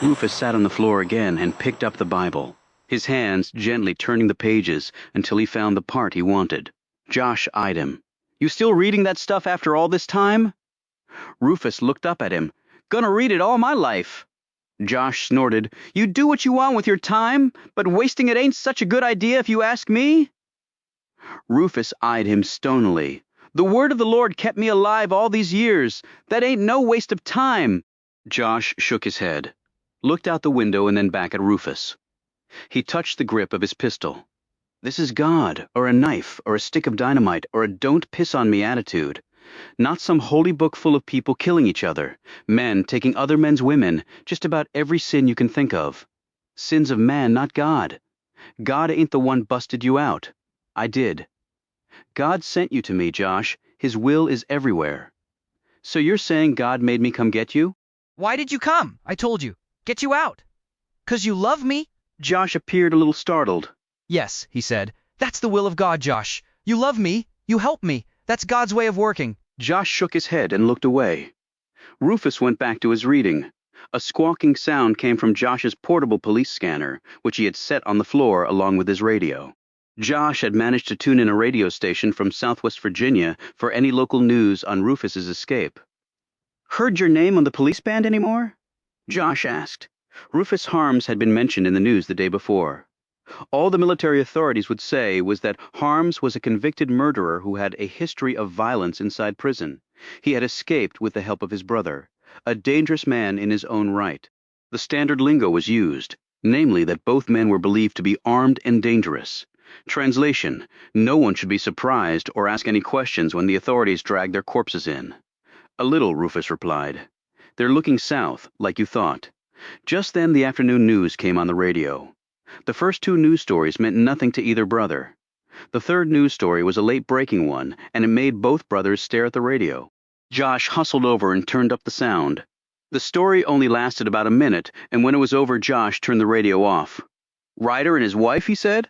Rufus sat on the floor again and picked up the Bible, his hands gently turning the pages until he found the part he wanted. Josh eyed him. "You still reading that stuff after all this time?" Rufus looked up at him. "Gonna read it all my life." Josh snorted. "You do what you want with your time, but wasting it ain't such a good idea if you ask me." Rufus eyed him stonily. "The word of the Lord kept me alive all these years. That ain't no waste of time." Josh shook his head, looked out the window and then back at Rufus. He touched the grip of his pistol. "This is God, or a knife, or a stick of dynamite, or a don't piss on me attitude. Not some holy book full of people killing each other, men taking other men's women, just about every sin you can think of. Sins of man, not God. God ain't the one busted you out. I did. God sent you to me, Josh. His will is everywhere." "So you're saying God made me come get you?" "Why did you come? I told you. Get you out. 'Cause you love me?" Josh appeared a little startled. "Yes," he said. "That's the will of God, Josh. You love me. You help me. That's God's way of working." Josh shook his head and looked away. Rufus went back to his reading. A squawking sound came from Josh's portable police scanner, which he had set on the floor along with his radio. Josh had managed to tune in a radio station from Southwest Virginia for any local news on Rufus's escape. "Heard your name on the police band anymore?" Josh asked. Rufus Harms had been mentioned in the news the day before. All the military authorities would say was that Harms was a convicted murderer who had a history of violence inside prison. He had escaped with the help of his brother, a dangerous man in his own right. The standard lingo was used, namely that both men were believed to be armed and dangerous. Translation: no one should be surprised or ask any questions when the authorities drag their corpses in. "A little," Rufus replied. "They're looking south, like you thought." Just then the afternoon news came on the radio. The first two news stories meant nothing to either brother. The third news story was a late-breaking one, and it made both brothers stare at the radio. Josh hustled over and turned up the sound. The story only lasted about a minute, and when it was over, Josh turned the radio off. "Ryder and his wife," he said.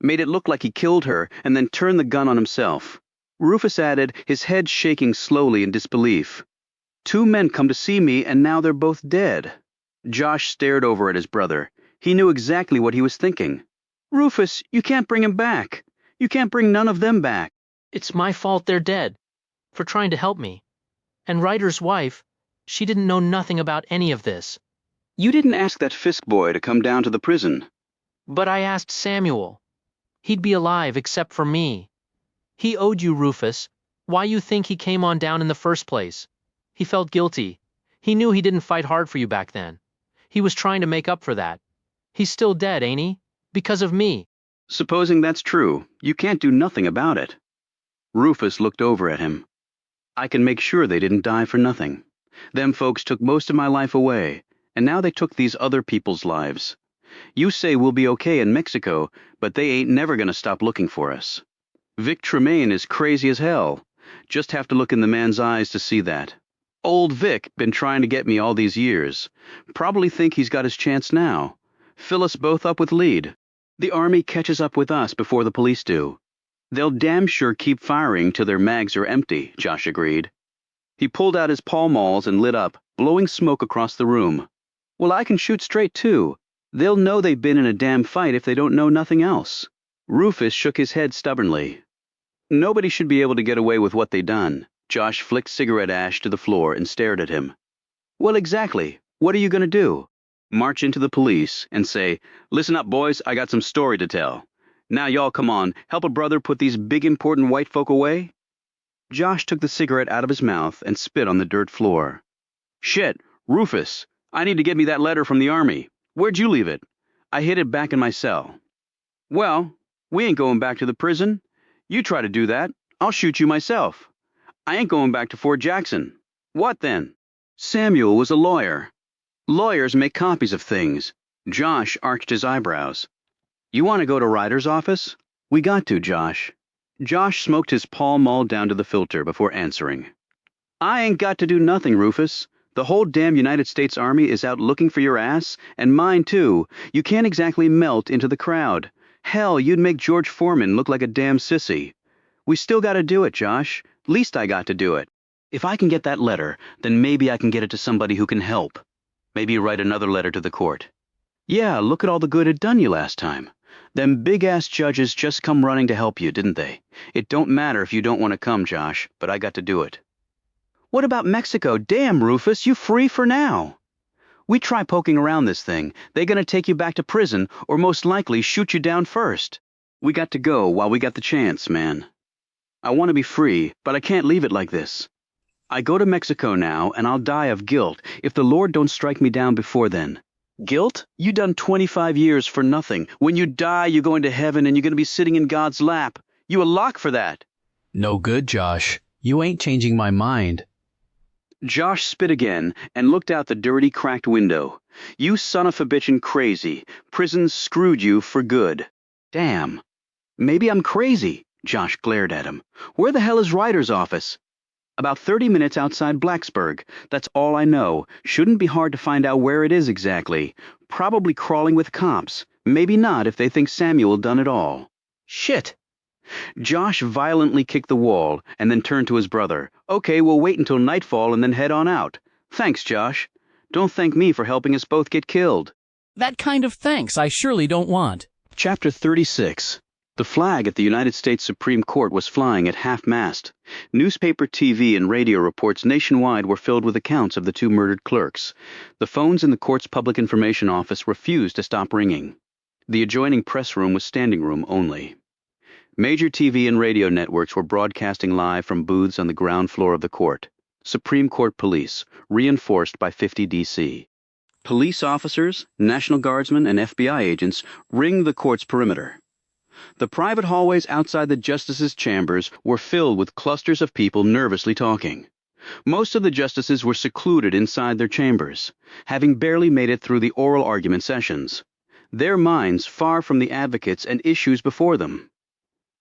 "Made it look like he killed her, and then turned the gun on himself." Rufus added, his head shaking slowly in disbelief. "Two men come to see me, and now they're both dead." Josh stared over at his brother. He knew exactly what he was thinking. "Rufus, you can't bring him back. You can't bring none of them back." "It's my fault they're dead, for trying to help me. And Ryder's wife, she didn't know nothing about any of this." "You didn't ask that Fisk boy to come down to the prison." "But I asked Samuel. He'd be alive except for me. He owed you, Rufus. Why you think he came on down in the first place? He felt guilty. He knew he didn't fight hard for you back then. He was trying to make up for that. He's still dead, ain't he? Because of me." "Supposing that's true, you can't do nothing about it." Rufus looked over at him. "I can make sure they didn't die for nothing. Them folks took most of my life away, and now they took these other people's lives. You say we'll be okay in Mexico, but they ain't never gonna stop looking for us. Vic Tremaine is crazy as hell. Just have to look in the man's eyes to see that. Old Vic been trying to get me all these years. Probably think he's got his chance now. Fill us both up with lead. The Army catches up with us before the police do. They'll damn sure keep firing till their mags are empty," Josh agreed. He pulled out his Pall Malls and lit up, blowing smoke across the room. "Well, I can shoot straight, too. They'll know they've been in a damn fight if they don't know nothing else." Rufus shook his head stubbornly. "Nobody should be able to get away with what they done." Josh flicked cigarette ash to the floor and stared at him. "Well, exactly. What are you going to do? March into the police and say, 'Listen up, boys, I got some story to tell. Now y'all come on, help a brother put these big important white folk away?'" Josh took the cigarette out of his mouth and spit on the dirt floor. "Shit, Rufus, I need to get me that letter from the Army. Where'd you leave it?" "I hid it back in my cell." "Well, we ain't going back to the prison. You try to do that, I'll shoot you myself. I ain't going back to Fort Jackson." "What then?" Samuel was a lawyer. Lawyers make copies of things. Josh arched his eyebrows. "You want to go to Ryder's office?" "We got to, Josh." Josh smoked his Pall Mall down to the filter before answering. "I ain't got to do nothing, Rufus. The whole damn United States Army is out looking for your ass, and mine too. You can't exactly melt into the crowd. Hell, you'd make George Foreman look like a damn sissy. We still gotta do it, Josh. Least I got to do it. If I can get that letter, then maybe I can get it to somebody who can help. Maybe write another letter to the court. Yeah, look at all the good it done you last time. Them big-ass judges just come running to help you, didn't they? It don't matter if you don't want to come, Josh, but I got to do it. What about Mexico? Damn, Rufus, you free for now. We try poking around this thing, they gonna take you back to prison or most likely shoot you down first. We got to go while we got the chance, man. I want to be free, but I can't leave it like this. I go to Mexico now, and I'll die of guilt if the Lord don't strike me down before then. Guilt? You done 25 years for nothing. When you die, you're going to heaven and you're going to be sitting in God's lap. You a lock for that. No good, Josh. You ain't changing my mind. Josh spit again and looked out the dirty, cracked window. You son of a bitchin' crazy. Prison screwed you for good. Damn. Maybe I'm crazy. Josh glared at him. Where the hell is Ryder's office? About 30 minutes outside Blacksburg. That's all I know. Shouldn't be hard to find out where it is exactly. Probably crawling with cops. Maybe not if they think Samuel done it all. Shit. Josh violently kicked the wall and then turned to his brother. Okay, we'll wait until nightfall and then head on out. Thanks, Josh. Don't thank me for helping us both get killed. That kind of thanks I surely don't want. Chapter 36. The flag at the United States Supreme Court was flying at half-mast. Newspaper, TV, and radio reports nationwide were filled with accounts of the two murdered clerks. The phones in the court's public information office refused to stop ringing. The adjoining press room was standing room only. Major TV and radio networks were broadcasting live from booths on the ground floor of the court. Supreme Court police, reinforced by 50 DC. Police officers, National Guardsmen, and FBI agents ringed the court's perimeter. The private hallways outside the justices' chambers were filled with clusters of people nervously talking. Most of the justices were secluded inside their chambers, having barely made it through the oral argument sessions, their minds far from the advocates and issues before them.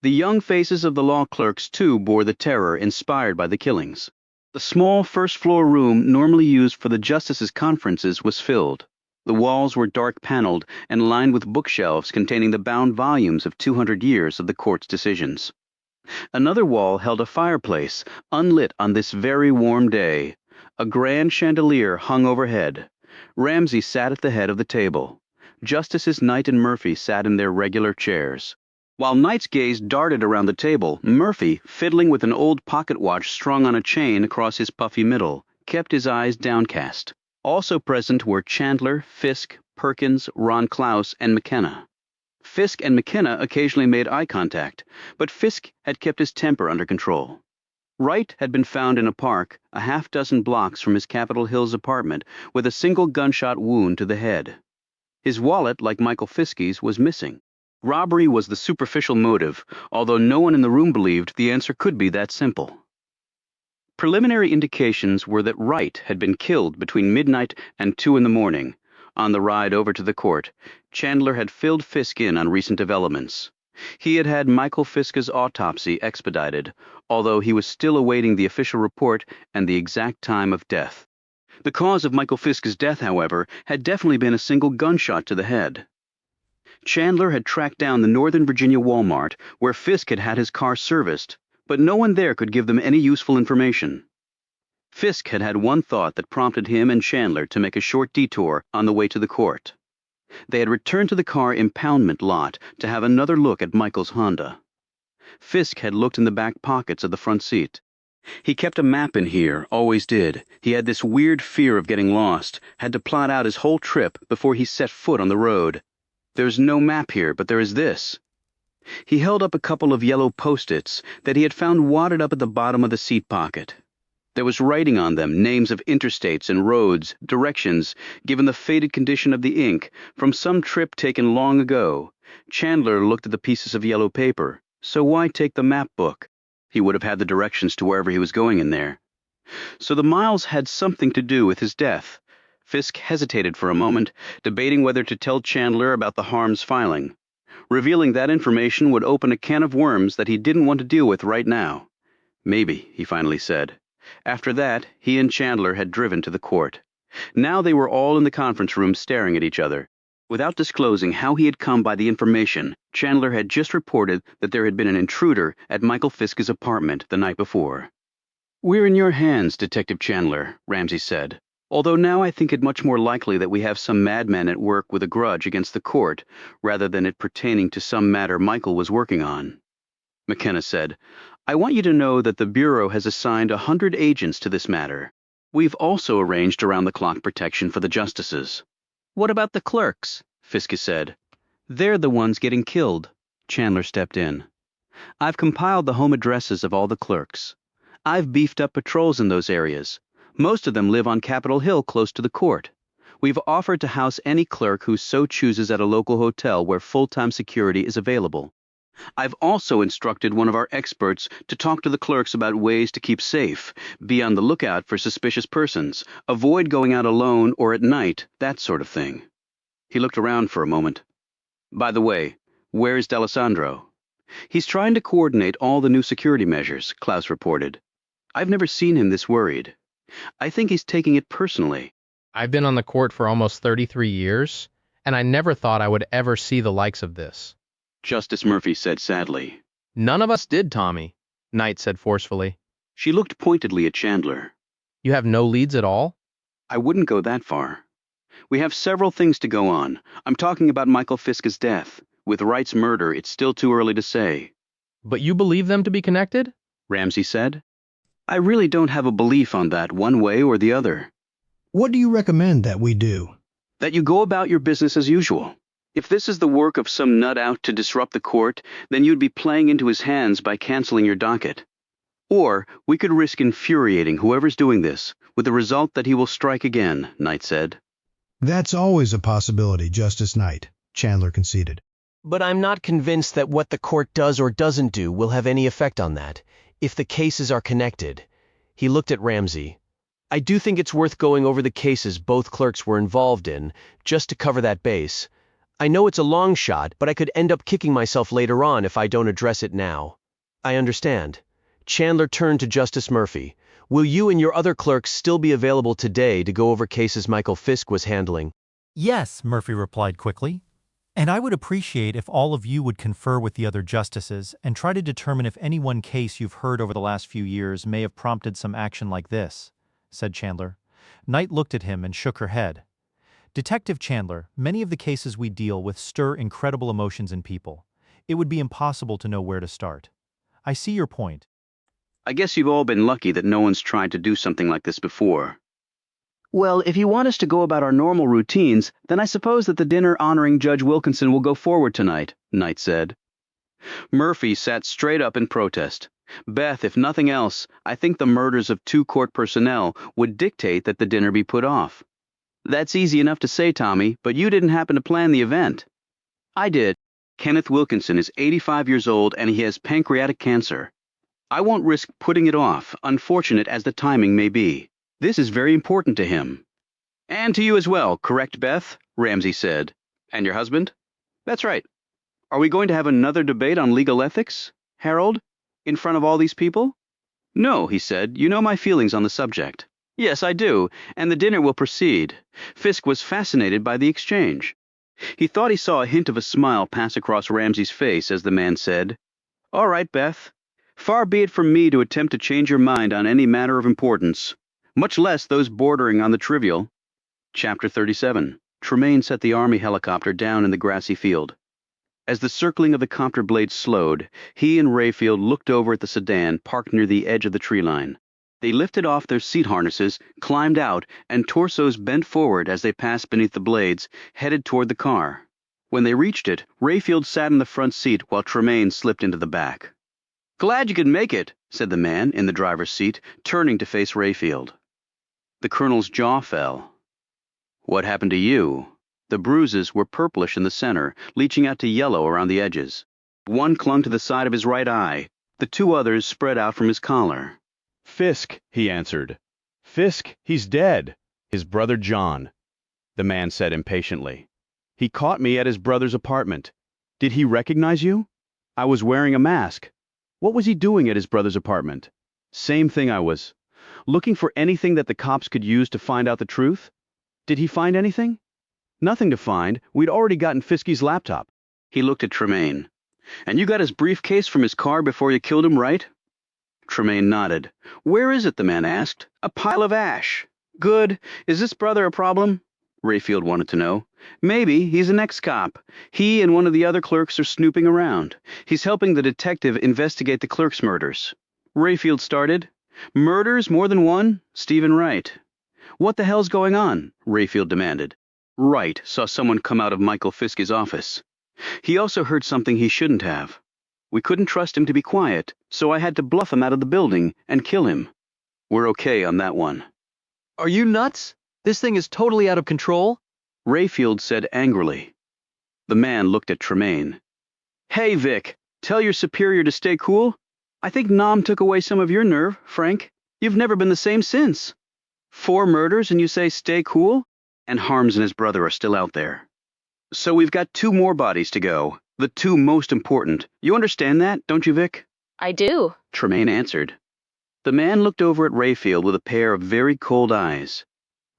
The young faces of the law clerks, too, bore the terror inspired by the killings. The small first-floor room normally used for the justices' conferences was filled. The walls were dark-paneled and lined with bookshelves containing the bound volumes of 200 years of the court's decisions. Another wall held a fireplace, unlit on this very warm day. A grand chandelier hung overhead. Ramsey sat at the head of the table. Justices Knight and Murphy sat in their regular chairs. While Knight's gaze darted around the table, Murphy, fiddling with an old pocket watch strung on a chain across his puffy middle, kept his eyes downcast. Also present were Chandler, Fisk, Perkins, Ron Klaus, and McKenna. Fisk and McKenna occasionally made eye contact, but Fisk had kept his temper under control. Wright had been found in a park a half-dozen blocks from his Capitol Hills apartment with a single gunshot wound to the head. His wallet, like Michael Fiskey's, was missing. Robbery was the superficial motive, although no one in the room believed the answer could be that simple. Preliminary indications were that Wright had been killed between midnight and 2 in the morning. On the ride over to the court, Chandler had filled Fisk in on recent developments. He had had Michael Fisk's autopsy expedited, although he was still awaiting the official report and the exact time of death. The cause of Michael Fisk's death, however, had definitely been a single gunshot to the head. Chandler had tracked down the Northern Virginia Walmart where Fisk had had his car serviced, but no one there could give them any useful information. Fisk had had one thought that prompted him and Chandler to make a short detour on the way to the court. They had returned to the car impoundment lot to have another look at Michael's Honda. Fisk had looked in the back pockets of the front seat. He kept a map in here, always did. He had this weird fear of getting lost, had to plot out his whole trip before he set foot on the road. There's no map here, but there is this. He held up a couple of yellow Post-its that he had found wadded up at the bottom of the seat pocket. There was writing on them, names of interstates and roads, directions, given the faded condition of the ink, from some trip taken long ago. Chandler looked at the pieces of yellow paper. So why take the map book? He would have had the directions to wherever he was going in there. So the miles had something to do with his death. Fisk hesitated for a moment, debating whether to tell Chandler about the Harms filing. Revealing that information would open a can of worms that he didn't want to deal with right now. Maybe, he finally said. After that, he and Chandler had driven to the court. Now they were all in the conference room staring at each other. Without disclosing how he had come by the information, Chandler had just reported that there had been an intruder at Michael Fisk's apartment the night before. "We're in your hands, Detective Chandler," Ramsey said. "Although now I think it much more likely that we have some madman at work with a grudge against the court, rather than it pertaining to some matter Michael was working on." McKenna said, "I want you to know that the Bureau has assigned 100 agents to this matter. We've also arranged around-the-clock protection for the justices." "What about the clerks?" Fisk said. "They're the ones getting killed." Chandler stepped in. "I've compiled the home addresses of all the clerks. I've beefed up patrols in those areas. Most of them live on Capitol Hill close to the court. We've offered to house any clerk who so chooses at a local hotel where full-time security is available. I've also instructed one of our experts to talk to the clerks about ways to keep safe, be on the lookout for suspicious persons, avoid going out alone or at night, that sort of thing." He looked around for a moment. "By the way, where's D'Alessandro?" "He's trying to coordinate all the new security measures," Klaus reported. "I've never seen him this worried. I think he's taking it personally." "I've been on the court for almost 33 years, and I never thought I would ever see the likes of this," Justice Murphy said sadly. "None of us did, Tommy," Knight said forcefully. She looked pointedly at Chandler. "You have no leads at all?" "I wouldn't go that far. We have several things to go on. I'm talking about Michael Fisk's death. With Wright's murder, it's still too early to say." "But you believe them to be connected?" Ramsey said. "I really don't have a belief on that one way or the other." "What do you recommend that we do?" "That you go about your business as usual. If this is the work of some nut out to disrupt the court, then you'd be playing into his hands by canceling your docket. Or we could risk infuriating whoever's doing this, with the result that he will strike again," Knight said. "That's always a possibility, Justice Knight," Chandler conceded. "But I'm not convinced that what the court does or doesn't do will have any effect on that, if the cases are connected." He looked at Ramsey. "I do think it's worth going over the cases both clerks were involved in, just to cover that base. I know it's a long shot, but I could end up kicking myself later on if I don't address it now." "I understand." Chandler turned to Justice Murphy. "Will you and your other clerks still be available today to go over cases Michael Fisk was handling?" "Yes," Murphy replied quickly. "And I would appreciate if all of you would confer with the other justices and try to determine if any one case you've heard over the last few years may have prompted some action like this," said Chandler. Knight looked at him and shook her head. "Detective Chandler, many of the cases we deal with stir incredible emotions in people. It would be impossible to know where to start. I see your point." "I guess you've all been lucky that no one's tried to do something like this before." "Well, if you want us to go about our normal routines, then I suppose that the dinner honoring Judge Wilkinson will go forward tonight," Knight said. Murphy sat straight up in protest. "Beth, if nothing else, I think the murders of 2 court personnel would dictate that the dinner be put off." "That's easy enough to say, Tommy, but you didn't happen to plan the event." "I did. Kenneth Wilkinson is 85 years old and he has pancreatic cancer. I won't risk putting it off, unfortunate as the timing may be. This is very important to him." "And to you as well, correct, Beth?" Ramsey said. "And your husband?" "That's right. Are we going to have another debate on legal ethics, Harold, in front of all these people?" "No," he said. "You know my feelings on the subject." "Yes, I do, and the dinner will proceed." Fisk was fascinated by the exchange. He thought he saw a hint of a smile pass across Ramsey's face as the man said, "All right, Beth. Far be it from me to attempt to change your mind on any matter of importance, much less those bordering on the trivial." Chapter 37. Tremaine set the Army helicopter down in the grassy field. As the circling of the copter blades slowed, he and Rayfield looked over at the sedan parked near the edge of the tree line. They lifted off their seat harnesses, climbed out, and torsos bent forward as they passed beneath the blades, headed toward the car. When they reached it, Rayfield sat in the front seat while Tremaine slipped into the back. "Glad you could make it," said the man in the driver's seat, turning to face Rayfield. The colonel's jaw fell. "What happened to you?" The bruises were purplish in the center, leaching out to yellow around the edges. One clung to the side of his right eye. The 2 others spread out from his collar. "Fisk," he answered. "Fisk, he's dead. His brother John," the man said impatiently. "He caught me at his brother's apartment. Did he recognize you? I was wearing a mask. What was he doing at his brother's apartment?" "Same thing I was. looking for anything that the cops could use to find out the truth. Did he find anything? Nothing to find. We'd already gotten Fiskey's laptop. He looked at Tremaine. And you got his briefcase from his car before you killed him, right? Tremaine nodded. Where is it, the man asked. A pile of ash. Good. Is this brother a problem? Rayfield wanted to know. Maybe. He's an ex-cop. He and one of the other clerks are snooping around. He's helping the detective investigate the clerk's murders. Rayfield started. Murders? More than one? Stephen Wright. What the hell's going on? Rayfield demanded. Wright saw someone come out of Michael Fiskey's office. He also heard something he shouldn't have. We couldn't trust him to be quiet, so I had to bluff him out of the building and kill him. We're okay on that one. Are you nuts? This thing is totally out of control? Rayfield said angrily. The man looked at Tremaine. Hey, Vic, tell your superior to stay cool. I think Nom took away some of your nerve, Frank. You've never been the same since. 4 murders and you say stay cool? And Harms and his brother are still out there. So we've got 2 more bodies to go, the 2 most important. You understand that, don't you, Vic? I do. Tremaine answered. The man looked over at Rayfield with a pair of very cold eyes.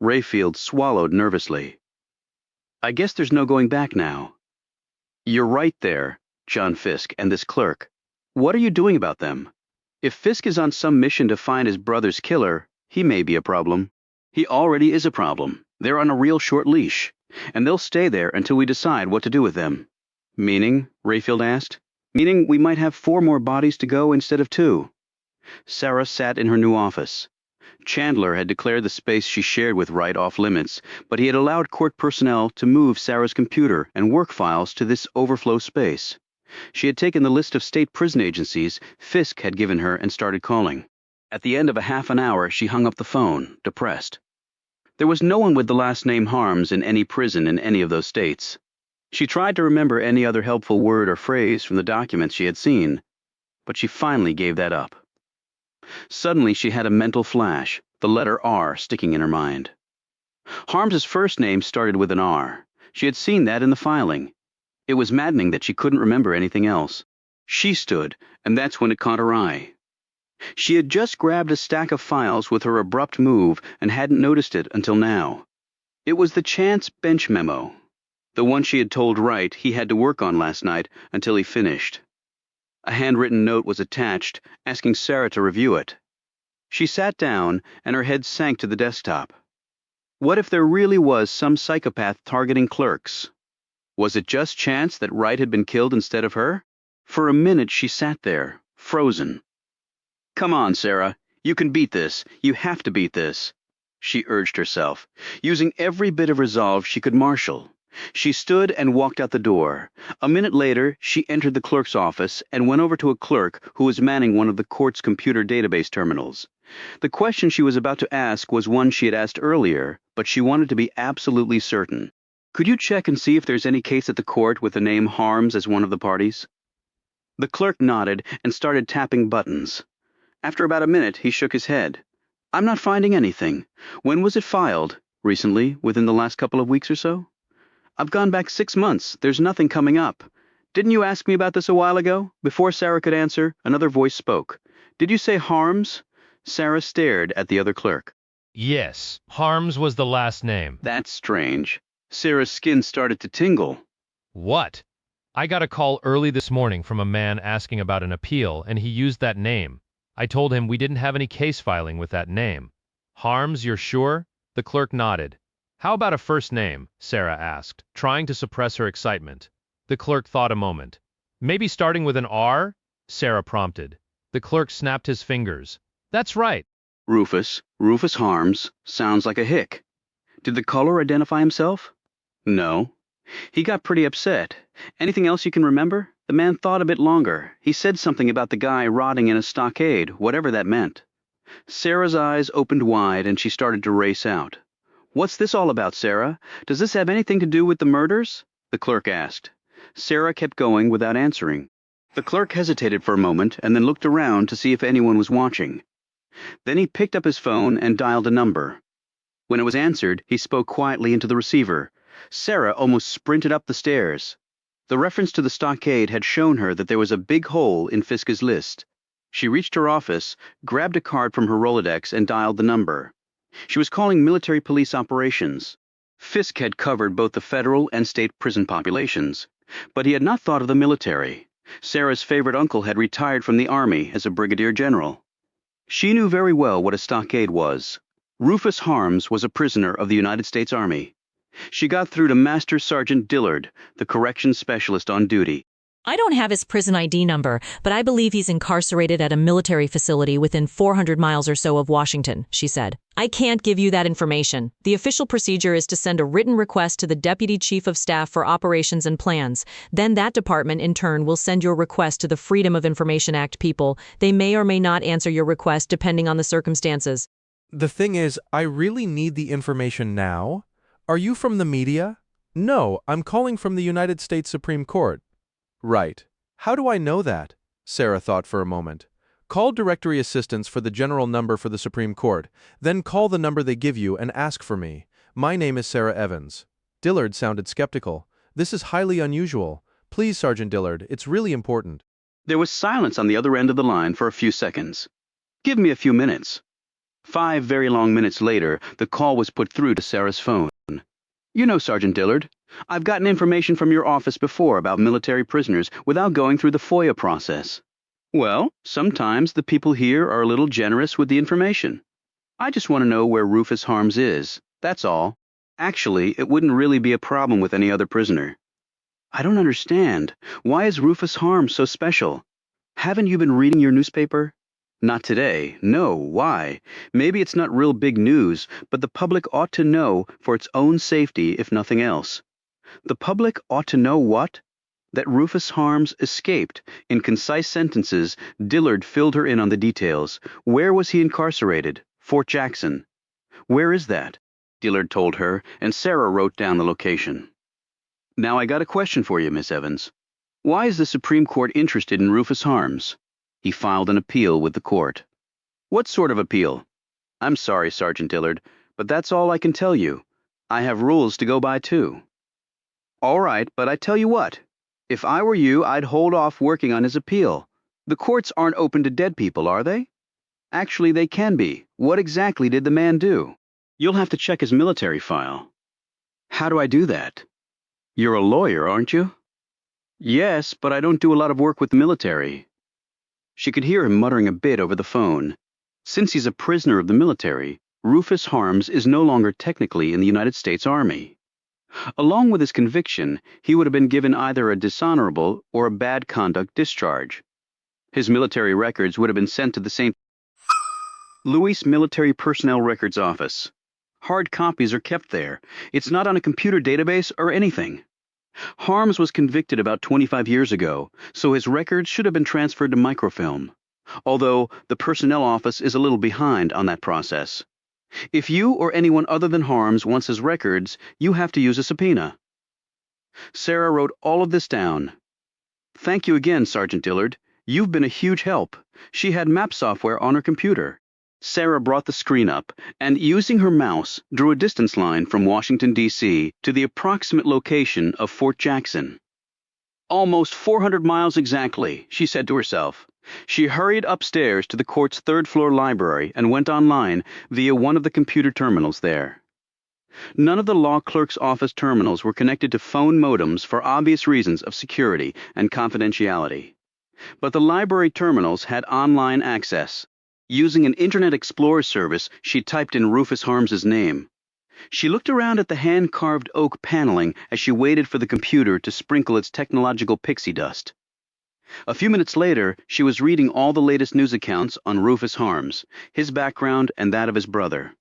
Rayfield swallowed nervously. I guess there's no going back now. You're right there, John Fisk and this clerk. What are you doing about them? If Fisk is on some mission to find his brother's killer, he may be a problem. He already is a problem. They're on a real short leash, and they'll stay there until we decide what to do with them. Meaning? Rayfield asked. Meaning we might have 4 more bodies to go instead of 2. Sarah sat in her new office. Chandler had declared the space she shared with Wright off limits, but he had allowed court personnel to move Sarah's computer and work files to this overflow space. She had taken the list of state prison agencies Fisk had given her and started calling. At the end of a half an hour, she hung up the phone, depressed. There was no one with the last name Harms in any prison in any of those states. She tried to remember any other helpful word or phrase from the documents she had seen, but she finally gave that up. Suddenly she had a mental flash, the letter R sticking in her mind. Harms's first name started with an R. She had seen that in the filing. It was maddening that she couldn't remember anything else. She stood, and that's when it caught her eye. She had just grabbed a stack of files with her abrupt move and hadn't noticed it until now. It was the Chance bench memo, the one she had told Wright he had to work on last night until he finished. A handwritten note was attached, asking Sarah to review it. She sat down, and her head sank to the desktop. What if there really was some psychopath targeting clerks? Was it just chance that Wright had been killed instead of her? For a minute she sat there, frozen. Come on, Sarah. You can beat this. You have to beat this, she urged herself, using every bit of resolve she could marshal. She stood and walked out the door. A minute later, she entered the clerk's office and went over to a clerk who was manning one of the court's computer database terminals. The question she was about to ask was one she had asked earlier, but she wanted to be absolutely certain. Could you check and see if there's any case at the court with the name Harms as one of the parties? The clerk nodded and started tapping buttons. After about a minute, he shook his head. I'm not finding anything. When was it filed? Recently, within the last couple of weeks or so? I've gone back 6 months. There's nothing coming up. Didn't you ask me about this a while ago? Before Sarah could answer, another voice spoke. Did you say Harms? Sarah stared at the other clerk. Yes, Harms was the last name. That's strange. Sarah's skin started to tingle. What? I got a call early this morning from a man asking about an appeal, and he used that name. I told him we didn't have any case filing with that name. Harms, you're sure? The clerk nodded. How about a first name? Sarah asked, trying to suppress her excitement. The clerk thought a moment. Maybe starting with an R? Sarah prompted. The clerk snapped his fingers. That's right. Rufus Harms, sounds like a hick. Did the caller identify himself? No. He got pretty upset. Anything else you can remember? The man thought a bit longer. He said something about the guy rotting in a stockade, whatever that meant. Sarah's eyes opened wide and she started to race out. What's this all about, Sarah? Does this have anything to do with the murders? The clerk asked. Sarah kept going without answering. The clerk hesitated for a moment and then looked around to see if anyone was watching. Then he picked up his phone and dialed a number. When it was answered, he spoke quietly into the receiver. Sarah almost sprinted up the stairs. The reference to the stockade had shown her that there was a big hole in Fisk's list. She reached her office, grabbed a card from her Rolodex, and dialed the number. She was calling military police operations. Fisk had covered both the federal and state prison populations, but he had not thought of the military. Sarah's favorite uncle had retired from the Army as a brigadier general. She knew very well what a stockade was. Rufus Harms was a prisoner of the United States Army. She got through to Master Sergeant Dillard, the corrections specialist on duty. I don't have his prison ID number, but I believe he's incarcerated at a military facility within 400 miles or so of Washington, she said. I can't give you that information. The official procedure is to send a written request to the Deputy Chief of Staff for Operations and Plans. Then that department, in turn, will send your request to the Freedom of Information Act people. They may or may not answer your request depending on the circumstances. The thing is, I really need the information now. Are you from the media? No, I'm calling from the United States Supreme Court. Right. How do I know that? Sarah thought for a moment. Call directory assistance for the general number for the Supreme Court, then call the number they give you and ask for me. My name is Sarah Evans. Dillard sounded skeptical. This is highly unusual. Please, Sergeant Dillard, it's really important. There was silence on the other end of the line for a few seconds. Give me a few minutes. 5 very long minutes later, the call was put through to Sarah's phone. You know, Sergeant Dillard, I've gotten information from your office before about military prisoners without going through the FOIA process. Well, sometimes the people here are a little generous with the information. I just want to know where Rufus Harms is, that's all. Actually, it wouldn't really be a problem with any other prisoner. I don't understand. Why is Rufus Harms so special? Haven't you been reading your newspaper? Not today. No. Why? Maybe it's not real big news, but the public ought to know for its own safety, if nothing else. The public ought to know what? That Rufus Harms escaped. In concise sentences, Dillard filled her in on the details. Where was he incarcerated? Fort Jackson. Where is that? Dillard told her, and Sarah wrote down the location. Now I got a question for you, Miss Evans. Why is the Supreme Court interested in Rufus Harms? He filed an appeal with the court. What sort of appeal? I'm sorry, Sergeant Dillard, but that's all I can tell you. I have rules to go by, too. All right, but I tell you what. If I were you, I'd hold off working on his appeal. The courts aren't open to dead people, are they? Actually, they can be. What exactly did the man do? You'll have to check his military file. How do I do that? You're a lawyer, aren't you? Yes, but I don't do a lot of work with the military. She could hear him muttering a bit over the phone. Since he's a prisoner of the military, Rufus Harms is no longer technically in the United States Army. Along with his conviction, he would have been given either a dishonorable or a bad conduct discharge. His military records would have been sent to the St. Louis Military Personnel Records Office. Hard copies are kept there. It's not on a computer database or anything. Harms was convicted about 25 years ago, so his records should have been transferred to microfilm, although the personnel office is a little behind on that process. If you or anyone other than Harms wants his records, you have to use a subpoena. Sarah wrote all of this down. Thank you again, Sergeant Dillard. You've been a huge help. She had map software on her computer. Sarah brought the screen up and, using her mouse, drew a distance line from Washington, D.C. to the approximate location of Fort Jackson. Almost 400 miles exactly, she said to herself. She hurried upstairs to the court's third-floor library and went online via one of the computer terminals there. None of the law clerk's office terminals were connected to phone modems for obvious reasons of security and confidentiality. But the library terminals had online access. Using an Internet Explorer service, she typed in Rufus Harms's name. She looked around at the hand-carved oak paneling as she waited for the computer to sprinkle its technological pixie dust. A few minutes later, she was reading all the latest news accounts on Rufus Harms, his background and that of his brother.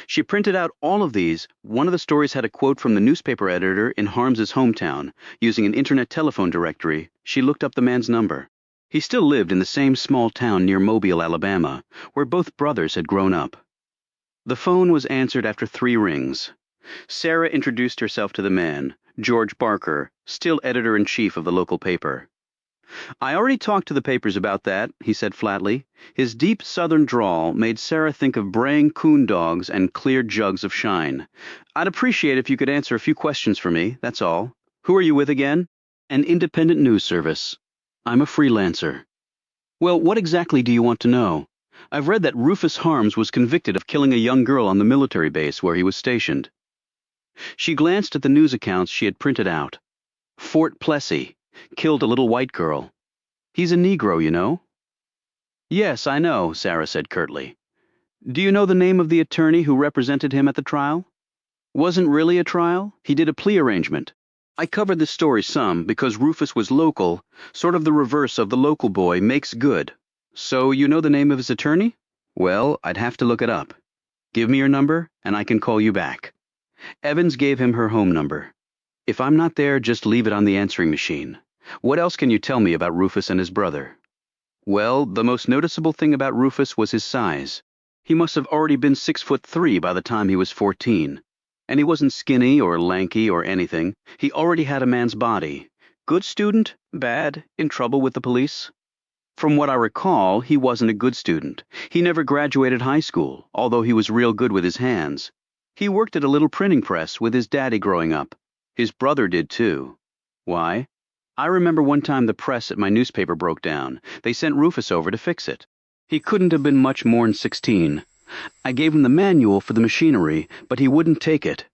She printed out all of these. One of the stories had a quote from the newspaper editor in Harms's hometown. Using an internet telephone directory, she looked up the man's number. He still lived in the same small town near Mobile, Alabama, where both brothers had grown up. The phone was answered after 3 rings. Sarah introduced herself to the man, George Barker, still editor-in-chief of the local paper. I already talked to the papers about that, he said flatly. His deep southern drawl made Sarah think of braying coon dogs and clear jugs of shine. I'd appreciate if you could answer a few questions for me, that's all. Who are you with again? An independent news service. I'm a freelancer. Well, what exactly do you want to know? I've read that Rufus Harms was convicted of killing a young girl on the military base where he was stationed. She glanced at the news accounts she had printed out. Fort Plessy. Killed a little white girl. He's a Negro, you know. Yes, I know, Sarah said curtly. Do you know the name of the attorney who represented him at the trial? Wasn't really a trial. He did a plea arrangement. I covered this story some because Rufus was local, sort of the reverse of the local boy makes good. So you know the name of his attorney? Well, I'd have to look it up. Give me your number, and I can call you back. Evans gave him her home number. If I'm not there, just leave it on the answering machine. What else can you tell me about Rufus and his brother? Well, the most noticeable thing about Rufus was his size. He must have already been 6'3" by the time he was 14. And he wasn't skinny or lanky or anything. He already had a man's body. Good student? Bad? In trouble with the police? From what I recall, he wasn't a good student. He never graduated high school, although he was real good with his hands. He worked at a little printing press with his daddy growing up. His brother did too. Why? I remember one time the press at my newspaper broke down. They sent Rufus over to fix it. He couldn't have been much more than 16. I gave him the manual for the machinery, but he wouldn't take it.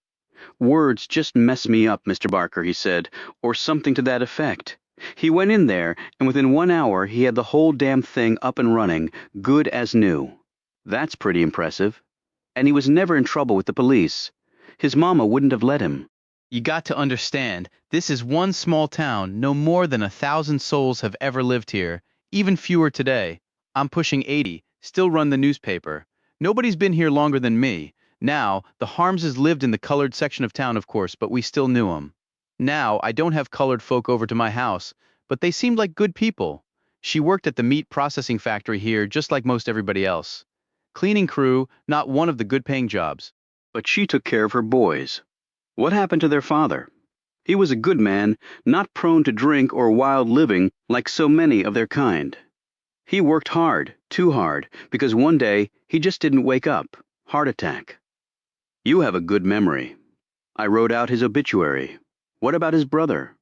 Words just mess me up, Mr. Barker, he said, or something to that effect. He went in there, and within 1 hour he had the whole damn thing up and running, good as new. That's pretty impressive. And he was never in trouble with the police. His mama wouldn't have let him. You got to understand, this is one small town. No more than 1,000 souls have ever lived here, even fewer today. I'm pushing 80, still run the newspaper. Nobody's been here longer than me. Now, the Harmses lived in the colored section of town, of course, but we still knew them. Now, I don't have colored folk over to my house, but they seemed like good people. She worked at the meat processing factory here just like most everybody else. Cleaning crew, not one of the good-paying jobs. But she took care of her boys. What happened to their father? He was a good man, not prone to drink or wild living like so many of their kind. He worked hard, too hard, because one day he just didn't wake up. Heart attack. You have a good memory. I wrote out his obituary. What about his brother?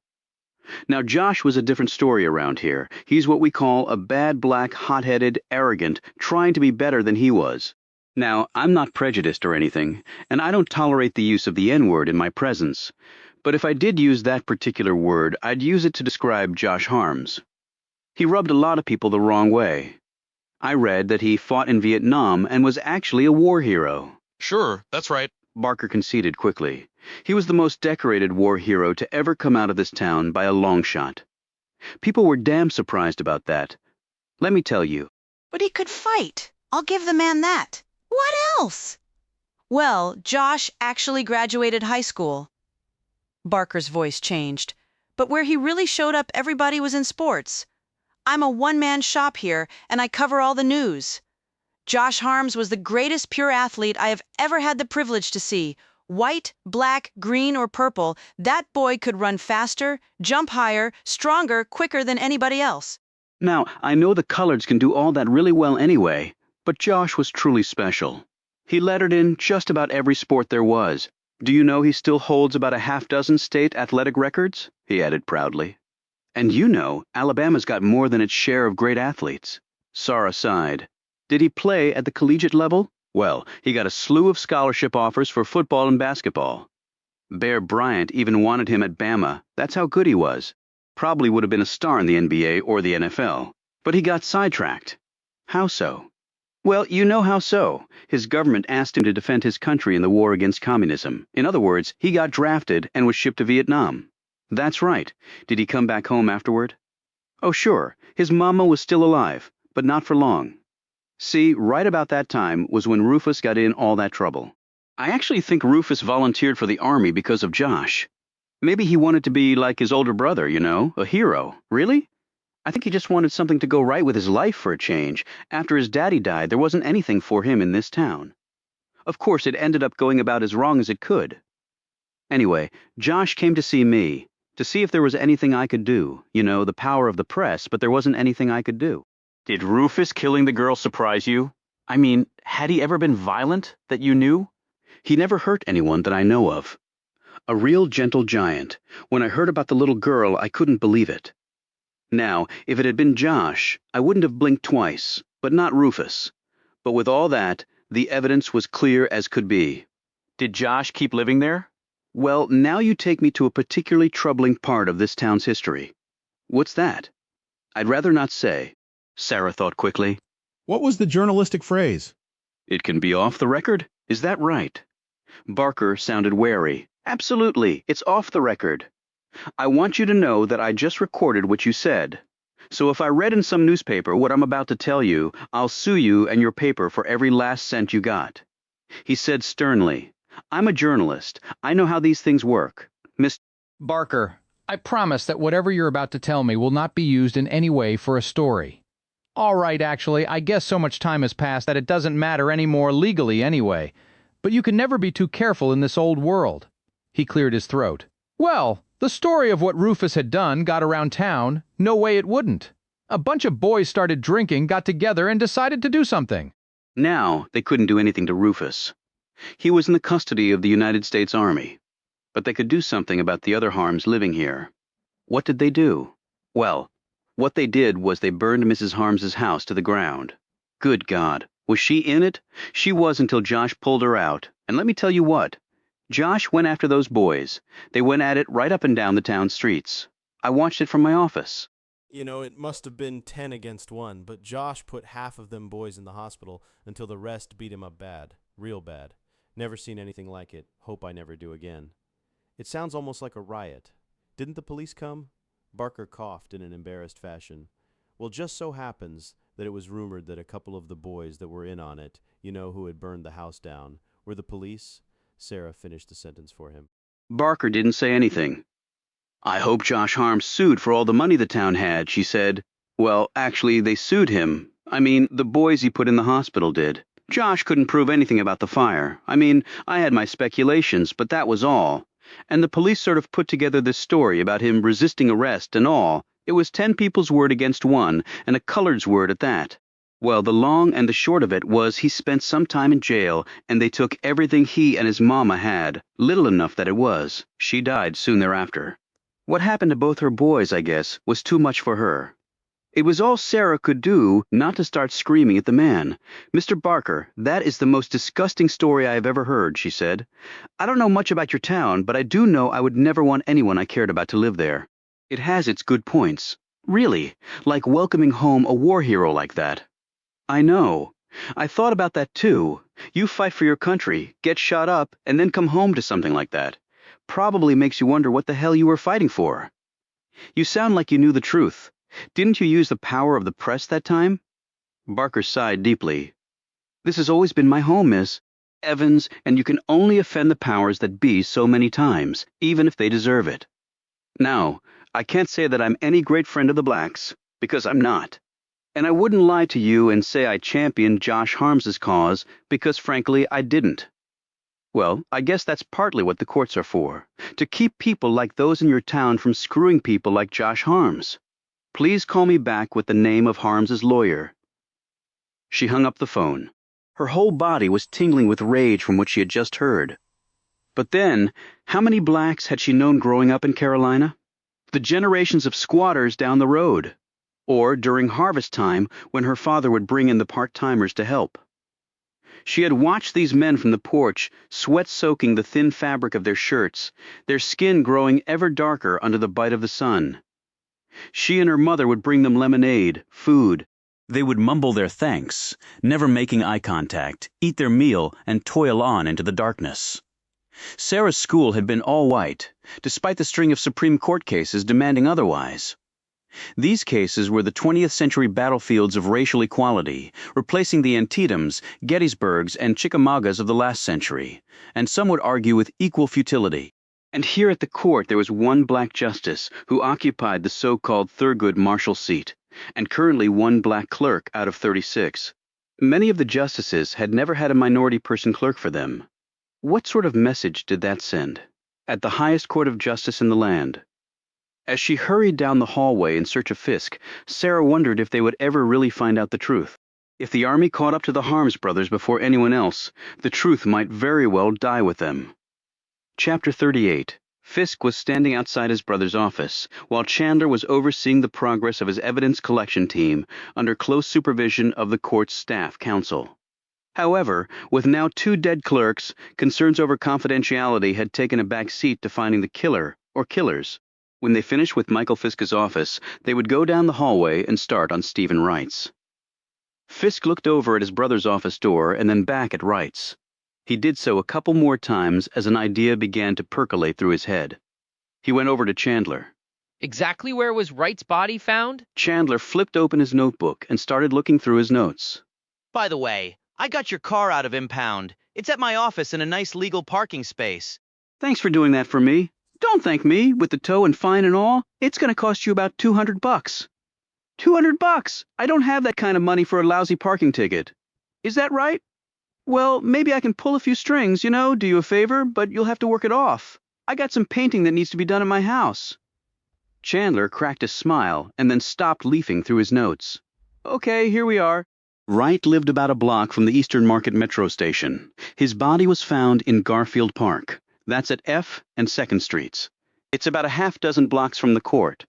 Now, Josh was a different story around here. He's what we call a bad black, hot-headed, arrogant, trying to be better than he was. Now, I'm not prejudiced or anything, and I don't tolerate the use of the N-word in my presence. But if I did use that particular word, I'd use it to describe Josh Harms. He rubbed a lot of people the wrong way. I read that he fought in Vietnam and was actually a war hero. Sure, that's right. Barker conceded quickly. He was the most decorated war hero to ever come out of this town by a long shot. People were damn surprised about that. Let me tell you. But he could fight. I'll give the man that. What else? Well, Josh actually graduated high school. Barker's voice changed. But where he really showed up, everybody was in sports. I'm a one-man shop here, and I cover all the news. Josh Harms was the greatest pure athlete I have ever had the privilege to see. White, black, green, or purple, that boy could run faster, jump higher, stronger, quicker than anybody else. Now, I know the coloreds can do all that really well anyway, but Josh was truly special. He lettered in just about every sport there was. Do you know he still holds about a half-dozen state athletic records? He added proudly. And you know, Alabama's got more than its share of great athletes. Sarah sighed. Did he play at the collegiate level? Well, he got a slew of scholarship offers for football and basketball. Bear Bryant even wanted him at Bama. That's how good he was. Probably would have been a star in the NBA or the NFL. But he got sidetracked. How so? Well, you know how so. His government asked him to defend his country in the war against communism. In other words, he got drafted and was shipped to Vietnam. That's right. Did he come back home afterward? Oh, sure. His mama was still alive, but not for long. See, right about that time was when Rufus got in all that trouble. I actually think Rufus volunteered for the army because of Josh. Maybe he wanted to be like his older brother, you know, a hero. Really? I think he just wanted something to go right with his life for a change. After his daddy died, there wasn't anything for him in this town. Of course, it ended up going about as wrong as it could. Anyway, Josh came to see me, to see if there was anything I could do. You know, the power of the press, but there wasn't anything I could do. Did Rufus killing the girl surprise you? I mean, had he ever been violent, that you knew? He never hurt anyone that I know of. A real gentle giant. When I heard about the little girl, I couldn't believe it. Now, if it had been Josh, I wouldn't have blinked twice, but not Rufus. But with all that, the evidence was clear as could be. Did Josh keep living there? Well, now you take me to a particularly troubling part of this town's history. What's that? I'd rather not say, Sarah thought quickly. What was the journalistic phrase? It can be off the record? Is that right? Barker sounded wary. Absolutely, it's off the record. I want you to know that I just recorded what you said. So if I read in some newspaper what I'm about to tell you, I'll sue you and your paper for every last cent you got. He said sternly, I'm a journalist. I know how these things work. Miss Barker, I promise that whatever you're about to tell me will not be used in any way for a story. All right, actually, I guess so much time has passed that it doesn't matter anymore legally anyway. But you can never be too careful in this old world. He cleared his throat. Well, the story of what Rufus had done got around town. No way it wouldn't. A bunch of boys started drinking, got together, and decided to do something. Now, they couldn't do anything to Rufus. He was in the custody of the United States Army. But they could do something about the other Harms living here. What did they do? Well, what they did was they burned Mrs. Harms's house to the ground. Good God, was she in it? She was until Josh pulled her out. And let me tell you what. Josh went after those boys. They went at it right up and down the town streets. I watched it from my office. You know, it must have been 10 against 1, but Josh put half of them boys in the hospital until the rest beat him up bad. Real bad. Never seen anything like it. Hope I never do again. It sounds almost like a riot. Didn't the police come? Barker coughed in an embarrassed fashion. Well, just so happens that it was rumored that a couple of the boys that were in on it, you know, who had burned the house down, were the police. Sarah finished the sentence for him. Barker didn't say anything. I hope Josh Harms sued for all the money the town had, she said. Well, actually, they sued him. I mean, the boys he put in the hospital did. Josh couldn't prove anything about the fire. I mean, I had my speculations, but that was all. And the police sort of put together this story about him resisting arrest and all. It was 10 people's word against one, and a colored's word at that. Well, the long and the short of it was he spent some time in jail, and they took everything he and his mama had, little enough that it was. She died soon thereafter. What happened to both her boys, I guess, was too much for her. It was all Sarah could do not to start screaming at the man. Mr. Barker, that is the most disgusting story I have ever heard, she said. I don't know much about your town, but I do know I would never want anyone I cared about to live there. It has its good points. Really, like welcoming home a war hero like that. I know. I thought about that too. You fight for your country, get shot up, and then come home to something like that. Probably makes you wonder what the hell you were fighting for. You sound like you knew the truth. Didn't you use the power of the press that time? Barker sighed deeply. This has always been my home, Miss Evans, and you can only offend the powers that be so many times, even if they deserve it. Now, I can't say that I'm any great friend of the blacks, because I'm not. And I wouldn't lie to you and say I championed Josh Harms's cause, because frankly, I didn't. Well, I guess that's partly what the courts are for, to keep people like those in your town from screwing people like Josh Harms. Please call me back with the name of Harms's lawyer. She hung up the phone. Her whole body was tingling with rage from what she had just heard. But then, how many blacks had she known growing up in Carolina? The generations of squatters down the road. Or during harvest time when her father would bring in the part-timers to help. She had watched these men from the porch, sweat soaking the thin fabric of their shirts, their skin growing ever darker under the bite of the sun. She and her mother would bring them lemonade, food. They would mumble their thanks, never making eye contact, eat their meal, and toil on into the darkness. Sarah's school had been all white, despite the string of Supreme Court cases demanding otherwise. These cases were the 20th century battlefields of racial equality, replacing the Antietam's, Gettysburg's, and Chickamaugas of the last century, and some would argue with equal futility. And here at the court there was one black justice who occupied the so-called Thurgood Marshall seat, and currently one black clerk out of 36. Many of the justices had never had a minority person clerk for them. What sort of message did that send? At the highest court of justice in the land. As she hurried down the hallway in search of Fisk, Sarah wondered if they would ever really find out the truth. If the army caught up to the Harms brothers before anyone else, the truth might very well die with them. Chapter 38. Fisk was standing outside his brother's office, while Chandler was overseeing the progress of his evidence collection team under close supervision of the court's staff counsel. However, with now 2 dead clerks, concerns over confidentiality had taken a back seat to finding the killer or killers. When they finished with Michael Fisk's office, they would go down the hallway and start on Stephen Wright's. Fisk looked over at his brother's office door and then back at Wright's. He did so a couple more times as an idea began to percolate through his head. He went over to Chandler. Exactly where was Wright's body found? Chandler flipped open his notebook and started looking through his notes. By the way, I got your car out of impound. It's at my office in a nice legal parking space. Thanks for doing that for me. Don't thank me, with the tow and fine and all. It's going to cost you about $200. $200? I don't have that kind of money for a lousy parking ticket. Is that right? Well, maybe I can pull a few strings, do you a favor, but you'll have to work it off. I got some painting that needs to be done in my house. Chandler cracked a smile and then stopped leafing through his notes. Okay, here we are. Wright lived about a block from the Eastern Market Metro station. His body was found in Garfield Park. That's at F and 2nd Streets. It's about a half dozen blocks from the court.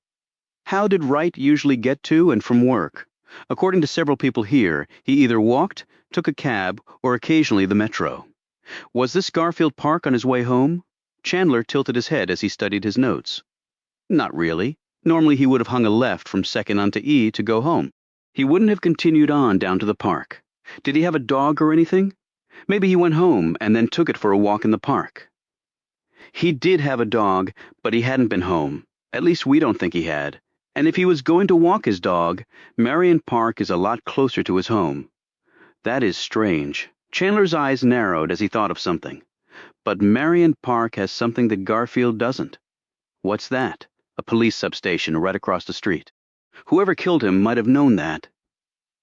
How did Wright usually get to and from work? According to several people here, he either walked, took a cab, or occasionally the metro. Was this Garfield Park on his way home? Chandler tilted his head as he studied his notes. Not really. Normally he would have hung a left from 2nd onto E to go home. He wouldn't have continued on down to the park. Did he have a dog or anything? Maybe he went home and then took it for a walk in the park. He did have a dog, but he hadn't been home. At least we don't think he had. And if he was going to walk his dog, Marion Park is a lot closer to his home. That is strange. Chandler's eyes narrowed as he thought of something. But Marion Park has something that Garfield doesn't. What's that? A police substation right across the street. Whoever killed him might have known that.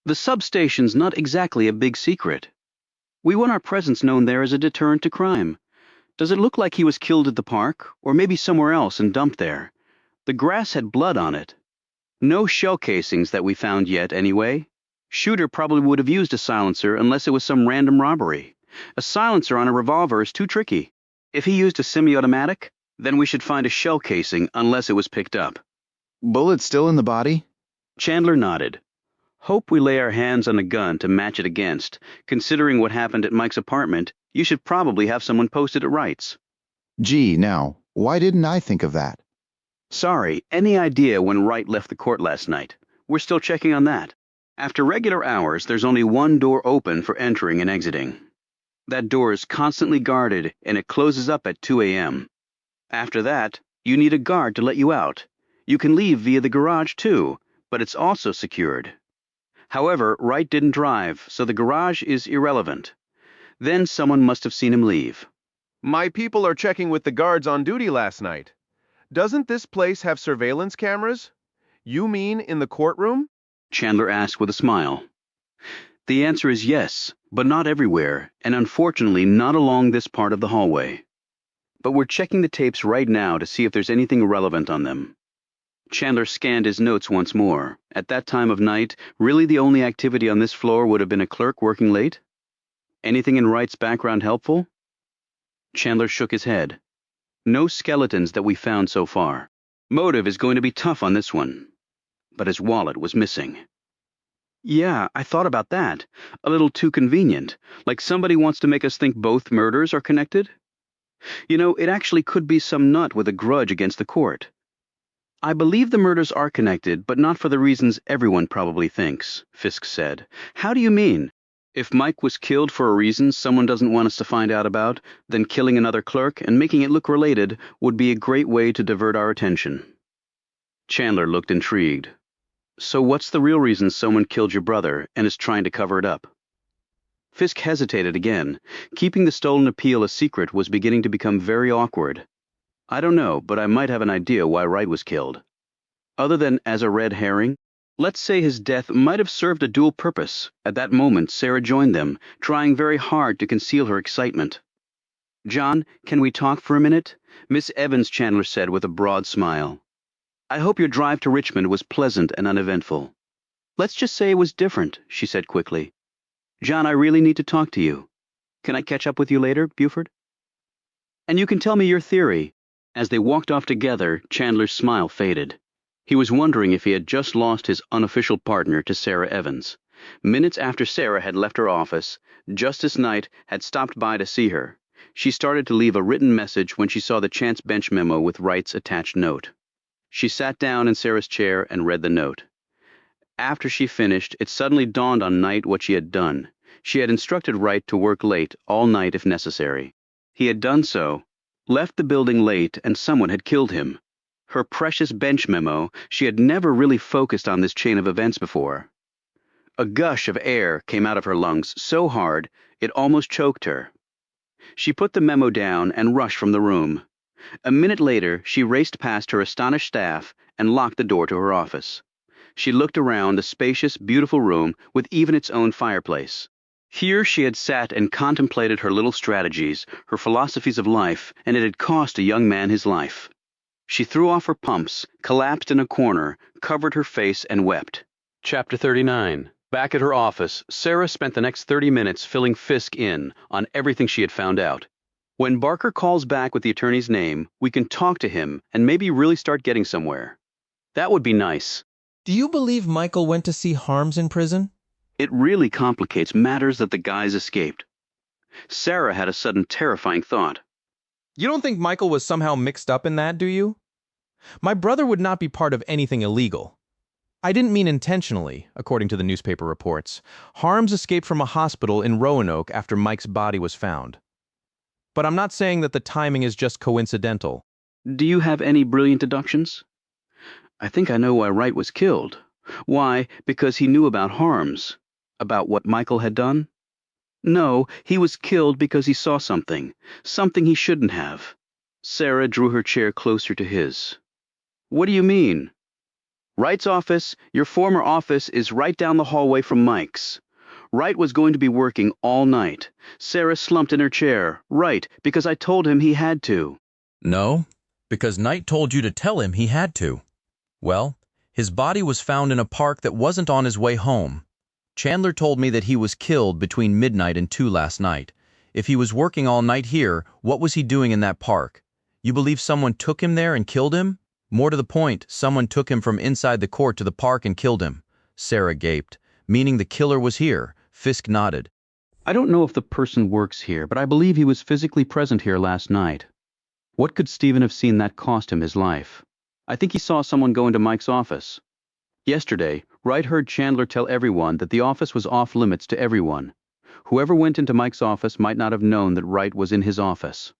The substation's not exactly a big secret. We want our presence known there as a deterrent to crime. Does it look like he was killed at the park, or maybe somewhere else and dumped there? The grass had blood on it. No shell casings that we found yet, anyway. Shooter probably would have used a silencer unless it was some random robbery. A silencer on a revolver is too tricky. If he used a semi-automatic, then we should find a shell casing unless it was picked up. Bullet still in the body? Chandler nodded. Hope we lay our hands on a gun to match it against. Considering what happened at Mike's apartment, you should probably have someone posted at Wright's. Gee, now, why didn't I think of that? Sorry, any idea when Wright left the court last night? We're still checking on that. After regular hours, there's only one door open for entering and exiting. That door is constantly guarded, and it closes up at 2 a.m. After that, you need a guard to let you out. You can leave via the garage, too, but it's also secured. However, Wright didn't drive, so the garage is irrelevant. Then someone must have seen him leave. My people are checking with the guards on duty last night. Doesn't this place have surveillance cameras? You mean in the courtroom? Chandler asked with a smile. The answer is yes, but not everywhere, and unfortunately not along this part of the hallway. But we're checking the tapes right now to see if there's anything relevant on them. Chandler scanned his notes once more. At that time of night, really the only activity on this floor would have been a clerk working late? Anything in Wright's background helpful? Chandler shook his head. No skeletons that we found so far. Motive is going to be tough on this one. But his wallet was missing. Yeah, I thought about that. A little too convenient. Like somebody wants to make us think both murders are connected? It actually could be some nut with a grudge against the court. I believe the murders are connected, but not for the reasons everyone probably thinks, Fisk said. How do you mean? If Mike was killed for a reason someone doesn't want us to find out about, then killing another clerk and making it look related would be a great way to divert our attention. Chandler looked intrigued. So what's the real reason someone killed your brother and is trying to cover it up? Fisk hesitated again. Keeping the stolen appeal a secret was beginning to become very awkward. I don't know, but I might have an idea why Wright was killed. Other than as a red herring, let's say his death might have served a dual purpose. At that moment, Sarah joined them, trying very hard to conceal her excitement. John, can we talk for a minute? Miss Evans, Chandler said with a broad smile. I hope your drive to Richmond was pleasant and uneventful. Let's just say it was different, she said quickly. John, I really need to talk to you. Can I catch up with you later, Buford? And you can tell me your theory. As they walked off together, Chandler's smile faded. He was wondering if he had just lost his unofficial partner to Sarah Evans. Minutes after Sarah had left her office, Justice Knight had stopped by to see her. She started to leave a written message when she saw the chance bench memo with Wright's attached note. She sat down in Sarah's chair and read the note. After she finished, it suddenly dawned on Knight what she had done. She had instructed Wright to work late, all night if necessary. He had done so, left the building late, and someone had killed him. Her precious bench memo, she had never really focused on this chain of events before. A gush of air came out of her lungs so hard it almost choked her. She put the memo down and rushed from the room. A minute later, she raced past her astonished staff and locked the door to her office. She looked around the spacious, beautiful room with even its own fireplace. Here she had sat and contemplated her little strategies, her philosophies of life, and it had cost a young man his life. She threw off her pumps, collapsed in a corner, covered her face, and wept. Chapter 39. Back at her office, Sarah spent the next 30 minutes filling Fisk in on everything she had found out. When Barker calls back with the attorney's name, we can talk to him and maybe really start getting somewhere. That would be nice. Do you believe Michael went to see Harms in prison? It really complicates matters that the guys escaped. Sarah had a sudden terrifying thought. You don't think Michael was somehow mixed up in that, do you? My brother would not be part of anything illegal. I didn't mean intentionally, according to the newspaper reports. Harms escaped from a hospital in Roanoke after Mike's body was found. But I'm not saying that the timing is just coincidental. Do you have any brilliant deductions? I think I know why Wright was killed. Why? Because he knew about Harms. About what Michael had done? No, he was killed because he saw something he shouldn't have. Sarah drew her chair closer to his. What do you mean? Wright's office, your former office, is right down the hallway from Mike's. Wright was going to be working all night. Sarah slumped in her chair. Right, because I told him he had to. No, because Knight told you to tell him he had to. Well, his body was found in a park that wasn't on his way home. Chandler told me that he was killed between midnight and 2 last night. If he was working all night here, what was he doing in that park? You believe someone took him there and killed him? More to the point, someone took him from inside the court to the park and killed him. Sarah gaped. Meaning the killer was here. Fisk nodded. I don't know if the person works here, but I believe he was physically present here last night. What could Stephen have seen that cost him his life? I think he saw someone go into Mike's office. Yesterday, Wright heard Chandler tell everyone that the office was off limits to everyone. Whoever went into Mike's office might not have known that Wright was in his office.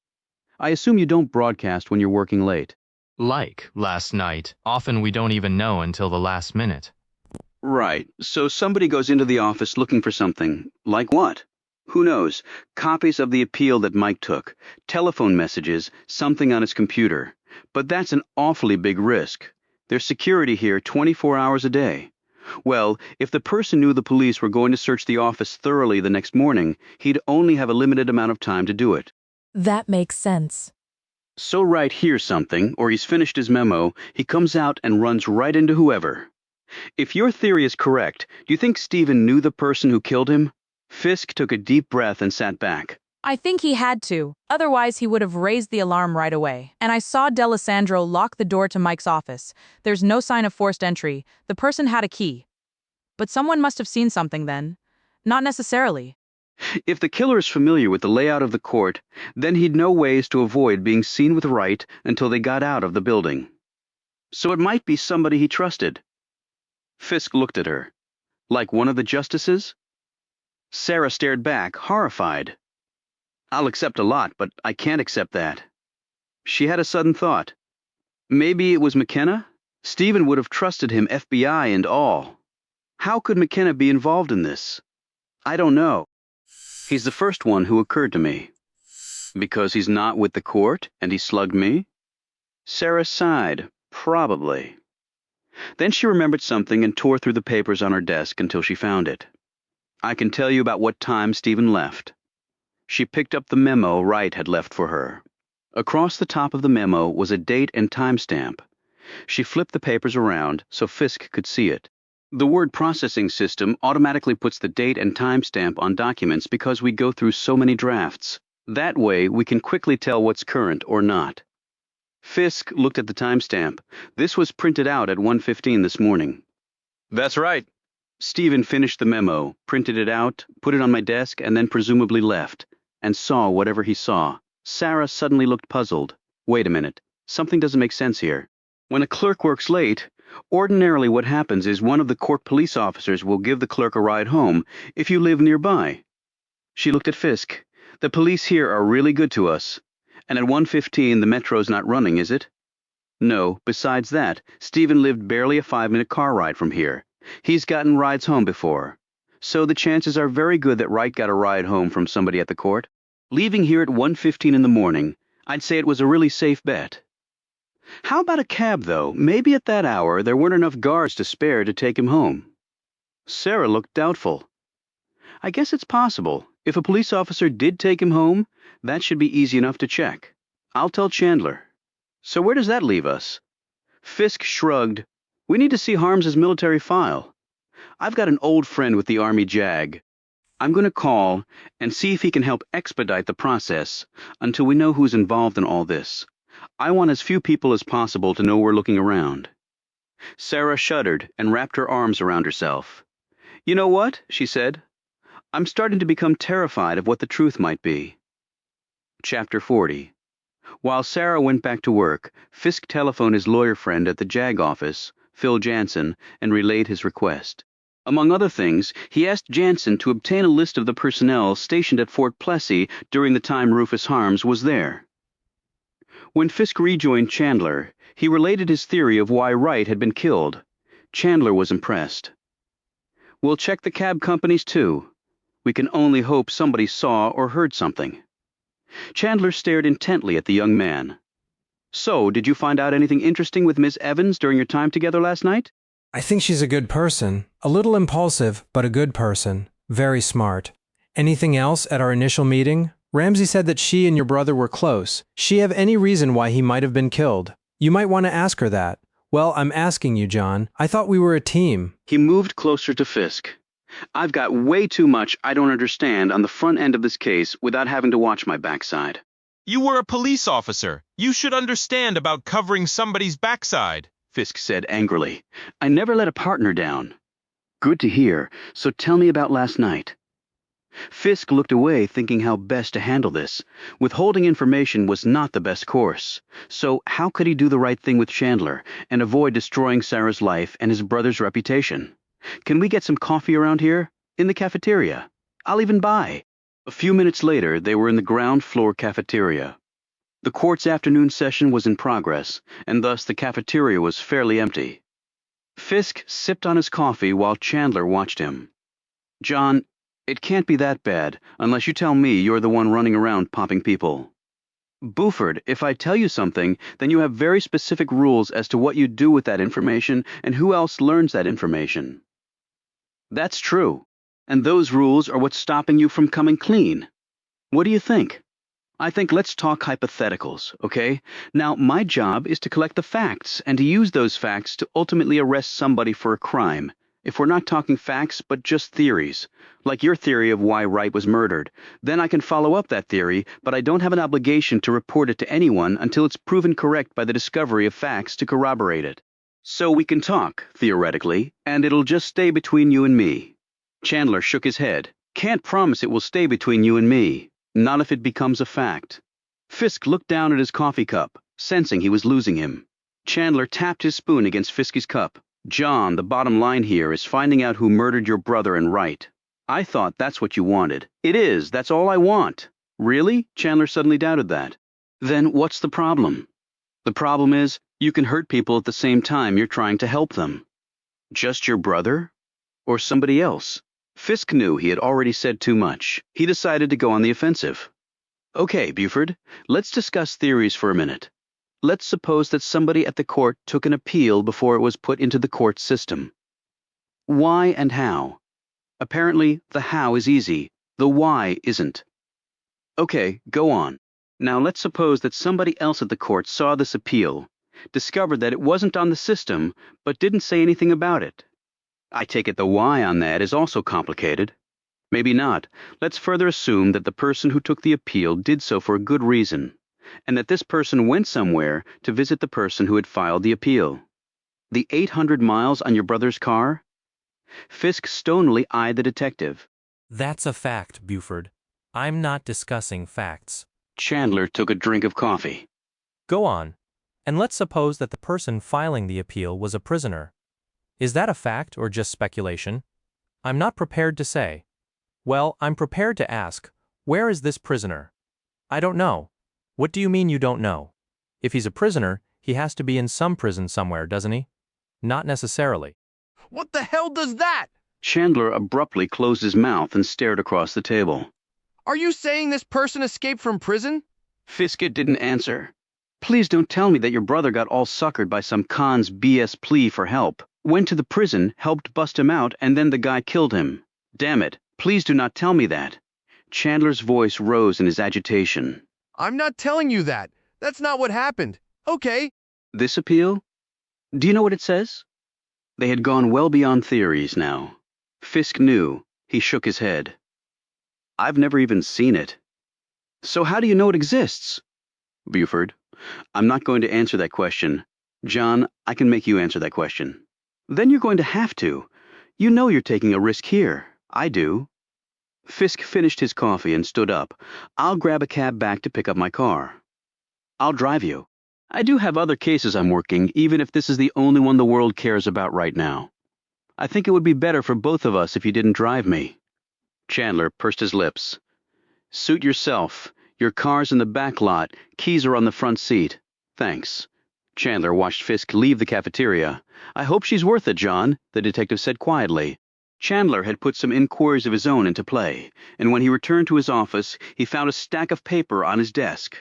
I assume you don't broadcast when you're working late. Like last night, often we don't even know until the last minute. Right, so somebody goes into the office looking for something. Like what? Who knows? Copies of the appeal that Mike took, telephone messages, something on his computer. But that's an awfully big risk. There's security here 24 hours a day. Well, if the person knew the police were going to search the office thoroughly the next morning, he'd only have a limited amount of time to do it. That makes sense. So Wright hears something, or he's finished his memo, he comes out and runs right into whoever. If your theory is correct, do you think Stephen knew the person who killed him? Fisk took a deep breath and sat back. I think he had to. Otherwise, he would have raised the alarm right away. And I saw D'Alessandro lock the door to Mike's office. There's no sign of forced entry. The person had a key. But someone must have seen something then. Not necessarily. If the killer is familiar with the layout of the court, then he'd know ways to avoid being seen with Wright until they got out of the building. So it might be somebody he trusted. Fisk looked at her. Like one of the justices? Sarah stared back, horrified. I'll accept a lot, but I can't accept that. She had a sudden thought. Maybe it was McKenna? Stephen would have trusted him, FBI and all. How could McKenna be involved in this? I don't know. He's the first one who occurred to me. Because he's not with the court and he slugged me? Sarah sighed. Probably. Then she remembered something and tore through the papers on her desk until she found it. I can tell you about what time Stephen left. She picked up the memo Wright had left for her. Across the top of the memo was a date and timestamp. She flipped the papers around so Fisk could see it. The word processing system automatically puts the date and timestamp on documents because we go through so many drafts. That way, we can quickly tell what's current or not. Fisk looked at the timestamp. This was printed out at 1:15 this morning. That's right. Stephen finished the memo, printed it out, put it on my desk, and then presumably left, and saw whatever he saw. Sarah suddenly looked puzzled. Wait a minute. Something doesn't make sense here. When a clerk works late, ordinarily what happens is one of the court police officers will give the clerk a ride home if you live nearby. She looked at Fisk. The police here are really good to us. And at 1:15 the metro's not running, is it? No, besides that, Stephen lived barely a 5-minute car ride from here. He's gotten rides home before. So the chances are very good that Wright got a ride home from somebody at the court. Leaving here at 1:15 in the morning, I'd say it was a really safe bet. How about a cab, though? Maybe at that hour there weren't enough guards to spare to take him home. Sarah looked doubtful. I guess it's possible. If a police officer did take him home, that should be easy enough to check. I'll tell Chandler. So where does that leave us? Fisk shrugged. We need to see Harms's military file. I've got an old friend with the Army JAG. I'm going to call and see if he can help expedite the process until we know who's involved in all this. I want as few people as possible to know we're looking around. Sarah shuddered and wrapped her arms around herself. You know what? She said. I'm starting to become terrified of what the truth might be. Chapter 40. While Sarah went back to work, Fisk telephoned his lawyer friend at the JAG office, Phil Jansen, and relayed his request. Among other things, he asked Jansen to obtain a list of the personnel stationed at Fort Plessy during the time Rufus Harms was there. When Fisk rejoined Chandler, he related his theory of why Wright had been killed. Chandler was impressed. We'll check the cab companies, too. We can only hope somebody saw or heard something. Chandler stared intently at the young man. So, did you find out anything interesting with Miss Evans during your time together last night? I think she's a good person. A little impulsive, but a good person. Very smart. Anything else at our initial meeting? Ramsey said that she and your brother were close. She have any reason why he might have been killed? You might want to ask her that. Well, I'm asking you, John. I thought we were a team. He moved closer to Fisk. I've got way too much I don't understand on the front end of this case without having to watch my backside. You were a police officer. You should understand about covering somebody's backside, Fisk said angrily. I never let a partner down. Good to hear. So tell me about last night. Fisk looked away, thinking how best to handle this. Withholding information was not the best course. So how could he do the right thing with Chandler and avoid destroying Sarah's life and his brother's reputation? Can we get some coffee around here? In the cafeteria. I'll even buy. A few minutes later, they were in the ground floor cafeteria. The court's afternoon session was in progress, and thus the cafeteria was fairly empty. Fisk sipped on his coffee while Chandler watched him. John, it can't be that bad, unless you tell me you're the one running around popping people. Buford, if I tell you something, then you have very specific rules as to what you do with that information and who else learns that information. That's true. And those rules are what's stopping you from coming clean. What do you think? I think let's talk hypotheticals, okay? Now, my job is to collect the facts and to use those facts to ultimately arrest somebody for a crime. If we're not talking facts, but just theories, like your theory of why Wright was murdered, then I can follow up that theory, but I don't have an obligation to report it to anyone until it's proven correct by the discovery of facts to corroborate it. So we can talk, theoretically, and it'll just stay between you and me. Chandler shook his head. Can't promise it will stay between you and me. Not if it becomes a fact. Fisk looked down at his coffee cup, sensing he was losing him. Chandler tapped his spoon against Fisk's cup. John, the bottom line here is finding out who murdered your brother and Wright. I thought that's what you wanted. It is. That's all I want. Really? Chandler suddenly doubted that. Then what's the problem? The problem is, you can hurt people at the same time you're trying to help them. Just your brother? Or somebody else? Fisk knew he had already said too much. He decided to go on the offensive. Okay, Buford, let's discuss theories for a minute. Let's suppose that somebody at the court took an appeal before it was put into the court system. Why and how? Apparently, the how is easy. The why isn't. Okay, go on. Now let's suppose that somebody else at the court saw this appeal, discovered that it wasn't on the system, but didn't say anything about it. I take it the why on that is also complicated. Maybe not. Let's further assume that the person who took the appeal did so for a good reason. and that this person went somewhere to visit the person who had filed the appeal. The 800 miles on your brother's car? Fisk stonily eyed the detective. That's a fact, Buford. I'm not discussing facts. Chandler took a drink of coffee. Go on. And let's suppose that the person filing the appeal was a prisoner. Is that a fact or just speculation? I'm not prepared to say. Well, I'm prepared to ask, where is this prisoner? I don't know. What do you mean you don't know? If he's a prisoner, he has to be in some prison somewhere, doesn't he? Not necessarily. What the hell does that? Chandler abruptly closed his mouth and stared across the table. Are you saying this person escaped from prison? Fisk didn't answer. Please don't tell me that your brother got all suckered by some con's BS plea for help, went to the prison, helped bust him out, and then the guy killed him. Damn it, please do not tell me that. Chandler's voice rose in his agitation. I'm not telling you that. That's not what happened. Okay. This appeal? Do you know what it says? They had gone well beyond theories now. Fisk knew. He shook his head. I've never even seen it. So how do you know it exists? Buford, I'm not going to answer that question. John, I can make you answer that question. Then you're going to have to. You know you're taking a risk here. I do. Fisk finished his coffee and stood up. I'll grab a cab back to pick up my car. I'll drive you. I do have other cases I'm working, even if this is the only one the world cares about right now. I think it would be better for both of us if you didn't drive me. Chandler pursed his lips. Suit yourself. Your car's in the back lot. Keys are on the front seat. Thanks. Chandler watched Fisk leave the cafeteria. I hope she's worth it, John, the detective said quietly. Chandler had put some inquiries of his own into play, and when he returned to his office, he found a stack of paper on his desk.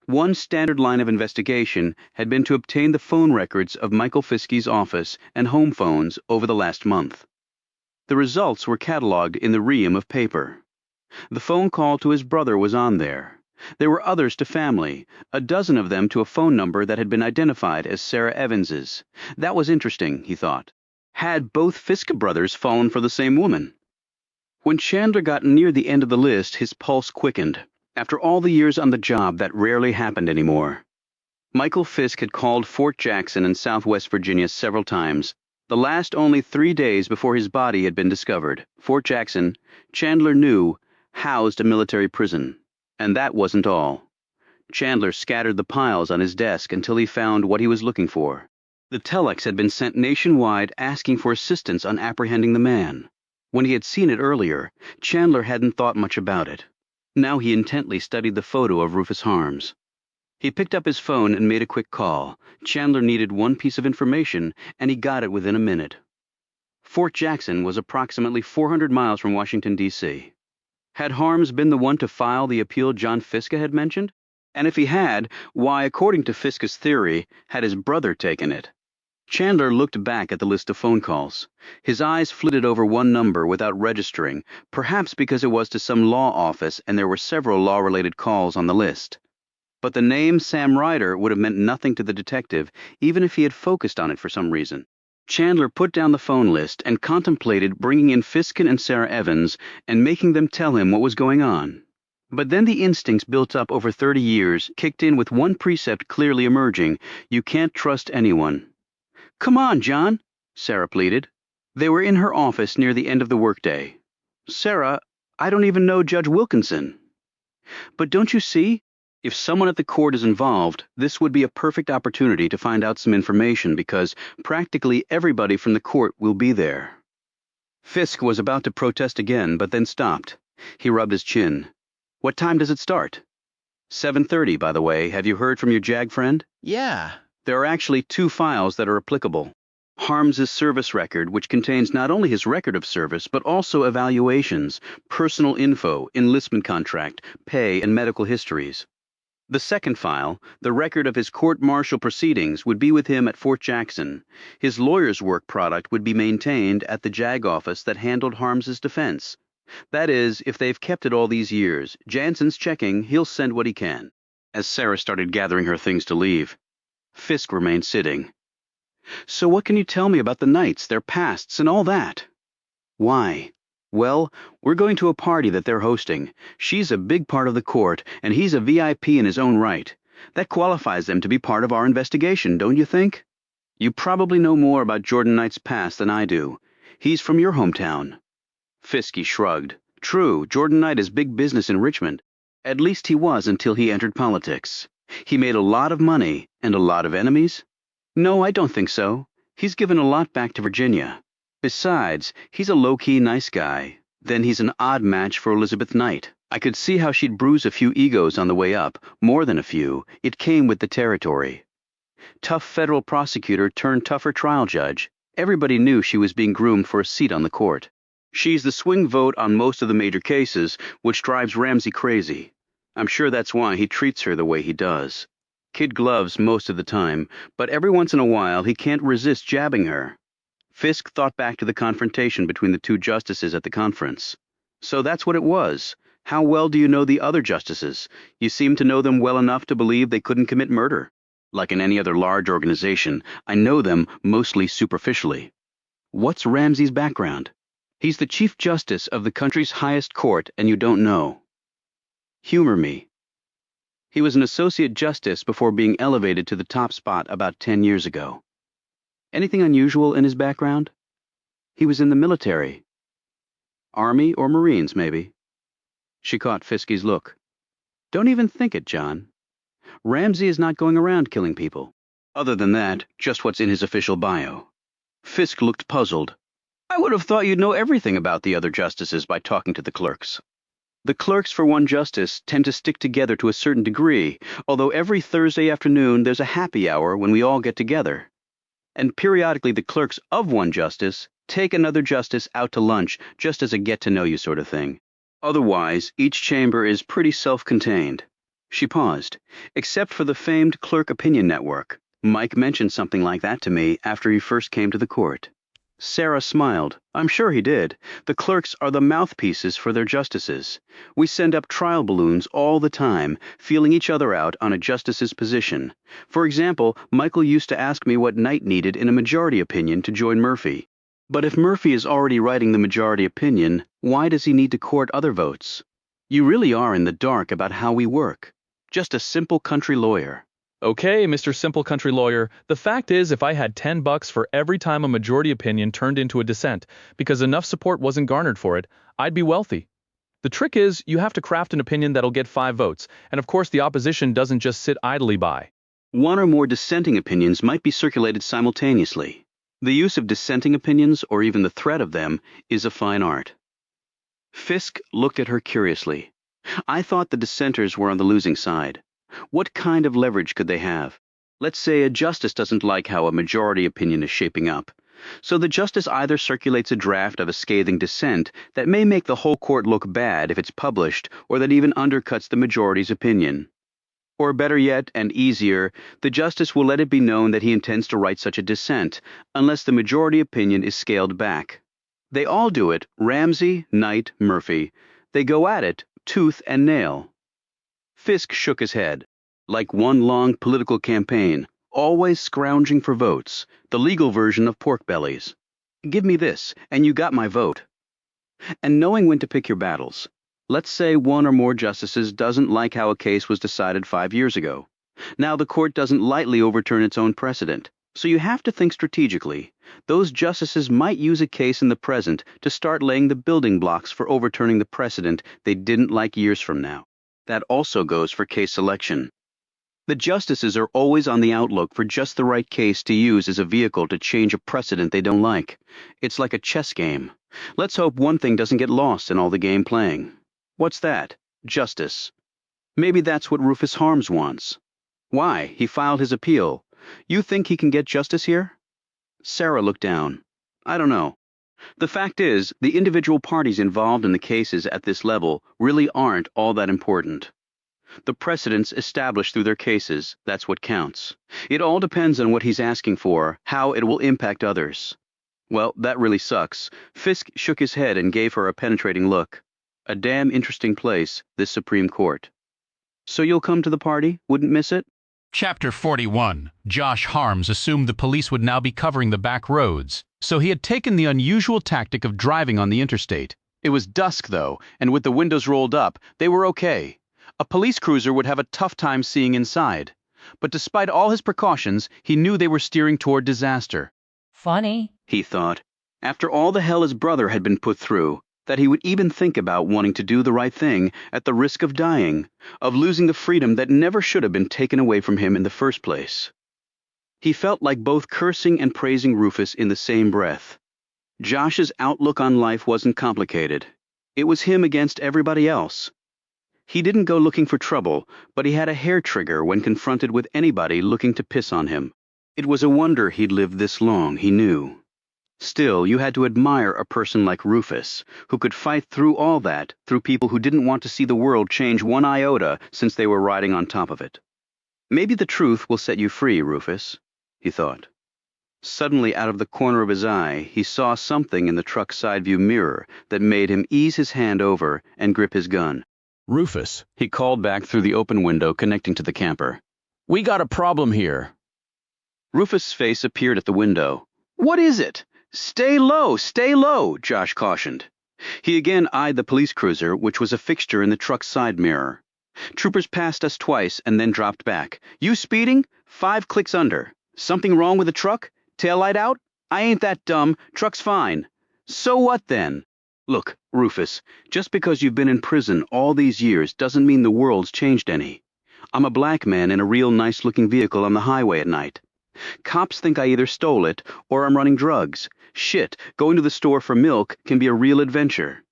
One standard line of investigation had been to obtain the phone records of Michael Fisk's office and home phones over the last month. The results were cataloged in the ream of paper. The phone call to his brother was on there. There were others to family, a dozen of them to a phone number that had been identified as Sarah Evans's. That was interesting, he thought. Had both Fisk brothers fallen for the same woman? When Chandler got near the end of the list, his pulse quickened. After all the years on the job, that rarely happened anymore. Michael Fisk had called Fort Jackson in southwest Virginia several times, the last only 3 days before his body had been discovered. Fort Jackson, Chandler knew, housed a military prison. And that wasn't all. Chandler scattered the piles on his desk until he found what he was looking for. The telex had been sent nationwide asking for assistance on apprehending the man. When he had seen it earlier, Chandler hadn't thought much about it. Now he intently studied the photo of Rufus Harms. He picked up his phone and made a quick call. Chandler needed one piece of information, and he got it within a minute. Fort Jackson was approximately 400 miles from Washington, D.C. Had Harms been the one to file the appeal John Fiske had mentioned? And if he had, why, according to Fiske's theory, had his brother taken it? Chandler looked back at the list of phone calls. His eyes flitted over one number without registering, perhaps because it was to some law office and there were several law-related calls on the list. But the name Sam Ryder would have meant nothing to the detective, even if he had focused on it for some reason. Chandler put down the phone list and contemplated bringing in Fiskin and Sarah Evans and making them tell him what was going on. But then the instincts built up over 30 years kicked in with one precept clearly emerging: you can't trust anyone. Come on, John, Sarah pleaded. They were in her office near the end of the workday. Sarah, I don't even know Judge Wilkinson. But don't you see? If someone at the court is involved, this would be a perfect opportunity to find out some information because practically everybody from the court will be there. Fisk was about to protest again, but then stopped. He rubbed his chin. What time does it start? 7:30, by the way. Have you heard from your JAG friend? Yeah. There are actually 2 files that are applicable. Harms's service record, which contains not only his record of service, but also evaluations, personal info, enlistment contract, pay, and medical histories. The second file, the record of his court-martial proceedings, would be with him at Fort Jackson. His lawyer's work product would be maintained at the JAG office that handled Harms's defense. That is, if they've kept it all these years. Jansen's checking, he'll send what he can. As Sarah started gathering her things to leave, Fisk remained sitting. So what can you tell me about the Knights, their pasts, and all that? Why? Well, we're going to a party that they're hosting. She's a big part of the court, and he's a VIP in his own right. That qualifies them to be part of our investigation, don't you think? You probably know more about Jordan Knight's past than I do. He's from your hometown. Fiske shrugged. True, Jordan Knight is big business in Richmond. At least he was until he entered politics. He made a lot of money and a lot of enemies? No, I don't think so. He's given a lot back to Virginia. Besides, he's a low-key nice guy. Then he's an odd match for Elizabeth Knight. I could see how she'd bruise a few egos on the way up, more than a few. It came with the territory. Tough federal prosecutor turned tougher trial judge. Everybody knew she was being groomed for a seat on the court. She's the swing vote on most of the major cases, which drives Ramsey crazy. I'm sure that's why he treats her the way he does. Kid gloves most of the time, but every once in a while he can't resist jabbing her. Fiske thought back to the confrontation between the two justices at the conference. So that's what it was. How well do you know the other justices? You seem to know them well enough to believe they couldn't commit murder. Like in any other large organization, I know them mostly superficially. What's Ramsey's background? He's the Chief Justice of the country's highest court, and you don't know. Humor me. He was an Associate Justice before being elevated to the top spot about 10 years ago. Anything unusual in his background? He was in the military. Army or Marines, maybe. She caught Fiske's look. Don't even think it, John. Ramsey is not going around killing people. Other than that, just what's in his official bio. Fiske looked puzzled. I would have thought you'd know everything about the other justices by talking to the clerks. The clerks for one justice tend to stick together to a certain degree, although every Thursday afternoon there's a happy hour when we all get together. And periodically the clerks of one justice take another justice out to lunch just as a get-to-know-you sort of thing. Otherwise, each chamber is pretty self-contained. She paused. Except for the famed Clerk Opinion Network. Mike mentioned something like that to me after he first came to the court. Sarah smiled. I'm sure he did. The clerks are the mouthpieces for their justices. We send up trial balloons all the time, feeling each other out on a justice's position. For example, Michael used to ask me what Knight needed in a majority opinion to join Murphy. But if Murphy is already writing the majority opinion, why does he need to court other votes? You really are in the dark about how we work. Just a simple country lawyer. Okay, Mr. Simple Country Lawyer, the fact is if I had $10 for every time a majority opinion turned into a dissent because enough support wasn't garnered for it, I'd be wealthy. The trick is you have to craft an opinion that'll get 5 votes, and of course the opposition doesn't just sit idly by. One or more dissenting opinions might be circulated simultaneously. The use of dissenting opinions, or even the threat of them, is a fine art. Fiske looked at her curiously. I thought the dissenters were on the losing side. What kind of leverage could they have? Let's say a justice doesn't like how a majority opinion is shaping up. So the justice either circulates a draft of a scathing dissent that may make the whole court look bad if it's published, or that even undercuts the majority's opinion. Or better yet, and easier, the justice will let it be known that he intends to write such a dissent, unless the majority opinion is scaled back. They all do it, Ramsey, Knight, Murphy. They go at it, tooth and nail. Fiske shook his head. Like one long political campaign, always scrounging for votes, the legal version of pork bellies. Give me this, and you got my vote. And knowing when to pick your battles. Let's say one or more justices doesn't like how a case was decided 5 years ago. Now the court doesn't lightly overturn its own precedent, so you have to think strategically. Those justices might use a case in the present to start laying the building blocks for overturning the precedent they didn't like years from now. That also goes for case selection. The justices are always on the outlook for just the right case to use as a vehicle to change a precedent they don't like. It's like a chess game. Let's hope one thing doesn't get lost in all the game playing. What's that? Justice. Maybe that's what Rufus Harms wants. Why? He filed his appeal. You think he can get justice here? Sarah looked down. I don't know. The fact is, the individual parties involved in the cases at this level really aren't all that important. The precedents established through their cases, that's what counts. It all depends on what he's asking for, how it will impact others. Well, that really sucks. Fiske shook his head and gave her a penetrating look. A damn interesting place, this Supreme Court. So you'll come to the party? Wouldn't miss it? Chapter 41. Josh Harms assumed the police would now be covering the back roads, so he had taken the unusual tactic of driving on the interstate. It was dusk, though, and with the windows rolled up, they were okay. A police cruiser would have a tough time seeing inside. But despite all his precautions, he knew they were steering toward disaster. Funny, He thought, after all the hell his brother had been put through, that he would even think about wanting to do the right thing at the risk of dying, of losing the freedom that never should have been taken away from him in the first place. He felt like both cursing and praising Rufus in the same breath. Josh's outlook on life wasn't complicated. It was him against everybody else. He didn't go looking for trouble, but he had a hair trigger when confronted with anybody looking to piss on him. It was a wonder he'd lived this long, he knew. Still, you had to admire a person like Rufus, who could fight through all that, through people who didn't want to see the world change one iota since they were riding on top of it. Maybe the truth will set you free, Rufus, he thought. Suddenly, out of the corner of his eye, he saw something in the truck's side view mirror that made him ease his hand over and grip his gun. Rufus, He called back through the open window connecting to the camper. we got a problem here. Rufus' face appeared at the window. What is it? Stay low, Josh cautioned. He again eyed the police cruiser, which was a fixture in the truck's side mirror. Troopers passed us twice and then dropped back. You speeding? 5 clicks under. Something wrong with the truck? Taillight out? I ain't that dumb. Truck's fine. So what then? Look, Rufus, just because you've been in prison all these years doesn't mean the world's changed any. I'm a black man in a real nice-looking vehicle on the highway at night. Cops think I either stole it or I'm running drugs. Shit, going to the store for milk can be a real adventure.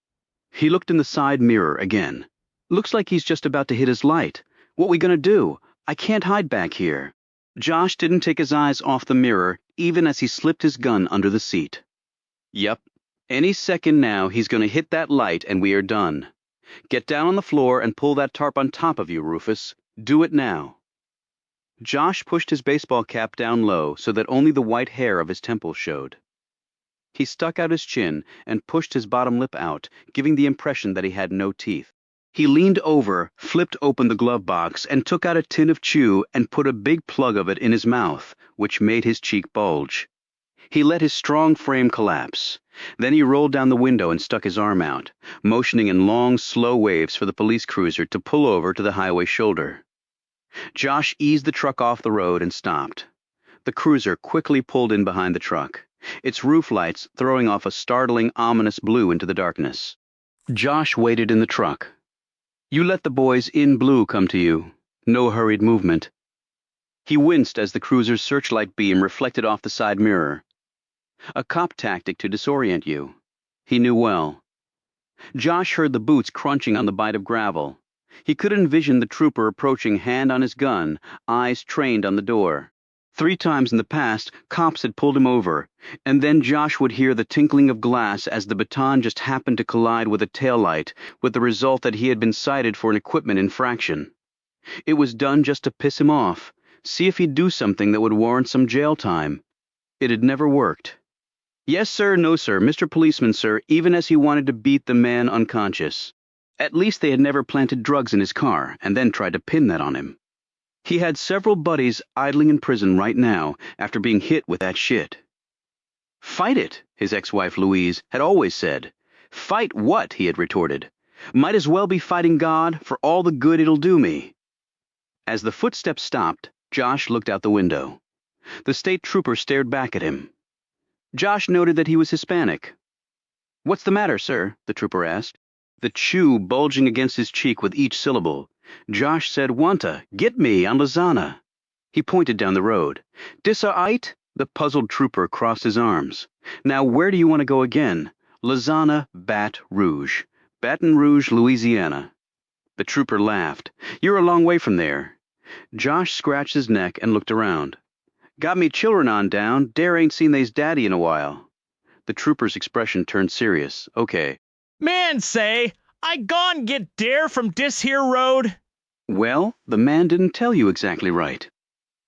He looked in the side mirror again. Looks like he's just about to hit his light. What we gonna do? I can't hide back here. Josh didn't take his eyes off the mirror, even as he slipped his gun under the seat. Yep. Any second now, he's gonna hit that light and we are done. Get down on the floor and pull that tarp on top of you, Rufus. Do it now. Josh pushed his baseball cap down low so that only the white hair of his temples showed. He stuck out his chin and pushed his bottom lip out, giving the impression that he had no teeth. He leaned over, flipped open the glove box, and took out a tin of chew and put a big plug of it in his mouth, which made his cheek bulge. He let his strong frame collapse. Then he rolled down the window and stuck his arm out, motioning in long, slow waves for the police cruiser to pull over to the highway shoulder. Josh eased the truck off the road and stopped. The cruiser quickly pulled in behind the truck, its roof lights throwing off a startling, ominous blue into the darkness. Josh waited in the truck. You let the boys in blue come to you. No hurried movement. He winced as the cruiser's searchlight beam reflected off the side mirror. A cop tactic to disorient you. He knew well. Josh heard the boots crunching on the bite of gravel. He could envision the trooper approaching, hand on his gun, eyes trained on the door. 3 times in the past, cops had pulled him over, and then Josh would hear the tinkling of glass as the baton just happened to collide with a taillight, with the result that he had been cited for an equipment infraction. It was done just to piss him off, see if he'd do something that would warrant some jail time. It had never worked. Yes, sir, no, sir, Mr. Policeman, sir, even as he wanted to beat the man unconscious. At least they had never planted drugs in his car and then tried to pin that on him. He had several buddies idling in prison right now after being hit with that shit. Fight it, his ex-wife Louise had always said. Fight what, he had retorted. Might as well be fighting God for all the good it'll do me. As the footsteps stopped, Josh looked out the window. The state trooper stared back at him. Josh noted that he was Hispanic. What's the matter, sir? The trooper asked, the chew bulging against his cheek with each syllable. Josh said, Wanta, get me on Lozana. He pointed down the road. Dissa ait? The puzzled trooper crossed his arms. Now where do you want to go again? Lozana, Baton Rouge. Baton Rouge, Louisiana. The trooper laughed. You're a long way from there. Josh scratched his neck and looked around. Got me children on down. Dare ain't seen they's daddy in a while. The trooper's expression turned serious. Okay. Man say, I gone get dare from dis here road. Well, the man didn't tell you exactly right.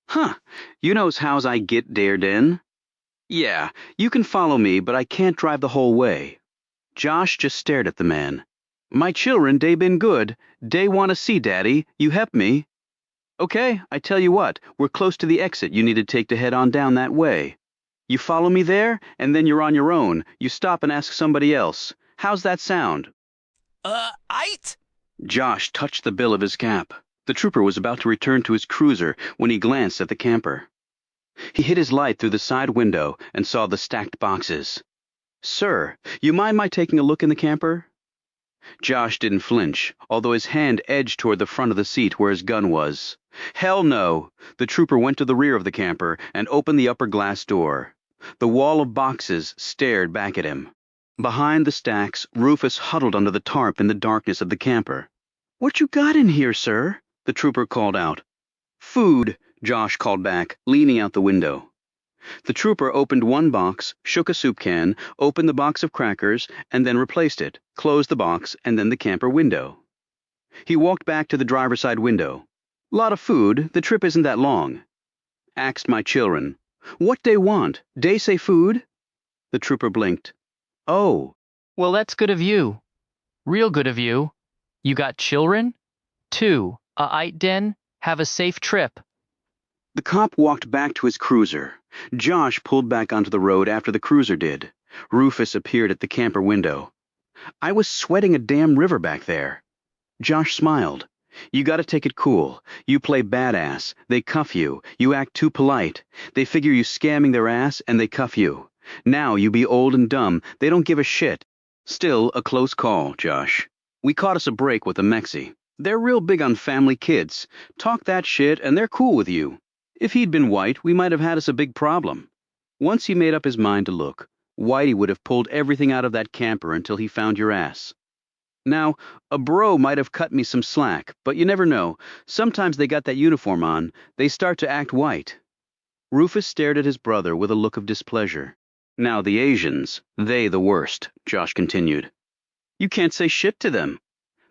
Huh, you knows how's I get dare den? Yeah, you can follow me, but I can't drive the whole way. Josh just stared at the man. My children, they been good. They want to see daddy. You help me. Okay, I tell you what, we're close to the exit you need to take to head on down that way. You follow me there, and then you're on your own. You stop and ask somebody else. How's that sound? Aight? Josh touched the bill of his cap. The trooper was about to return to his cruiser when he glanced at the camper. He hit his light through the side window and saw the stacked boxes. Sir, you mind my taking a look in the camper? Josh didn't flinch, although his hand edged toward the front of the seat where his gun was. Hell no! The trooper went to the rear of the camper and opened the upper glass door. The wall of boxes stared back at him. Behind the stacks, Rufus huddled under the tarp in the darkness of the camper. What you got in here, sir? The trooper called out. Food, Josh called back, leaning out the window. The trooper opened one box, shook a soup can, opened the box of crackers, and then replaced it, closed the box, and then the camper window. He walked back to the driver's side window. Lot of food, the trip isn't that long. Asked my children. What they want? They say food? The trooper blinked. Oh. Well, that's good of you. Real good of you. You got children? 2. Aight den? Have a safe trip. The cop walked back to his cruiser. Josh pulled back onto the road after the cruiser did. Rufus appeared at the camper window. I was sweating a damn river back there. Josh smiled. You gotta take it cool. You play badass. They cuff you. You act too polite. They figure you scamming their ass and they cuff you. Now you be old and dumb. They don't give a shit. Still a close call, Josh. We caught us a break with the Mexi. They're real big on family kids. Talk that shit and they're cool with you. If he'd been white, we might have had us a big problem. Once he made up his mind to look, Whitey would have pulled everything out of that camper until he found your ass. Now, a bro might have cut me some slack, but you never know. Sometimes they got that uniform on, they start to act white. Rufus stared at his brother with a look of displeasure. Now the Asians, they the worst, Josh continued. You can't say shit to them.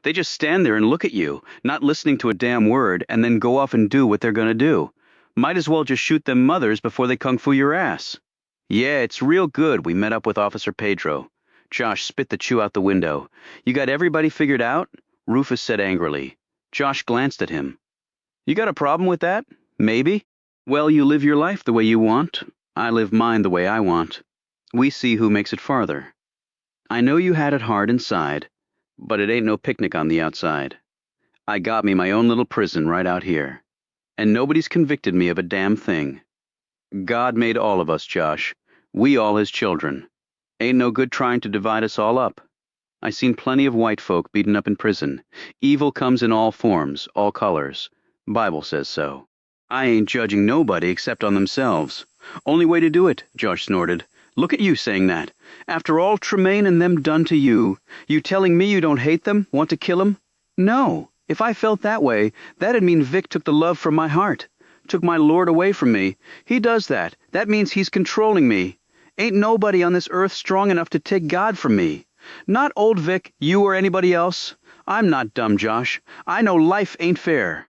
They just stand there and look at you, not listening to a damn word, and then go off and do what they're gonna do. Might as well just shoot them mothers before they kung fu your ass. Yeah, it's real good we met up with Officer Pedro. Josh spit the chew out the window. You got everybody figured out? Rufus said angrily. Josh glanced at him. You got a problem with that? Maybe. Well, you live your life the way you want. I live mine the way I want. We see who makes it farther. I know you had it hard inside, but it ain't no picnic on the outside. I got me my own little prison right out here. And nobody's convicted me of a damn thing. God made all of us, Josh. We all his children. Ain't no good trying to divide us all up. I seen plenty of white folk beaten up in prison. Evil comes in all forms, all colors. Bible says so. I ain't judging nobody except on themselves. Only way to do it, Josh snorted. Look at you saying that. After all Tremaine and them done to you, you telling me you don't hate them, want to kill them? No. If I felt that way, that'd mean Vic took the love from my heart. Took my Lord away from me. He does that. That means he's controlling me. Ain't nobody on this earth strong enough to take God from me. Not old Vic, you or anybody else. I'm not dumb, Josh. I know life ain't fair.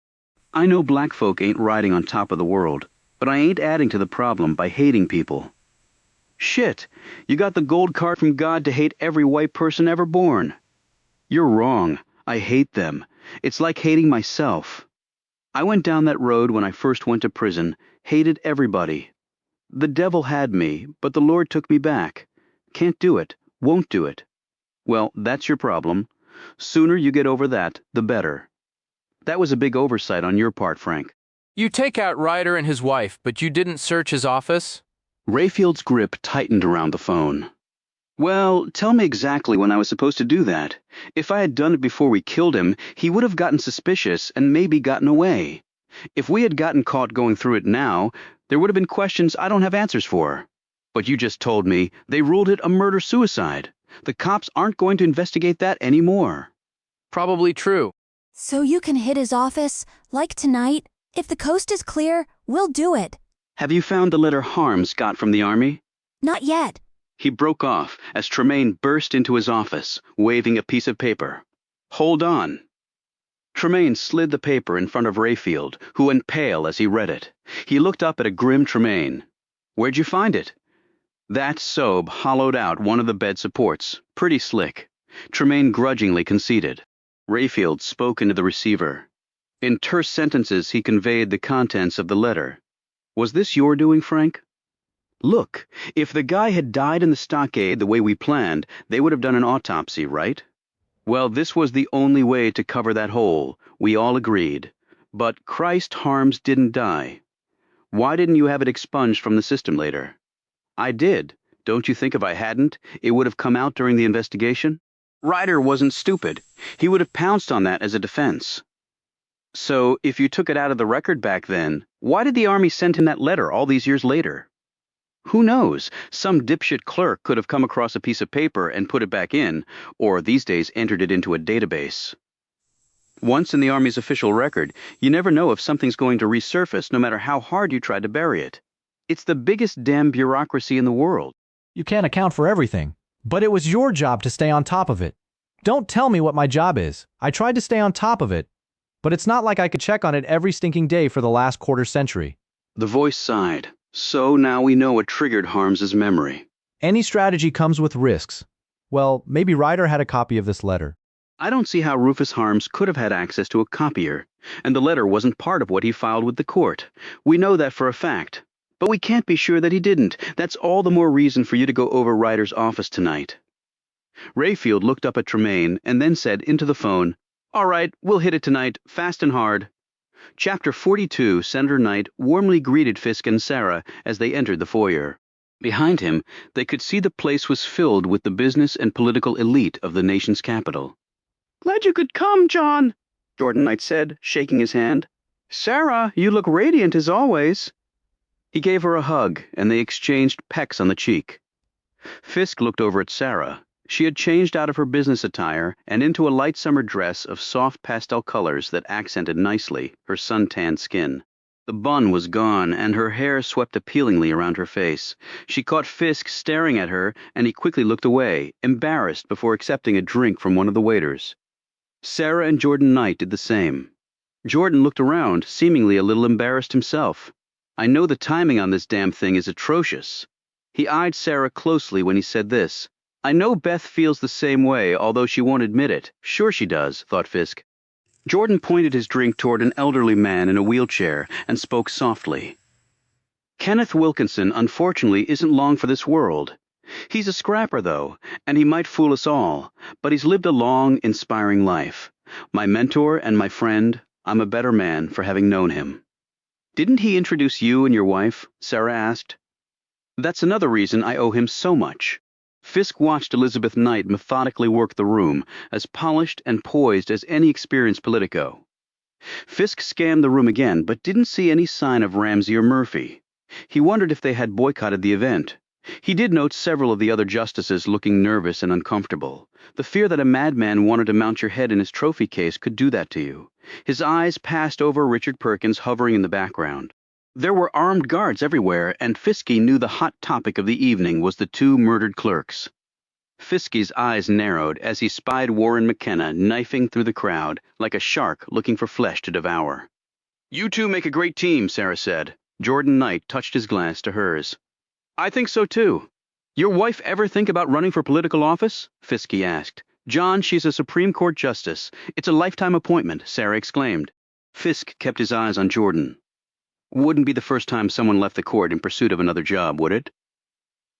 I know black folk ain't riding on top of the world, but I ain't adding to the problem by hating people. Shit, you got the gold card from God to hate every white person ever born. You're wrong. I hate them. It's like hating myself. I went down that road when I first went to prison, hated everybody. The devil had me, but the Lord took me back. Can't do it, won't do it. Well, that's your problem. Sooner you get over that, the better. That was a big oversight on your part, Frank. You take out Ryder and his wife, but you didn't search his office? Rayfield's grip tightened around the phone. Well, tell me exactly when I was supposed to do that. If I had done it before we killed him, he would have gotten suspicious and maybe gotten away. If we had gotten caught going through it now, there would have been questions I don't have answers for. But you just told me they ruled it a murder-suicide. The cops aren't going to investigate that anymore. Probably true. So you can hit his office, like tonight? If the coast is clear, we'll do it. Have you found the letter Harms got from the Army? Not yet. He broke off as Tremaine burst into his office, waving a piece of paper. Hold on. Tremaine slid the paper in front of Rayfield, who went pale as he read it. He looked up at a grim Tremaine. Where'd you find it? That Sobe hollowed out one of the bed supports. Pretty slick. Tremaine grudgingly conceded. Rayfield spoke into the receiver. In terse sentences he conveyed the contents of the letter. Was this your doing, Frank? Look, if the guy had died in the stockade the way we planned, they would have done an autopsy, right? Well, this was the only way to cover that hole. We all agreed. But Christ Harms didn't die. Why didn't you have it expunged from the system later? I did. Don't you think if I hadn't, it would have come out during the investigation? Ryder wasn't stupid. He would have pounced on that as a defense. So, if you took it out of the record back then, why did the Army send him that letter all these years later? Who knows? Some dipshit clerk could have come across a piece of paper and put it back in, or these days entered it into a database. Once in the Army's official record, you never know if something's going to resurface no matter how hard you try to bury it. It's the biggest damn bureaucracy in the world. You can't account for everything, but it was your job to stay on top of it. Don't tell me what my job is. I tried to stay on top of it, but it's not like I could check on it every stinking day for the last quarter century. The voice sighed. So now we know what triggered Harms's memory. Any strategy comes with risks. Well, maybe Ryder had a copy of this letter. I don't see how Rufus Harms could have had access to a copier, and the letter wasn't part of what he filed with the court. We know that for a fact. But we can't be sure that he didn't. That's all the more reason for you to go over Ryder's office tonight. Rayfield looked up at Tremaine and then said into the phone, "All right, we'll hit it tonight, fast and hard." Chapter 42, Senator Knight warmly greeted Fisk and Sarah as they entered the foyer. Behind him, they could see the place was filled with the business and political elite of the nation's capital. "Glad you could come, John," Jordan Knight said, shaking his hand. "Sarah, you look radiant as always." He gave her a hug, and they exchanged pecks on the cheek. Fisk looked over at Sarah. She had changed out of her business attire and into a light summer dress of soft pastel colors that accented nicely her sun-tanned skin. The bun was gone, and her hair swept appealingly around her face. She caught Fisk staring at her, and he quickly looked away, embarrassed before accepting a drink from one of the waiters. Sarah and Jordan Knight did the same. Jordan looked around, seemingly a little embarrassed himself. "I know the timing on this damn thing is atrocious." He eyed Sarah closely when he said this. "I know Beth feels the same way, although she won't admit it. Sure she does," thought Fisk. Jordan pointed his drink toward an elderly man in a wheelchair and spoke softly. "Kenneth Wilkinson, unfortunately, isn't long for this world. He's a scrapper, though, and he might fool us all, but he's lived a long, inspiring life. My mentor and my friend, I'm a better man for having known him." "Didn't he introduce you and your wife?" Sarah asked. "That's another reason I owe him so much." Fisk watched Elizabeth Knight methodically work the room, as polished and poised as any experienced politico. Fisk scanned the room again, but didn't see any sign of Ramsey or Murphy. He wondered if they had boycotted the event. He did note several of the other justices looking nervous and uncomfortable. The fear that a madman wanted to mount your head in his trophy case could do that to you. His eyes passed over Richard Perkins hovering in the background. There were armed guards everywhere, and Fiske knew the hot topic of the evening was the two murdered clerks. Fiske's eyes narrowed as he spied Warren McKenna knifing through the crowd like a shark looking for flesh to devour. "You two make a great team," Sarah said. Jordan Knight touched his glass to hers. "I think so too." "Your wife ever think about running for political office?" Fiske asked. "John, she's a Supreme Court justice. It's a lifetime appointment," Sarah exclaimed. Fisk kept his eyes on Jordan. "Wouldn't be the first time someone left the court in pursuit of another job, would it?"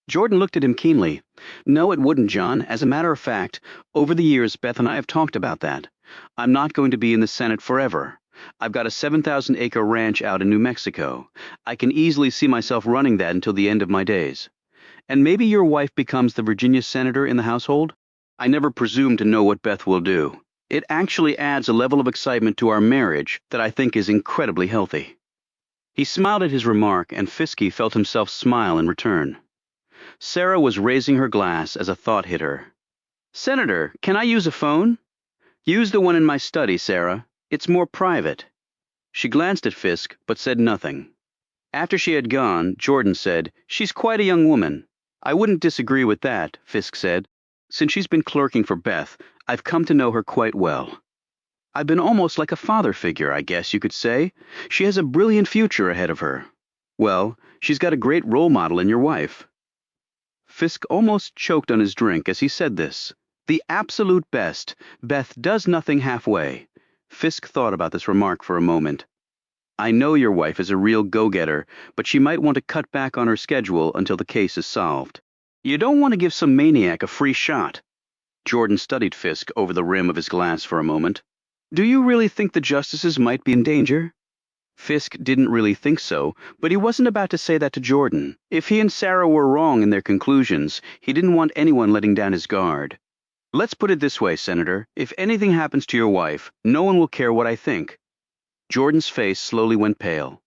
Jordan looked at him keenly. "No, it wouldn't, John. As a matter of fact, over the years, Beth and I have talked about that. I'm not going to be in the Senate forever. I've got a 7,000-acre ranch out in New Mexico. I can easily see myself running that until the end of my days. And maybe your wife becomes the Virginia senator in the household? I never presume to know what Beth will do. It actually adds a level of excitement to our marriage that I think is incredibly healthy." He smiled at his remark, and Fiske felt himself smile in return. Sarah was raising her glass as a thought hit her. "Senator, can I use a phone?" "Use the one in my study, Sarah. It's more private." She glanced at Fisk, but said nothing. After she had gone, Jordan said, "She's quite a young woman." "I wouldn't disagree with that," Fisk said. "Since she's been clerking for Beth, I've come to know her quite well. I've been almost like a father figure, I guess you could say. She has a brilliant future ahead of her. Well, she's got a great role model in your wife." Fisk almost choked on his drink as he said this. The absolute best. Beth does nothing halfway. Fisk thought about this remark for a moment. I know your wife is a real go-getter, but she might want to cut back on her schedule until the case is solved. You don't want to give some maniac a free shot. Jordan studied Fisk over the rim of his glass for a moment. Do you really think the justices might be in danger? Fisk didn't really think so, but he wasn't about to say that to Jordan. If he and Sarah were wrong in their conclusions, he didn't want anyone letting down his guard. Let's put it this way, Senator. If anything happens to your wife, no one will care what I think. Jordan's face slowly went pale.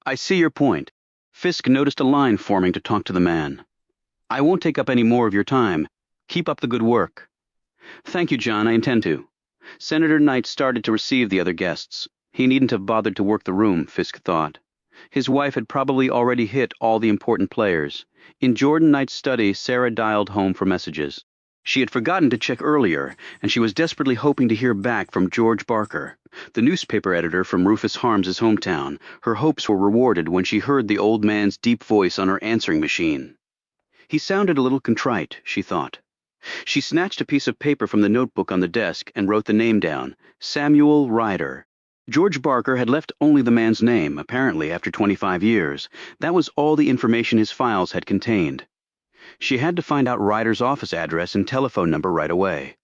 I see your point. Fisk noticed a line forming to talk to the man. I won't take up any more of your time. Keep up the good work. Thank you, John, I intend to. Senator Knight started to receive the other guests. He needn't have bothered to work the room, Fisk thought. His wife had probably already hit all the important players. In Jordan Knight's study, Sarah dialed home for messages. She had forgotten to check earlier, and she was desperately hoping to hear back from George Barker, the newspaper editor from Rufus Harms's hometown. Her hopes were rewarded when she heard the old man's deep voice on her answering machine. He sounded a little contrite, she thought. She snatched a piece of paper from the notebook on the desk and wrote the name down, Samuel Ryder. George Barker had left only the man's name, apparently after 25 years. That was all the information his files had contained. She had to find out Ryder's office address and telephone number right away.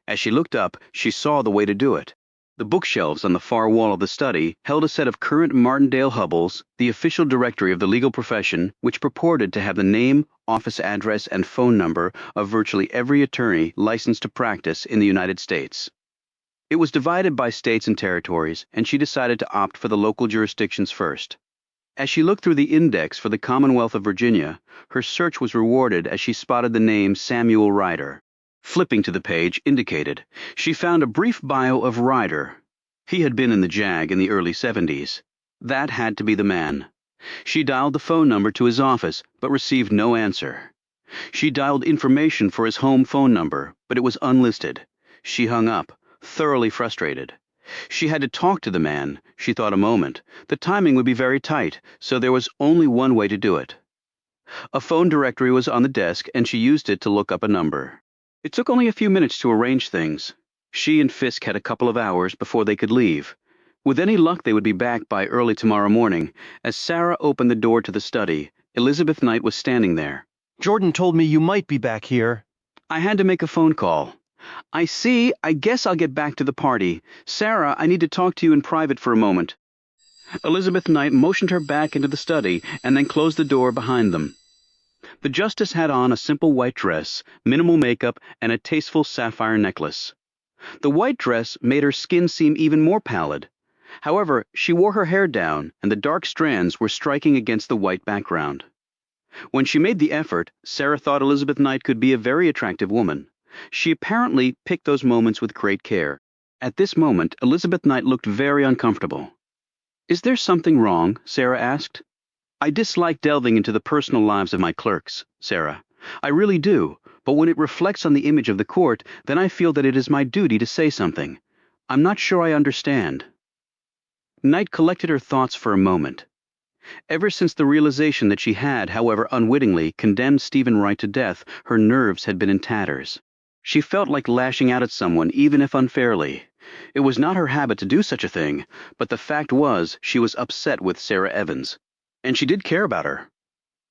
As she looked up, she saw the way to do it. The bookshelves on the far wall of the study held a set of current Martindale Hubbles, the official directory of the legal profession, which purported to have the name, office address, and phone number of virtually every attorney licensed to practice in the United States. It was divided by states and territories, and she decided to opt for the local jurisdictions first. As she looked through the index for the Commonwealth of Virginia, her search was rewarded as she spotted the name Samuel Ryder. Flipping to the page indicated, she found a brief bio of Ryder. He had been in the JAG in the early 70s. That had to be the man. She dialed the phone number to his office, but received no answer. She dialed information for his home phone number, but it was unlisted. She hung up, thoroughly frustrated. She had to talk to the man, she thought a moment. The timing would be very tight, so there was only one way to do it. A phone directory was on the desk, and she used it to look up a number. It took only a few minutes to arrange things. She and Fisk had a couple of hours before they could leave. With any luck, they would be back by early tomorrow morning. As Sarah opened the door to the study, Elizabeth Knight was standing there. Jordan told me you might be back here. I had to make a phone call. I see. I guess I'll get back to the party. Sarah, I need to talk to you in private for a moment. Elizabeth Knight motioned her back into the study and then closed the door behind them. The justice had on a simple white dress, minimal makeup, and a tasteful sapphire necklace. The white dress made her skin seem even more pallid. However, she wore her hair down, and the dark strands were striking against the white background. When she made the effort, Sarah thought Elizabeth Knight could be a very attractive woman. She apparently picked those moments with great care. At this moment, Elizabeth Knight looked very uncomfortable. Is there something wrong? Sarah asked. I dislike delving into the personal lives of my clerks, Sarah. I really do, but when it reflects on the image of the court, then I feel that it is my duty to say something. I'm not sure I understand. Knight collected her thoughts for a moment. Ever since the realization that she had, however unwittingly, condemned Stephen Wright to death, her nerves had been in tatters. She felt like lashing out at someone, even if unfairly. It was not her habit to do such a thing, but the fact was she was upset with Sarah Evans. And she did care about her.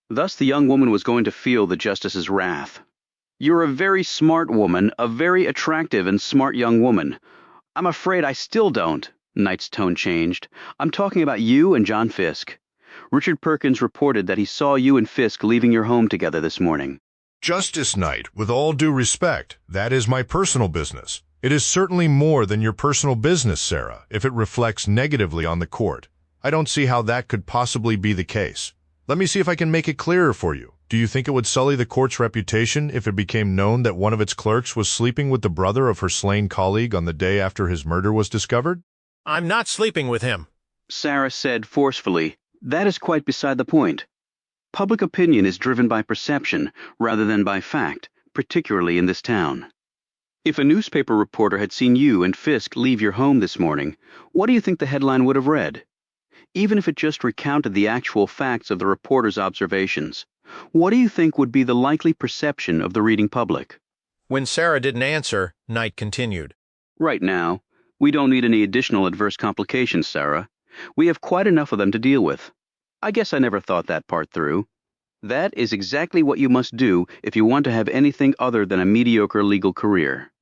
Thus the young woman was going to feel the justice's wrath. You're a very smart woman, a very attractive and smart young woman. I'm afraid I still don't. Knight's tone changed. I'm talking about you and John Fisk. Richard Perkins reported that he saw you and Fisk leaving your home together this morning. Justice Knight, with all due respect, that is my personal business. It is certainly more than your personal business, Sarah, if it reflects negatively on the court. I don't see how that could possibly be the case. Let me see if I can make it clearer for you. Do you think it would sully the court's reputation if it became known that one of its clerks was sleeping with the brother of her slain colleague on the day after his murder was discovered? I'm not sleeping with him, Sarah said forcefully. That is quite beside the point. Public opinion is driven by perception rather than by fact, particularly in this town. If a newspaper reporter had seen you and Fisk leave your home this morning, what do you think the headline would have read? Even if it just recounted the actual facts of the reporter's observations, what do you think would be the likely perception of the reading public? When Sarah didn't answer, Knight continued. Right now, we don't need any additional adverse complications, Sarah. We have quite enough of them to deal with. I guess I never thought that part through. That is exactly what you must do if you want to have anything other than a mediocre legal career.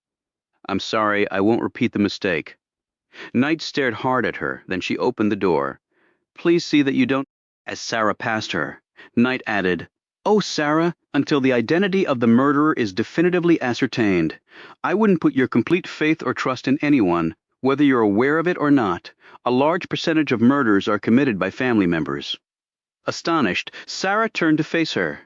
I'm sorry, I won't repeat the mistake. Knight stared hard at her, then she opened the door. Please see that you don't... As Sarah passed her, Knight added, Oh, Sarah, until the identity of the murderer is definitively ascertained, I wouldn't put your complete faith or trust in anyone, whether you're aware of it or not. A large percentage of murders are committed by family members. Astonished, Sarah turned to face her.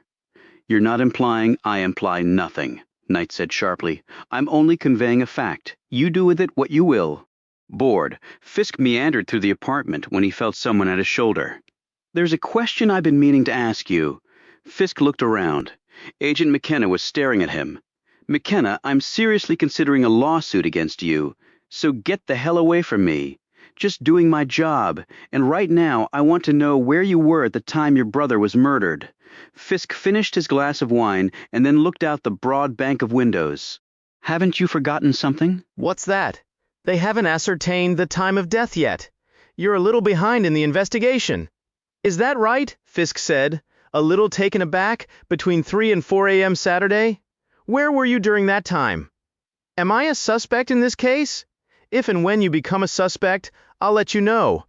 You're not implying I imply nothing, Knight said sharply. I'm only conveying a fact. You do with it what you will. Bored, Fisk meandered through the apartment when he felt someone at his shoulder. There's a question I've been meaning to ask you. Fisk looked around. Agent McKenna was staring at him. McKenna, I'm seriously considering a lawsuit against you, so get the hell away from me. Just doing my job, and right now I want to know where you were at the time your brother was murdered. Fisk finished his glass of wine and then looked out the broad bank of windows. Haven't you forgotten something? What's that? They haven't ascertained the time of death yet. You're a little behind in the investigation. Is that right? Fisk said, a little taken aback, between 3 and 4 a.m. Saturday. Where were you during that time? Am I a suspect in this case? If and when you become a suspect, I'll let you know.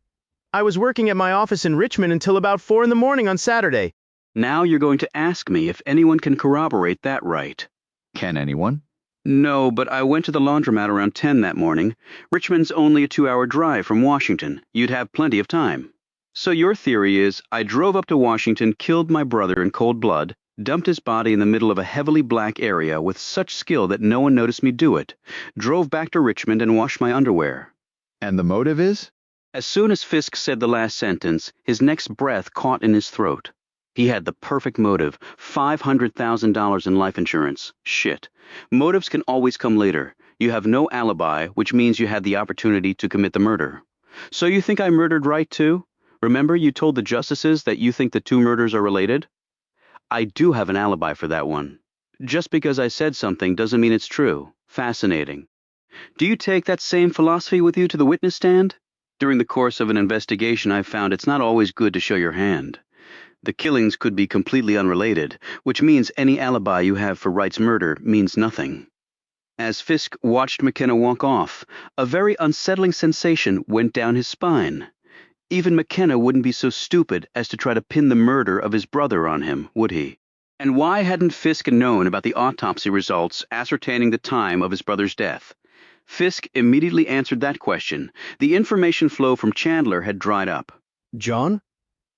I was working at my office in Richmond until about 4 in the morning on Saturday. Now you're going to ask me if anyone can corroborate that right. Can anyone? No, but I went to the laundromat around 10 that morning. Richmond's only a 2-hour drive from Washington. You'd have plenty of time. So your theory is, I drove up to Washington, killed my brother in cold blood, dumped his body in the middle of a heavily black area with such skill that no one noticed me do it, drove back to Richmond and washed my underwear. And the motive is? As soon as Fisk said the last sentence, his next breath caught in his throat. He had the perfect motive, $500,000 in life insurance. Shit. Motives can always come later. You have no alibi, which means you had the opportunity to commit the murder. So you think I murdered Wright too? Remember you told the justices that you think the two murders are related? I do have an alibi for that one. Just because I said something doesn't mean it's true. Fascinating. Do you take that same philosophy with you to the witness stand? During the course of an investigation, I've found it's not always good to show your hand. The killings could be completely unrelated, which means any alibi you have for Wright's murder means nothing. As Fisk watched McKenna walk off, a very unsettling sensation went down his spine. Even McKenna wouldn't be so stupid as to try to pin the murder of his brother on him, would he? And why hadn't Fisk known about the autopsy results ascertaining the time of his brother's death? Fisk immediately answered that question. The information flow from Chandler had dried up. John?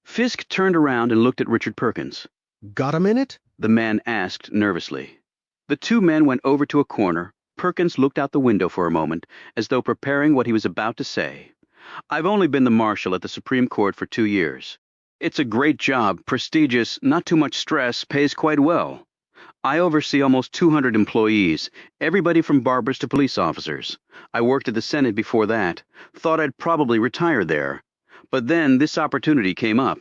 Fisk turned around and looked at Richard Perkins. Got a minute? The man asked nervously. The two men went over to a corner. Perkins looked out the window for a moment, as though preparing what he was about to say. I've only been the marshal at the Supreme Court for 2 years. It's a great job, prestigious, not too much stress, pays quite well. I oversee almost 200 employees, everybody from barbers to police officers. I worked at the Senate before that, thought I'd probably retire there. But then this opportunity came up.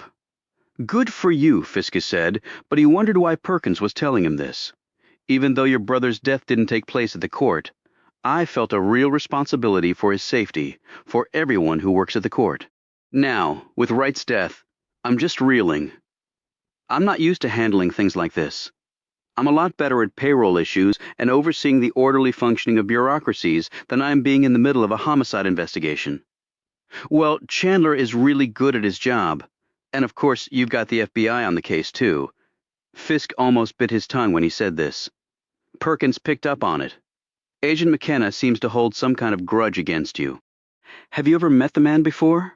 Good for you, Fisk said, but he wondered why Perkins was telling him this. Even though your brother's death didn't take place at the court, I felt a real responsibility for his safety, for everyone who works at the court. Now, with Wright's death, I'm just reeling. I'm not used to handling things like this. I'm a lot better at payroll issues and overseeing the orderly functioning of bureaucracies than I am being in the middle of a homicide investigation. Well, Chandler is really good at his job. And of course, you've got the FBI on the case, too. Fisk almost bit his tongue when he said this. Perkins picked up on it. Agent McKenna seems to hold some kind of grudge against you. Have you ever met the man before?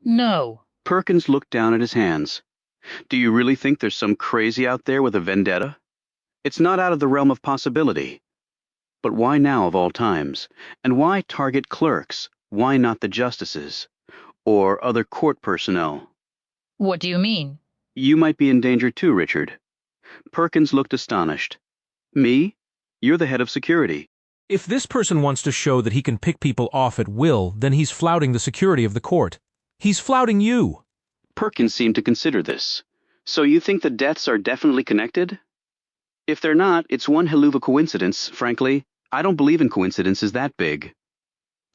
No. Perkins looked down at his hands. Do you really think there's some crazy out there with a vendetta? It's not out of the realm of possibility. But why now of all times? And why target clerks? Why not the justices? Or other court personnel? What do you mean? You might be in danger too, Richard. Perkins looked astonished. Me? You're the head of security. If this person wants to show that he can pick people off at will, then he's flouting the security of the court. He's flouting you. Perkins seemed to consider this. So you think the deaths are definitely connected? If they're not, it's one hell of a coincidence, frankly. I don't believe in coincidences that big.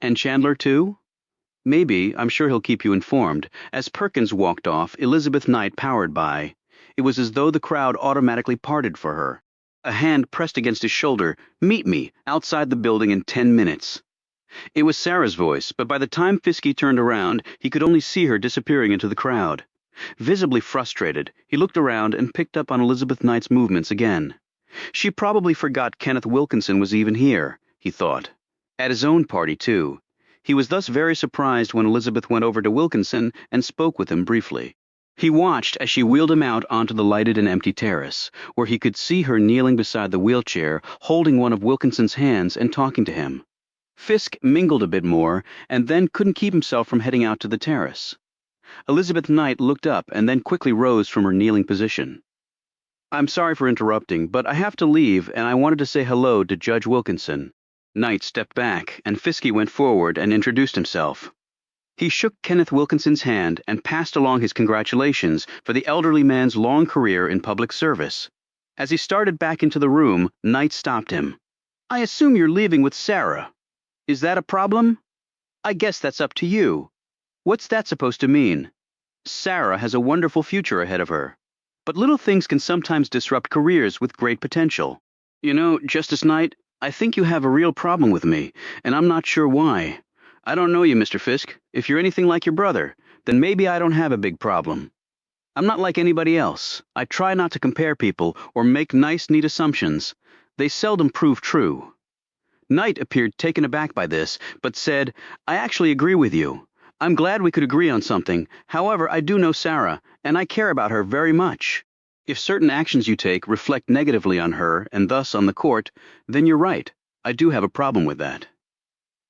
And Chandler too? Maybe, I'm sure he'll keep you informed. As Perkins walked off, Elizabeth Knight powered by. It was as though the crowd automatically parted for her. A hand pressed against his shoulder. Meet me, outside the building in 10 minutes. It was Sarah's voice, but by the time Fiske turned around, he could only see her disappearing into the crowd. Visibly frustrated, he looked around and picked up on Elizabeth Knight's movements again. She probably forgot Kenneth Wilkinson was even here, he thought. At his own party, too. He was thus very surprised when Elizabeth went over to Wilkinson and spoke with him briefly. He watched as she wheeled him out onto the lighted and empty terrace, where he could see her kneeling beside the wheelchair, holding one of Wilkinson's hands and talking to him. Fisk mingled a bit more, and then couldn't keep himself from heading out to the terrace. Elizabeth Knight looked up and then quickly rose from her kneeling position. I'm sorry for interrupting, but I have to leave, and I wanted to say hello to Judge Wilkinson. Knight stepped back, and Fiske went forward and introduced himself. He shook Kenneth Wilkinson's hand and passed along his congratulations for the elderly man's long career in public service. As he started back into the room, Knight stopped him. I assume you're leaving with Sarah. Is that a problem? I guess that's up to you. What's that supposed to mean? Sarah has a wonderful future ahead of her. But little things can sometimes disrupt careers with great potential. You know, Justice Knight, I think you have a real problem with me, and I'm not sure why. I don't know you, Mr. Fisk. If you're anything like your brother, then maybe I don't have a big problem. I'm not like anybody else. I try not to compare people or make nice, neat assumptions. They seldom prove true. Knight appeared taken aback by this, but said, I actually agree with you. I'm glad we could agree on something. However, I do know Sarah, and I care about her very much. If certain actions you take reflect negatively on her, and thus on the court, then you're right. I do have a problem with that.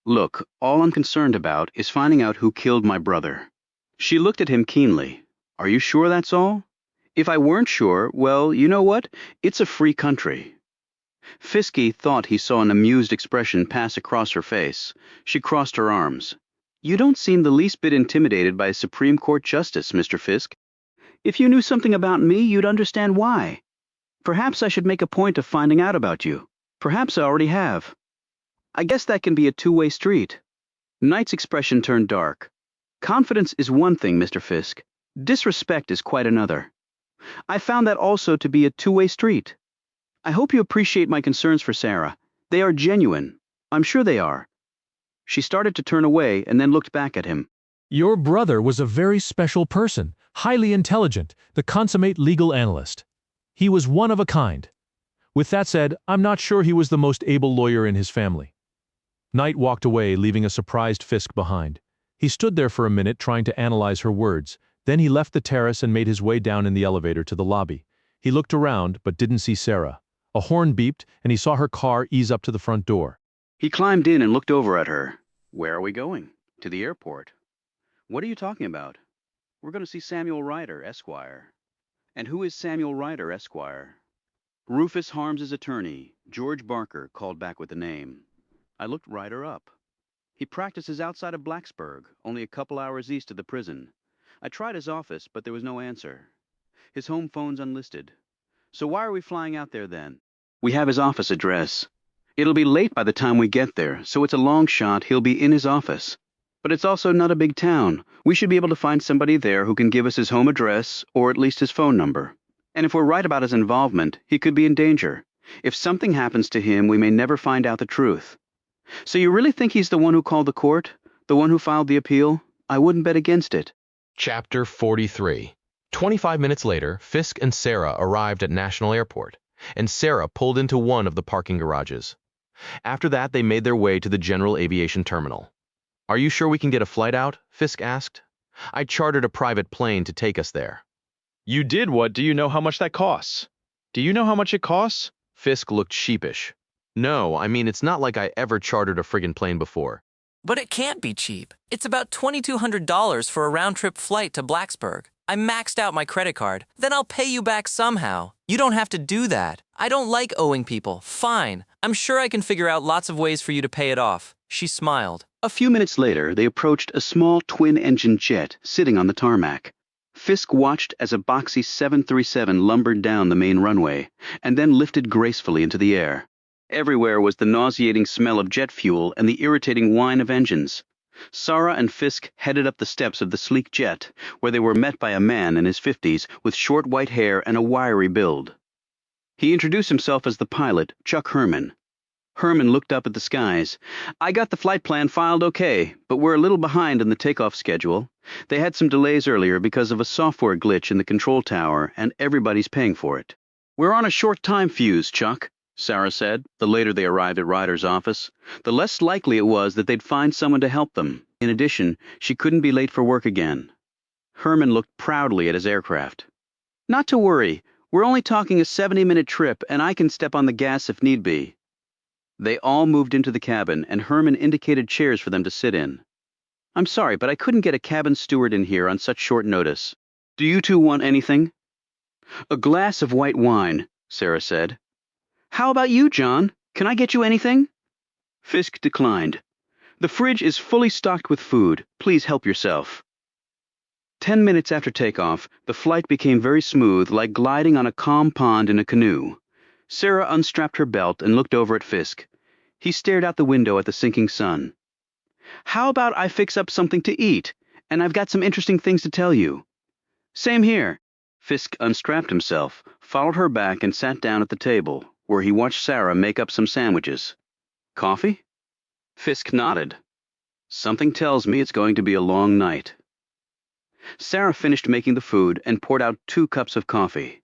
Look, all I'm concerned about is finding out who killed my brother. She looked at him keenly. Are you sure that's all? If I weren't sure, well, you know what? It's a free country. Fiske thought he saw an amused expression pass across her face. She crossed her arms. You don't seem the least bit intimidated by a Supreme Court justice, Mr. Fisk. If you knew something about me, you'd understand why. Perhaps I should make a point of finding out about you. Perhaps I already have. I guess that can be a two-way street. Knight's expression turned dark. Confidence is one thing, Mr. Fisk. Disrespect is quite another. I found that also to be a two-way street. I hope you appreciate my concerns for Sarah. They are genuine. I'm sure they are. She started to turn away and then looked back at him. Your brother was a very special person, highly intelligent, the consummate legal analyst. He was one of a kind. With that said, I'm not sure he was the most able lawyer in his family. Knight walked away, leaving a surprised Fisk behind. He stood there for a minute trying to analyze her words. Then he left the terrace and made his way down in the elevator to the lobby. He looked around, but didn't see Sarah. A horn beeped, and he saw her car ease up to the front door. He climbed in and looked over at her. Where are we going? To the airport. What are you talking about? We're going to see Samuel Ryder, Esquire. And who is Samuel Ryder, Esquire? Rufus Harms's attorney, George Barker, called back with the name. I looked Ryder up. He practices outside of Blacksburg, only a couple hours east of the prison. I tried his office, but there was no answer. His home phone's unlisted. So why are we flying out there then? We have his office address. It'll be late by the time we get there, so it's a long shot he'll be in his office. But it's also not a big town. We should be able to find somebody there who can give us his home address, or at least his phone number. And if we're right about his involvement, he could be in danger. If something happens to him, we may never find out the truth. So you really think he's the one who called the court? The one who filed the appeal? I wouldn't bet against it. Chapter 43. 25 minutes later, Fisk and Sarah arrived at National Airport, and Sarah pulled into one of the parking garages. After that, they made their way to the General Aviation Terminal. Are you sure we can get a flight out? Fisk asked. I chartered a private plane to take us there. You did what? Do you know how much that costs? Do you know how much it costs? Fisk looked sheepish. No, I mean, it's not like I ever chartered a friggin' plane before. But it can't be cheap. It's about $2,200 for a round-trip flight to Blacksburg. I maxed out my credit card. Then I'll pay you back somehow. You don't have to do that. I don't like owing people. Fine. I'm sure I can figure out lots of ways for you to pay it off. She smiled. A few minutes later, they approached a small twin-engine jet sitting on the tarmac. Fisk watched as a boxy 737 lumbered down the main runway and then lifted gracefully into the air. Everywhere was the nauseating smell of jet fuel and the irritating whine of engines. Sarah and Fisk headed up the steps of the sleek jet, where they were met by a man in his 50s with short white hair and a wiry build. He introduced himself as the pilot, Chuck Herman. Herman looked up at the skies. "I got the flight plan filed okay, but we're a little behind in the takeoff schedule. They had some delays earlier because of a software glitch in the control tower, and everybody's paying for it." "We're on a short time fuse, Chuck," Sarah said, the later they arrived at Ryder's office. The less likely it was that they'd find someone to help them. In addition, she couldn't be late for work again. Herman looked proudly at his aircraft. "Not to worry. We're only talking a 70-minute trip, and I can step on the gas if need be." They all moved into the cabin, and Herman indicated chairs for them to sit in. "I'm sorry, but I couldn't get a cabin steward in here on such short notice. Do you two want anything?" "A glass of white wine," Sarah said. "How about you, John? Can I get you anything?" Fisk declined. "The fridge is fully stocked with food. Please help yourself." 10 minutes after takeoff, the flight became very smooth, like gliding on a calm pond in a canoe. Sarah unstrapped her belt and looked over at Fisk. He stared out the window at the sinking sun. "How about I fix up something to eat? And I've got some interesting things to tell you." "Same here." Fisk unstrapped himself, followed her back, and sat down at the table, where he watched Sarah make up some sandwiches. "Coffee?" Fisk nodded. "Something tells me it's going to be a long night." Sarah finished making the food and poured out 2 cups of coffee.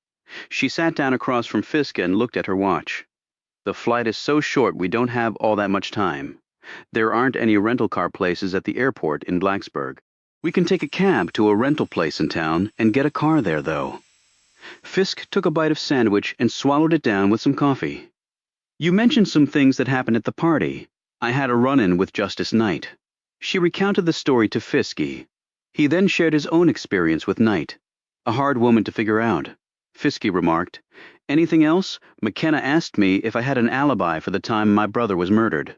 She sat down across from Fisk and looked at her watch. "The flight is so short we don't have all that much time. There aren't any rental car places at the airport in Blacksburg. We can take a cab to a rental place in town and get a car there, though." Fisk took a bite of sandwich and swallowed it down with some coffee. "You mentioned some things that happened at the party. I had a run-in with Justice Knight." She recounted the story to Fisky. He then shared his own experience with Knight. "A hard woman to figure out." Fisky remarked, "Anything else? McKenna asked me if I had an alibi for the time my brother was murdered."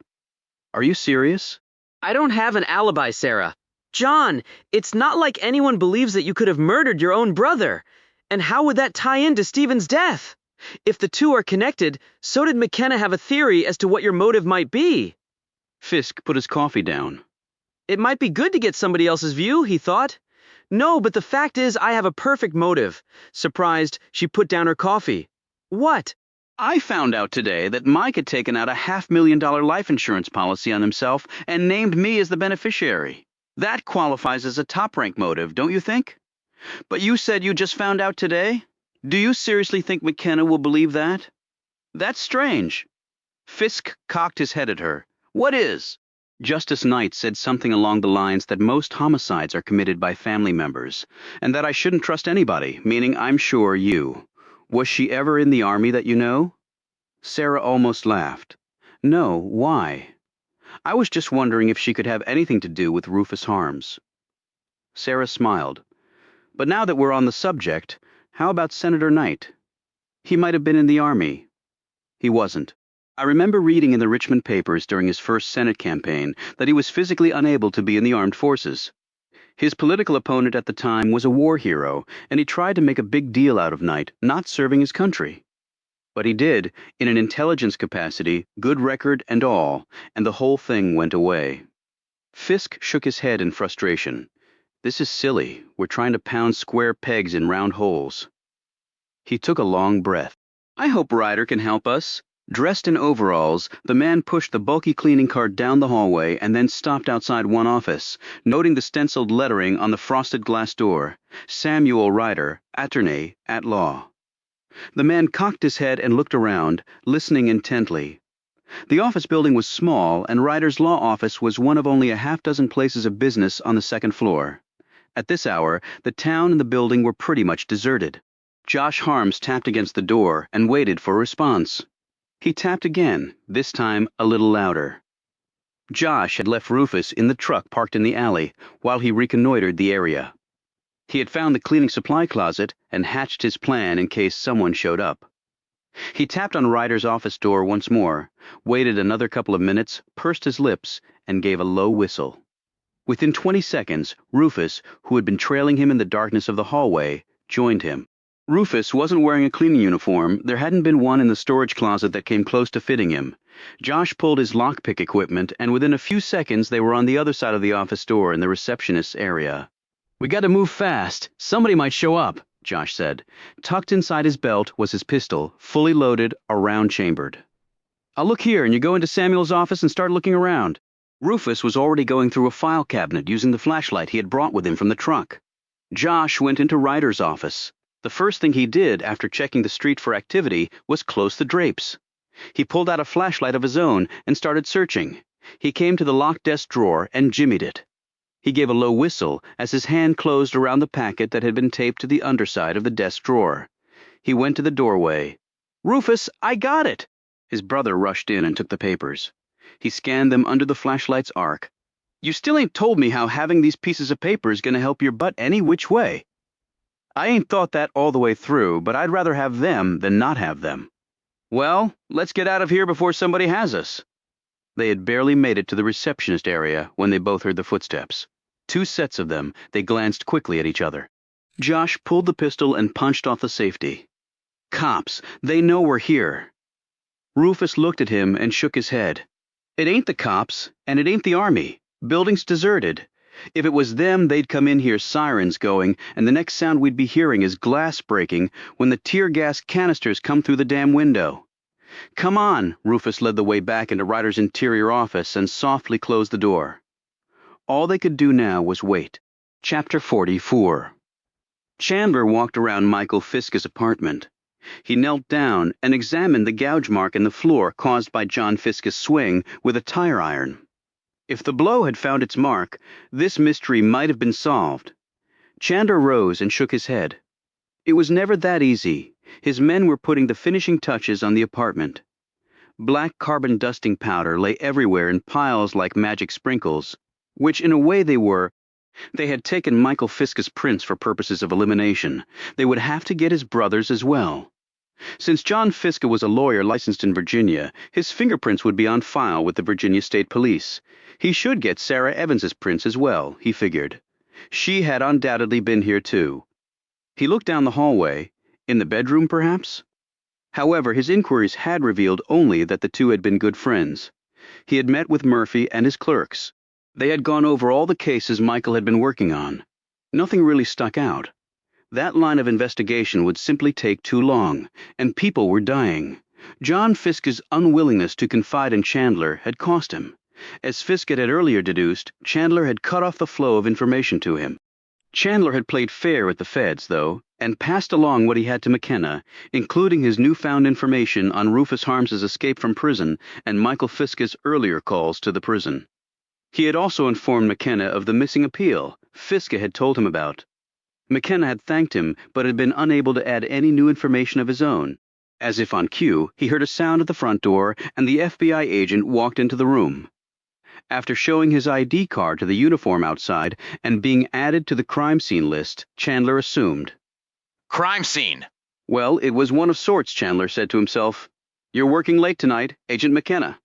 "Are you serious?" "I don't have an alibi, Sarah. John, it's not like anyone believes that you could have murdered your own brother. And how would that tie into Stephen's death? If the two are connected, so did McKenna have a theory as to what your motive might be." Fisk put his coffee down. "It might be good to get somebody else's view," he thought. "No, but the fact is I have a perfect motive." Surprised, she put down her coffee. "What?" "I found out today that Mike had taken out a $500,000 life insurance policy on himself and named me as the beneficiary. That qualifies as a top-rank motive, don't you think? But you said you just found out today? Do you seriously think McKenna will believe that? That's strange." Fisk cocked his head at her. "What is?" Justice Knight said something along the lines that most homicides are committed by family members, and that I shouldn't trust anybody, meaning I'm sure you. Was she ever in the army that you know? Sarah almost laughed. "No, why?" "I was just wondering if she could have anything to do with Rufus Harms." Sarah smiled. "But now that we're on the subject, how about Senator Knight? He might have been in the army." "He wasn't. I remember reading in the Richmond papers during his first Senate campaign that he was physically unable to be in the armed forces. His political opponent at the time was a war hero, and he tried to make a big deal out of Knight not serving his country. But he did, in an intelligence capacity, good record and all, and the whole thing went away." Fisk shook his head in frustration. "This is silly. We're trying to pound square pegs in round holes." He took a long breath. "I hope Ryder can help us." Dressed in overalls, the man pushed the bulky cleaning cart down the hallway and then stopped outside one office, noting the stenciled lettering on the frosted glass door, "Samuel Ryder, Attorney at Law." The man cocked his head and looked around, listening intently. The office building was small, and Ryder's law office was one of only a half-dozen places of business on the second floor. At this hour, the town and the building were pretty much deserted. Josh Harms tapped against the door and waited for a response. He tapped again, this time a little louder. Josh had left Rufus in the truck parked in the alley while he reconnoitered the area. He had found the cleaning supply closet and hatched his plan in case someone showed up. He tapped on Ryder's office door once more, waited another couple of minutes, pursed his lips, and gave a low whistle. Within 20 seconds, Rufus, who had been trailing him in the darkness of the hallway, joined him. Rufus wasn't wearing a cleaning uniform. There hadn't been one in the storage closet that came close to fitting him. Josh pulled his lockpick equipment, and within a few seconds they were on the other side of the office door in the receptionist's area. "We gotta move fast. Somebody might show up," Josh said. Tucked inside his belt was his pistol, fully loaded, round-chambered. "I'll look here, and you go into Samuel's office and start looking around." Rufus was already going through a file cabinet using the flashlight he had brought with him from the truck. Josh went into Ryder's office. The first thing he did after checking the street for activity was close the drapes. He pulled out a flashlight of his own and started searching. He came to the locked desk drawer and jimmied it. He gave a low whistle as his hand closed around the packet that had been taped to the underside of the desk drawer. He went to the doorway. "Rufus, I got it!" His brother rushed in and took the papers. He scanned them under the flashlight's arc. "You still ain't told me how having these pieces of paper is going to help your butt any which way." "I ain't thought that all the way through, but I'd rather have them than not have them." "Well, let's get out of here before somebody has us." They had barely made it to the receptionist area when they both heard the footsteps. 2 sets of them. They glanced quickly at each other. Josh pulled the pistol and punched off the safety. "Cops, they know we're here." Rufus looked at him and shook his head. "It ain't the cops, and it ain't the army. Building's deserted. If it was them, they'd come in here, sirens going, and the next sound we'd be hearing is glass breaking when the tear gas canisters come through the damn window." "Come on," Rufus led the way back into Ryder's interior office and softly closed the door. All they could do now was wait. Chapter 44. Chandler walked around Michael Fisk's apartment. He knelt down and examined the gouge mark in the floor caused by John Fisk's swing with a tire iron. If the blow had found its mark, this mystery might have been solved. Chandler rose and shook his head. It was never that easy. His men were putting the finishing touches on the apartment. Black carbon dusting powder lay everywhere in piles like magic sprinkles, which in a way they were. They had taken Michael Fisk's prints for purposes of elimination. They would have to get his brother's as well. Since John Fiske was a lawyer licensed in Virginia, his fingerprints would be on file with the Virginia State Police. He should get Sarah Evans's prints as well, he figured. She had undoubtedly been here too. He looked down the hallway. In the bedroom, perhaps? However, his inquiries had revealed only that the two had been good friends. He had met with Murphy and his clerks. They had gone over all the cases Michael had been working on. Nothing really stuck out. That line of investigation would simply take too long, and people were dying. John Fisk's unwillingness to confide in Chandler had cost him. As Fiske had earlier deduced, Chandler had cut off the flow of information to him. Chandler had played fair with the feds, though, and passed along what he had to McKenna, including his newfound information on Rufus Harms's escape from prison and Michael Fisk's earlier calls to the prison. He had also informed McKenna of the missing appeal Fiske had told him about. McKenna had thanked him, but had been unable to add any new information of his own. As if on cue, he heard a sound at the front door, and the FBI agent walked into the room. After showing his ID card to the uniform outside and being added to the crime scene list, Chandler assumed. Crime scene. Well, it was one of sorts, Chandler said to himself. "You're working late tonight, Agent McKenna."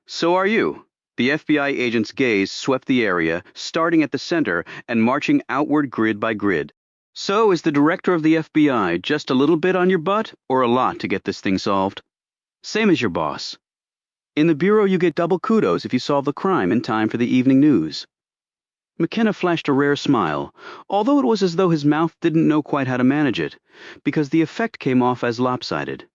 "So are you." The FBI agent's gaze swept the area, starting at the center and marching outward grid by grid. "So is the director of the FBI just a little bit on your butt, or a lot to get this thing solved?" "Same as your boss. In the Bureau you get double kudos if you solve the crime in time for the evening news." McKenna flashed a rare smile, although it was as though his mouth didn't know quite how to manage it, because the effect came off as lopsided.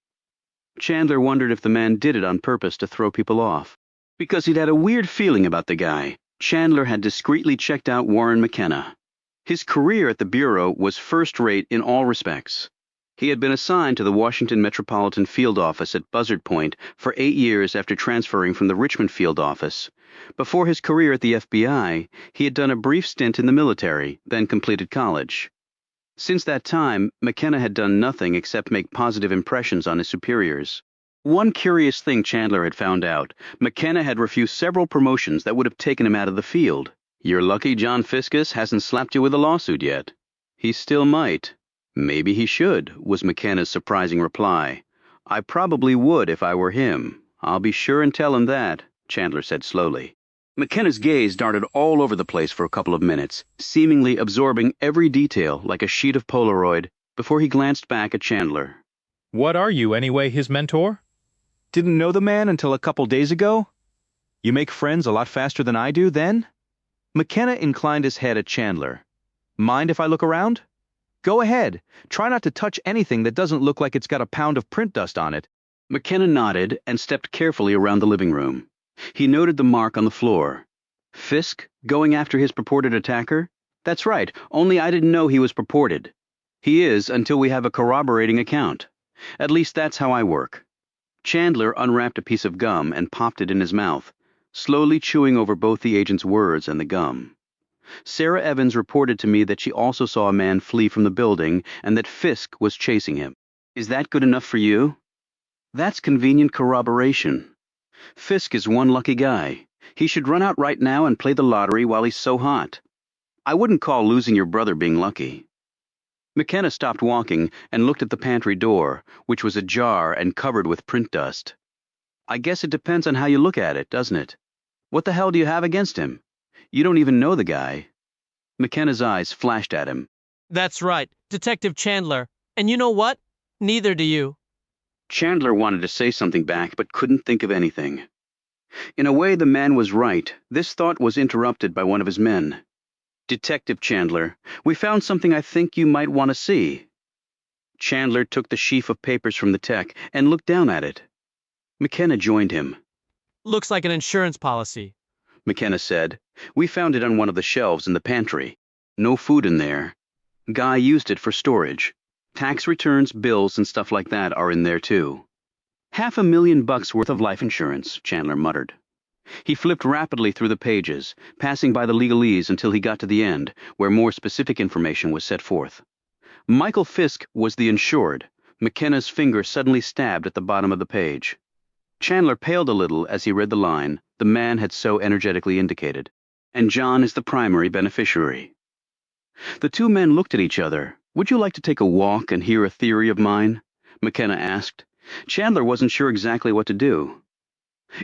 Chandler wondered if the man did it on purpose to throw people off. Because he'd had a weird feeling about the guy, Chandler had discreetly checked out Warren McKenna. His career at the Bureau was first-rate in all respects. He had been assigned to the Washington Metropolitan Field Office at Buzzard Point for 8 years after transferring from the Richmond Field Office. Before his career at the FBI, he had done a brief stint in the military, then completed college. Since that time, McKenna had done nothing except make positive impressions on his superiors. One curious thing Chandler had found out, McKenna had refused several promotions that would have taken him out of the field. "You're lucky John Fiske hasn't slapped you with a lawsuit yet." "He still might." "Maybe he should," was McKenna's surprising reply. "I probably would if I were him. I'll be sure and tell him that," Chandler said slowly. McKenna's gaze darted all over the place for a couple of minutes, seemingly absorbing every detail like a sheet of Polaroid. before he glanced back at Chandler. What are you, anyway, his mentor? Didn't know the man until a couple days ago? You make friends a lot faster than I do, then? McKenna inclined his head at Chandler. Mind if I look around? Go ahead. Try not to touch anything that doesn't look like it's got a pound of print dust on it. McKenna nodded and stepped carefully around the living room. He noted the mark on the floor. Fisk, going after his purported attacker? That's right, only I didn't know he was purported. He is until we have a corroborating account. At least that's how I work. Chandler unwrapped a piece of gum and popped it in his mouth, slowly chewing over both the agent's words and the gum. Sarah Evans reported to me that she also saw a man flee from the building and that Fisk was chasing him. Is that good enough for you? That's convenient corroboration. Fisk is one lucky guy. He should run out right now and play the lottery while he's so hot. I wouldn't call losing your brother being lucky. McKenna stopped walking and looked at the pantry door, which was ajar and covered with print dust. I guess it depends on how you look at it, doesn't it? What the hell do you have against him? You don't even know the guy. McKenna's eyes flashed at him. That's right, Detective Chandler. And you know what? Neither do you. Chandler wanted to say something back, but couldn't think of anything. In a way, the man was right. This thought was interrupted by one of his men. Detective Chandler, we found something I think you might want to see. Chandler took the sheaf of papers from the tech and looked down at it. McKenna joined him. Looks like an insurance policy. McKenna said. We found it on one of the shelves in the pantry. No food in there. Guy used it for storage. Tax returns, bills, and stuff like that are in there too. $500,000 worth of life insurance, Chandler muttered. He flipped rapidly through the pages, passing by the legalese until he got to the end, where more specific information was set forth. Michael Fisk was the insured. McKenna's finger suddenly stabbed at the bottom of the page. Chandler paled a little as he read the line the man had so energetically indicated. And John is the primary beneficiary. The two men looked at each other. Would you like to take a walk and hear a theory of mine? McKenna asked. Chandler wasn't sure exactly what to do.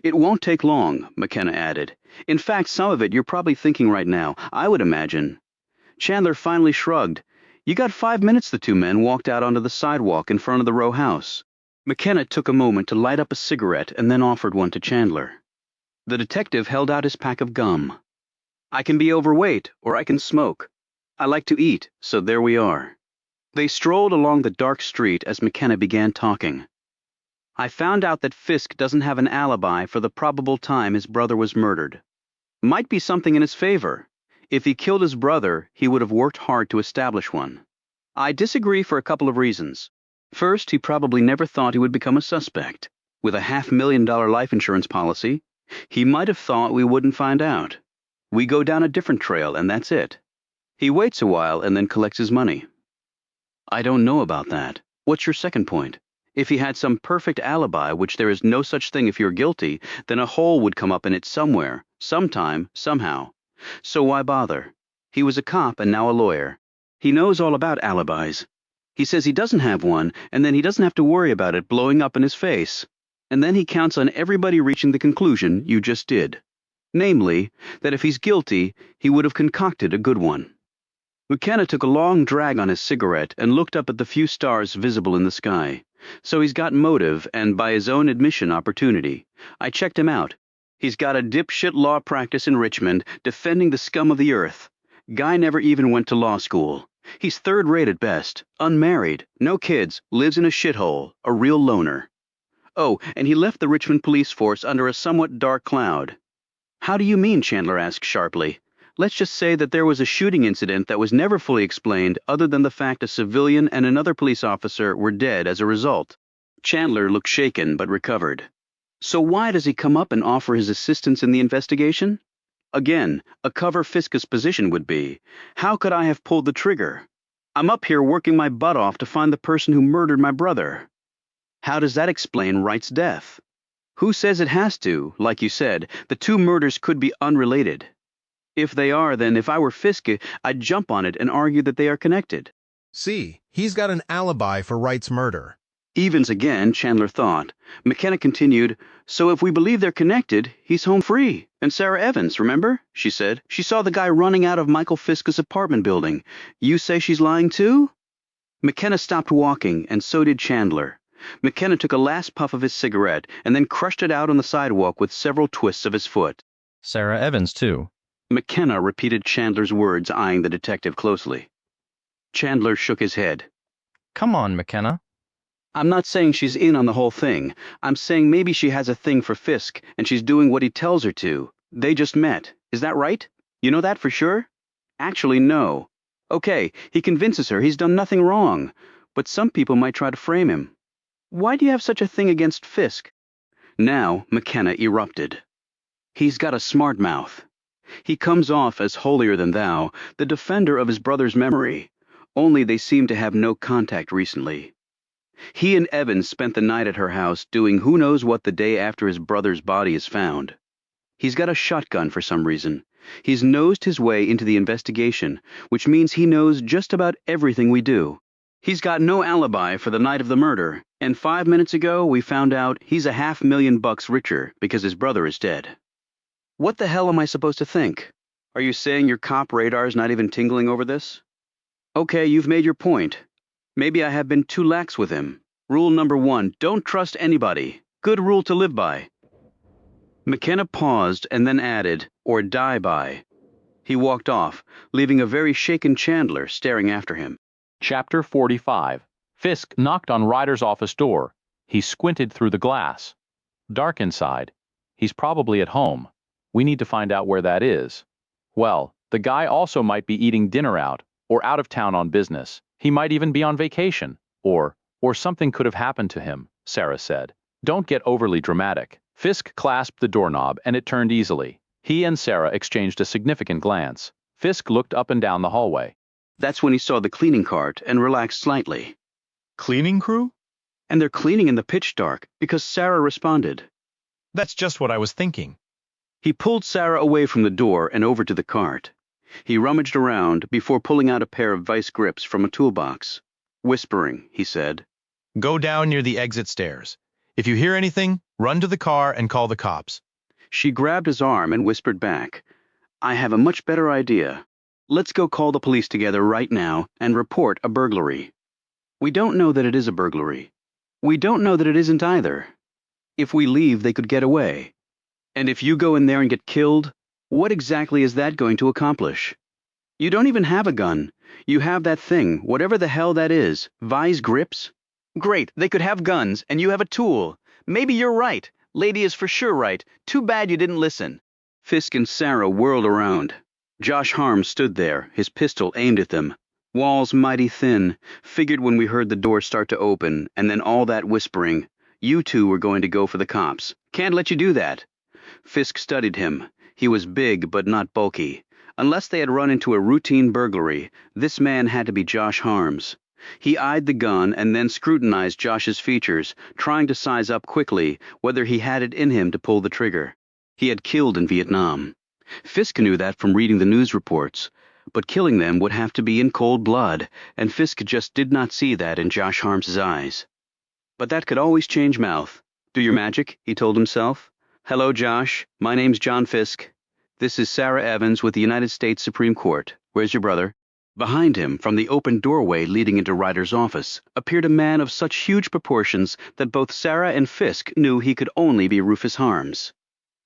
It won't take long, McKenna added. In fact, some of it you're probably thinking right now, I would imagine. Chandler finally shrugged. You got 5 minutes. The two men walked out onto the sidewalk in front of the row house. McKenna took a moment to light up a cigarette and then offered one to Chandler. The detective held out his pack of gum. I can be overweight, or I can smoke. I like to eat, so there we are. They strolled along the dark street as McKenna began talking. I found out that Fisk doesn't have an alibi for the probable time his brother was murdered. Might be something in his favor. If he killed his brother, he would have worked hard to establish one. I disagree for a couple of reasons. First, he probably never thought he would become a suspect. With a $500,000 life insurance policy, he might have thought we wouldn't find out. We go down a different trail, and that's it. He waits a while and then collects his money. I don't know about that. What's your second point? If he had some perfect alibi, which there is no such thing if you're guilty, then a hole would come up in it somewhere, sometime, somehow. So why bother? He was a cop and now a lawyer. He knows all about alibis. He says he doesn't have one, and then he doesn't have to worry about it blowing up in his face. And then he counts on everybody reaching the conclusion you just did. Namely, that if he's guilty, he would have concocted a good one. McKenna took a long drag on his cigarette and looked up at the few stars visible in the sky. So he's got motive and, by his own admission, opportunity. I checked him out. He's got a dipshit law practice in Richmond, defending the scum of the earth. Guy never even went to law school. He's third-rate at best, unmarried, no kids, lives in a shithole, a real loner. Oh, and he left the Richmond police force under a somewhat dark cloud. How do you mean? Chandler asked sharply. Let's just say that there was a shooting incident that was never fully explained other than the fact a civilian and another police officer were dead as a result. Chandler looked shaken but recovered. So why does he come up and offer his assistance in the investigation? Again, a cover Fisk's position would be, how could I have pulled the trigger? I'm up here working my butt off to find the person who murdered my brother. How does that explain Wright's death? Who says it has to? Like you said, the two murders could be unrelated. If they are, then if I were Fisk, I'd jump on it and argue that they are connected. See, he's got an alibi for Wright's murder. Evens again, Chandler thought. McKenna continued, so if we believe they're connected, he's home free. And Sarah Evans, remember? She said. She saw the guy running out of Michael Fisk's apartment building. You say she's lying too? McKenna stopped walking, and so did Chandler. McKenna took a last puff of his cigarette and then crushed it out on the sidewalk with several twists of his foot. Sarah Evans, too. McKenna repeated Chandler's words, eyeing the detective closely. Chandler shook his head. Come on, McKenna. I'm not saying she's in on the whole thing. I'm saying maybe she has a thing for Fisk, and she's doing what he tells her to. They just met. Is that right? You know that for sure? Actually, no. Okay, he convinces her he's done nothing wrong, but some people might try to frame him. Why do you have such a thing against Fisk? Now, McKenna erupted. He's got a smart mouth. He comes off as holier-than-thou, the defender of his brother's memory, only they seem to have no contact recently. He and Evans spent the night at her house doing who knows what the day after his brother's body is found. He's got a shotgun for some reason. He's nosed his way into the investigation, which means he knows just about everything we do. He's got no alibi for the night of the murder, and 5 minutes ago we found out he's $500,000 richer because his brother is dead. What the hell am I supposed to think? Are you saying your cop radar's not even tingling over this? Okay, you've made your point. Maybe I have been too lax with him. Rule number 1, don't trust anybody. Good rule to live by. McKenna paused and then added, or die by. He walked off, leaving a very shaken Chandler staring after him. Chapter 45. Fisk knocked on Ryder's office door. He squinted through the glass. Dark inside. He's probably at home. We need to find out where that is. Well, the guy also might be eating dinner out, or out of town on business. He might even be on vacation. Or something could have happened to him, Sarah said. Don't get overly dramatic. Fisk clasped the doorknob and it turned easily. He and Sarah exchanged a significant glance. Fisk looked up and down the hallway. That's when he saw the cleaning cart and relaxed slightly. Cleaning crew? And they're cleaning in the pitch dark because Sarah responded. That's just what I was thinking. He pulled Sarah away from the door and over to the cart. He rummaged around before pulling out a pair of vice grips from a toolbox. Whispering, he said, Go down near the exit stairs. If you hear anything, run to the car and call the cops. She grabbed his arm and whispered back, I have a much better idea. Let's go call the police together right now and report a burglary. We don't know that it is a burglary. We don't know that it isn't either. If we leave, they could get away. And if you go in there and get killed, what exactly is that going to accomplish? You don't even have a gun. You have that thing, whatever the hell that is, vice grips. Great, they could have guns, and you have a tool. Maybe you're right. Lady is for sure right. Too bad you didn't listen. Fisk and Sarah whirled around. Josh Harms stood there, his pistol aimed at them. Walls mighty thin. Figured when we heard the door start to open, and then all that whispering, you two were going to go for the cops. Can't let you do that. Fisk studied him. He was big, but not bulky. Unless they had run into a routine burglary, this man had to be Josh Harms. He eyed the gun and then scrutinized Josh's features, trying to size up quickly whether he had it in him to pull the trigger. He had killed in Vietnam. Fisk knew that from reading the news reports, but killing them would have to be in cold blood, and Fisk just did not see that in Josh Harms's eyes. But that could always change mouth. Do your magic, he told himself. Hello, Josh. My name's John Fisk. This is Sarah Evans with the United States Supreme Court. Where's your brother? Behind him, from the open doorway leading into Ryder's office, appeared a man of such huge proportions that both Sarah and Fisk knew he could only be Rufus Harms.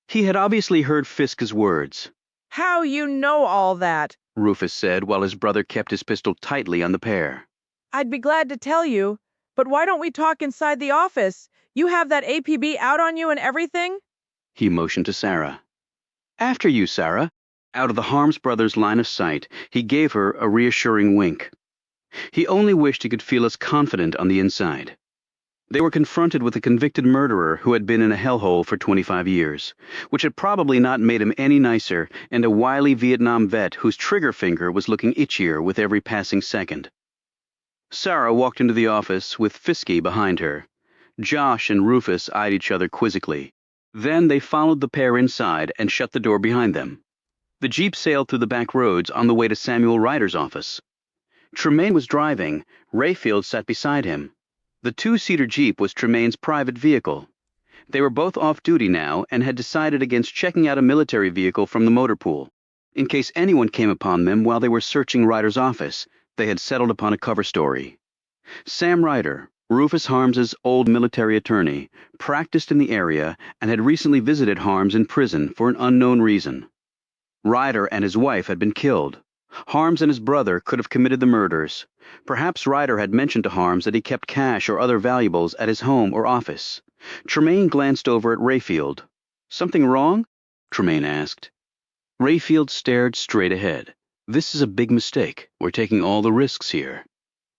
He had obviously heard Fisk's words. How you know all that? Rufus said while his brother kept his pistol tightly on the pair. I'd be glad to tell you, but why don't we talk inside the office? You have that APB out on you and everything? He motioned to Sarah. After you, Sarah. Out of the Harms brothers' line of sight, he gave her a reassuring wink. He only wished he could feel as confident on the inside. They were confronted with a convicted murderer who had been in a hellhole for 25 years, which had probably not made him any nicer, and a wily Vietnam vet whose trigger finger was looking itchier with every passing second. Sarah walked into the office with Fisky behind her. Josh and Rufus eyed each other quizzically. Then they followed the pair inside and shut the door behind them. The Jeep sailed through the back roads on the way to Samuel Ryder's office. Tremaine was driving. Rayfield sat beside him. The two-seater Jeep was Tremaine's private vehicle. They were both off duty now and had decided against checking out a military vehicle from the motor pool. In case anyone came upon them while they were searching Ryder's office, they had settled upon a cover story. Sam Ryder, Rufus Harms's old military attorney, practiced in the area and had recently visited Harms in prison for an unknown reason. Ryder and his wife had been killed. Harms and his brother could have committed the murders. Perhaps Ryder had mentioned to Harms that he kept cash or other valuables at his home or office. Tremaine glanced over at Rayfield. "Something wrong?" Tremaine asked. Rayfield stared straight ahead. "This is a big mistake. We're taking all the risks here."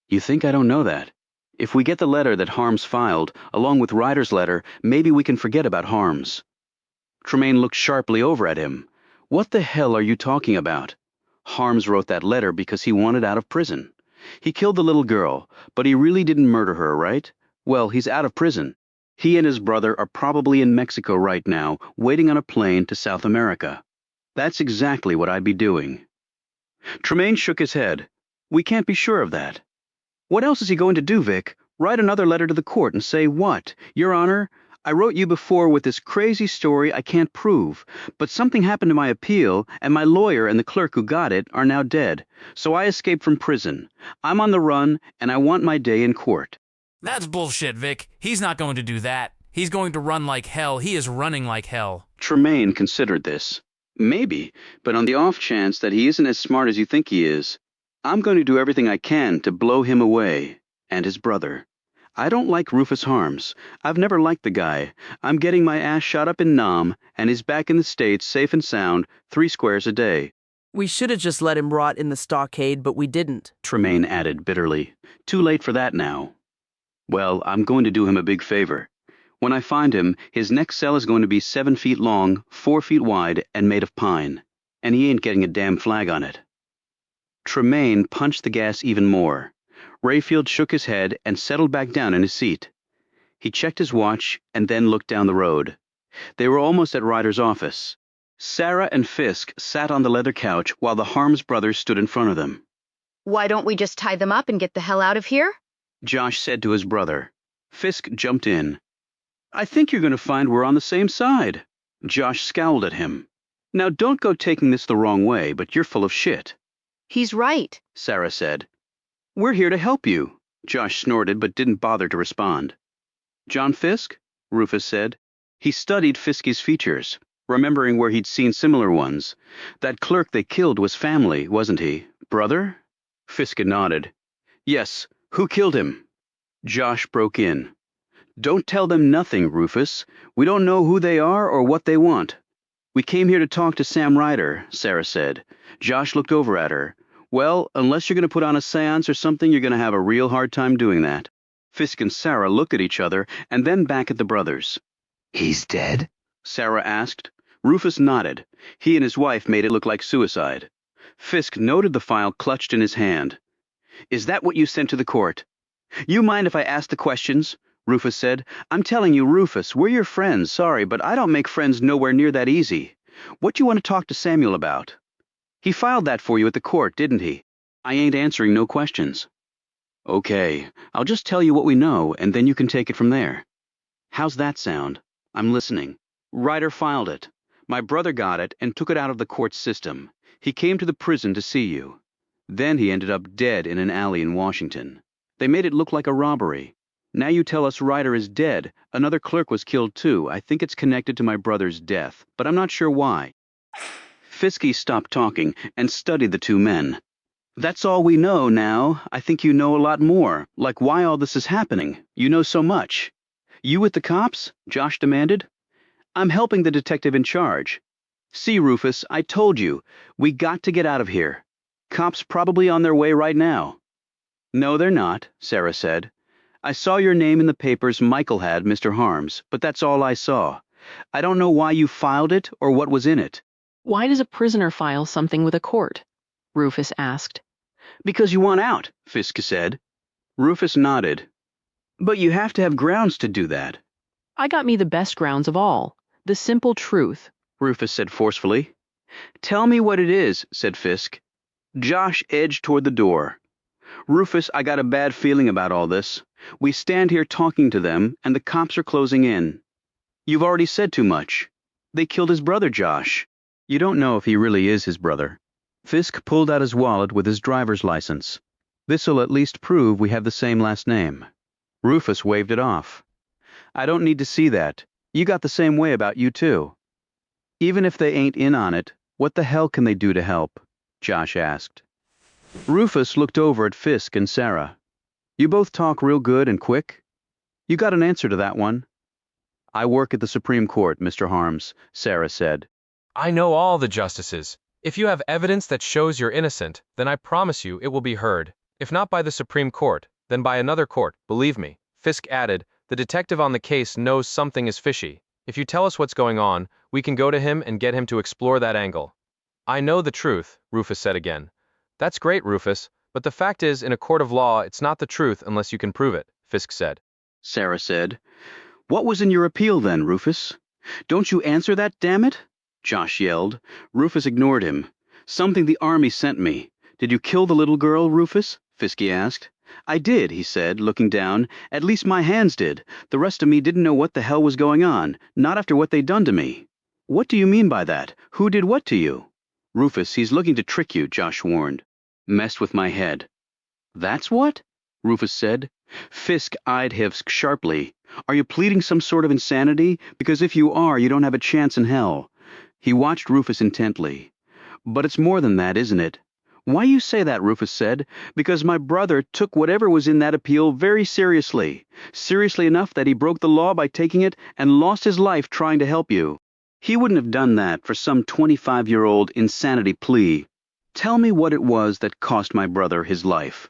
"You think I don't know that? If we get the letter that Harms filed, along with Ryder's letter, maybe we can forget about Harms." Tremaine looked sharply over at him. "What the hell are you talking about? Harms wrote that letter because he wanted out of prison. He killed the little girl, but he really didn't murder her, right? Well, he's out of prison. He and his brother are probably in Mexico right now, waiting on a plane to South America. That's exactly what I'd be doing." Tremaine shook his head. "We can't be sure of that." "What else is he going to do, Vic? Write another letter to the court and say what? 'Your Honor, I wrote you before with this crazy story I can't prove, but something happened to my appeal, and my lawyer and the clerk who got it are now dead, so I escaped from prison. I'm on the run, and I want my day in court.'" That's bullshit, Vic. He's not going to do that. He's going to run like hell. He is running like hell. Tremaine considered this. "Maybe, but on the off chance that he isn't as smart as you think he is, I'm going to do everything I can to blow him away, and his brother. I don't like Rufus Harms. I've never liked the guy. I'm getting my ass shot up in Nam, and he's back in the States safe and sound, 3 squares a day." "We should have just let him rot in the stockade, but we didn't," Tremaine added bitterly. "Too late for that now." "Well, I'm going to do him a big favor. When I find him, his next cell is going to be 7 feet long, 4 feet wide, and made of pine. And he ain't getting a damn flag on it." Tremaine punched the gas even more. Rayfield shook his head and settled back down in his seat. He checked his watch and then looked down the road. They were almost at Ryder's office. Sarah and Fisk sat on the leather couch while the Harms brothers stood in front of them. "Why don't we just tie them up and get the hell out of here?" Josh said to his brother. Fisk jumped in. "I think you're going to find we're on the same side." Josh scowled at him. "Now don't go taking this the wrong way, but you're full of shit." "He's right," Sarah said. "We're here to help you." Josh snorted but didn't bother to respond. "John Fisk?" Rufus said. He studied Fiskie's features, remembering where he'd seen similar ones. That clerk they killed was family, wasn't he? Brother? Fisk nodded. "Yes. Who killed him?" Josh broke in. "Don't tell them nothing, Rufus. We don't know who they are or what they want." "We came here to talk to Sam Ryder," Sarah said. Josh looked over at her. "Well, unless you're going to put on a seance or something, you're going to have a real hard time doing that." Fisk and Sarah looked at each other and then back at the brothers. "He's dead?" Sarah asked. Rufus nodded. He and his wife made it look like suicide. Fisk noted the file clutched in his hand. "Is that what you sent to the court?" "You mind if I ask the questions?" Rufus said. "I'm telling you, Rufus, we're your friends, sorry, but I don't make friends nowhere near that easy. What you want to talk to Samuel about?" "He filed that for you at the court, didn't he?" "I ain't answering no questions." "Okay, I'll just tell you what we know, and then you can take it from there." "How's that sound?" "I'm listening." "Ryder filed it. My brother got it and took it out of the court system. He came to the prison to see you. Then he ended up dead in an alley in Washington. They made it look like a robbery. Now you tell us Ryder is dead. Another clerk was killed too. I think it's connected to my brother's death, but I'm not sure why." Fisky stopped talking and studied the two men. "That's all we know now. I think you know a lot more, like why all this is happening. You know so much." "You with the cops?" Josh demanded. "I'm helping the detective in charge. See, Rufus, I told you, we got to get out of here. Cops probably on their way right now." "No, they're not," Sarah said. "I saw your name in the papers Michael had, Mr. Harms, but that's all I saw. I don't know why you filed it or what was in it." "Why does a prisoner file something with a court?" Rufus asked. "Because you want out," Fisk said. Rufus nodded. "But you have to have grounds to do that." "I got me the best grounds of all, the simple truth," Rufus said forcefully. "Tell me what it is," said Fisk. Josh edged toward the door. "Rufus, I got a bad feeling about all this. We stand here talking to them, and the cops are closing in. You've already said too much. They killed his brother, Josh. You don't know if he really is his brother." Fisk pulled out his wallet with his driver's license. This'll at least prove we have the same last name. Rufus waved it off. I don't need to see that. You got the same way about you too. Even if they ain't in on it, what the hell can they do to help? Josh asked. Rufus looked over at Fisk and Sarah. You both talk real good and quick? You got an answer to that one? I work at the Supreme Court, Mr. Harms, Sarah said. I know all the justices. If you have evidence that shows you're innocent, then I promise you it will be heard. If not by the Supreme Court, then by another court, believe me. Fisk added, the detective on the case knows something is fishy. If you tell us what's going on, we can go to him and get him to explore that angle. I know the truth, Rufus said again. That's great, Rufus, but the fact is, in a court of law, it's not the truth unless you can prove it, Fisk said. Sarah said. What was in your appeal then, Rufus? Don't you answer that, damn it? Josh yelled. Rufus ignored him. Something the army sent me. Did you kill the little girl, Rufus? Fisky asked. I did, he said, looking down. At least my hands did. The rest of me didn't know what the hell was going on, not after what they'd done to me. What do you mean by that? Who did what to you? Rufus, he's looking to trick you, Josh warned. Messed with my head. That's what? Rufus said. Fisk eyed Hivsk sharply. Are you pleading some sort of insanity? Because if you are, you don't have a chance in hell. He watched Rufus intently. But it's more than that, isn't it? Why you say that, Rufus said. Because my brother took whatever was in that appeal very seriously. Seriously enough that he broke the law by taking it and lost his life trying to help you. He wouldn't have done that for some 25-year-old insanity plea. Tell me what it was that cost my brother his life.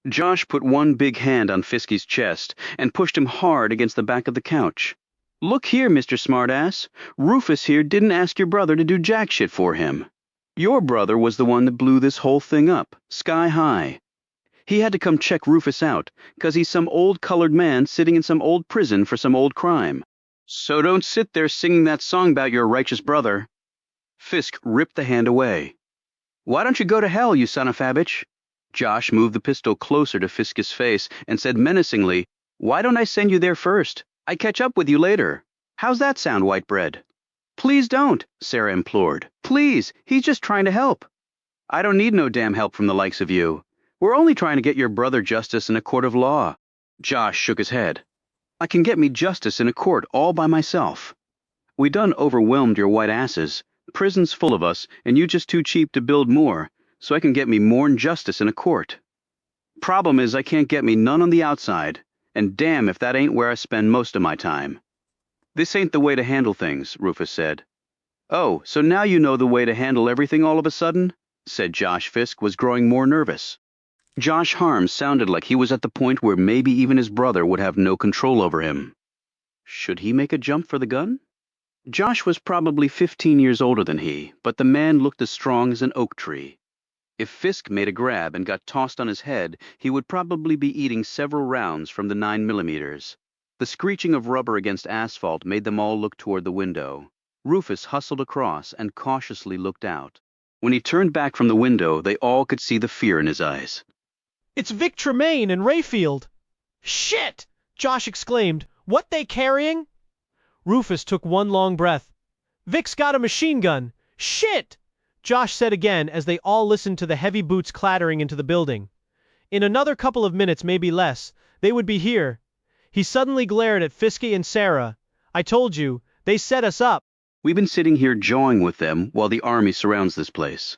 Josh put one big hand on Fisky's chest and pushed him hard against the back of the couch. Look here, Mr. Smartass. Rufus here didn't ask your brother to do jack shit for him. Your brother was the one that blew this whole thing up, sky high. He had to come check Rufus out, 'cause he's some old colored man sitting in some old prison for some old crime. So don't sit there singing that song about your righteous brother. Fisk ripped the hand away. Why don't you go to hell, you son of a bitch? Josh moved the pistol closer to Fisk's face and said menacingly, Why don't I send you there first? I catch up with you later. How's that sound, white bread? Please don't, Sarah implored. Please, he's just trying to help. I don't need no damn help from the likes of you. We're only trying to get your brother justice in a court of law. Josh shook his head. I can get me justice in a court all by myself. We done overwhelmed your white asses. Prison's full of us, and you just too cheap to build more, so I can get me more'n justice in a court. Problem is I can't get me none on the outside, and damn if that ain't where I spend most of my time. This ain't the way to handle things, Rufus said. Oh, so now you know the way to handle everything all of a sudden? Said Josh. Fisk was growing more nervous. Josh Harms sounded like he was at the point where maybe even his brother would have no control over him. Should he make a jump for the gun? Josh was probably 15 years older than he, but the man looked as strong as an oak tree. If Fisk made a grab and got tossed on his head, he would probably be eating several rounds from the 9mm. The screeching of rubber against asphalt made them all look toward the window. Rufus hustled across and cautiously looked out. When he turned back from the window, they all could see the fear in his eyes. It's Vic Tremaine and Rayfield. Shit! Josh exclaimed. What they carrying? Rufus took one long breath. Vic's got a machine gun. Shit! Josh said again as they all listened to the heavy boots clattering into the building. In another couple of minutes, maybe less, they would be here. He suddenly glared at Fisky and Sarah. I told you, they set us up. We've been sitting here jawing with them while the army surrounds this place.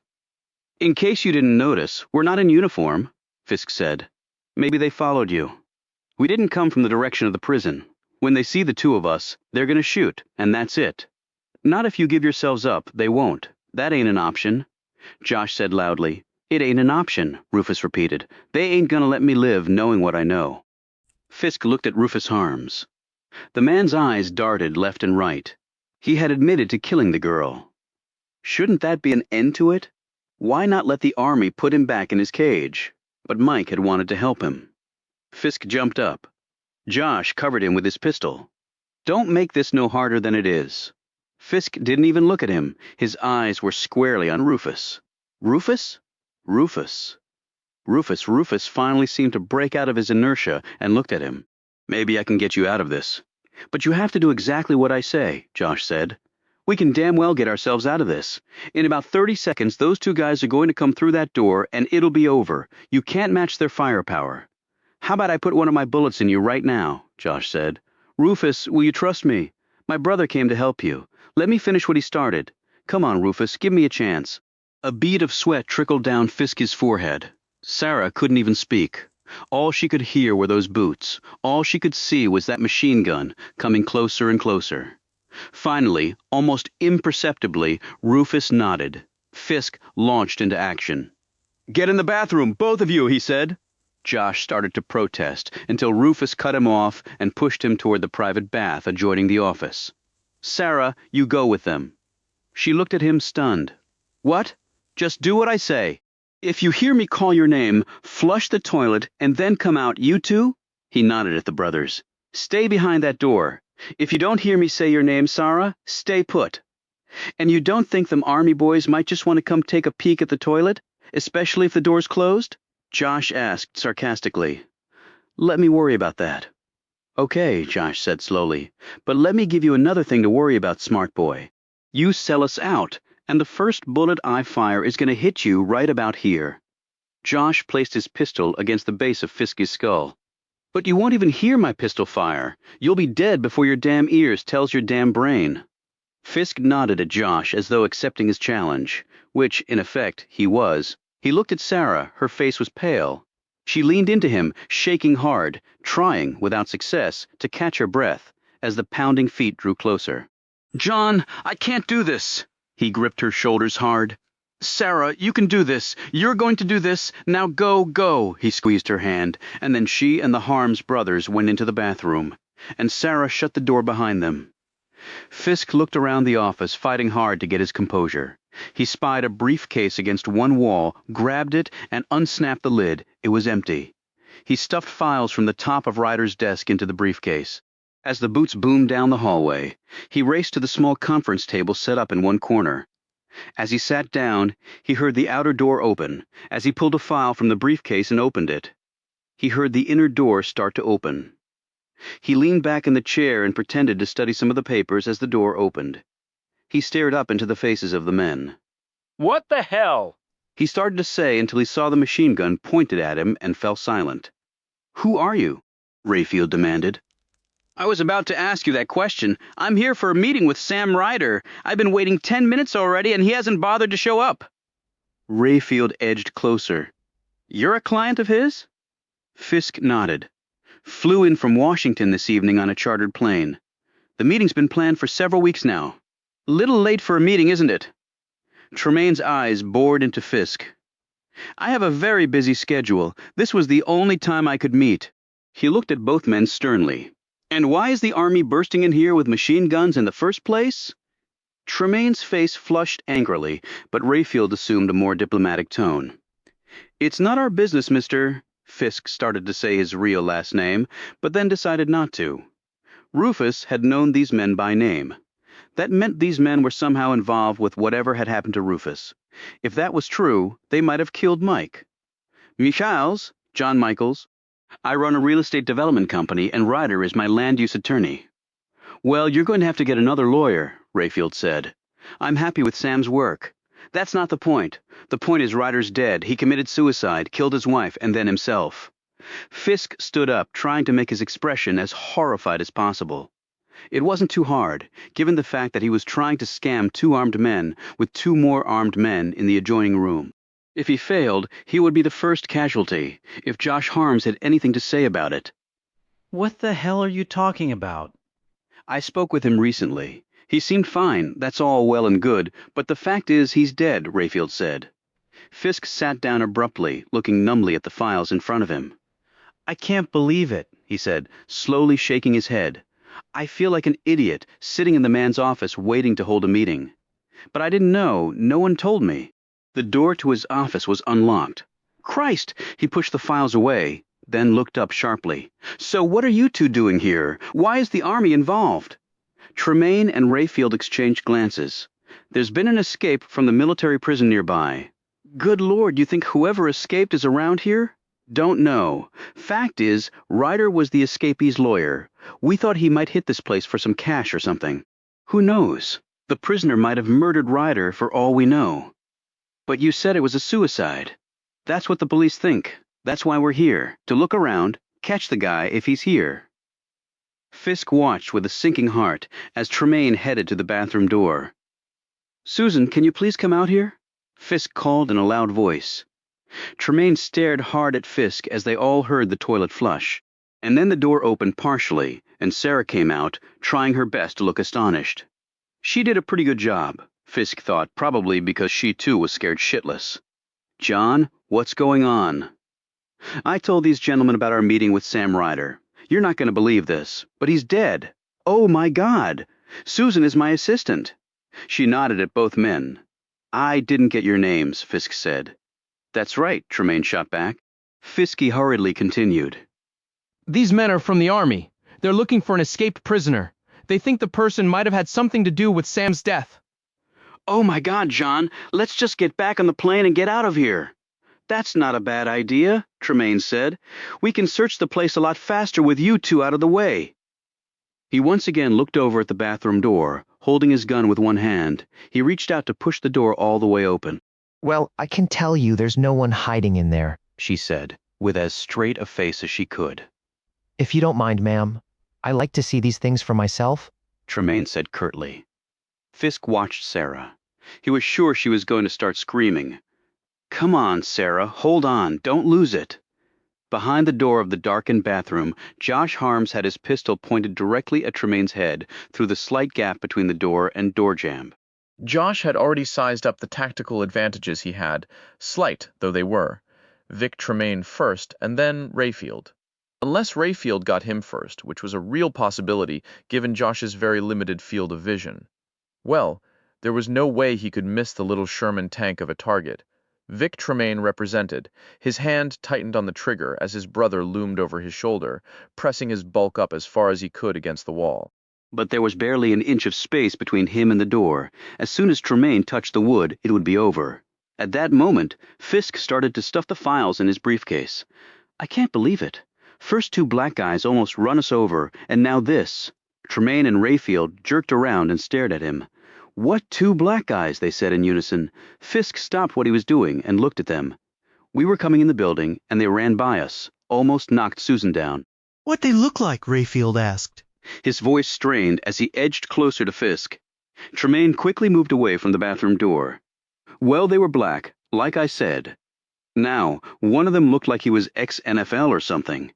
In case you didn't notice, we're not in uniform, Fisk said. Maybe they followed you. We didn't come from the direction of the prison. When they see the two of us, they're gonna shoot, and that's it. Not if you give yourselves up, they won't. That ain't an option. Josh said loudly. It ain't an option, Rufus repeated. They ain't gonna let me live knowing what I know. Fisk looked at Rufus Harms. The man's eyes darted left and right. He had admitted to killing the girl. Shouldn't that be an end to it? Why not let the army put him back in his cage? But Mike had wanted to help him. Fisk jumped up. Josh covered him with his pistol. Don't make this no harder than it is. Fisk didn't even look at him. His eyes were squarely on Rufus. Rufus? Rufus. Rufus finally seemed to break out of his inertia and looked at him. Maybe I can get you out of this. But you have to do exactly what I say, Josh said. We can damn well get ourselves out of this. In about 30 seconds, those two guys are going to come through that door, and it'll be over. You can't match their firepower. How about I put one of my bullets in you right now? Josh said. Rufus, will you trust me? My brother came to help you. Let me finish what he started. Come on, Rufus, give me a chance. A bead of sweat trickled down Fisk's forehead. Sarah couldn't even speak. All she could hear were those boots. All she could see was that machine gun coming closer and closer. Finally, almost imperceptibly, Rufus nodded. Fisk launched into action. Get in the bathroom, both of you, he said. Josh started to protest until Rufus cut him off and pushed him toward the private bath adjoining the office. Sarah, you go with them. She looked at him stunned. What? Just do what I say. If you hear me call your name, flush the toilet and then come out, you two? He nodded at the brothers. Stay behind that door. If you don't hear me say your name, Sarah, stay put. And you don't think them army boys might just want to come take a peek at the toilet, especially if the door's closed? Josh asked sarcastically. Let me worry about that. Okay, Josh said slowly, but let me give you another thing to worry about, smart boy. You sell us out, and the first bullet I fire is going to hit you right about here. Josh placed his pistol against the base of Fisk's skull. But you won't even hear my pistol fire. You'll be dead before your damn ears tells your damn brain. Fisk nodded at Josh as though accepting his challenge, which, in effect, he was. He looked at Sarah. Her face was pale. She leaned into him, shaking hard, trying, without success, to catch her breath as the pounding feet drew closer. John, I can't do this. He gripped her shoulders hard. Sarah, you can do this. You're going to do this. Now go, go. He squeezed her hand, and then she and the Harms brothers went into the bathroom, and Sarah shut the door behind them. Fisk looked around the office, fighting hard to get his composure. He spied a briefcase against one wall, grabbed it, and unsnapped the lid. It was empty. He stuffed files from the top of Ryder's desk into the briefcase. As the boots boomed down the hallway, he raced to the small conference table set up in one corner. As he sat down, he heard the outer door open. As he pulled a file from the briefcase and opened it, he heard the inner door start to open. He leaned back in the chair and pretended to study some of the papers as the door opened. He stared up into the faces of the men. What the hell? He started to say until he saw the machine gun pointed at him and fell silent. Who are you? Rayfield demanded. I was about to ask you that question. I'm here for a meeting with Sam Ryder. I've been waiting 10 minutes already and he hasn't bothered to show up. Rayfield edged closer. You're a client of his? Fisk nodded. Flew in from Washington this evening on a chartered plane. The meeting's been planned for several weeks now. Little late for a meeting, isn't it? Tremaine's eyes bored into Fisk. I have a very busy schedule. This was the only time I could meet. He looked at both men sternly. And why is the army bursting in here with machine guns in the first place? Tremaine's face flushed angrily, but Rayfield assumed a more diplomatic tone. It's not our business, Mr. Fisk started to say his real last name, but then decided not to. Rufus had known these men by name. That meant these men were somehow involved with whatever had happened to Rufus. If that was true, they might have killed Mike. Michaels, John Michaels. I run a real estate development company, and Ryder is my land use attorney. Well, you're going to have to get another lawyer, Rayfield said. I'm happy with Sam's work. That's not the point. The point is Ryder's dead. He committed suicide, killed his wife, and then himself. Fisk stood up, trying to make his expression as horrified as possible. It wasn't too hard, given the fact that he was trying to scam two armed men with two more armed men in the adjoining room. If he failed, he would be the first casualty, if Josh Harms had anything to say about it. What the hell are you talking about? I spoke with him recently. He seemed fine, that's all well and good, but the fact is he's dead, Rayfield said. Fisk sat down abruptly, looking numbly at the files in front of him. I can't believe it, he said, slowly shaking his head. I feel like an idiot, sitting in the man's office waiting to hold a meeting. But I didn't know, no one told me. The door to his office was unlocked. Christ! He pushed the files away, then looked up sharply. So what are you two doing here? Why is the army involved? Tremaine and Rayfield exchanged glances. There's been an escape from the military prison nearby. Good Lord, you think whoever escaped is around here? Don't know. Fact is, Ryder was the escapee's lawyer. We thought he might hit this place for some cash or something. Who knows? The prisoner might have murdered Ryder for all we know. But you said it was a suicide. That's what the police think. That's why we're here, to look around, catch the guy if he's here. Fisk watched with a sinking heart as Tremaine headed to the bathroom door. Susan, can you please come out here? Fisk called in a loud voice. Tremaine stared hard at Fisk as they all heard the toilet flush. And then the door opened partially, and Sarah came out, trying her best to look astonished. She did a pretty good job, Fisk thought, probably because she too was scared shitless. John, what's going on? I told these gentlemen about our meeting with Sam Ryder. You're not going to believe this, but he's dead. Oh my God! Susan is my assistant. She nodded at both men. I didn't get your names, Fisk said. That's right, Tremaine shot back. Fisky hurriedly continued. These men are from the army. They're looking for an escaped prisoner. They think the person might have had something to do with Sam's death. Oh my God, John, let's just get back on the plane and get out of here. That's not a bad idea, Tremaine said. We can search the place a lot faster with you two out of the way. He once again looked over at the bathroom door, holding his gun with one hand. He reached out to push the door all the way open. Well, I can tell you there's no one hiding in there, she said, with as straight a face as she could. If you don't mind, ma'am, I like to see these things for myself, Tremaine said curtly. Fisk watched Sarah. He was sure she was going to start screaming. Come on, Sarah, hold on, don't lose it. Behind the door of the darkened bathroom, Josh Harms had his pistol pointed directly at Tremaine's head through the slight gap between the door and door jamb. Josh had already sized up the tactical advantages he had, slight though they were. Vic Tremaine first, and then Rayfield. Unless Rayfield got him first, which was a real possibility given Josh's very limited field of vision. Well, there was no way he could miss the little Sherman tank of a target. Vic Tremaine represented. His hand tightened on the trigger as his brother loomed over his shoulder, pressing his bulk up as far as he could against the wall. But there was barely an inch of space between him and the door. As soon as Tremaine touched the wood, it would be over. At that moment, Fisk started to stuff the files in his briefcase. I can't believe it. First two black guys almost run us over, and now this. Tremaine and Rayfield jerked around and stared at him. What two black guys, they said in unison. Fisk stopped what he was doing and looked at them. We were coming in the building, and they ran by us, almost knocked Susan down. What they look like? Rayfield asked. His voice strained as he edged closer to Fisk. Tremaine quickly moved away from the bathroom door. Well, they were black, like I said. Now, one of them looked like he was ex-NFL or something.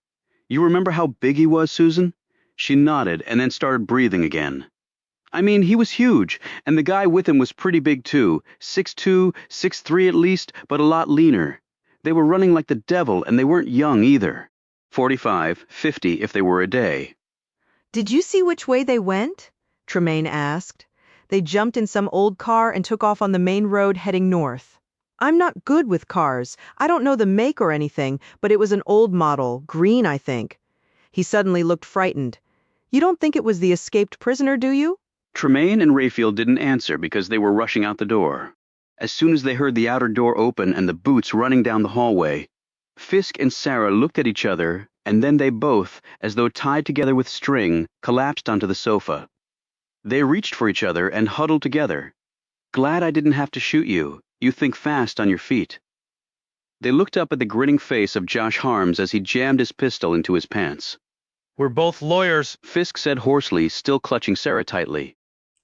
You remember how big he was, Susan? She nodded and then started breathing again. I mean, he was huge, and the guy with him was pretty big too, 6'2", 6'3" at least, but a lot leaner. They were running like the devil, and they weren't young either. 45, 50 if they were a day. Did you see which way they went? Tremaine asked. They jumped in some old car and took off on the main road heading north. I'm not good with cars. I don't know the make or anything, but it was an old model, green, I think. He suddenly looked frightened. You don't think it was the escaped prisoner, do you? Tremaine and Rayfield didn't answer because they were rushing out the door. As soon as they heard the outer door open and the boots running down the hallway, Fisk and Sarah looked at each other, and then they both, as though tied together with string, collapsed onto the sofa. They reached for each other and huddled together. Glad I didn't have to shoot you. You think fast on your feet. They looked up at the grinning face of Josh Harms as he jammed his pistol into his pants. We're both lawyers, Fisk said hoarsely, still clutching Sarah tightly.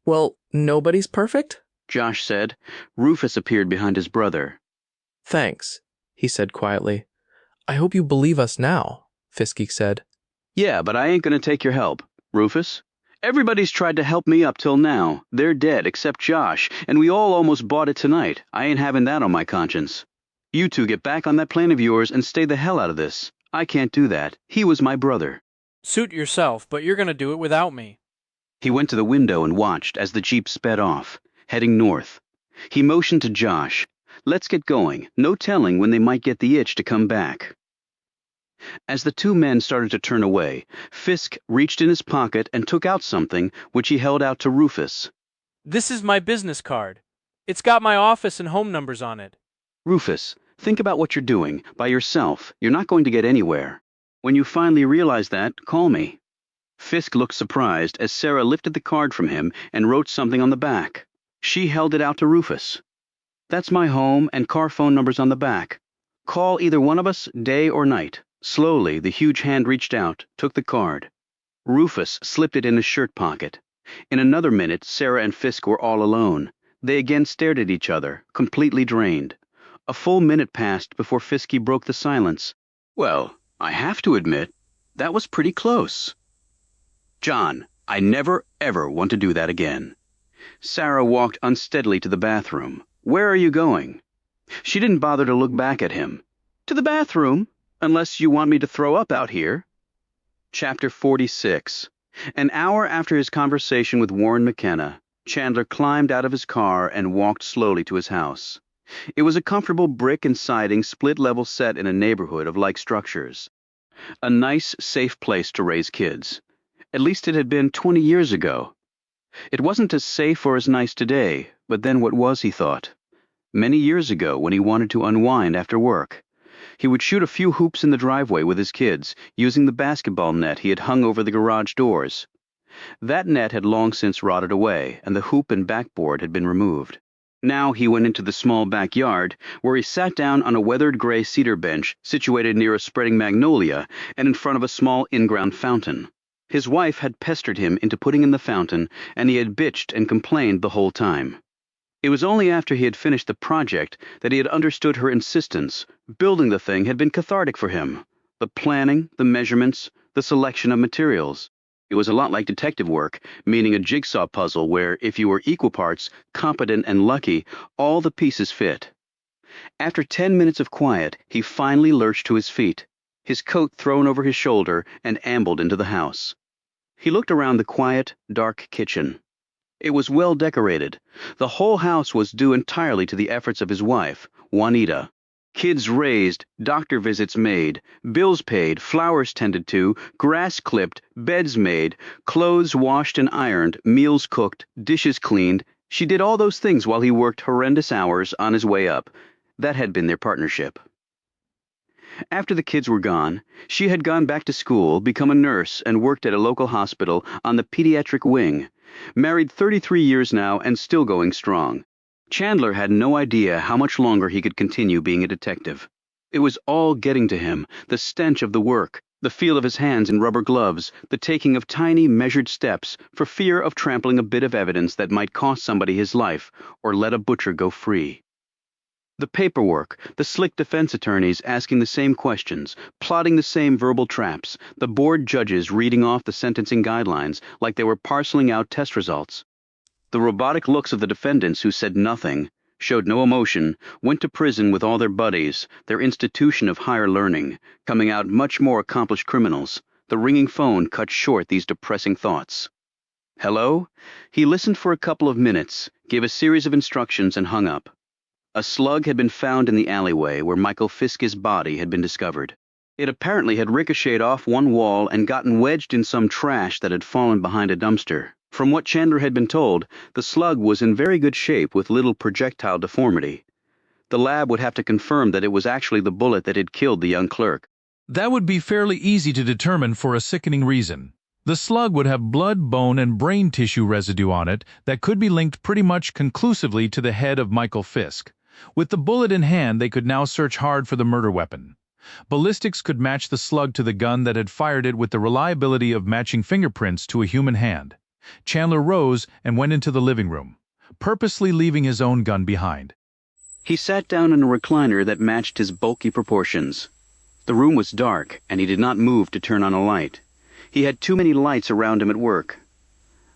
Well, nobody's perfect? Josh said. Rufus appeared behind his brother. Thanks, he said quietly. I hope you believe us now, Fisky said. Yeah, but I ain't gonna take your help, Rufus. Everybody's tried to help me up till now. They're dead, except Josh, and we all almost bought it tonight. I ain't having that on my conscience. You two get back on that plane of yours and stay the hell out of this. I can't do that. He was my brother. Suit yourself, but you're gonna do it without me. He went to the window and watched as the jeep sped off, heading north. He motioned to Josh. Let's get going. No telling when they might get the itch to come back. As the two men started to turn away, Fisk reached in his pocket and took out something which he held out to Rufus. This is my business card. It's got my office and home numbers on it. Rufus, think about what you're doing. By yourself, you're not going to get anywhere. When you finally realize that, call me. Fisk looked surprised as Sarah lifted the card from him and wrote something on the back. She held it out to Rufus. "That's my home and car phone numbers on the back. Call either one of us, day or night." Slowly, the huge hand reached out, took the card. Rufus slipped it in his shirt pocket. In another minute, Sarah and Fisk were all alone. They again stared at each other, completely drained. A full minute passed before Fisky broke the silence. "Well, I have to admit, that was pretty close. John, I never, ever want to do that again." Sarah walked unsteadily to the bathroom. "Where are you going?" She didn't bother to look back at him. "To the bathroom, unless you want me to throw up out here." Chapter 46. An hour after his conversation with Warren McKenna, Chandler climbed out of his car and walked slowly to his house. It was a comfortable brick and siding split-level set in a neighborhood of like structures. A nice, safe place to raise kids. At least it had been 20 years ago. It wasn't as safe or as nice today, but then what was, he thought? Many years ago, when he wanted to unwind after work, he would shoot a few hoops in the driveway with his kids, using the basketball net he had hung over the garage doors. That net had long since rotted away, and the hoop and backboard had been removed. Now he went into the small backyard, where he sat down on a weathered gray cedar bench situated near a spreading magnolia and in front of a small in-ground fountain. His wife had pestered him into putting in the fountain, and he had bitched and complained the whole time. It was only after he had finished the project that he had understood her insistence. Building the thing had been cathartic for him. The planning, the measurements, the selection of materials. It was a lot like detective work, meaning a jigsaw puzzle where, if you were equal parts, competent and lucky, all the pieces fit. After 10 minutes of quiet, he finally lurched to his feet, his coat thrown over his shoulder, and ambled into the house. He looked around the quiet, dark kitchen. It was well decorated. The whole house was due entirely to the efforts of his wife, Juanita. Kids raised, doctor visits made, bills paid, flowers tended to, grass clipped, beds made, clothes washed and ironed, meals cooked, dishes cleaned. She did all those things while he worked horrendous hours on his way up. That had been their partnership. After the kids were gone, she had gone back to school, become a nurse, and worked at a local hospital on the pediatric wing. Married 33 years now and still going strong. Chandler had no idea how much longer he could continue being a detective. It was all getting to him, the stench of the work, the feel of his hands in rubber gloves, the taking of tiny, measured steps for fear of trampling a bit of evidence that might cost somebody his life or let a butcher go free. The paperwork, the slick defense attorneys asking the same questions, plotting the same verbal traps, the board judges reading off the sentencing guidelines like they were parceling out test results. The robotic looks of the defendants who said nothing, showed no emotion, went to prison with all their buddies, their institution of higher learning, coming out much more accomplished criminals. The ringing phone cut short these depressing thoughts. "Hello?" He listened for a couple of minutes, gave a series of instructions, and hung up. A slug had been found in the alleyway where Michael Fisk's body had been discovered. It apparently had ricocheted off one wall and gotten wedged in some trash that had fallen behind a dumpster. From what Chandler had been told, the slug was in very good shape with little projectile deformity. The lab would have to confirm that it was actually the bullet that had killed the young clerk. That would be fairly easy to determine for a sickening reason. The slug would have blood, bone, and brain tissue residue on it that could be linked pretty much conclusively to the head of Michael Fisk. With the bullet in hand, they could now search hard for the murder weapon. Ballistics could match the slug to the gun that had fired it with the reliability of matching fingerprints to a human hand. Chandler rose and went into the living room, purposely leaving his own gun behind. He sat down in a recliner that matched his bulky proportions. The room was dark, and he did not move to turn on a light. He had too many lights around him at work.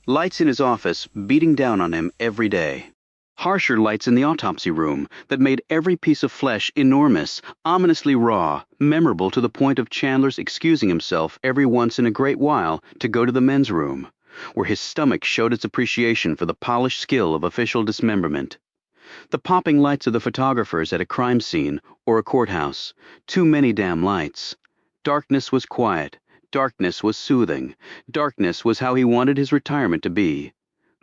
Lights in his office beating down on him every day. Harsher lights in the autopsy room that made every piece of flesh enormous, ominously raw, memorable to the point of Chandler's excusing himself every once in a great while to go to the men's room, where his stomach showed its appreciation for the polished skill of official dismemberment. The popping lights of the photographers at a crime scene or a courthouse. Too many damn lights. Darkness was quiet. Darkness was soothing. Darkness was how he wanted his retirement to be.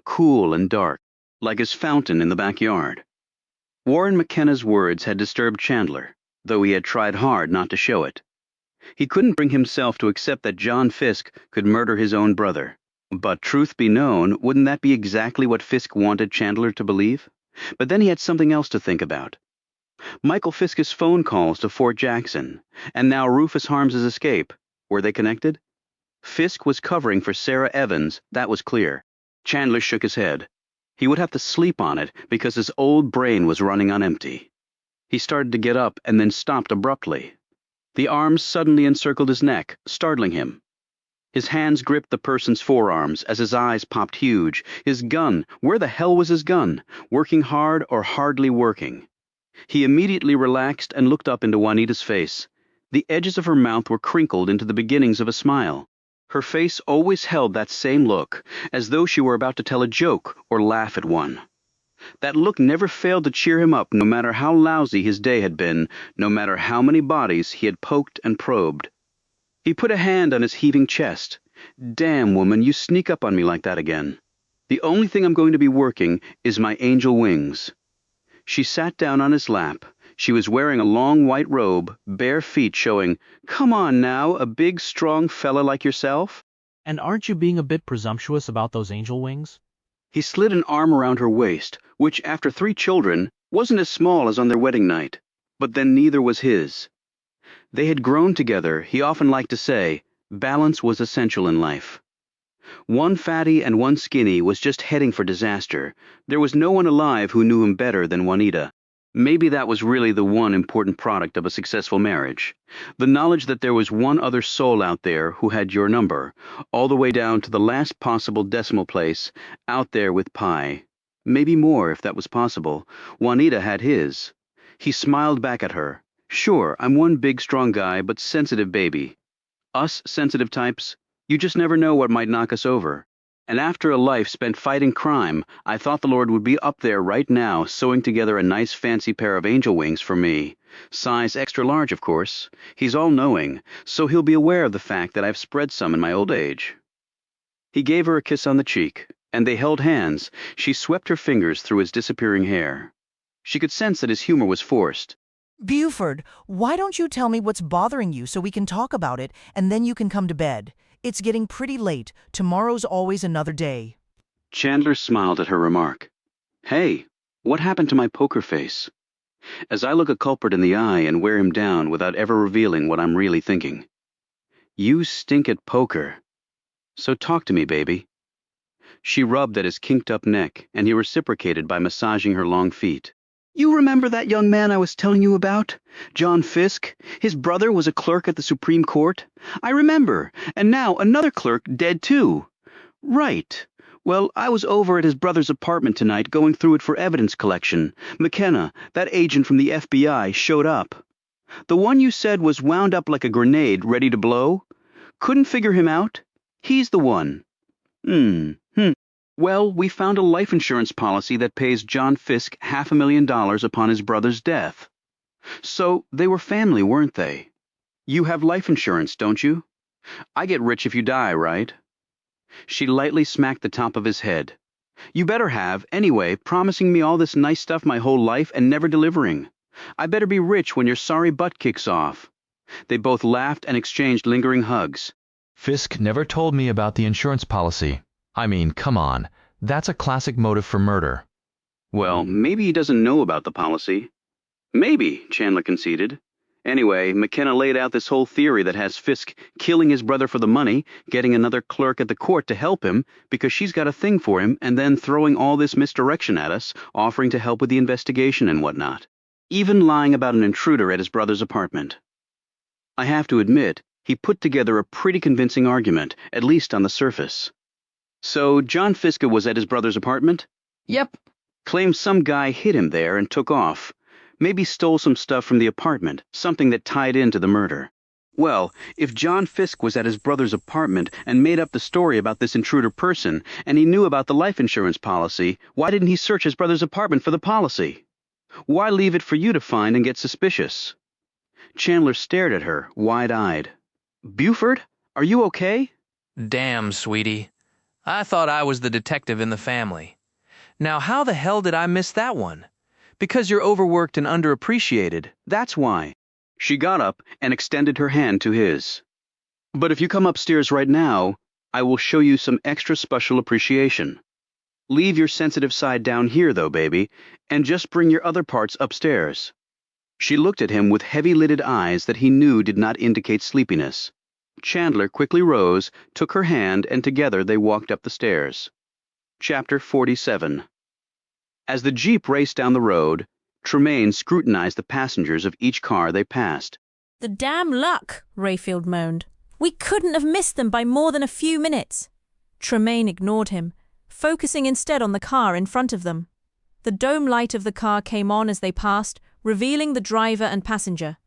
Cool and dark, like his fountain in the backyard. Warren McKenna's words had disturbed Chandler, though he had tried hard not to show it. He couldn't bring himself to accept that John Fisk could murder his own brother. But truth be known, wouldn't that be exactly what Fisk wanted Chandler to believe? But then he had something else to think about. Michael Fisk's phone calls to Fort Jackson, and now Rufus Harms's escape. Were they connected? Fisk was covering for Sarah Evans, that was clear. Chandler shook his head. He would have to sleep on it because his old brain was running on empty. He started to get up and then stopped abruptly. The arms suddenly encircled his neck, startling him. His hands gripped the person's forearms as his eyes popped huge. His gun, where the hell was his gun? Working hard or hardly working? He immediately relaxed and looked up into Juanita's face. The edges of her mouth were crinkled into the beginnings of a smile. Her face always held that same look, as though she were about to tell a joke or laugh at one. That look never failed to cheer him up, no matter how lousy his day had been, no matter how many bodies he had poked and probed. He put a hand on his heaving chest. Damn, woman, you sneak up on me like that again. The only thing I'm going to be working is my angel wings. She sat down on his lap. She was wearing a long white robe, bare feet showing. Come on now, a big, strong fella like yourself. And aren't you being a bit presumptuous about those angel wings? He slid an arm around her waist, which, after 3 children, wasn't as small as on their wedding night. But then neither was his. They had grown together, he often liked to say. Balance was essential in life. One fatty and one skinny was just heading for disaster. There was no one alive who knew him better than Juanita. Maybe that was really the one important product of a successful marriage. The knowledge that there was one other soul out there who had your number, all the way down to the last possible decimal place, out there with pi. Maybe more, if that was possible. Juanita had his. He smiled back at her. Sure, I'm one big strong guy, but sensitive baby. Us sensitive types, you just never know what might knock us over. And after a life spent fighting crime, I thought the Lord would be up there right now sewing together a nice fancy pair of angel wings for me. Size extra large, of course. He's all-knowing, so he'll be aware of the fact that I've spread some in my old age. He gave her a kiss on the cheek, and they held hands. She swept her fingers through his disappearing hair. She could sense that his humor was forced. Buford, why don't you tell me what's bothering you so we can talk about it, and then you can come to bed? It's getting pretty late. Tomorrow's always another day. Chandler smiled at her remark. Hey, what happened to my poker face? As I look a culprit in the eye and wear him down without ever revealing what I'm really thinking. You stink at poker. So talk to me, baby. She rubbed at his kinked-up neck, and he reciprocated by massaging her long feet. You remember that young man I was telling you about? John Fisk? His brother was a clerk at the Supreme Court? I remember, and now another clerk dead too. Right. Well, I was over at his brother's apartment tonight going through it for evidence collection. McKenna, that agent from the FBI, showed up. The one you said was wound up like a grenade ready to blow? Couldn't figure him out? He's the one. Well, we found a life insurance policy that pays John Fisk $500,000 upon his brother's death. So they were family, weren't they? You have life insurance, don't you? I get rich if you die, right? She lightly smacked the top of his head. You better have, anyway, promising me all this nice stuff my whole life and never delivering. I better be rich when your sorry butt kicks off. They both laughed and exchanged lingering hugs. Fisk never told me about the insurance policy. I mean, come on. That's a classic motive for murder. Well, maybe he doesn't know about the policy. Maybe, Chandler conceded. Anyway, McKenna laid out this whole theory that has Fisk killing his brother for the money, getting another clerk at the court to help him because she's got a thing for him, and then throwing all this misdirection at us, offering to help with the investigation and whatnot. Even lying about an intruder at his brother's apartment. I have to admit, he put together a pretty convincing argument, at least on the surface. So John Fisk was at his brother's apartment? Yep. Claims some guy hit him there and took off. Maybe stole some stuff from the apartment, something that tied into the murder. Well, if John Fisk was at his brother's apartment and made up the story about this intruder person, and he knew about the life insurance policy, why didn't he search his brother's apartment for the policy? Why leave it for you to find and get suspicious? Chandler stared at her, wide-eyed. Buford, are you okay? Damn, sweetie. I thought I was the detective in the family. Now how the hell did I miss that one? Because you're overworked and underappreciated, that's why. She got up and extended her hand to his. But if you come upstairs right now, I will show you some extra special appreciation. Leave your sensitive side down here, though, baby, and just bring your other parts upstairs. She looked at him with heavy-lidded eyes that he knew did not indicate sleepiness. Chandler quickly rose, took her hand, and together they walked up the stairs. Chapter 47. As the Jeep raced down the road, Tremaine scrutinized the passengers of each car they passed. The damn luck, Rayfield moaned. We couldn't have missed them by more than a few minutes. Tremaine ignored him, focusing instead on the car in front of them. The dome light of the car came on as they passed, revealing the driver and passenger.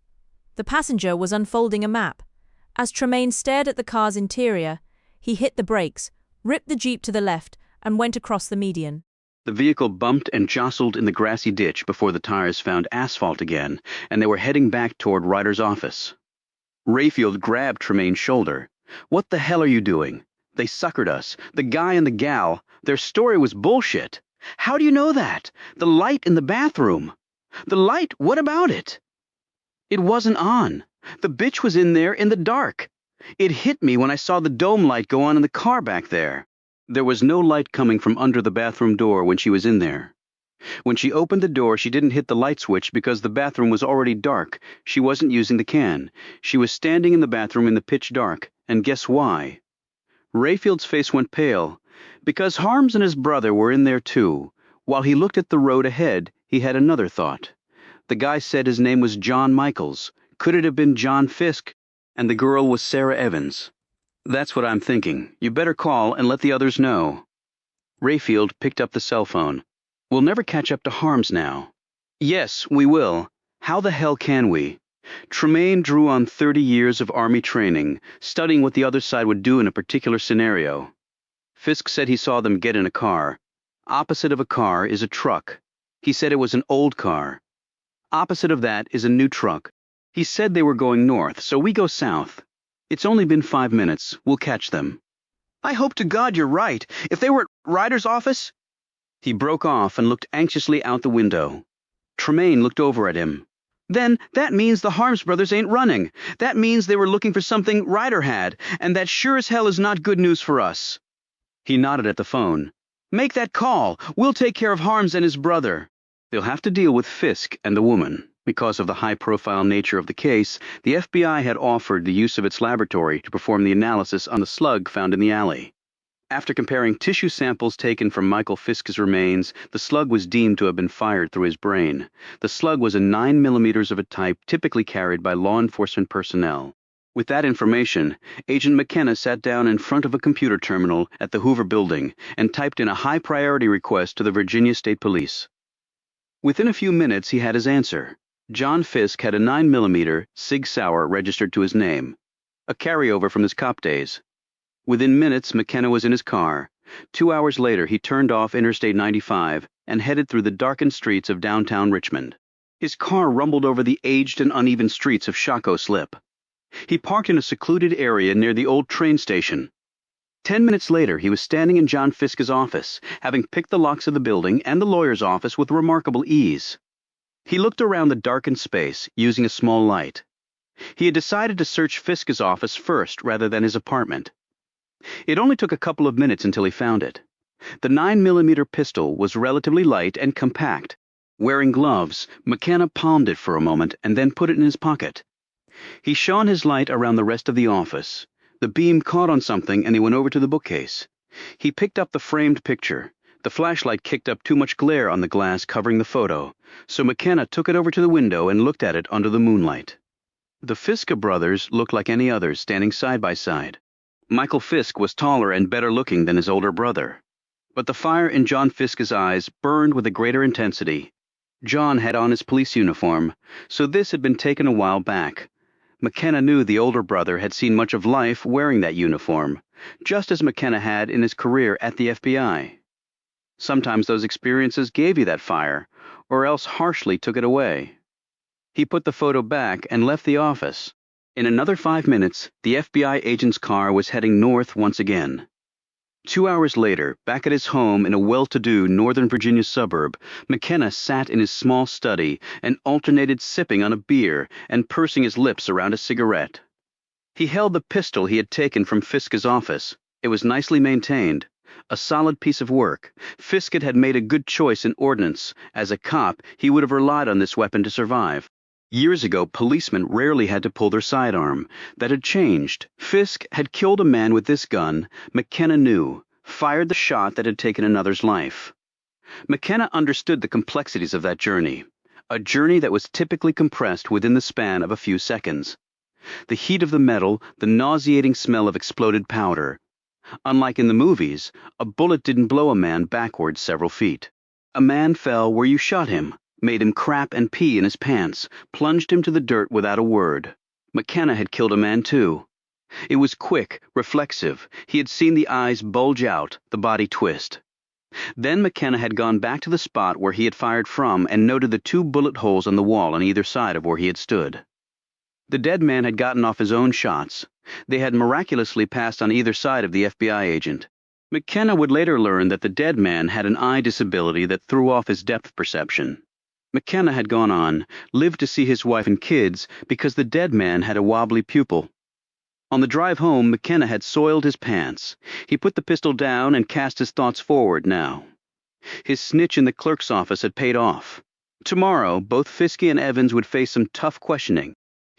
The passenger was unfolding a map. As Tremaine stared at the car's interior, he hit the brakes, ripped the Jeep to the left, and went across the median. The vehicle bumped and jostled in the grassy ditch before the tires found asphalt again, and they were heading back toward Ryder's office. Rayfield grabbed Tremaine's shoulder. "What the hell are you doing? They suckered us. The guy and the gal. Their story was bullshit. How do you know that? The light in the bathroom. The light, what about it? It wasn't on. The bitch was in there in the dark. It hit me when I saw the dome light go on in the car back there." There was no light coming from under the bathroom door when she was in there. When she opened the door, she didn't hit the light switch because the bathroom was already dark. She wasn't using the can. She was standing in the bathroom in the pitch dark, and guess why? Rayfield's face went pale. Because Harms and his brother were in there too. While he looked at the road ahead, he had another thought. The guy said his name was John Michaels. Could it have been John Fisk? And the girl was Sarah Evans. "That's what I'm thinking. You better call and let the others know." Rayfield picked up the cell phone. "We'll never catch up to Harms now." "Yes, we will. How the hell can we?" Tremaine drew on 30 years of Army training, studying what the other side would do in a particular scenario. Fisk said he saw them get in a car. Opposite of a car is a truck. He said it was an old car. Opposite of that is a new truck. He said they were going north, so we go south. It's only been 5 minutes. We'll catch them. "I hope to God you're right. If they were at Ryder's office—" He broke off and looked anxiously out the window. Tremaine looked over at him. "Then that means the Harms brothers ain't running. That means they were looking for something Ryder had, and that sure as hell is not good news for us." He nodded at the phone. "Make that call. We'll take care of Harms and his brother." They'll have to deal with Fisk and the woman. Because of the high-profile nature of the case, the FBI had offered the use of its laboratory to perform the analysis on the slug found in the alley. After comparing tissue samples taken from Michael Fisk's remains, the slug was deemed to have been fired through his brain. The slug was a 9 millimeters of a type typically carried by law enforcement personnel. With that information, Agent McKenna sat down in front of a computer terminal at the Hoover Building and typed in a high-priority request to the Virginia State Police. Within a few minutes, he had his answer. John Fisk had a 9 millimeter Sig Sauer registered to his name, a carryover from his cop days. Within minutes, McKenna was in his car. 2 hours later, he turned off Interstate 95 and headed through the darkened streets of downtown Richmond. His car rumbled over the aged and uneven streets of Shockoe Slip. He parked in a secluded area near the old train station. 10 minutes later, he was standing in John Fisk's office, having picked the locks of the building and the lawyer's office with remarkable ease. He looked around the darkened space, using a small light. He had decided to search Fisk's office first rather than his apartment. It only took a couple of minutes until he found it. The 9 millimeter pistol was relatively light and compact. Wearing gloves, McKenna palmed it for a moment and then put it in his pocket. He shone his light around the rest of the office. The beam caught on something and he went over to the bookcase. He picked up the framed picture. The flashlight kicked up too much glare on the glass covering the photo, so McKenna took it over to the window and looked at it under the moonlight. The Fisk brothers looked like any others standing side by side. Michael Fisk was taller and better looking than his older brother. But the fire in John Fisk's eyes burned with a greater intensity. John had on his police uniform, so this had been taken a while back. McKenna knew the older brother had seen much of life wearing that uniform, just as McKenna had in his career at the FBI. Sometimes those experiences gave you that fire, or else harshly took it away. He put the photo back and left the office. In another 5 minutes, the FBI agent's car was heading north once again. 2 hours later, back at his home in a well-to-do Northern Virginia suburb, McKenna sat in his small study and alternated sipping on a beer and pursing his lips around a cigarette. He held the pistol he had taken from Fisk's office. It was nicely maintained. A solid piece of work. Fisk had made a good choice in ordnance. As a cop, he would have relied on this weapon to survive. Years ago, policemen rarely had to pull their sidearm. That had changed. Fisk had killed a man with this gun. McKenna knew. Fired the shot that had taken another's life. McKenna understood the complexities of that journey. A journey that was typically compressed within the span of a few seconds. The heat of the metal, the nauseating smell of exploded powder. Unlike in the movies, a bullet didn't blow a man backwards several feet. A man fell where you shot him, made him crap and pee in his pants, plunged him to the dirt without a word. McKenna had killed a man too. It was quick, reflexive. He had seen the eyes bulge out, the body twist. Then McKenna had gone back to the spot where he had fired from and noted the 2 bullet holes on the wall on either side of where he had stood. The dead man had gotten off his own shots. They had miraculously passed on either side of the FBI agent. McKenna would later learn that the dead man had an eye disability that threw off his depth perception. McKenna had gone on, lived to see his wife and kids, because the dead man had a wobbly pupil. On the drive home, McKenna had soiled his pants. He put the pistol down and cast his thoughts forward now. His snitch in the clerk's office had paid off. Tomorrow, both Fiske and Evans would face some tough questioning.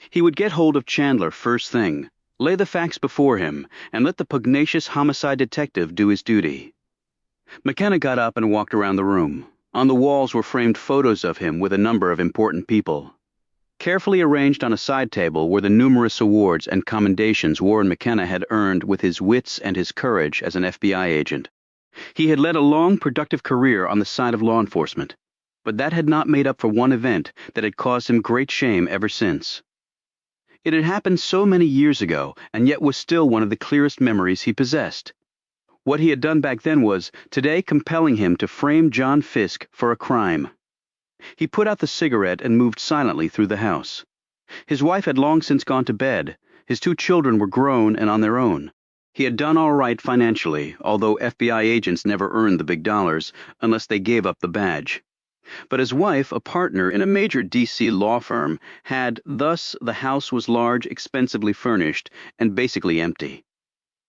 He would get hold of Chandler first thing, lay the facts before him, and let the pugnacious homicide detective do his duty. McKenna got up and walked around the room. On the walls were framed photos of him with a number of important people. Carefully arranged on a side table were the numerous awards and commendations Warren McKenna had earned with his wits and his courage as an FBI agent. He had led a long, productive career on the side of law enforcement, but that had not made up for one event that had caused him great shame ever since. It had happened so many years ago, and yet was still one of the clearest memories he possessed. What he had done back then was, today, compelling him to frame John Fisk for a crime. He put out the cigarette and moved silently through the house. His wife had long since gone to bed. His 2 children were grown and on their own. He had done all right financially, although FBI agents never earned the big dollars unless they gave up the badge. But his wife, a partner in a major D.C. law firm, thus the house was large, expensively furnished, and basically empty.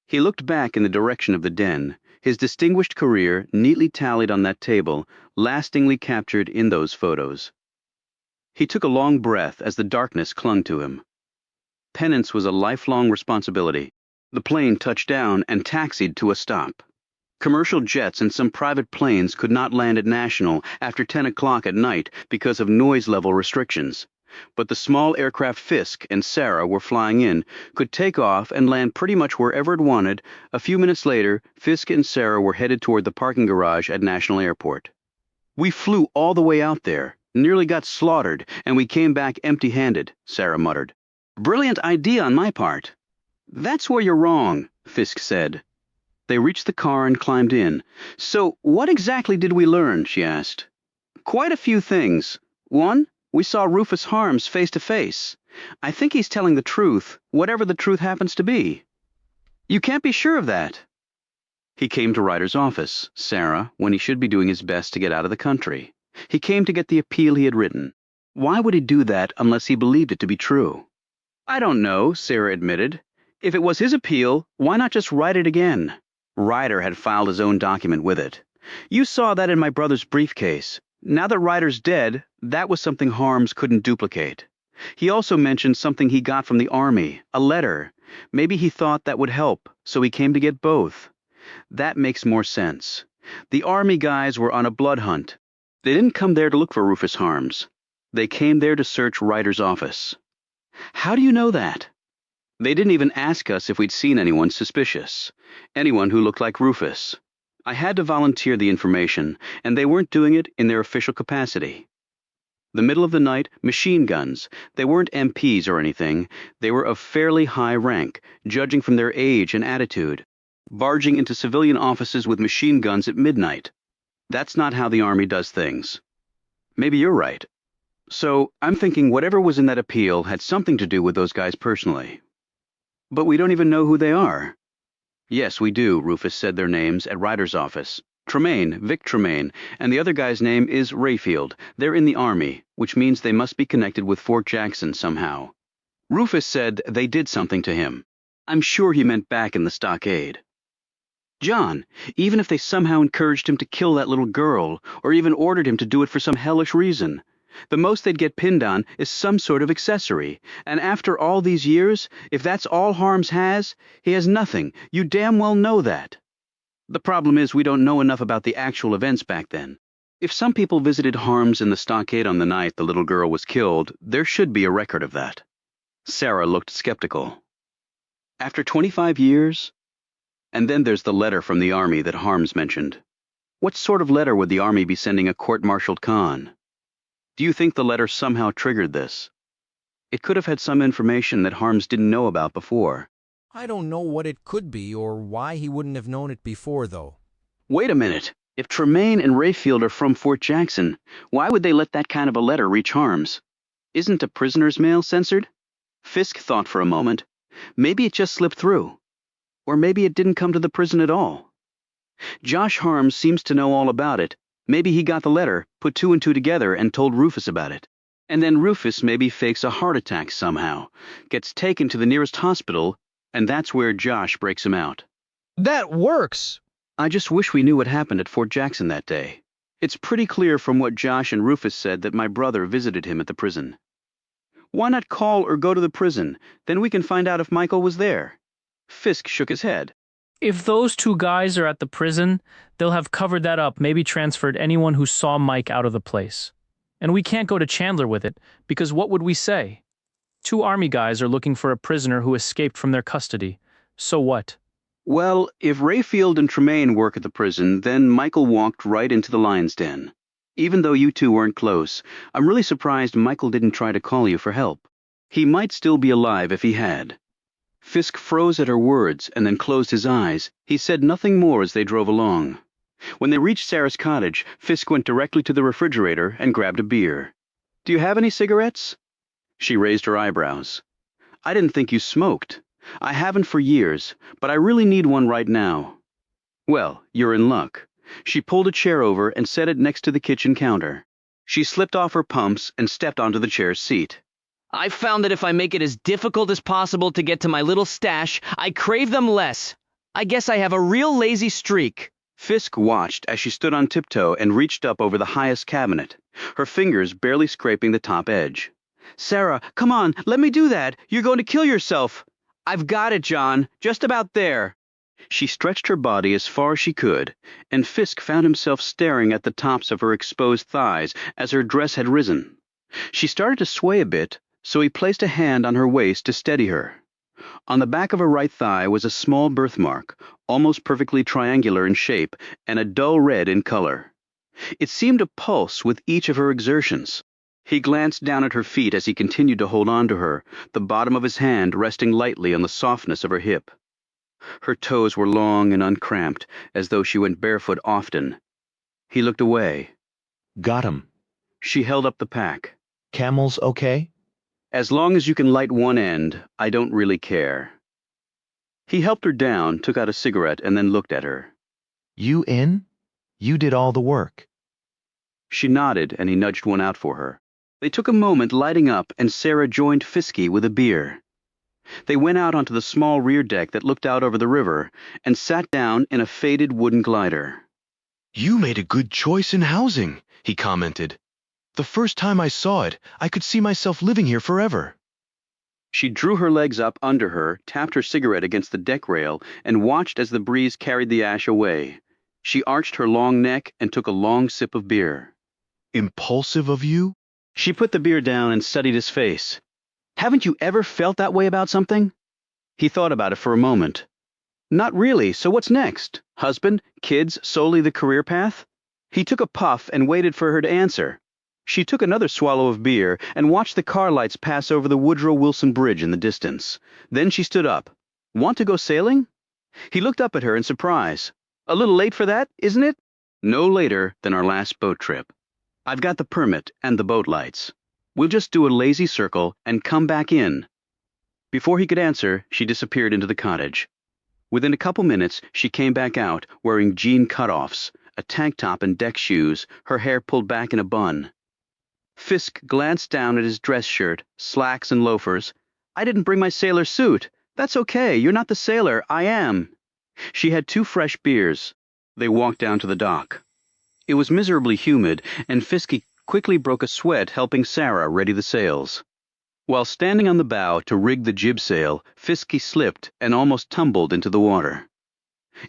He looked back in the direction of the den, his distinguished career neatly tallied on that table, lastingly captured in those photos. He took a long breath as the darkness clung to him. Penance was a lifelong responsibility. The plane touched down and taxied to a stop. Commercial jets and some private planes could not land at National after 10 o'clock at night because of noise level restrictions. But the small aircraft Fisk and Sarah were flying in could take off and land pretty much wherever it wanted. A few minutes later, Fisk and Sarah were headed toward the parking garage at National Airport. "We flew all the way out there, nearly got slaughtered, and we came back empty-handed," Sarah muttered. "Brilliant idea on my part." "That's where you're wrong," Fisk said. They reached the car and climbed in. "So, what exactly did we learn?" she asked. "Quite a few things. One, we saw Rufus Harms face to face. I think he's telling the truth, whatever the truth happens to be." "You can't be sure of that." He came to Ryder's office, Sarah, when he should be doing his best to get out of the country. He came to get the appeal he had written. Why would he do that unless he believed it to be true? "I don't know," Sarah admitted. "If it was his appeal, why not just write it again?" Ryder had filed his own document with it. "You saw that in my brother's briefcase. Now that Ryder's dead, that was something Harms couldn't duplicate. He also mentioned something he got from the Army, a letter. Maybe he thought that would help, so he came to get both. That makes more sense. The Army guys were on a blood hunt. They didn't come there to look for Rufus Harms. They came there to search Ryder's office." "How do you know that?" "They didn't even ask us if we'd seen anyone suspicious. Anyone who looked like Rufus. I had to volunteer the information, and they weren't doing it in their official capacity. The middle of the night, machine guns. They weren't MPs or anything. They were of fairly high rank, judging from their age and attitude. Barging into civilian offices with machine guns at midnight. That's not how the Army does things." "Maybe you're right. So, I'm thinking whatever was in that appeal had something to do with those guys personally." "But we don't even know who they are." Yes, we do, Rufus said their names at Ryder's office. Tremaine, Vic Tremaine, and the other guy's name is Rayfield. They're in the Army, which means they must be connected with Fort Jackson somehow. Rufus said they did something to him. I'm sure he meant back in the stockade. John, even if they somehow encouraged him to kill that little girl, or even ordered him to do it for some hellish reason, the most they'd get pinned on is some sort of accessory. And after all these years, if that's all Harms has, he has nothing. You damn well know that. The problem is we don't know enough about the actual events back then. If some people visited Harms in the stockade on the night the little girl was killed, there should be a record of that. Sarah looked skeptical. After 25 years? And then there's the letter from the Army that Harms mentioned. What sort of letter would the Army be sending a court-martialed Khan? Do you think the letter somehow triggered this? It could have had some information that Harms didn't know about before. I don't know what it could be or why he wouldn't have known it before, though. Wait a minute. If Tremaine and Rayfield are from Fort Jackson, why would they let that kind of a letter reach Harms? Isn't a prisoner's mail censored? Fisk thought for a moment. Maybe it just slipped through. Or maybe it didn't come to the prison at all. Josh Harms seems to know all about it. Maybe he got the letter, put two and two together, and told Rufus about it. And then Rufus maybe fakes a heart attack somehow, gets taken to the nearest hospital, and that's where Josh breaks him out. That works! I just wish we knew what happened at Fort Jackson that day. It's pretty clear from what Josh and Rufus said that my brother visited him at the prison. Why not call or go to the prison? Then we can find out if Michael was there. Fisk shook his head. If those two guys are at the prison, they'll have covered that up, maybe transferred anyone who saw Mike out of the place. And we can't go to Chandler with it, because what would we say? Two Army guys are looking for a prisoner who escaped from their custody. So what? Well, if Rayfield and Tremaine work at the prison, then Michael walked right into the lion's den. Even though you two weren't close, I'm really surprised Michael didn't try to call you for help. He might still be alive if he had. Fisk froze at her words and then closed his eyes. He said nothing more as they drove along. When they reached Sarah's cottage, Fisk went directly to the refrigerator and grabbed a beer. Do you have any cigarettes? She raised her eyebrows. I didn't think you smoked. I haven't for years, but I really need one right now. Well, you're in luck. She pulled a chair over and set it next to the kitchen counter. She slipped off her pumps and stepped onto the chair's seat. I've found that if I make it as difficult as possible to get to my little stash, I crave them less. I guess I have a real lazy streak. Fisk watched as she stood on tiptoe and reached up over the highest cabinet, her fingers barely scraping the top edge. Sarah, come on, let me do that. You're going to kill yourself. I've got it, John. Just about there. She stretched her body as far as she could, and Fisk found himself staring at the tops of her exposed thighs as her dress had risen. She started to sway a bit, so he placed a hand on her waist to steady her. On the back of her right thigh was a small birthmark, almost perfectly triangular in shape and a dull red in color. It seemed to pulse with each of her exertions. He glanced down at her feet as he continued to hold on to her, the bottom of his hand resting lightly on the softness of her hip. Her toes were long and uncramped, as though she went barefoot often. He looked away. Got him. She held up the pack. Camel's okay? As long as you can light one end, I don't really care. He helped her down, took out a cigarette, and then looked at her. You in? You did all the work. She nodded, and he nudged one out for her. They took a moment lighting up, and Sarah joined Fisky with a beer. They went out onto the small rear deck that looked out over the river, and sat down in a faded wooden glider. You made a good choice in housing, he commented. The first time I saw it, I could see myself living here forever. She drew her legs up under her, tapped her cigarette against the deck rail, and watched as the breeze carried the ash away. She arched her long neck and took a long sip of beer. Impulsive of you? She put the beer down and studied his face. Haven't you ever felt that way about something? He thought about it for a moment. Not really, so what's next? Husband, kids, solely the career path? He took a puff and waited for her to answer. She took another swallow of beer and watched the car lights pass over the Woodrow Wilson Bridge in the distance. Then she stood up. Want to go sailing? He looked up at her in surprise. A little late for that, isn't it? No later than our last boat trip. I've got the permit and the boat lights. We'll just do a lazy circle and come back in. Before he could answer, she disappeared into the cottage. Within a couple minutes, she came back out, wearing jean cutoffs, a tank top and deck shoes, her hair pulled back in a bun. Fisk glanced down at his dress shirt, slacks and loafers. "I didn't bring my sailor suit. That's okay, you're not the sailor, I am." She had 2 fresh beers. They walked down to the dock. It was miserably humid, and Fisky quickly broke a sweat helping Sarah ready the sails. While standing on the bow to rig the jib sail, Fisky slipped and almost tumbled into the water.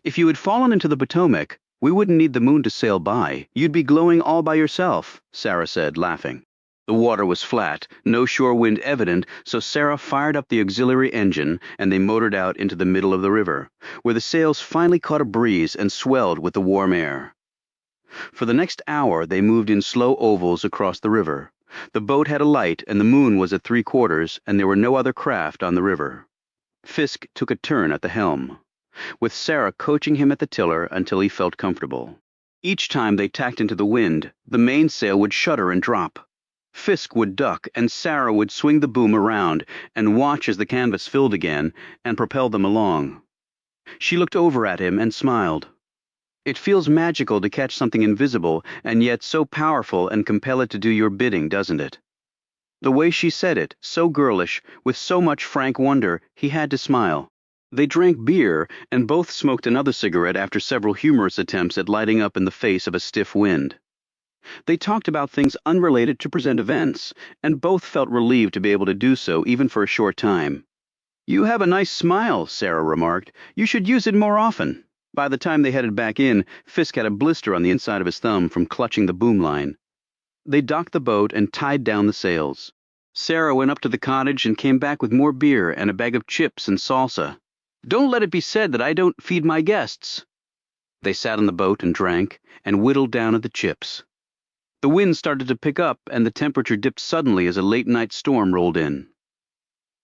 "If you had fallen into the Potomac, we wouldn't need the moon to sail by. You'd be glowing all by yourself," Sarah said, laughing. The water was flat, no shore wind evident, so Sarah fired up the auxiliary engine and they motored out into the middle of the river, where the sails finally caught a breeze and swelled with the warm air. For the next hour they moved in slow ovals across the river. The boat had a light and the moon was at 3/4, and there were no other craft on the river. Fisk took a turn at the helm, with Sarah coaching him at the tiller until he felt comfortable. Each time they tacked into the wind, the mainsail would shudder and drop. Fisk would duck, and Sarah would swing the boom around and watch as the canvas filled again and propel them along. She looked over at him and smiled. It feels magical to catch something invisible and yet so powerful and compel it to do your bidding, doesn't it? The way she said it, so girlish, with so much frank wonder, he had to smile. They drank beer, and both smoked another cigarette after several humorous attempts at lighting up in the face of a stiff wind. They talked about things unrelated to present events, and both felt relieved to be able to do so even for a short time. "You have a nice smile," Sarah remarked. "You should use it more often." By the time they headed back in, Fisk had a blister on the inside of his thumb from clutching the boom line. They docked the boat and tied down the sails. Sarah went up to the cottage and came back with more beer and a bag of chips and salsa. "Don't let it be said that I don't feed my guests." They sat on the boat and drank, and whittled down at the chips. The wind started to pick up, and the temperature dipped suddenly as a late-night storm rolled in.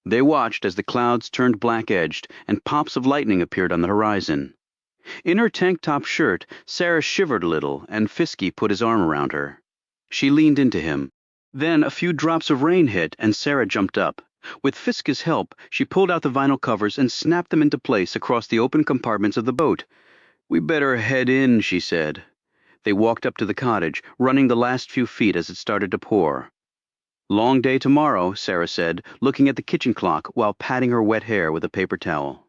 They watched as the clouds turned black-edged, and pops of lightning appeared on the horizon. In her tank-top shirt, Sarah shivered a little, and Fisky put his arm around her. She leaned into him. Then a few drops of rain hit, and Sarah jumped up. With Fisky's help, she pulled out the vinyl covers and snapped them into place across the open compartments of the boat. "We better head in," she said. They walked up to the cottage, running the last few feet as it started to pour. "Long day tomorrow," Sarah said, looking at the kitchen clock while patting her wet hair with a paper towel.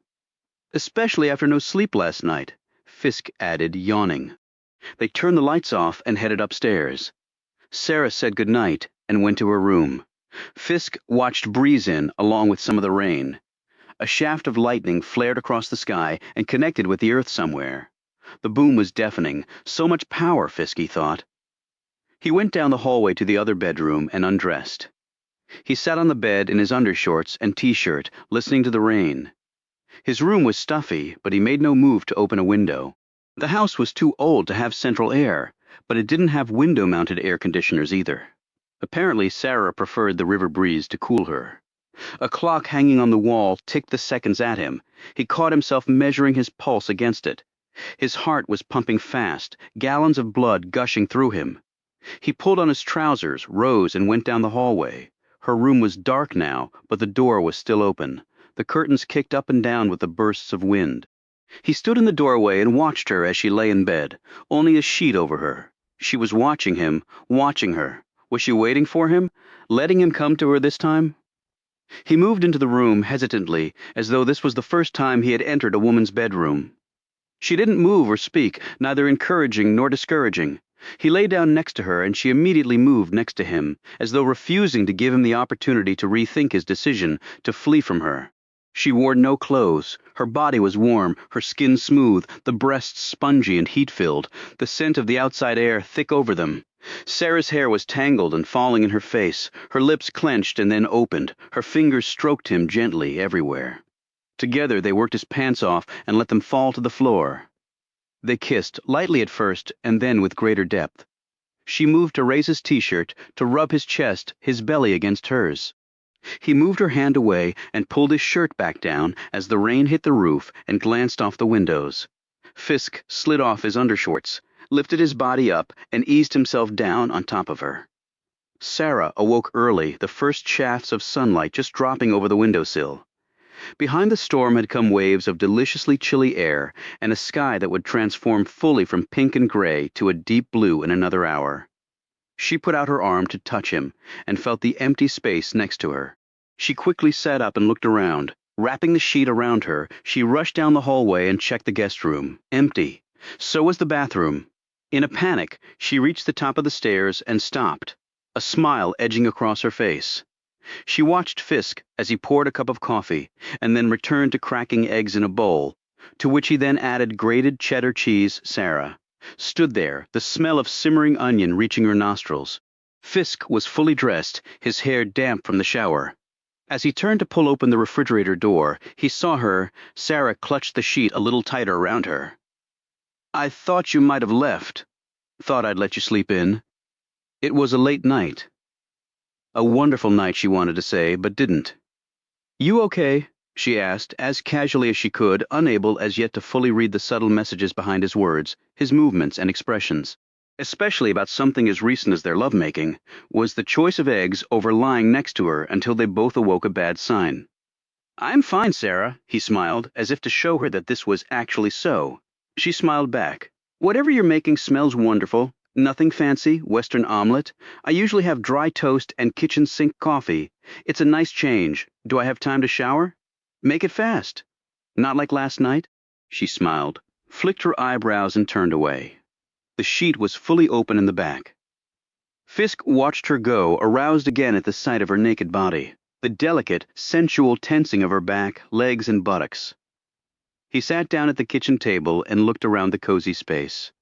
"Especially after no sleep last night," Fisk added, yawning. They turned the lights off and headed upstairs. Sarah said good night and went to her room. Fisk watched breeze in along with some of the rain. A shaft of lightning flared across the sky and connected with the earth somewhere. The boom was deafening. So much power, Fisky thought. He went down the hallway to the other bedroom and undressed. He sat on the bed in his undershorts and t-shirt, listening to the rain. His room was stuffy, but he made no move to open a window. The house was too old to have central air, but it didn't have window-mounted air conditioners either. Apparently, Sarah preferred the river breeze to cool her. A clock hanging on the wall ticked the seconds at him. He caught himself measuring his pulse against it. His heart was pumping fast, gallons of blood gushing through him. He pulled on his trousers, rose, and went down the hallway. Her room was dark now, but the door was still open. The curtains kicked up and down with the bursts of wind. He stood in the doorway and watched her as she lay in bed, only a sheet over her. She was watching him, watching her. Was she waiting for him, letting him come to her this time? He moved into the room hesitantly, as though this was the first time he had entered a woman's bedroom. She didn't move or speak, neither encouraging nor discouraging. He lay down next to her, and she immediately moved next to him, as though refusing to give him the opportunity to rethink his decision to flee from her. She wore no clothes. Her body was warm, her skin smooth, the breasts spongy and heat-filled, the scent of the outside air thick over them. Sarah's hair was tangled and falling in her face, her lips clenched and then opened, her fingers stroked him gently everywhere. Together they worked his pants off and let them fall to the floor. They kissed, lightly at first, and then with greater depth. She moved to raise his t-shirt, to rub his chest, his belly against hers. He moved her hand away and pulled his shirt back down as the rain hit the roof and glanced off the windows. Fisk slid off his undershorts, lifted his body up, and eased himself down on top of her. Sarah awoke early, the first shafts of sunlight just dropping over the windowsill. Behind the storm had come waves of deliciously chilly air and a sky that would transform fully from pink and gray to a deep blue in another hour. She put out her arm to touch him and felt the empty space next to her. She quickly sat up and looked around. Wrapping the sheet around her, she rushed down the hallway and checked the guest room. Empty. So was the bathroom. In a panic, she reached the top of the stairs and stopped, a smile edging across her face. She watched Fisk as he poured a cup of coffee and then returned to cracking eggs in a bowl, to which he then added grated cheddar cheese. Sarah stood there, the smell of simmering onion reaching her nostrils. Fisk was fully dressed, his hair damp from the shower. As he turned to pull open the refrigerator door, he saw her. Sarah clutched the sheet a little tighter around her. "I thought you might have left. Thought I'd let you sleep in." It was a late night. A wonderful night, she wanted to say, but didn't. "You okay?" she asked, as casually as she could, unable as yet to fully read the subtle messages behind his words, his movements and expressions. Especially about something as recent as their lovemaking, was the choice of eggs over lying next to her until they both awoke a bad sign. "I'm fine, Sarah," he smiled, as if to show her that this was actually so. She smiled back. "Whatever you're making smells wonderful. Nothing fancy, Western omelet. I usually have dry toast and kitchen sink coffee. It's a nice change. Do I have time to shower?" "Make it fast." "Not like last night?" She smiled, flicked her eyebrows and turned away. The sheet was fully open in the back. Fisk watched her go, aroused again at the sight of her naked body, the delicate, sensual tensing of her back, legs, and buttocks. He sat down at the kitchen table and looked around the cozy space.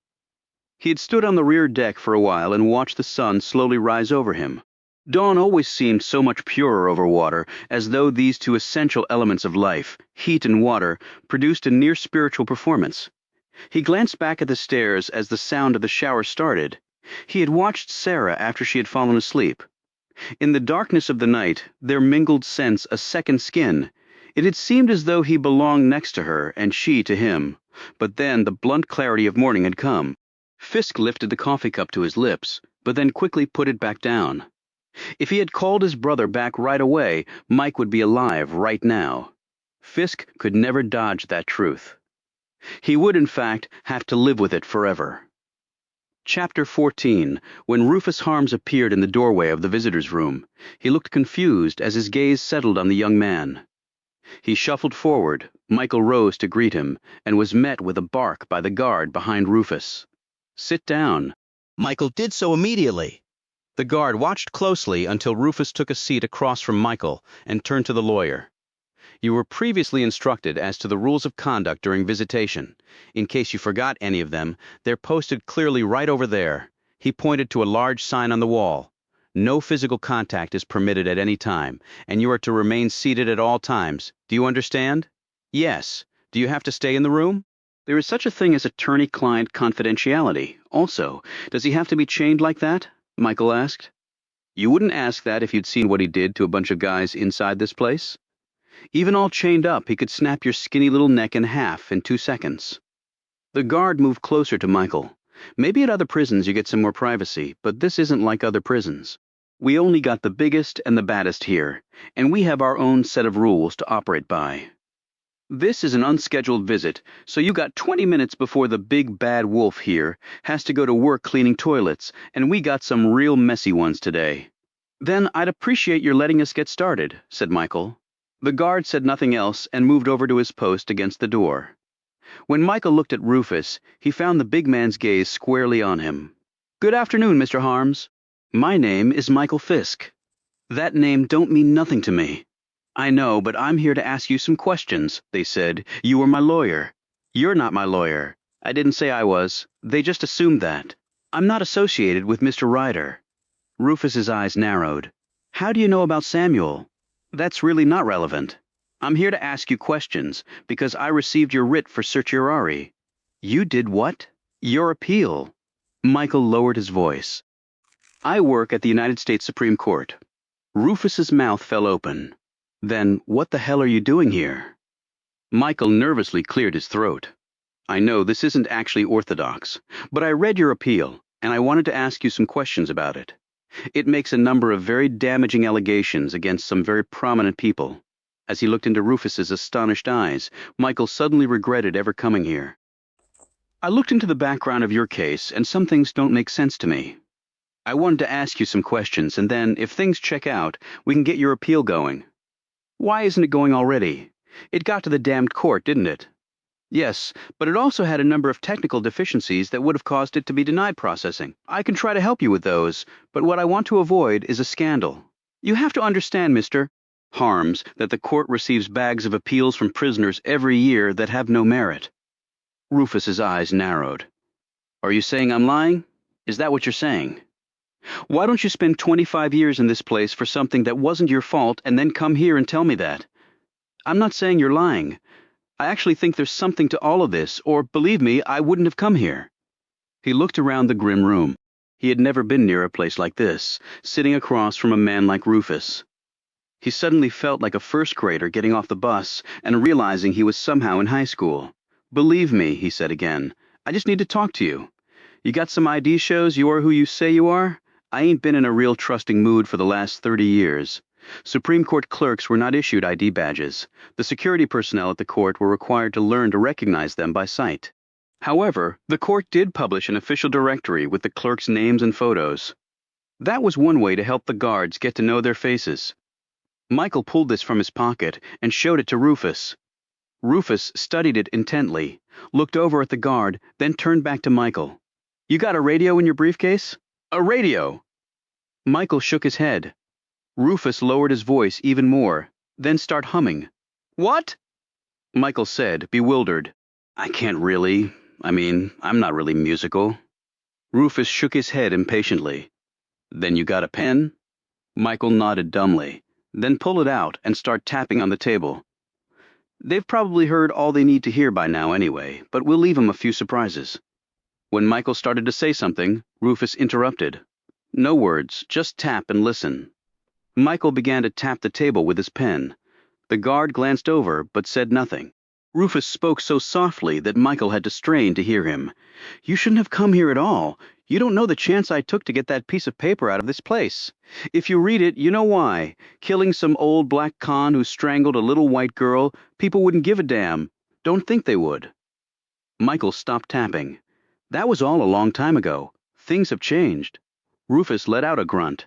He had stood on the rear deck for a while and watched the sun slowly rise over him. Dawn always seemed so much purer over water, as though these two essential elements of life, heat and water, produced a near-spiritual performance. He glanced back at the stairs as the sound of the shower started. He had watched Sarah after she had fallen asleep. In the darkness of the night, there mingled sense a second skin. It had seemed as though he belonged next to her and she to him, but then the blunt clarity of morning had come. Fisk lifted the coffee cup to his lips, but then quickly put it back down. If he had called his brother back right away, Mike would be alive right now. Fisk could never dodge that truth. He would, in fact, have to live with it forever. Chapter 14. When Rufus Harms appeared in the doorway of the visitor's room, he looked confused as his gaze settled on the young man. He shuffled forward, Michael rose to greet him, and was met with a bark by the guard behind Rufus. "Sit down." Michael did so immediately. The guard watched closely until Rufus took a seat across from Michael and turned to the lawyer. "You were previously instructed as to the rules of conduct during visitation. In case you forgot any of them, they're posted clearly right over there." He pointed to a large sign on the wall. "No physical contact is permitted at any time, and you are to remain seated at all times. Do you understand?" "Yes. Do you have to stay in the room?" "There is such a thing as attorney-client confidentiality. Also, does he have to be chained like that?" Michael asked. "You wouldn't ask that if you'd seen what he did to a bunch of guys inside this place. Even all chained up, he could snap your skinny little neck in half in 2 seconds. The guard moved closer to Michael. "Maybe at other prisons you get some more privacy, but this isn't like other prisons. We only got the biggest and the baddest here, and we have our own set of rules to operate by. This is an unscheduled visit, so you got 20 minutes before the big bad wolf here has to go to work cleaning toilets, and we got some real messy ones today." "Then I'd appreciate your letting us get started," said Michael. The guard said nothing else and moved over to his post against the door. When Michael looked at Rufus, he found the big man's gaze squarely on him. "Good afternoon, Mr. Harms. My name is Michael Fisk. That name don't mean nothing to me." "I know, but I'm here to ask you some questions," they said. "You are my lawyer." "You're not my lawyer." "I didn't say I was. They just assumed that. I'm not associated with Mr. Ryder." Rufus's eyes narrowed. "How do you know about Samuel?" "That's really not relevant. I'm here to ask you questions, because I received your writ for certiorari." "You did what?" "Your appeal." Michael lowered his voice. "I work at the United States Supreme Court." Rufus's mouth fell open. "Then what the hell are you doing here?" Michael nervously cleared his throat. "I know this isn't actually orthodox, but I read your appeal, and I wanted to ask you some questions about it. It makes a number of very damaging allegations against some very prominent people." As he looked into Rufus's astonished eyes, Michael suddenly regretted ever coming here. I looked into the background of your case, and some things don't make sense to me. I wanted to ask you some questions, and then, if things check out, we can get your appeal going. Why isn't it going already? It got to the damned court, didn't it? Yes, but it also had a number of technical deficiencies that would have caused it to be denied processing. I can try to help you with those, but what I want to avoid is a scandal. You have to understand, Mr. Harms, that the court receives bags of appeals from prisoners every year that have no merit. Rufus's eyes narrowed. Are you saying I'm lying? Is that what you're saying? Why don't you spend 25 years in this place for something that wasn't your fault and then come here and tell me that? I'm not saying you're lying. I actually think there's something to all of this, or, believe me, I wouldn't have come here. He looked around the grim room. He had never been near a place like this, sitting across from a man like Rufus. He suddenly felt like a first grader getting off the bus and realizing he was somehow in high school. Believe me, he said again, I just need to talk to you. You got some ID shows you are who you say you are? I ain't been in a real trusting mood for the last 30 years. Supreme Court clerks were not issued ID badges. The security personnel at the court were required to learn to recognize them by sight. However, the court did publish an official directory with the clerks' names and photos. That was one way to help the guards get to know their faces. Michael pulled this from his pocket and showed it to Rufus. Rufus studied it intently, looked over at the guard, then turned back to Michael. You got a radio in your briefcase? A radio! Michael shook his head. Rufus lowered his voice even more, then started humming. What? Michael said, bewildered. I can't really. I'm not really musical. Rufus shook his head impatiently. Then you got a pen? Michael nodded dumbly, then pulled it out and started tapping on the table. They've probably heard all they need to hear by now anyway, but we'll leave them a few surprises. When Michael started to say something, Rufus interrupted. No words, just tap and listen. Michael began to tap the table with his pen. The guard glanced over, but said nothing. Rufus spoke so softly that Michael had to strain to hear him. You shouldn't have come here at all. You don't know the chance I took to get that piece of paper out of this place. If you read it, you know why. Killing some old black con who strangled a little white girl, people wouldn't give a damn. Don't think they would. Michael stopped tapping. That was all a long time ago. Things have changed. Rufus let out a grunt.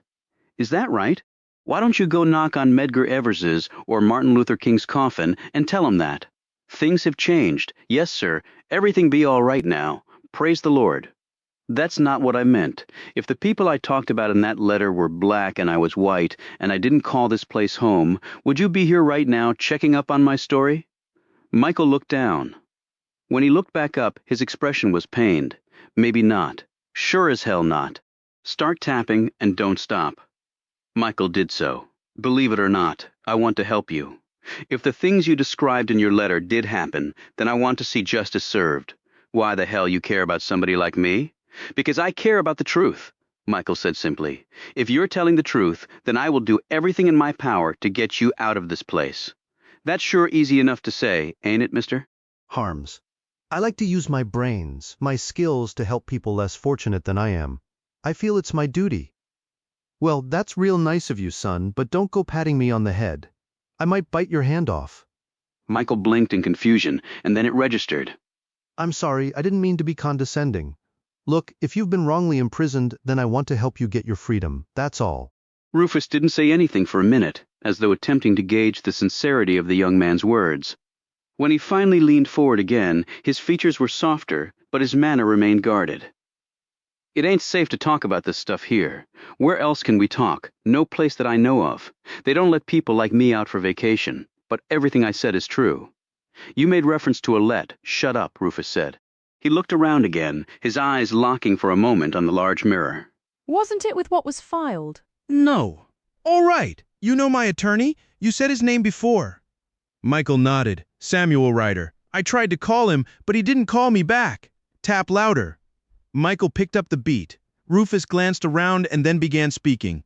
Is that right? Why don't you go knock on Medgar Evers's or Martin Luther King's coffin and tell him that? Things have changed. Yes, sir. Everything be all right now. Praise the Lord. That's not what I meant. If the people I talked about in that letter were black and I was white, and I didn't call this place home, would you be here right now checking up on my story? Michael looked down. When he looked back up, his expression was pained. Maybe not. Sure as hell not. Start tapping and don't stop. Michael did so. Believe it or not, I want to help you. If the things you described in your letter did happen, then I want to see justice served. Why the hell you care about somebody like me? Because I care about the truth, Michael said simply. If you're telling the truth, then I will do everything in my power to get you out of this place. That's sure easy enough to say, ain't it, mister? Harms. I like to use my brains, my skills to help people less fortunate than I am. I feel it's my duty. Well, that's real nice of you, son, but don't go patting me on the head. I might bite your hand off. Michael blinked in confusion, and then it registered. I'm sorry, I didn't mean to be condescending. Look, if you've been wrongly imprisoned, then I want to help you get your freedom, that's all. Rufus didn't say anything for a minute, as though attempting to gauge the sincerity of the young man's words. When he finally leaned forward again, his features were softer, but his manner remained guarded. It ain't safe to talk about this stuff here. Where else can we talk? No place that I know of. They don't let people like me out for vacation, but everything I said is true. You made reference to a let. Shut up, Rufus said. He looked around again, his eyes locking for a moment on the large mirror. Wasn't it with what was filed? No. All right. You know my attorney? You said his name before. Michael nodded. Samuel Ryder. I tried to call him, but he didn't call me back. Tap louder. Michael picked up the beat. Rufus glanced around and then began speaking.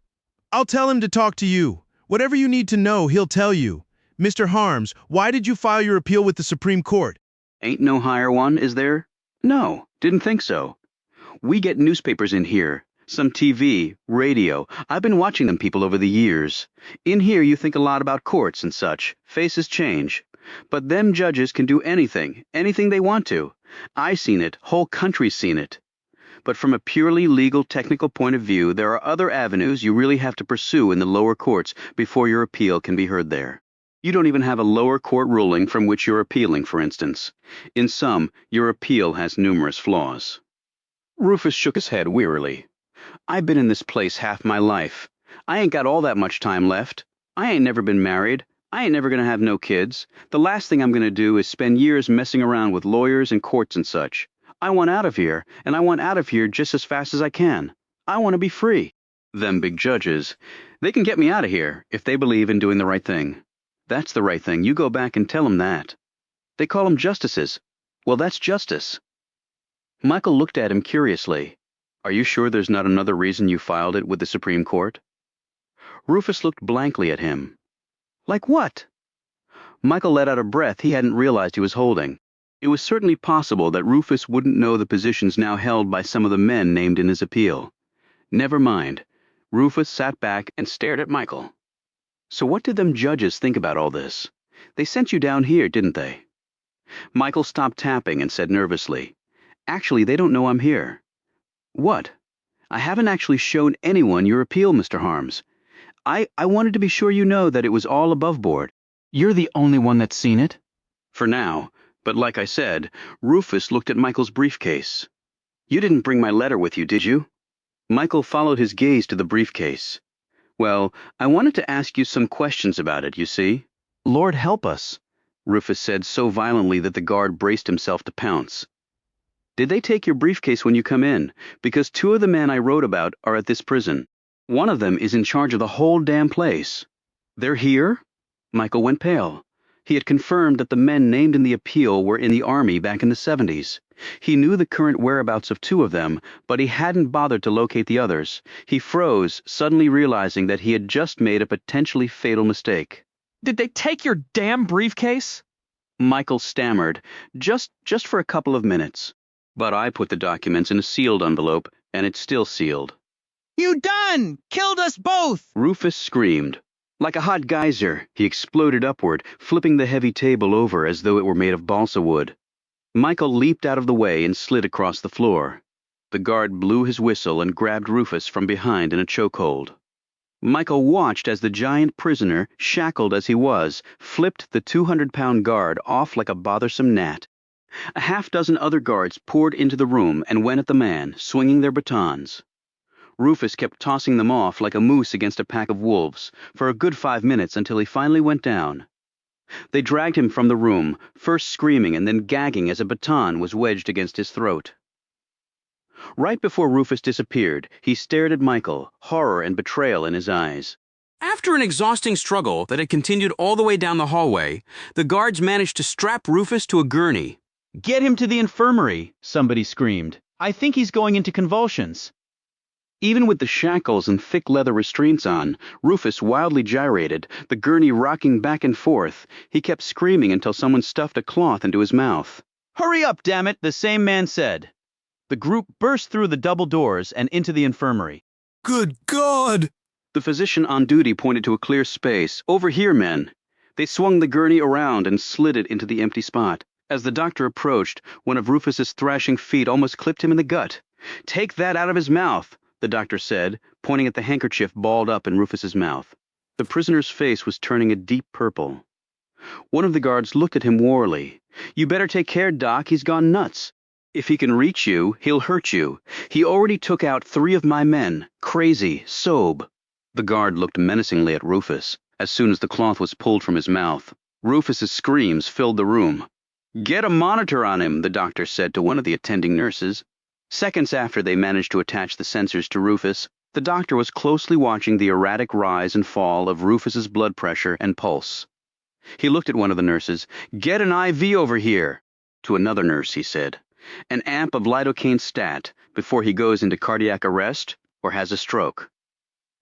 I'll tell him to talk to you. Whatever you need to know, he'll tell you. Mr. Harms, why did you file your appeal with the Supreme Court? Ain't no higher one, is there? No, didn't think so. We get newspapers in here. Some TV, radio. I've been watching them people over the years. In here you think a lot about courts and such. Faces change. But them judges can do anything they want to. I seen it, whole country's seen it. But from a purely legal technical point of view, there are other avenues you really have to pursue in the lower courts before your appeal can be heard there. You don't even have a lower court ruling from which you're appealing, for instance. In sum, your appeal has numerous flaws. Rufus shook his head wearily. I've been in this place half my life. I ain't got all that much time left. I ain't never been married. I ain't never gonna have no kids. The last thing I'm gonna do is spend years messing around with lawyers and courts and such. I want out of here, and I want out of here just as fast as I can. I want to be free. Them big judges, they can get me out of here if they believe in doing the right thing. That's the right thing. You go back and tell them that. They call them justices. Well, that's justice. Michael looked at him curiously. Are you sure there's not another reason you filed it with the Supreme Court? Rufus looked blankly at him. Like what? Michael let out a breath he hadn't realized he was holding. It was certainly possible that Rufus wouldn't know the positions now held by some of the men named in his appeal. Never mind. Rufus sat back and stared at Michael. So what did them judges think about all this? They sent you down here, didn't they? Michael stopped tapping and said nervously, Actually, they don't know I'm here. What? I haven't actually shown anyone your appeal, Mr. Harms. I wanted to be sure you know that it was all above board. You're the only one that's seen it. For now. But like I said, Rufus looked at Michael's briefcase. You didn't bring my letter with you, did you? Michael followed his gaze to the briefcase. Well, I wanted to ask you some questions about it, you see. Lord help us, Rufus said so violently that the guard braced himself to pounce. Did they take your briefcase when you come in? Because 2 of the men I wrote about are at this prison. One of them is in charge of the whole damn place. They're here? Michael went pale. He had confirmed that the men named in the appeal were in the Army back in the 70s. He knew the current whereabouts of 2 of them, but he hadn't bothered to locate the others. He froze, suddenly realizing that he had just made a potentially fatal mistake. Did they take your damn briefcase? Michael stammered, just for a couple of minutes. But I put the documents in a sealed envelope, and it's still sealed. You done! Killed us both! Rufus screamed. Like a hot geyser, he exploded upward, flipping the heavy table over as though it were made of balsa wood. Michael leaped out of the way and slid across the floor. The guard blew his whistle and grabbed Rufus from behind in a chokehold. Michael watched as the giant prisoner, shackled as he was, flipped the 200-pound guard off like a bothersome gnat. A half-dozen other guards poured into the room and went at the man, swinging their batons. Rufus kept tossing them off like a moose against a pack of wolves for a good 5 minutes until he finally went down. They dragged him from the room, first screaming and then gagging as a baton was wedged against his throat. Right before Rufus disappeared, he stared at Michael, horror and betrayal in his eyes. After an exhausting struggle that had continued all the way down the hallway, the guards managed to strap Rufus to a gurney. Get him to the infirmary, somebody screamed. I think he's going into convulsions. Even with the shackles and thick leather restraints on, Rufus wildly gyrated, the gurney rocking back and forth. He kept screaming until someone stuffed a cloth into his mouth. Hurry up, damn it, the same man said. The group burst through the double doors and into the infirmary. Good God! The physician on duty pointed to a clear space. Over here, men. They swung the gurney around and slid it into the empty spot. As the doctor approached, one of Rufus's thrashing feet almost clipped him in the gut. Take that out of his mouth, the doctor said, pointing at the handkerchief balled up in Rufus's mouth. The prisoner's face was turning a deep purple. One of the guards looked at him warily. You better take care, Doc, he's gone nuts. If he can reach you, he'll hurt you. He already took out 3 of my men. Crazy, sob. The guard looked menacingly at Rufus. As soon as the cloth was pulled from his mouth, Rufus's screams filled the room. Get a monitor on him, the doctor said to one of the attending nurses. Seconds after they managed to attach the sensors to Rufus, the doctor was closely watching the erratic rise and fall of Rufus's blood pressure and pulse. He looked at one of the nurses. Get an IV over here. To another nurse, he said. An amp of lidocaine stat before he goes into cardiac arrest or has a stroke.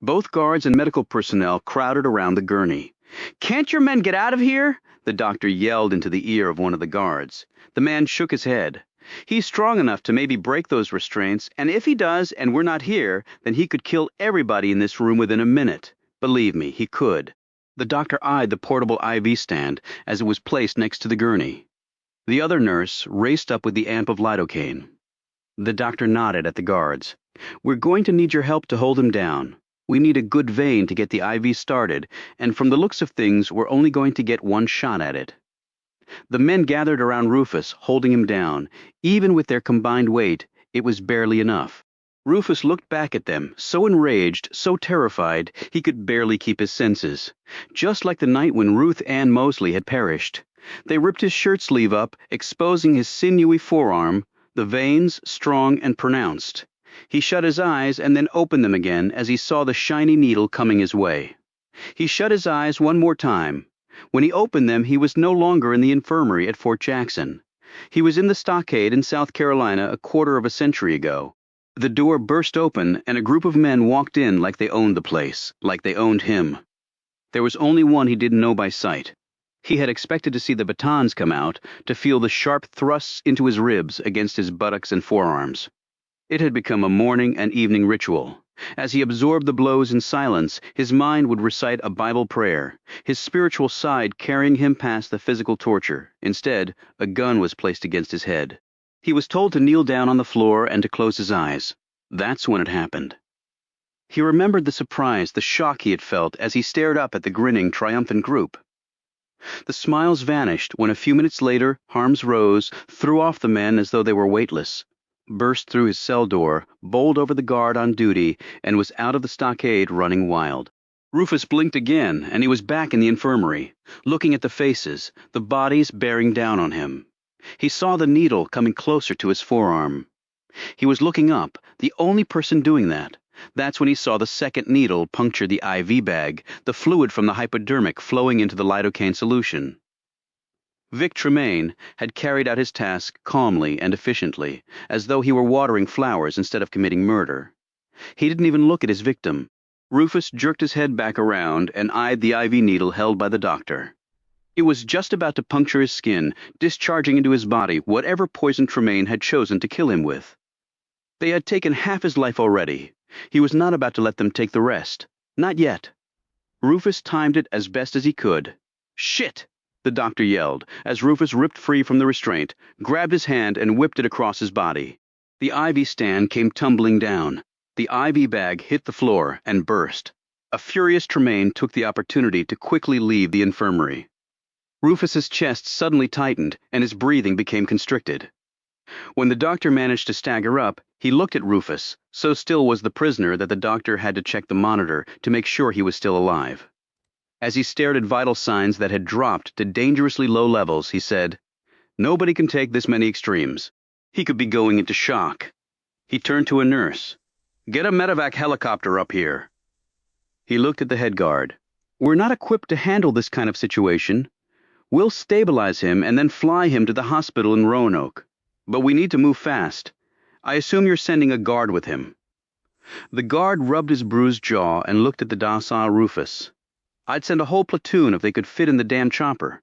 Both guards and medical personnel crowded around the gurney. Can't your men get out of here? The doctor yelled into the ear of one of the guards. The man shook his head. He's strong enough to maybe break those restraints, and if he does and we're not here, then he could kill everybody in this room within a minute. Believe me, he could. The doctor eyed the portable IV stand as it was placed next to the gurney. The other nurse raced up with the amp of lidocaine. The doctor nodded at the guards. We're going to need your help to hold him down. We need a good vein to get the IV started, and from the looks of things, we're only going to get one shot at it. The men gathered around Rufus, holding him down. Even with their combined weight, it was barely enough. Rufus looked back at them, so enraged, so terrified, he could barely keep his senses. Just like the night when Ruth Ann Mosley had perished. They ripped his shirt sleeve up, exposing his sinewy forearm, the veins strong and pronounced. He shut his eyes and then opened them again as he saw the shiny needle coming his way. He shut his eyes one more time. When he opened them, he was no longer in the infirmary at Fort Jackson. He was in the stockade in South Carolina a quarter of a century ago. The door burst open and a group of men walked in like they owned the place, like they owned him. There was only one he didn't know by sight. He had expected to see the batons come out, to feel the sharp thrusts into his ribs against his buttocks and forearms. It had become a morning and evening ritual. As he absorbed the blows in silence, his mind would recite a Bible prayer, his spiritual side carrying him past the physical torture. Instead, a gun was placed against his head. He was told to kneel down on the floor and to close his eyes. That's when it happened. He remembered the surprise, the shock he had felt as he stared up at the grinning, triumphant group. The smiles vanished when a few minutes later, Harms rose, threw off the men as though they were weightless, burst through his cell door, bowled over the guard on duty, and was out of the stockade running wild. Rufus blinked again, and he was back in the infirmary, looking at the faces, the bodies bearing down on him. He saw the needle coming closer to his forearm. He was looking up, the only person doing that. That's when he saw the second needle puncture the IV bag, the fluid from the hypodermic flowing into the lidocaine solution. Vic Tremaine had carried out his task calmly and efficiently, as though he were watering flowers instead of committing murder. He didn't even look at his victim. Rufus jerked his head back around and eyed the IV needle held by the doctor. It was just about to puncture his skin, discharging into his body whatever poison Tremaine had chosen to kill him with. They had taken half his life already. He was not about to let them take the rest. Not yet. Rufus timed it as best as he could. "Shit!" the doctor yelled, as Rufus ripped free from the restraint, grabbed his hand and whipped it across his body. The IV stand came tumbling down. The IV bag hit the floor and burst. A furious Tremaine took the opportunity to quickly leave the infirmary. Rufus's chest suddenly tightened, and his breathing became constricted. When the doctor managed to stagger up, he looked at Rufus, so still was the prisoner that the doctor had to check the monitor to make sure he was still alive. As he stared at vital signs that had dropped to dangerously low levels, he said, "Nobody can take this many extremes. He could be going into shock." He turned to a nurse. "Get a medevac helicopter up here." He looked at the head guard. "We're not equipped to handle this kind of situation. We'll stabilize him and then fly him to the hospital in Roanoke. But we need to move fast. I assume you're sending a guard with him." The guard rubbed his bruised jaw and looked at the docile Rufus. "I'd send a whole platoon if they could fit in the damn chopper."